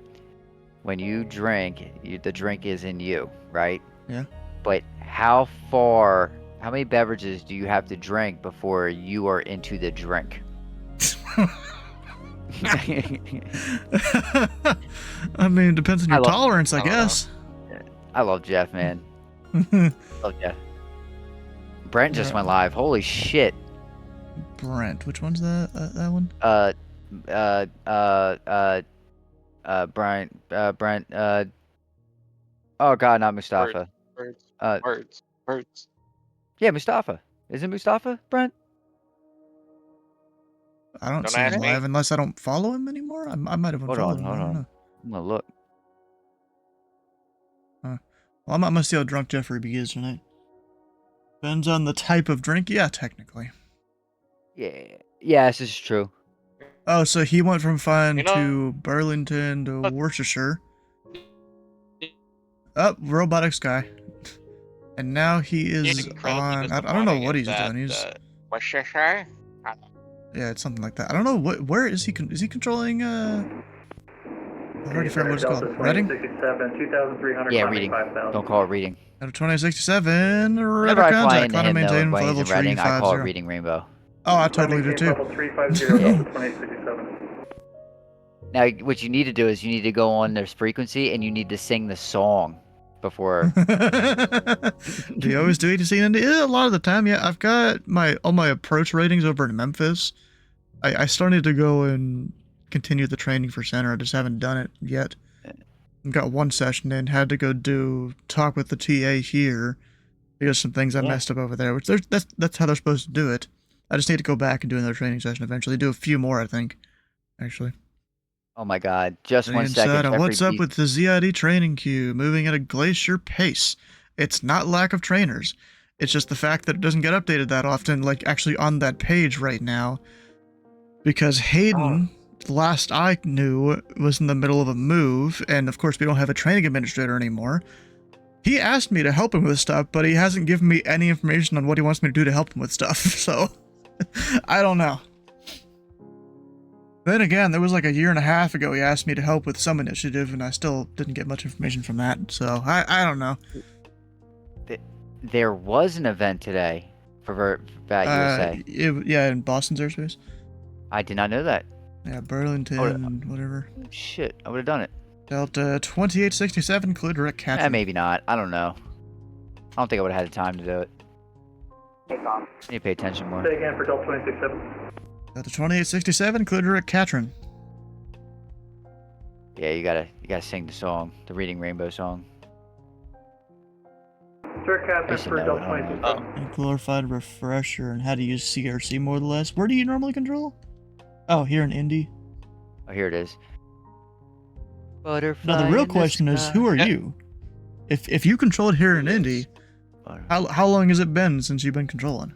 When you drink, the drink is in you, right? Yeah. But how many beverages do you have to drink before you are into the drink? I mean, depends on your tolerance, I guess. I love Jeff, man. Love Jeff. Brent just went live. Holy shit. Brent, which one's that one? Brent. Oh god, not Mustafa. Birds. Yeah, Mustafa. Is it Mustafa, Brent? I don't see ask him me. live unless I don't follow him anymore. I might have unfollowed him. I don't know. I'm gonna look. Well, I'm gonna see how drunk Jeffrey B is tonight. Depends on the type of drink. Yeah, technically. Yeah. Yes, this is true. Oh, so he went from fine You know- to Burlington to Worcestershire. Oh, robotics guy. And now he is on. I don't know what he's doing. He's. Worcestershire? Yeah, it's something like that. I don't know where is he? Is he controlling? I already forgot what it's called. Reading. 2,300. Yeah, reading. Don't call it reading. Out of 2067, Whenever radar I fly contact. into Climb and him, though, maintain when he's level in Reading, I call it 350. reading rainbow. Oh, I totally do too. Level 350, Delta 2067. Now, what you need to do is you need to go on their frequency and you need to sing the song before. Do you always do ATC and Indy? Yeah, a lot of the time, yeah. I've got all my approach ratings over in Memphis. I started to go and continue the training for center. I just haven't done it yet. Got one session in, had to go talk with the TA here because some things I messed up over there, which that's how they're supposed to do it. I just need to go back and do another training session eventually. Do a few more, I think, actually. Oh my God! Just Sitting 1 second. inside, what's up with the ZID training queue? Moving at a glacier pace. It's not lack of trainers. It's just the fact that it doesn't get updated that often, like actually on that page right now. Because Hayden, last I knew, was in the middle of a move, and of course we don't have a training administrator anymore. He asked me to help him with stuff, but he hasn't given me any information on what he wants me to do to help him with stuff, so I don't know. Then again, there was like a year and a half ago he asked me to help with some initiative, and I still didn't get much information from that, so I don't know. There was an event today for TheFat USA. Yeah, in Boston's airspace. I did not know that. Yeah, Burlington, whatever. Shit, I would have done it. Delta 2867, clear direct catch. Maybe not. I don't know. I don't think I would have had the time to do it. I need to pay attention more. Say again for Delta 267. Delta 2867, clear direct Katrin. Yeah, you gotta sing the song, the Reading Rainbow song. Direct Katrin for Delta 267. And glorified refresher and how to use CRC more or less. Where do you normally control? Oh, here in Indy. Oh, here it is. Butterfly. Now the real question is, who are you? If you controlled here in Indy, how long has it been since you've been controlling?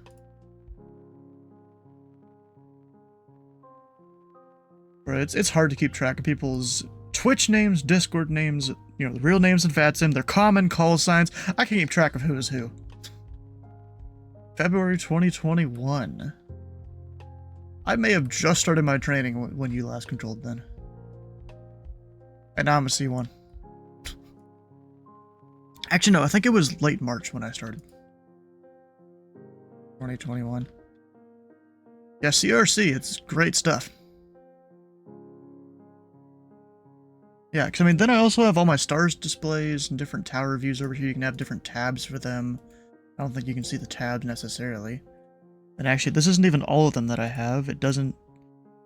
Right, it's hard to keep track of people's Twitch names, Discord names, you know, the real names in FATSIM, their common call signs. I can keep track of who is who. February 2021. I may have just started my training when you last controlled then. And now I'm a C1. Actually, no, I think it was late March when I started. 2021. Yeah, CRC, it's great stuff. Yeah, because I mean, then I also have all my stars displays and different tower views over here. You can have different tabs for them. I don't think you can see the tabs necessarily. And actually, this isn't even all of them that I have. It doesn't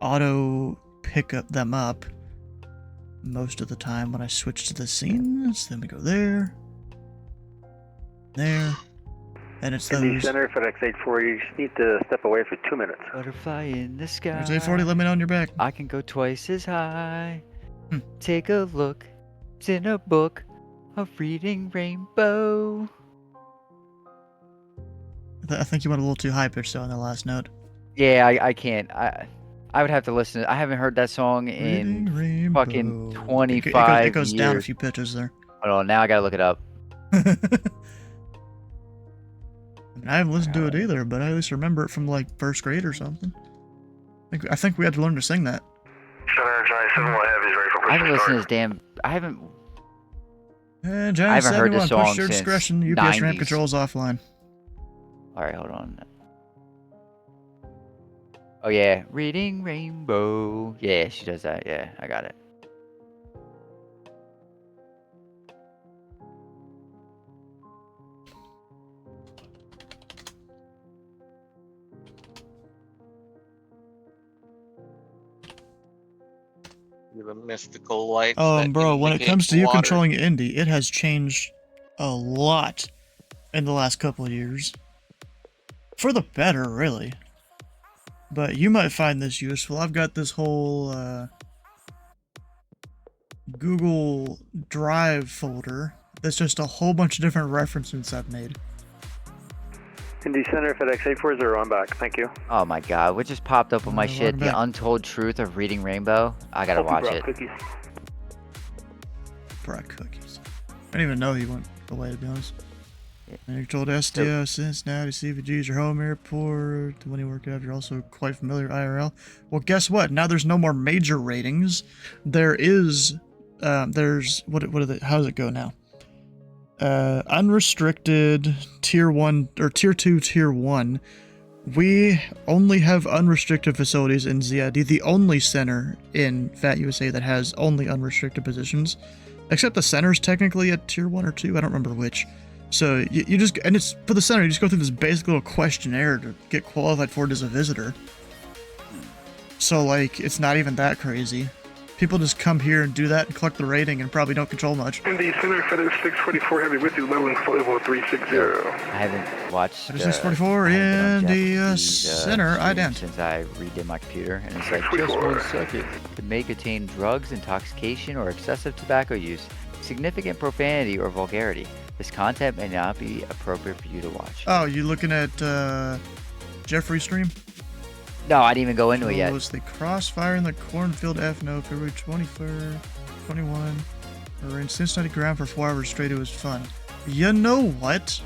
auto pick them up most of the time when I switch to the scenes. Then we go there. There. And it's those. Indy Center, FedEx 840, you just need to step away for 2 minutes. Butterfly in the sky. There's 840, let me know on your back. I can go twice as high. Take a look. It's in a book of Reading Rainbow. I think you went a little too high pitched though on the last note. Yeah, I can't. I would have to listen. I haven't heard that song in fucking 25 It goes years. down a few pitches there. Hold on, now I gotta look it up. I haven't listened to it either, but I at least remember it from like first grade or something. I think we had to learn to sing that. I haven't listened to this damn. I haven't Giant heard this 71, song push your since discretion. UPS ramp 90s. controls offline. All right, hold on. Oh yeah, Reading Rainbow. Yeah, she does that. Yeah, I got it. The mystical lights. that Bro, when it indicate comes to you water. controlling Indy, it has changed a lot in the last couple of years. For the better, really. But you might find this useful. I've got this whole Google Drive folder that's just a whole bunch of different references I've made. Indy Center, FedEx 840, I'm back. Thank you. Oh my god, what just popped up on my shit? welcome The back. Untold Truth of Reading Rainbow. I gotta watch it. Cookies. Brought cookies. I didn't even know he went away, to be honest. And you're told SDO, Cincinnati, CVG is your home airport. When you work out, you're also quite familiar IRL. Well, guess what? Now there's no more major ratings. There is, there's, what are they, how does it go now? Unrestricted, tier 1, or tier 2, tier 1. We only have unrestricted facilities in ZID, the only center in Fat USA that has only unrestricted positions. Except the center's technically at tier 1 or 2, I don't remember which. So you just, and it's for the center, you just go through this basic little questionnaire to get qualified for it as a visitor. So like, it's not even that crazy. People just come here and do that and collect the rating and probably don't control much. Indy Center, FedEx 644 Heavy with you, leveling flight level 360. I haven't watched 644 in the center, ident. Since I redid my computer, and it's like, just 1 second. It may contain drugs, intoxication, or excessive tobacco use, significant profanity or vulgarity. This content may not be appropriate for you to watch. Oh, you looking at Jeffrey's stream? No, I didn't even go into it yet. It was the crossfire in the cornfield FNO, February 23rd, 21. We were in Cincinnati ground for 4 hours straight. It was fun. You know what?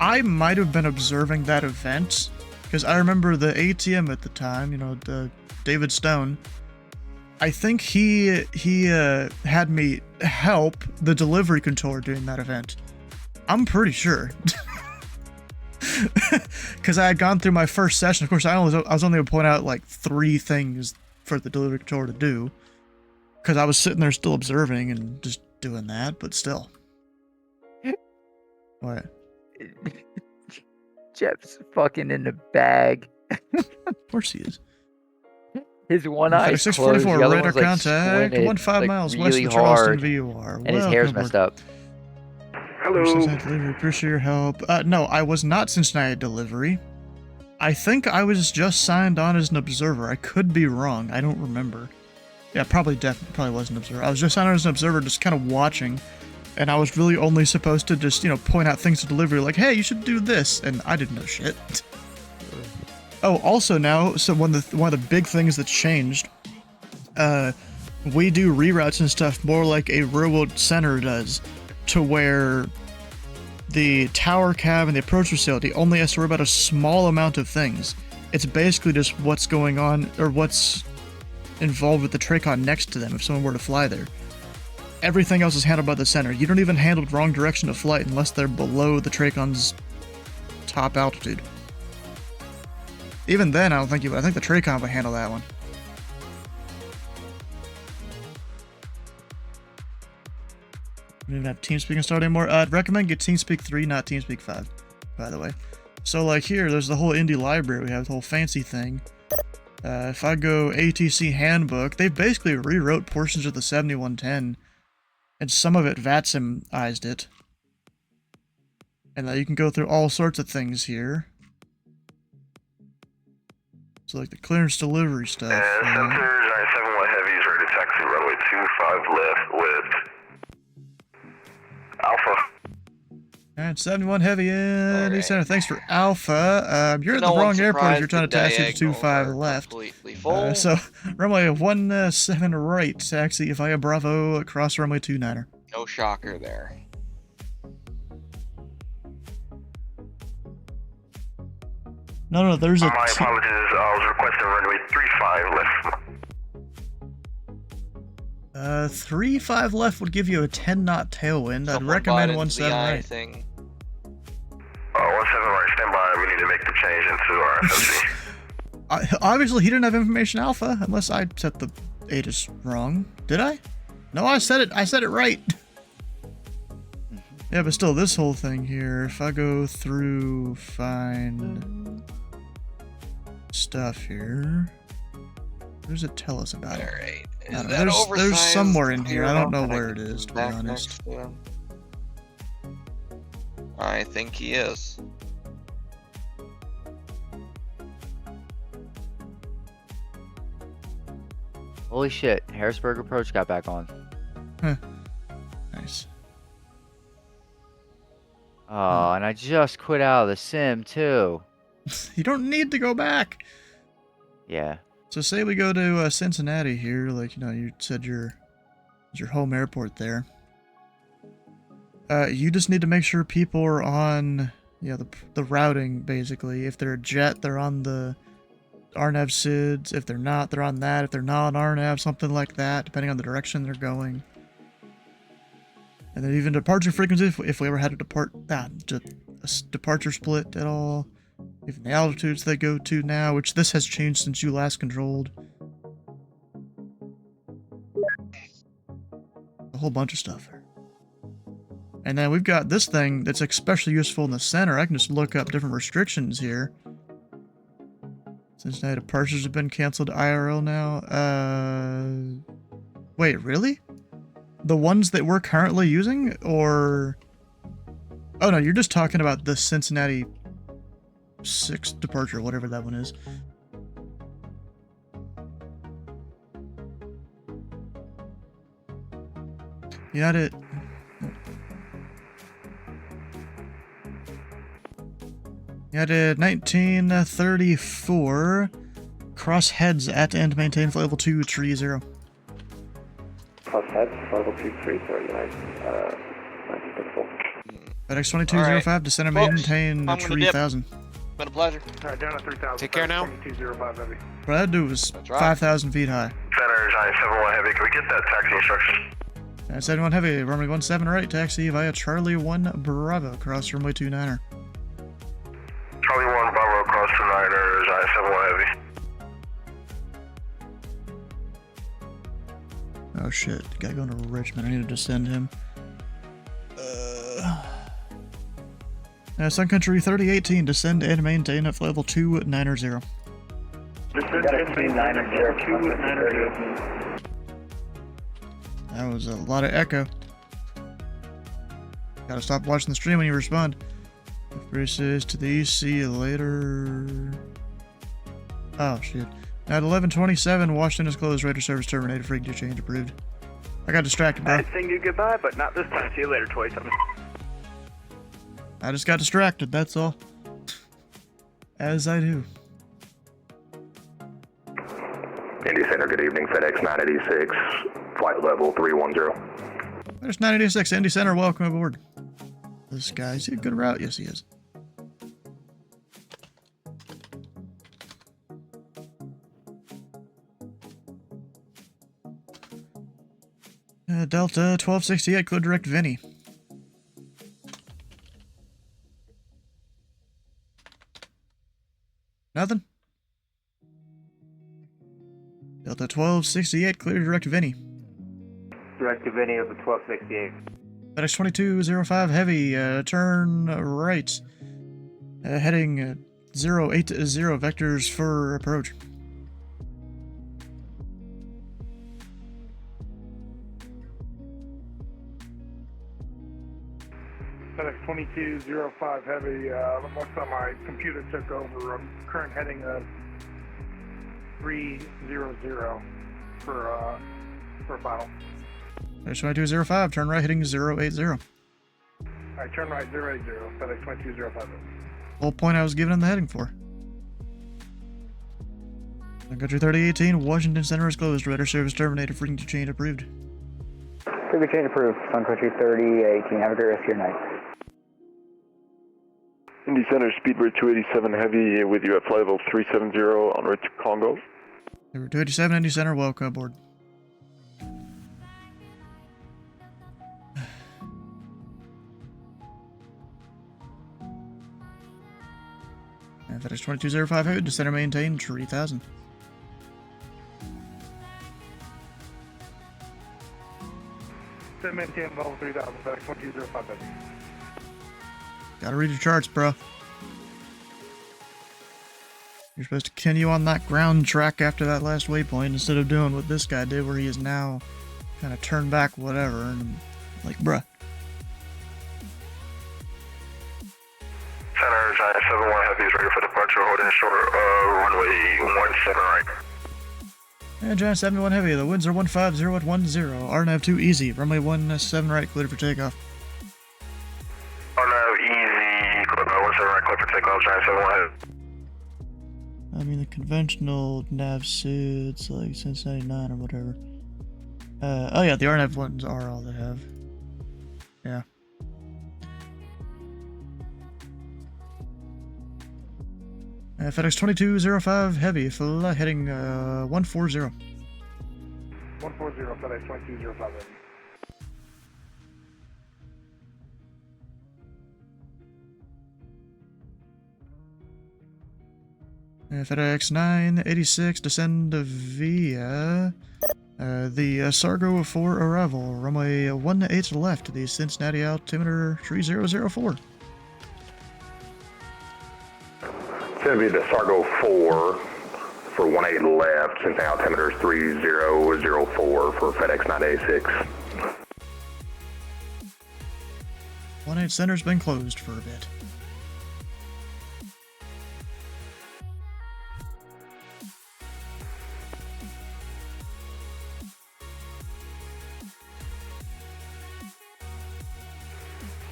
I might have been observing that event, because I remember the ATM at the time, you know, the David Stone. I think he had me help the delivery controller during that event. I'm pretty sure. Because I had gone through my first session. Of course, I was only going to point out like 3 things for the delivery controller to do. Because I was sitting there still observing and just doing that, but still. What? Jeff's fucking in the bag. Of course he is. His one eye is closed, the other one's like contact, squinted, 15 like miles really west of Charleston, hard, VOR. and his hair's messed up. Hello. Cincinnati delivery, appreciate your help. No, I was not Cincinnati delivery. I think I was just signed on as an observer. I could be wrong. I don't remember. Yeah, probably was an observer. I was just signed on as an observer, just kind of watching. And I was really only supposed to just, you know, point out things to delivery, like, hey, you should do this. And I didn't know shit. Oh, also now, so one of the big things that's changed, we do reroutes and stuff more like a real-world center does, to where the tower cab and the approach facility only has to worry about a small amount of things. It's basically just what's going on, or what's involved with the Tracon next to them if someone were to fly there. Everything else is handled by the center. You don't even handle the wrong direction of flight unless they're below the Tracon's top altitude. Even then, I don't think you would. I think the Tracon would handle that one. We don't even have TeamSpeak installed anymore. I'd recommend get TeamSpeak 3, not TeamSpeak 5, by the way. So, like here, there's the whole Indy library. We have the whole fancy thing. If I go ATC Handbook, they basically rewrote portions of the 7110, and some of it VATSIMized it. And you can go through all sorts of things here. So like the clearance delivery stuff. And Center 971 Heavy is ready to taxi runway 25 left with Alpha. Alright, 71 Heavy in East Center. Thanks for Alpha. You're at the wrong airport if you're trying to taxi to 25 left. So runway 17 right, taxi via Bravo across runway 29er. No shocker there. No, there's a... My apologies, I was requesting runway 35 left. 35 left would give you a 10-knot tailwind. I'd recommend 17 right. 17 right, stand by. We need to make the change into our FFC. Obviously, he didn't have information alpha, unless I set the ATIS wrong. Did I? No, I said it right. Yeah, but still, this whole thing here, if I go through, find stuff here, what does it tell us about it? Alright. I don't know. There's somewhere in here. I don't know where it is, to be honest. I think he is. Holy shit, Harrisburg approach got back on. Huh. Nice. Oh, and I just quit out of the sim too. You don't need to go back. Yeah. So say we go to Cincinnati here, like, you know, you said your home airport there. You just need to make sure people are on, the routing, basically. If they're a jet, they're on the RNAV SIDS. If they're not, they're on that. If they're not on RNAV, something like that, depending on the direction they're going. And then even departure frequency, if we ever had a departure split at all. Even the altitudes they go to now, which this has changed since you last controlled. A whole bunch of stuff. And then we've got this thing that's especially useful in the center. I can just look up different restrictions here. Cincinnati departures have been canceled IRL now. Wait, really? The ones that we're currently using? Or... Oh no, you're just talking about the Cincinnati 6 departure, whatever that one is. United 1934. Cross heads at and maintain flight level 230. Cross heads, flight level 230, nice. 1934. FedEx 2205, descend and maintain 3000. Been a pleasure. Alright, down to 3000. Take care now. 2205 heavy. What I had to do was 5,000 feet high. Center, Giant 71 Heavy, can we get that taxi instruction? 71 Heavy, runway 17 right, taxi via Charlie 1 Bravo, cross runway 29er. Charlie 1 Bravo, cross to 9er, Giant 71 Heavy. Oh shit, guy going to Richmond, I need to descend him. Sun Country 3018, descend and maintain at flight level 290. Descend and maintain 290. That was a lot of echo. Gotta stop watching the stream when you respond. Braces to the east, see you later. Oh shit. At 11:27, Washington is closed, radar service terminated, frequency change approved. I got distracted, bro. I'd sing you goodbye, but not this time. See you later, Toy. I just got distracted, that's all. As I do. Indy Center, good evening. FedEx 986, flight level 310. There's 986, Indy Center, welcome aboard. This guy, is he a good route? Yes, he is. Delta 1268, clear direct Vinny. Nothing? Delta 1268, clear direct Vinny. Direct to Vinny of the 1268. FedEx 2205 Heavy, turn right. Heading 080, vectors for approach. FedEx 2205 Heavy, looks like my computer took over. Current heading of 300 for final. FedEx 2205, turn right heading 080. Alright, turn right 080, FedEx 2205. Whole point I was giving him the heading for. Sun Country 3018, Washington Center is closed, radar service terminated, frequency change approved. Frequency change approved, Sun Country 3018, have a great rest of your night. Indy Center, Speedbird 287 Heavy with you at flight level 370 en route to Congo. 287 Indy Center, welcome aboard. And FedEx 2205 Heavy, descend and maintain 3000. Maintain level 3000, FedEx 2205 Heavy. Gotta read your charts, bro. You're supposed to continue on that ground track after that last waypoint instead of doing what this guy did, where he is now kind of turned back, whatever, and like, bruh. Center, Giant 71 Heavy is ready for departure, holding short runway 17 right. And Giant 71 Heavy, the winds are 150 at 10, RNAV 2 easy, runway 17 right, cleared for takeoff. RNAV right, clear for takeoff, giant 71 heavy. I mean, the conventional nav suits, like since 99 or whatever. Oh yeah, the RNAV ones are all they have. Yeah. FedEx 2205 heavy, heading 140. 140, FedEx 2205 heavy. FedEx 986 descend via the Sargo 4 arrival, runway 18 left, the Cincinnati altimeter 3004. It's going to be the Sargo 4 for 18 left, Cincinnati altimeter 3004 for FedEx 986. 18 center's been closed for a bit.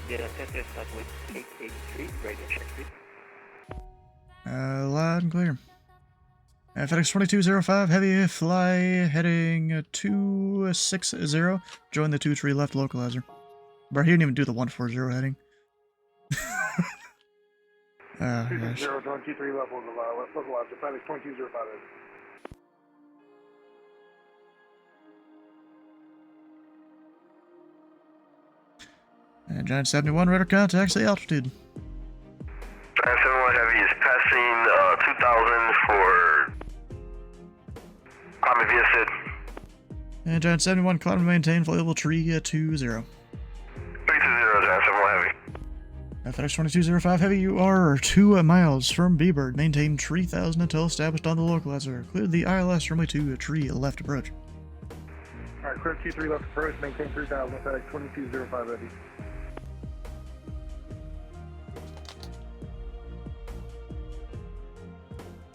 Yeah, Center Southwest 883, radio check, please. Loud and clear. FedEx 2205 heavy, fly heading 260. Join the 23 left localizer. Bro, he didn't even do the 140 heading. Oh, gosh. 0, join 23 left localizer, FedEx 2205 heavy. And Giant 71 radar contacts the altitude. Giant 71 heavy is passing 2000 for Common via Sid. And Giant 71 climb and maintain flight level tree 20. 320, Giant 71 heavy. FedEx 2205 heavy, you are 2 miles from B-Bird. Maintain 3000 until established on the localizer. Clear the ILS runway 2 tree left approach. Alright, clear Q3 left approach, maintain 3000, FedEx 2205 heavy.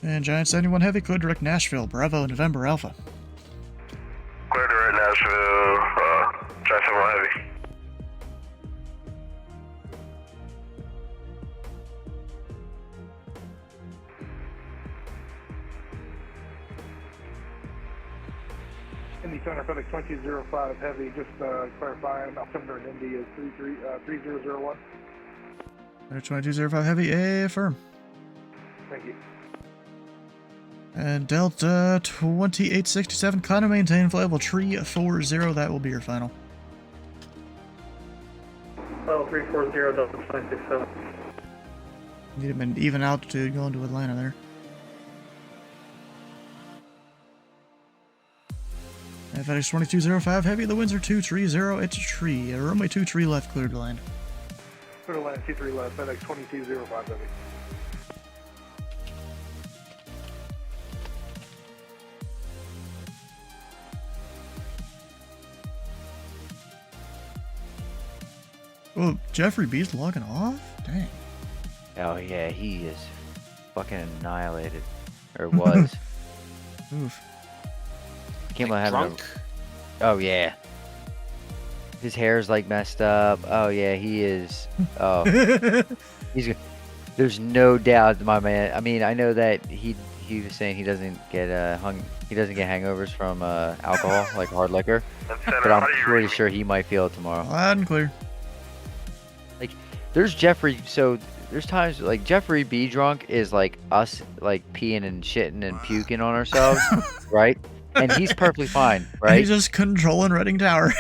And Giant 71 heavy, clear direct Nashville, Bravo, November Alpha. Clear direct Nashville, Giant 71 heavy. Indy Center, FedEx 2205 heavy, just clarifying, altimeter in Indy is 3001. FedEx 2205 heavy, affirm. Thank you. And Delta 2867, climb and maintain flight level tree 40, that will be your final. Level 340, Delta 267. Need an even altitude going to Atlanta there. And FedEx 2205 heavy, the winds are 230, it's a tree. Runway 23 left, cleared to land. Clear to land, Q3 left, FedEx 2205 heavy. Oh, Jeffrey B's logging off? Dang. Oh yeah, he is fucking annihilated. Or was. Oof. I can't believe Drunk? Oh yeah. His hair's like messed up. Oh yeah, he is. Oh. There's no doubt, my man. I mean, I know that he was saying he doesn't get hangovers from alcohol, like hard liquor. But I'm pretty sure he might feel it tomorrow. Loud and clear. Like, there's Jeffrey. So there's times like Jeffrey B drunk is like us, like peeing and shitting and puking on ourselves, right? And he's perfectly fine, right? And he's just controlling Reading Tower.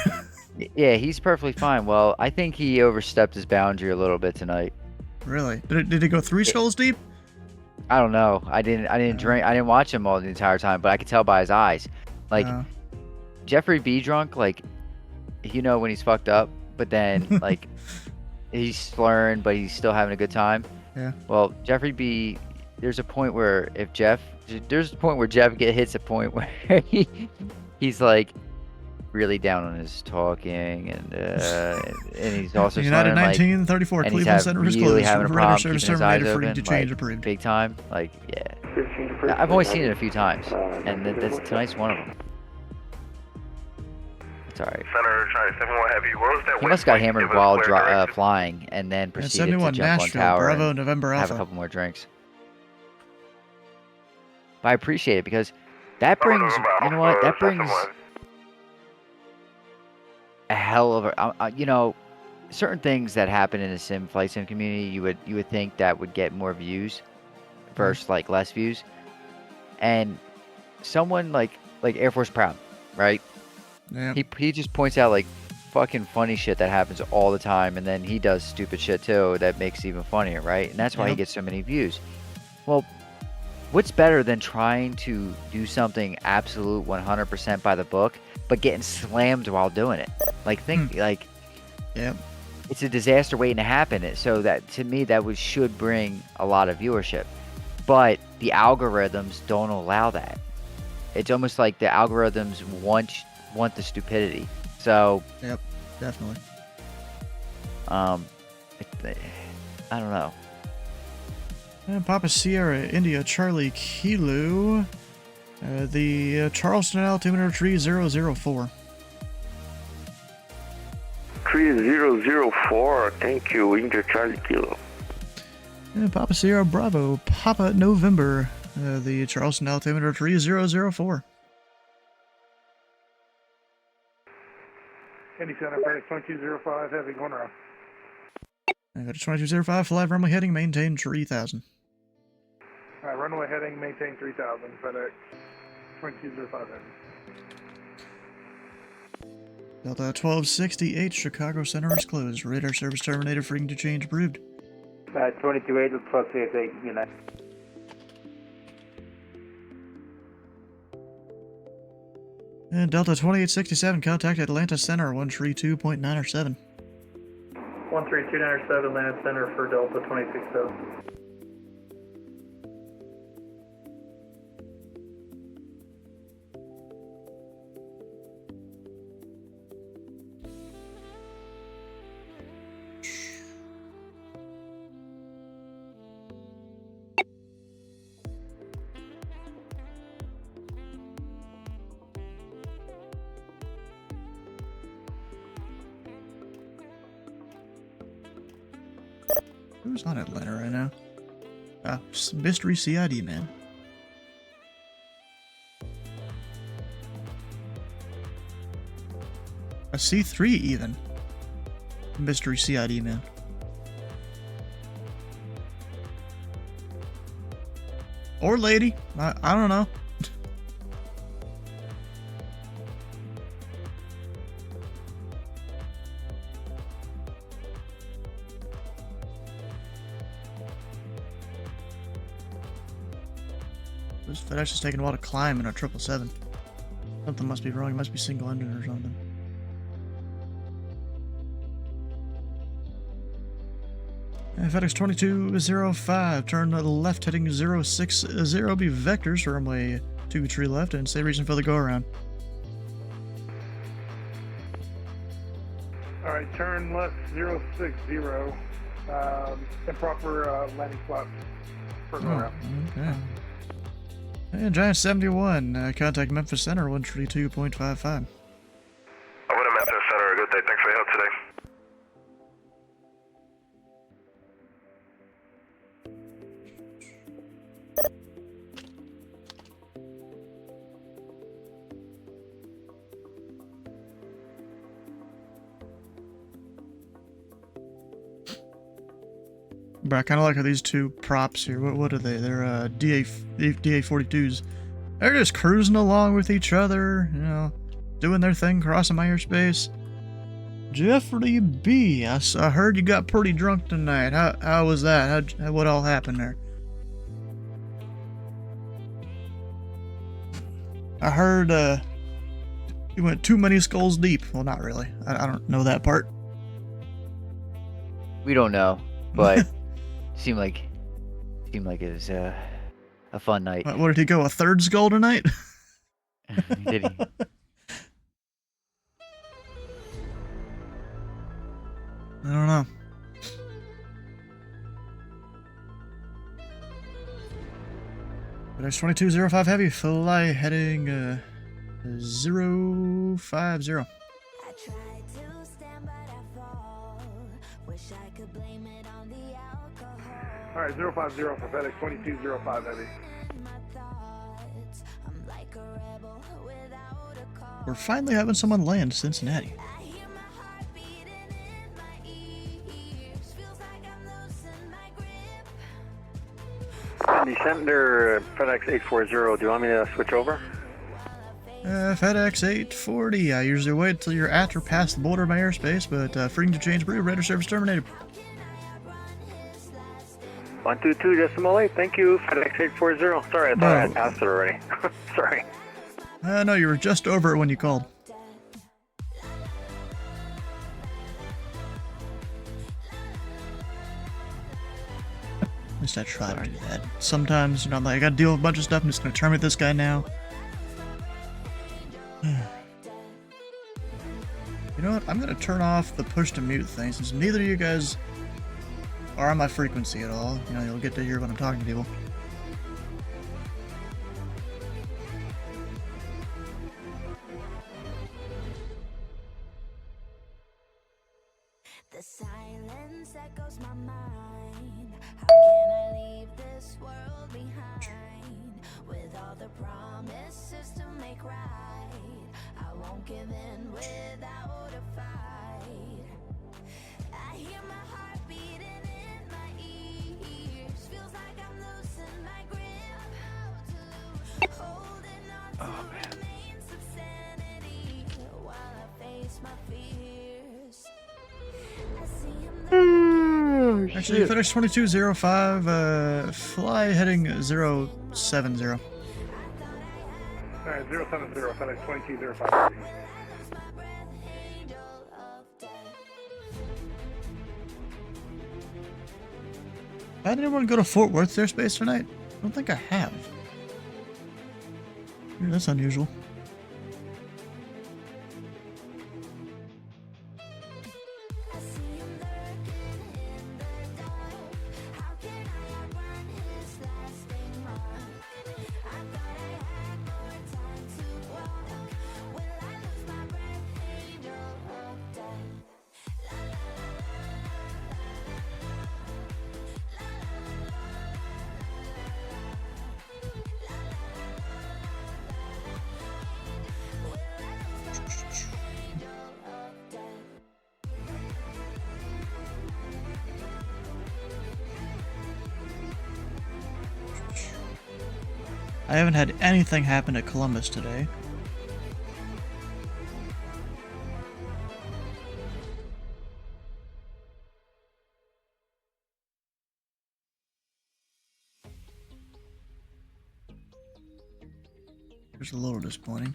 Yeah, he's perfectly fine. Well, I think he overstepped his boundary a little bit tonight. Really? Did it go 3 skulls deep? I don't know. I didn't drink. I didn't watch him all the entire time, but I could tell by his eyes. Like Jeffrey B drunk, like you know when he's fucked up, but then like he's slurring, but he's still having a good time. Yeah. Well, Jeffrey B, there's a point where Jeff hits a point where he's like really down on his talking, and he's also United slurring, 1934 and Cleveland Center is really closed. having a Radar problem service keeping his eyes terminated. Free open, to change like, approved. big time. Like, yeah. I've only seen it a few times, and tonight's one of them. It's alright. Center, Charlie 71 Heavy. What was that? He must got waypoint? hammered Give us while clear direction. flying, and then proceeded to 71 jump Nashville, on tower Bravo, and November have Alpha. a couple more drinks. But I appreciate it because that brings, you know what? That brings a hell of a, you know, certain things that happen in the flight sim community, you would think that would get more views versus like less views. And someone like Air Force Proud, right? Yeah. He just points out like fucking funny shit that happens all the time, and then he does stupid shit too that makes it even funnier, right? And that's why he gets so many views. Well, what's better than trying to do something absolute 100% by the book, but getting slammed while doing it? Like like, yeah, it's a disaster waiting to happen. So that to me should bring a lot of viewership, but the algorithms don't allow that. It's almost like the algorithms want the stupidity. So yep, definitely. I don't know. And Papa Sierra India Charlie Kilo, the Charleston altimeter 3004. 3004, thank you, India Charlie Kilo. And Papa Sierra Bravo Papa November, the Charleston altimeter 3004. Indy Center, FedEx 2205, heavy going around. FedEx 2205, fly runway heading, maintain 3000. Alright, runway heading, maintain 3000, FedEx 2205 heavy. Delta 1268, Chicago Center is closed. Radar service terminated, frequency to change approved. 228 to 1268, United. And Delta 2867, contact Atlanta Center 132.907. 13297 Atlanta Center for Delta 267. Who's on Atlanta right now? Mystery CID, man. A C3 even. Mystery CID, man. Or lady. I don't know. This FedEx is taking a while to climb in a 777. Something must be wrong. It must be single engine or something. And FedEx 2205, turn to the left heading 060, be vectors, runway 23 left, and stay reaching for the go around. Alright, turn left 060, improper landing flap for go around. Okay. And Giant 71, contact Memphis Center 132.55. I went to Memphis Center. Good day. Thanks for your help today. But I kind of like how these two props here. What are they? They're DA-42s. They're just cruising along with each other, you know, doing their thing, crossing my airspace. Jeffrey B, I heard you got pretty drunk tonight. How was that? What all happened there? I heard you went too many skulls deep. Well, not really. I don't know that part. We don't know, but seemed like it was a fun night. What did he go? A third skull tonight? Did he? I don't know. FedEx 2205 heavy, fly heading 050. All right, 050 for FedEx 2205 Heavy. We're finally having someone land Cincinnati. Indy Center, FedEx 840, do you want me to switch over? FedEx 840. I usually wait till you're at or past the border of my airspace, but freedom to change brew, radar service terminated. 122.8, thank you, FedEx 840. Sorry, I thought I had passed it already. Sorry. No, you were just over it when you called. At least I try to do that. Sometimes, you know, I'm like, I gotta deal with a bunch of stuff, I'm just gonna terminate this guy now. You know what? I'm gonna turn off the push to mute thing, since neither of you guys are on my frequency at all. You know, you'll get to hear when I'm talking to people. The silence echoes my mind. How can I leave this world behind? With all the promises to make right, I won't give in without a fight. I hear my heart beating in my ears. Feels like I'm losing my grip. Holding on to remains of sanity while I face my fears. Actually, FedEx 2205, fly heading 070. Alright, 070, FedEx 2205. Had anyone go to Fort Worth airspace tonight? I don't think I have. Yeah, that's unusual. I haven't had anything happen at Columbus today. It's a little disappointing.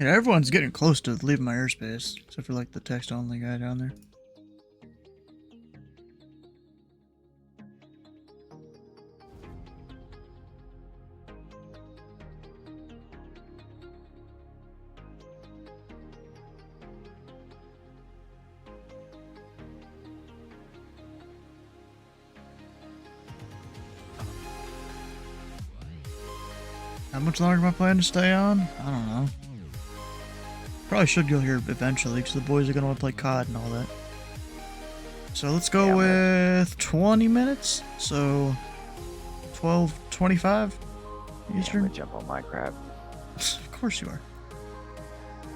Yeah, everyone's getting close to leaving my airspace, except for like the text-only guy down there. How much longer am I planning to stay on? I don't know. Probably should go here eventually, because the boys are going to want to play COD and all that. So let's go with 20 minutes. So 12:25 Eastern. Yeah, I'm gonna jump on my crap. Of course you are.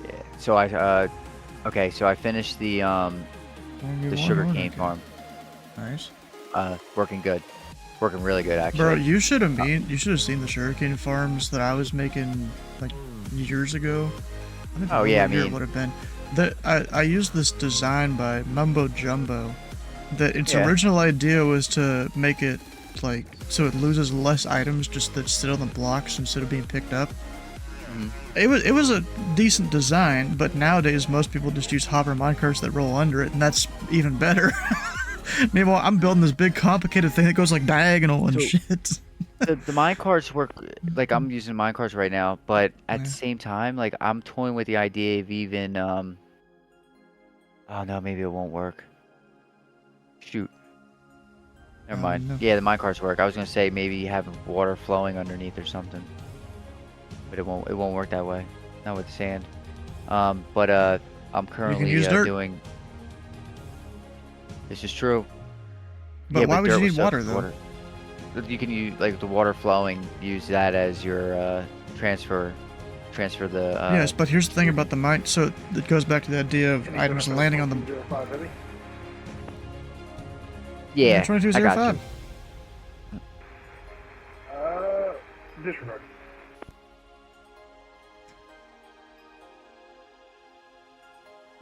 Yeah. So okay. So I finished the sugarcane farm. Nice. Working good. Working really good, actually. Bro, you should have seen the sugarcane farms that I was making like years ago. Oh yeah, I mean, it would have been. I used this design by Mumbo Jumbo. That its original idea was to make it like so it loses less items just that sit on the blocks instead of being picked up. It was a decent design, but nowadays most people just use hopper minecarts that roll under it, and that's even better. Meanwhile, I'm building this big complicated thing that goes like diagonal and shit. the minecarts work, like I'm using minecarts right now, but at the same time, like I'm toying with the idea of even, oh no, maybe it won't work. Shoot. Never mind. No. Yeah, the minecarts work. I was gonna say maybe have water flowing underneath or something, but it won't work that way. Not with sand. But I'm currently use dirt. doing. This is true. But yeah, why but would dirt you will need soak water, the though? You can use like the water flowing. Use that as your transfer the. Yes, but here's the thing about the mine. So it goes back to the idea of items landing on the. Yeah, 2205. I got you. Disregard.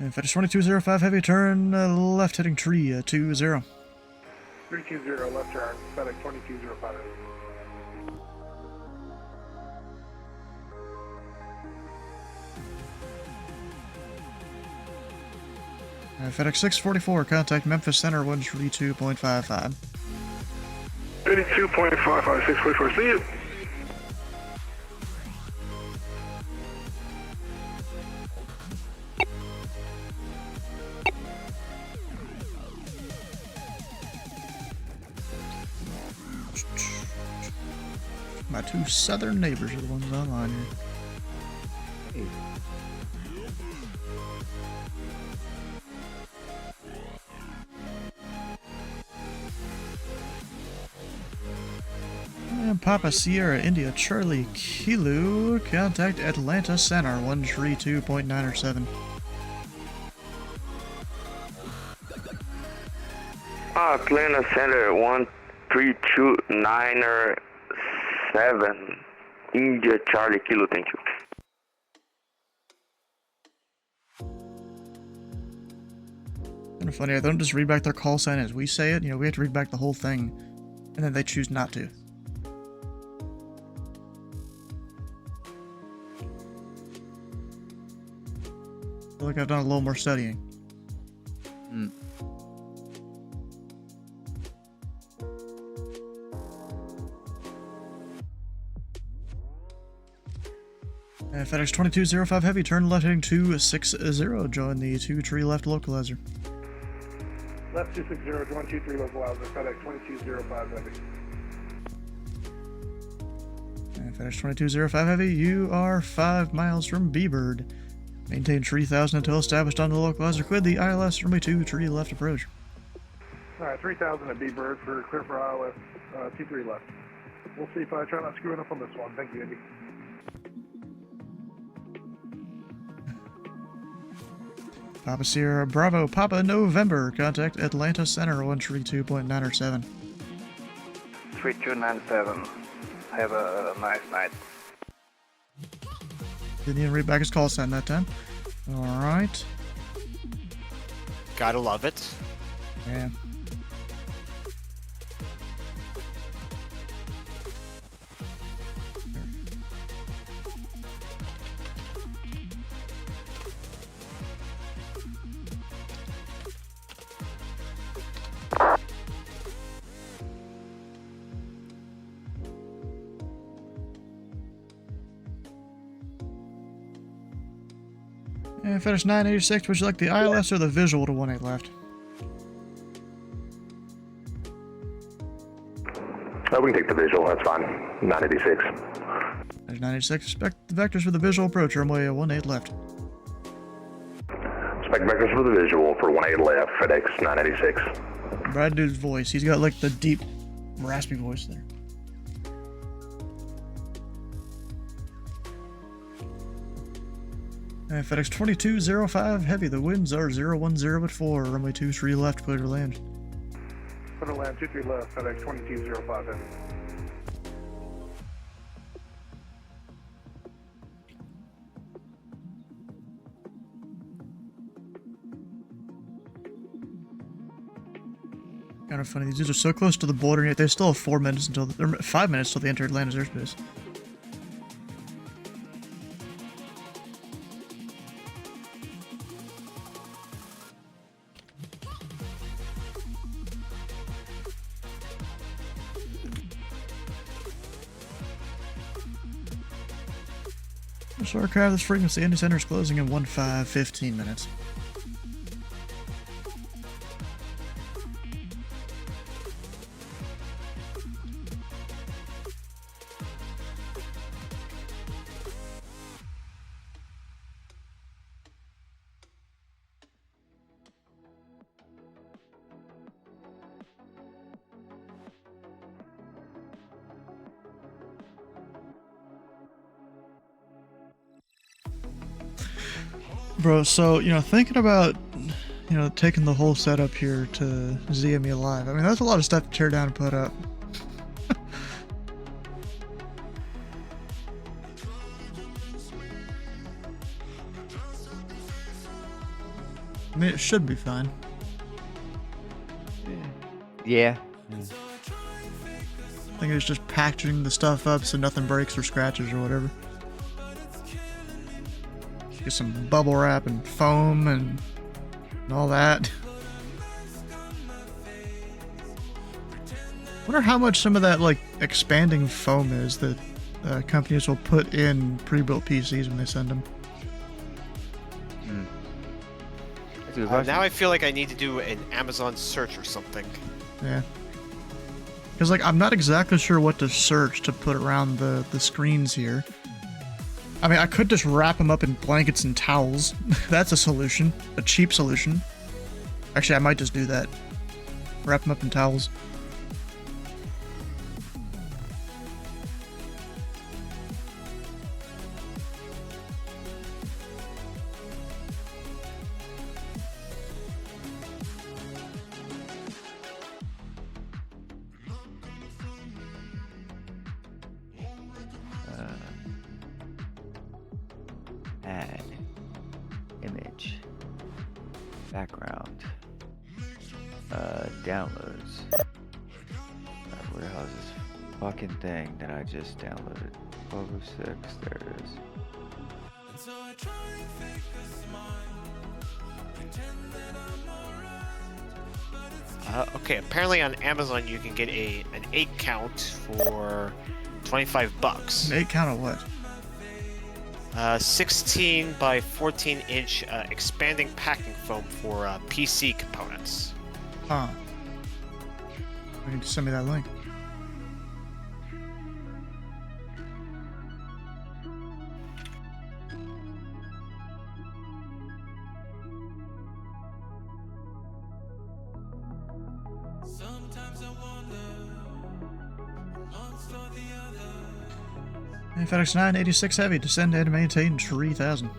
And FedEx 2205 heavy turn left heading tree 20. 320 left turn, FedEx 2205. FedEx 644 contact Memphis Center 132.55. 82.55, 644, see you. My two southern neighbors are the ones online here. And Papa Sierra India Charlie Kilo contact Atlanta Center 132.907. Atlanta Center 132.907. India Charlie Kilo, thank you. Kind of funny, they don't just read back their call sign as we say it. You know, we have to read back the whole thing, and then they choose not to. I feel like I've done a little more studying. And FedEx 2205 heavy turn left heading 260. Join the 2-tree left localizer. Left 260, join 23 localizer, FedEx 2205 heavy. And FedEx 2205 heavy, you are 5 miles from B-Bird. Maintain 3000 until established on the localizer. Quid the ILS runway 2-tree left approach. Alright, 3000 at B-Bird for clear for ILS 23 left. We'll see if I try not screwing up on this one. Thank you, Andy. Papa Sierra Bravo Papa November contact Atlanta Center 132.907. 3297. Have a nice night. Didn't even read back his call sign that time. Alright. Gotta love it. Yeah. And FedEx 986, would you like the ILS or the visual to 18 left? We can take the visual, that's fine. 986. There's 986, expect the vectors for the visual approach, runway 18 left. Spec vectors for the visual for 18 left, FedEx 986. Brad Dude's voice, he's got like the deep, raspy voice there. And FedEx 2205 heavy, the winds are 010 at 4, runway 23 left, clear to land. Clear to land 23 left, FedEx 2205 in. Kind of funny, these dudes are so close to the border, and yet they still have 4 minutes until, or 5 minutes till they enter Atlanta's airspace. So aircraft, this frequency, Indy Center is closing in 15 minutes. Bro, so, thinking about, taking the whole setup here to ZME Live, I mean, that's a lot of stuff to tear down and put up. I mean, it should be fine. Yeah. I think it's just packaging the stuff up so nothing breaks or scratches or whatever. Get some bubble wrap and foam and all that. Wonder how much some of that like expanding foam is that companies will put in pre-built PCs when they send them. Now I feel like I need to do an Amazon search or something. Yeah. Because like I'm not exactly sure what to search to put around the screens here. I mean, I could just wrap them up in blankets and towels. That's a solution. A cheap solution. Actually, I might just do that. Wrap them up in towels. Add image, background, downloads. Where the hell is this fucking thing that I just downloaded? 1206, there it is. Okay, apparently on Amazon you can get an 8 count for $25. An 8 count of what? 16 by 14 inch expanding packing foam for PC components. Huh. You need to send me that link. FedEx 986 Heavy, descend and maintain 3000.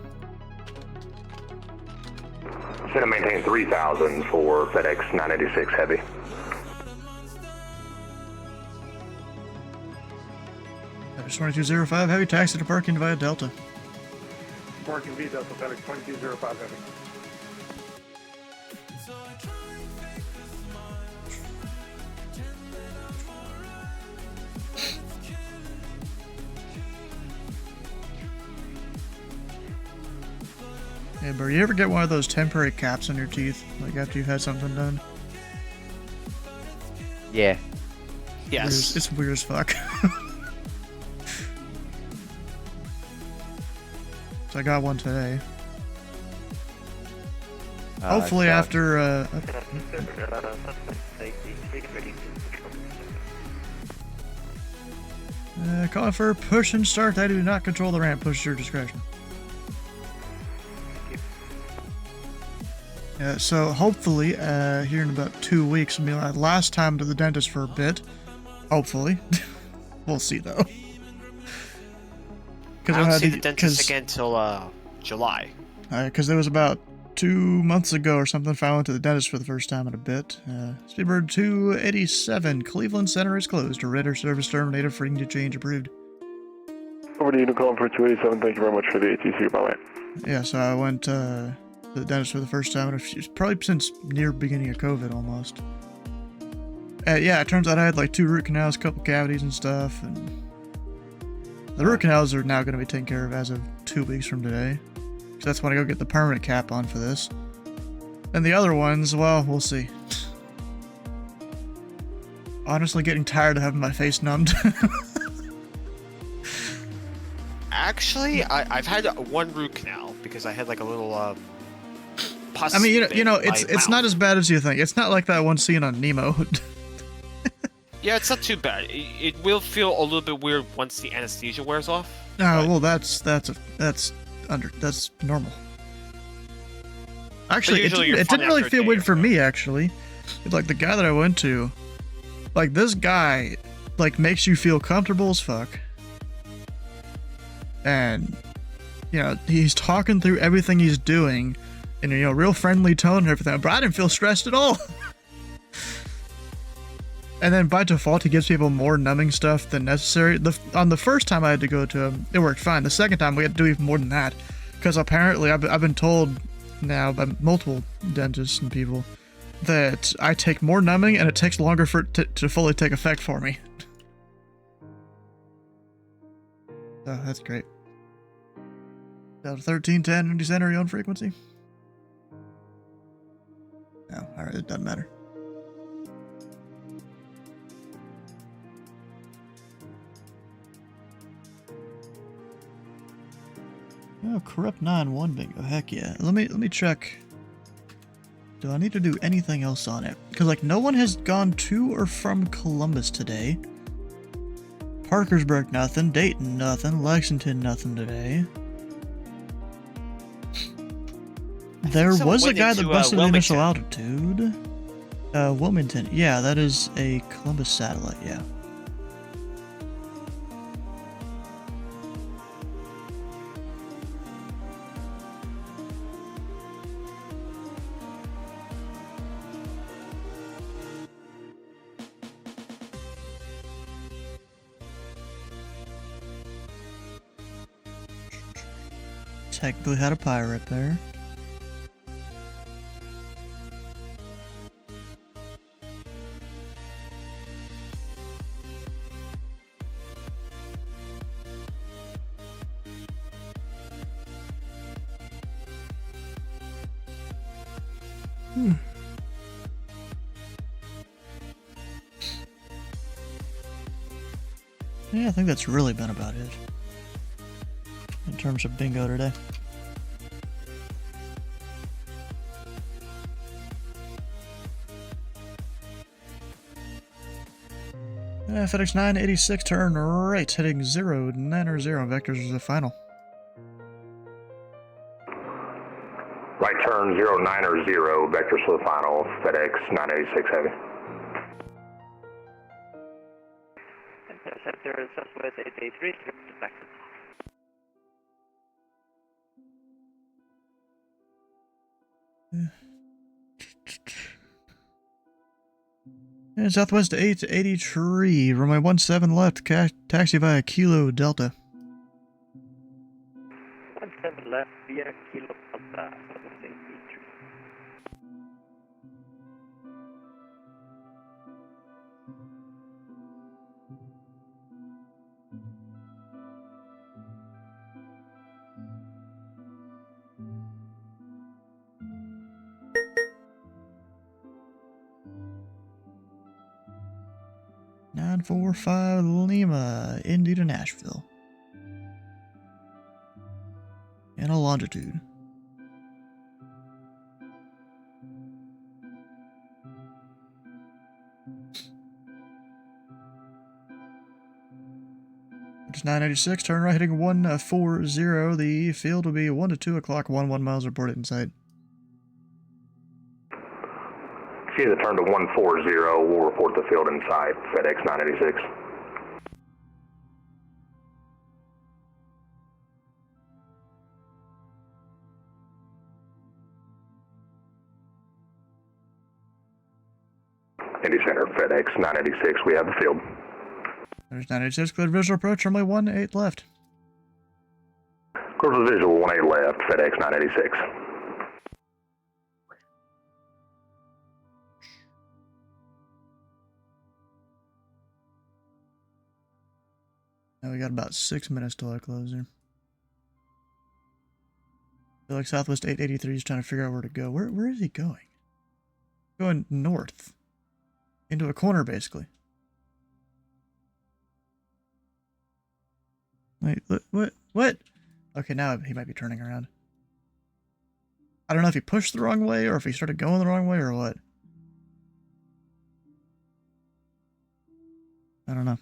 Descend and maintain 3000 for FedEx 986 Heavy. FedEx 2205 Heavy, taxi to parking via Delta. Parking V Delta FedEx 2205 Heavy. Hey, bro, you ever get one of those temporary caps on your teeth, like after you've had something done? Yeah. Yes. It's weird as fuck. So I got one today. Hopefully after, calling for push and start. I do not control the ramp. Push at your discretion. So hopefully, here in about 2 weeks, will be my last time to the dentist for a bit. Hopefully. We'll see, though. I don't see the dentist again till July. Because there was about 2 months ago or something, I went to the dentist for the first time in a bit. Speedbird 287, Cleveland Center is closed. A Ritter service terminated for to change approved. Over to Unit calling for 287, thank you very much for the ATC, by the way. Yeah, so I went to the dentist for the first time, and it's probably since near beginning of COVID almost. Yeah, it turns out I had like 2 root canals, a couple cavities and stuff, and the root canals are now going to be taken care of as of 2 weeks from today. So that's when I go get the permanent cap on for this. And the other ones, well, we'll see. Honestly, getting tired of having my face numbed. Actually, I've had 1 root canal because I had like a little pus. I mean, it's not as bad as you think. It's not like that one scene on Nemo. Yeah, it's not too bad. It will feel a little bit weird once the anesthesia wears off. No, well, that's normal. Actually, it didn't really feel weird for me. Actually, like the guy that I went to, like this guy, like makes you feel comfortable as fuck, and you know, he's talking through everything he's doing in a, you know, real friendly tone and everything, but I didn't feel stressed at all. And then by default, he gives people more numbing stuff than necessary. On the first time I had to go to him, it worked fine. The second time, we had to do even more than that. Because apparently, I've been told now by multiple dentists and people that I take more numbing and it takes longer for it to fully take effect for me. So that's great. Delta 1310, Indy Center, your own frequency? No, alright, it doesn't matter. Oh, corrupt 9-1 bingo. Heck yeah. Let me check. Do I need to do anything else on it? Because, like, no one has gone to or from Columbus today. Parkersburg, nothing. Dayton, nothing. Lexington, nothing today. There was a guy that busted the initial altitude. Wilmington. Yeah, that is a Columbus satellite, yeah. Technically had a pirate there. Yeah, I think that's really been about it in terms of bingo today. FedEx 986, turn right, heading 090, vectors is the final. Right turn 090, vectors for the final, FedEx 986 heavy. Center Southwest 883, back. And Southwest 883, runway 17 left, taxi via Kilo Delta. 17 left via Kilo Delta, Southwest 883. Nine 945 Lima, Indy to Nashville. And a longitude. It's 986, turn right heading 140. The field will be 1 to 2 o'clock, 11 miles reported in sight. See the turn to 140, we'll report the field in sight, FedEx 986. Indy Center, FedEx 986, we have the field. There's 986, cleared visual approach, runway 18 left. Clear to the visual, 18 left, FedEx 986. Now we got about 6 minutes till I close here. I feel like Southwest 883 is trying to figure out where to go. Where is he going? Going north. Into a corner, basically. Wait, what? Okay, now he might be turning around. I don't know if he pushed the wrong way or if he started going the wrong way or what. I don't know.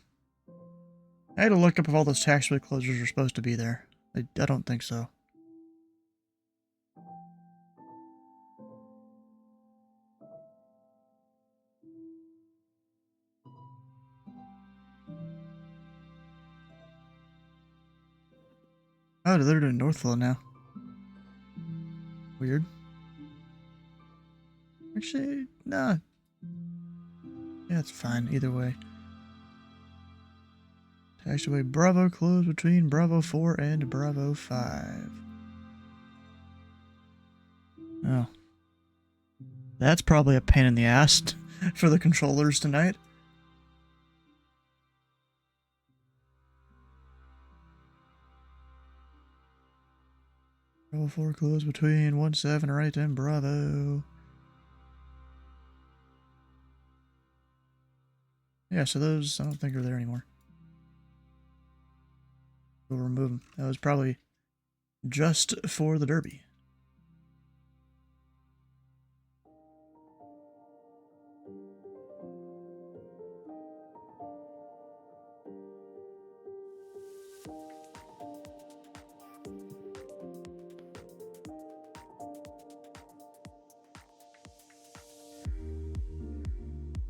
I had to look up if all those taxiway closures are supposed to be there. I don't think so. Oh, they're doing Northville now. Weird. Actually, nah. Yeah, it's fine either way. Taxiway Bravo closed between Bravo 4 and Bravo 5. Oh. That's probably a pain in the ass for the controllers tonight. Bravo 4 closed between 17 right and Bravo. Yeah, so those I don't think are there anymore. We'll remove them. That was probably just for the Derby.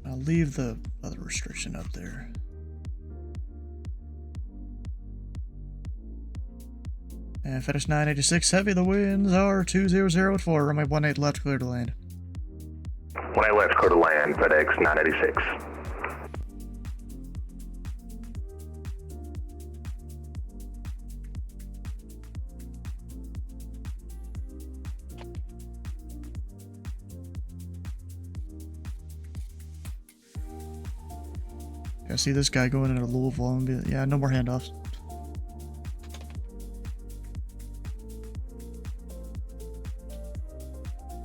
I'll leave the other restriction up there. And FedEx 986 heavy, the winds are 200 at 4. Runway 18 left, clear to land. 18 left, clear to land, FedEx 986. I see this guy going into Louisville and be, yeah, no more handoffs.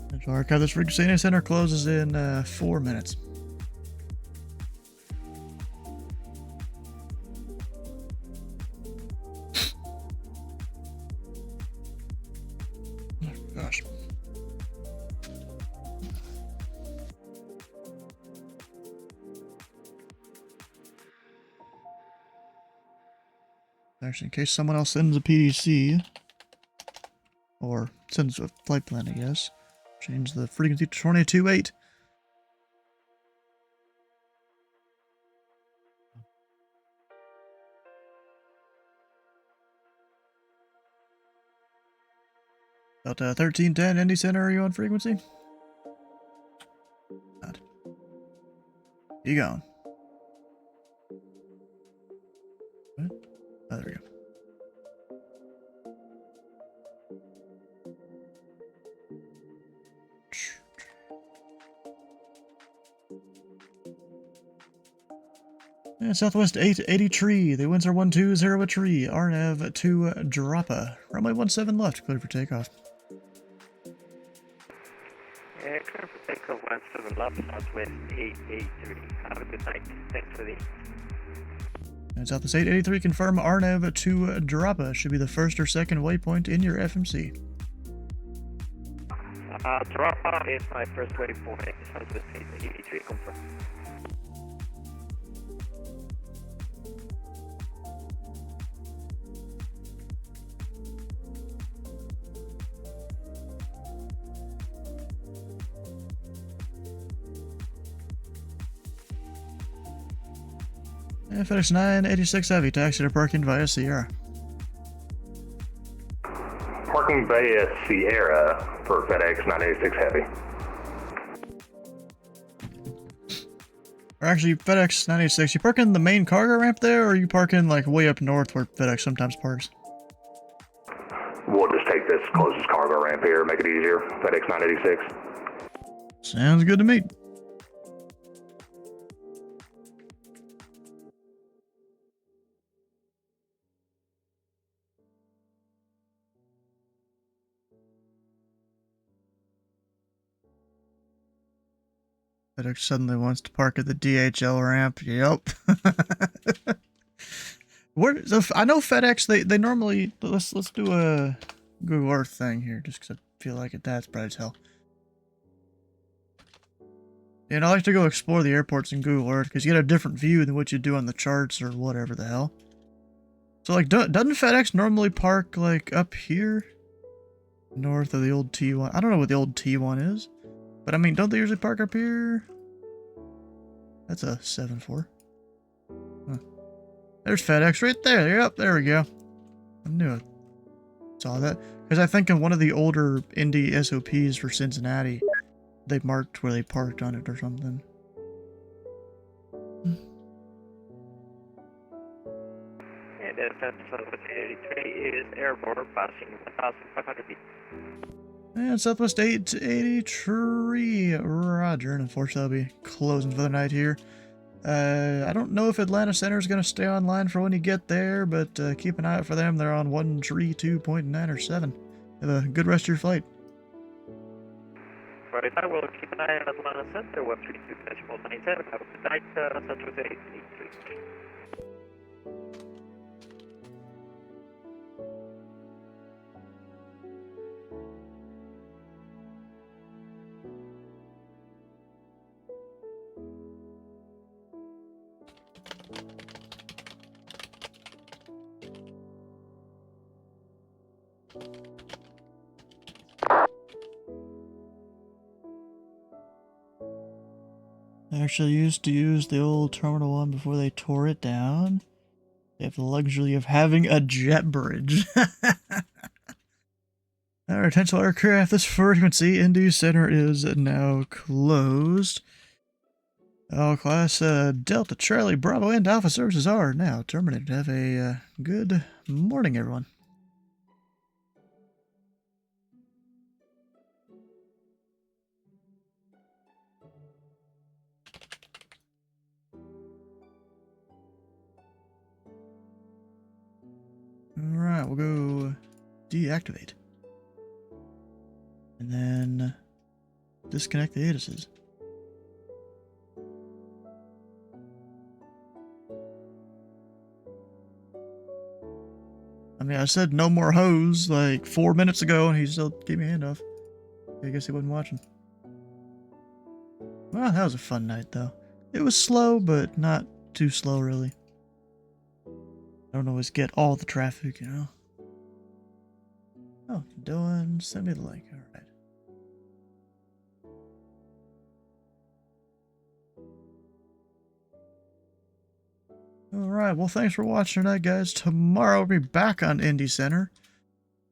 Central Archive, this Virginia Center closes in 4 minutes. Oh, gosh. Actually, in case someone else sends a PDC, or sends a flight plan, I guess, change the frequency to 22.8. Delta 1310, Indy Center, are you on frequency? Not. You going? What? Oh, there we go. And Southwest 880 tree. The winds are 120 a tree. RNAV to Droppa. Runway 17 left. Clear for takeoff. Yeah, clear for takeoff 17 left, Southwest 883. Have a good night. Thanks for the... And Southwest 883, confirm RNAV to Droppa. Should be the first or second waypoint in your FMC. Droppa is my first waypoint. Southwest 883, confirm. And FedEx 986 heavy, taxi to parking via Sierra. Parking via Sierra for FedEx 986 heavy. Or actually, FedEx 986, you parking the main cargo ramp there, or are you parking like way up north where FedEx sometimes parks? We'll just take this closest cargo ramp here, make it easier. FedEx 986. Sounds good to me. FedEx suddenly wants to park at the DHL ramp. Yep. I know FedEx, they normally, let's do a Google Earth thing here, just because I feel like that's bright as hell. And I like to go explore the airports in Google Earth, because you get a different view than what you do on the charts or whatever the hell. So, like, doesn't FedEx normally park, like, up here? North of the old T1. I don't know what the old T1 is. But, I mean, don't they usually park up here? That's a 7-4. Huh. There's FedEx right there. Yep, there we go. I knew it. saw that. Because I think in one of the older Indy SOPs for Cincinnati, they marked where they parked on it or something. And then Southwest 883 is airborne, passing 1,500 feet. And Southwest 883, roger. And unfortunately, I'll be closing for the night here. I don't know if Atlanta Center is going to stay online for when you get there, but keep an eye out for them. They're on 132.907. Have a good rest of your flight. Right, I will keep an eye on Atlanta Center, 132.97. Have a good night, Southwest 883. I actually used to use the old Terminal 1 before they tore it down. They have the luxury of having a jet bridge. Our potential aircraft, this frequency, Indy Center is now closed. All class Delta Charlie Bravo and Alpha services are now terminated. Have a good morning, everyone. Alright, we'll go deactivate. And then disconnect the ATISes. I mean, I said no more hose like 4 minutes ago and he still gave me a handoff. I guess he wasn't watching. Well, that was a fun night though. It was slow, but not too slow really. I don't always get all the traffic, you know. Oh, Dylan, send me the link. Alright. Alright, well thanks for watching tonight, guys. Tomorrow I'll be back on Indy Center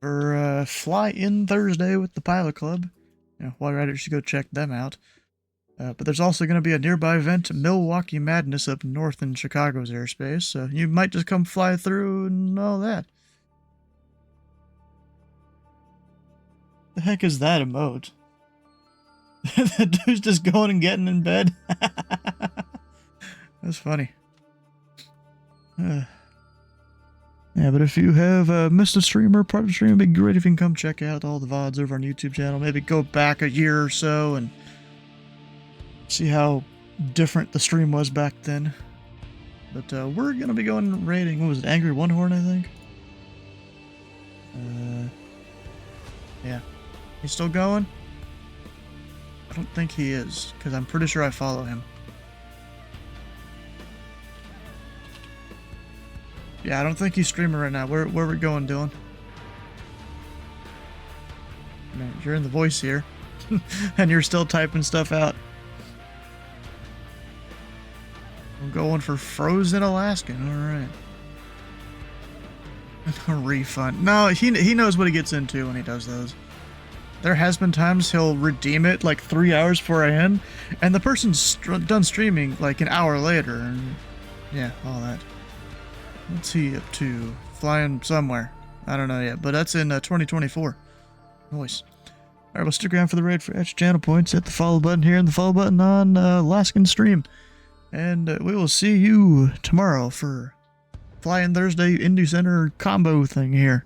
for Fly In Thursday with the Pilot Club. You know, while you're at it, you should go check them out. But there's also going to be a nearby event, Milwaukee Madness, up north in Chicago's airspace, so you might just come fly through and all that. The heck is that emote? That dude's just going and getting in bed. That's funny. Yeah, but if you have missed a stream or part of the stream, it'd be great if you can come check out all the VODs over on YouTube channel. Maybe go back a year or so and see how different the stream was back then. But we're going to be going raiding, what was it, Angry One Horn, I think? Yeah. He's still going? I don't think he is, because I'm pretty sure I follow him. Yeah, I don't think he's streaming right now. Where are we going, Dylan? No, you're in the voice here. And you're still typing stuff out. I'm going for Frozen Alaskan. Alright. A refund. No, he knows what he gets into when he does those. There has been times he'll redeem it like 3 hours before I end, and the person's done streaming like an hour later, and yeah, all that. What's he up to? Flying somewhere. I don't know yet, but that's in 2024. Nice. Alright, we'll stick around for the raid for extra channel points. Hit the follow button here and the follow button on Alaskan stream. And we will see you tomorrow for Fly In Thursday Indy Center combo thing here.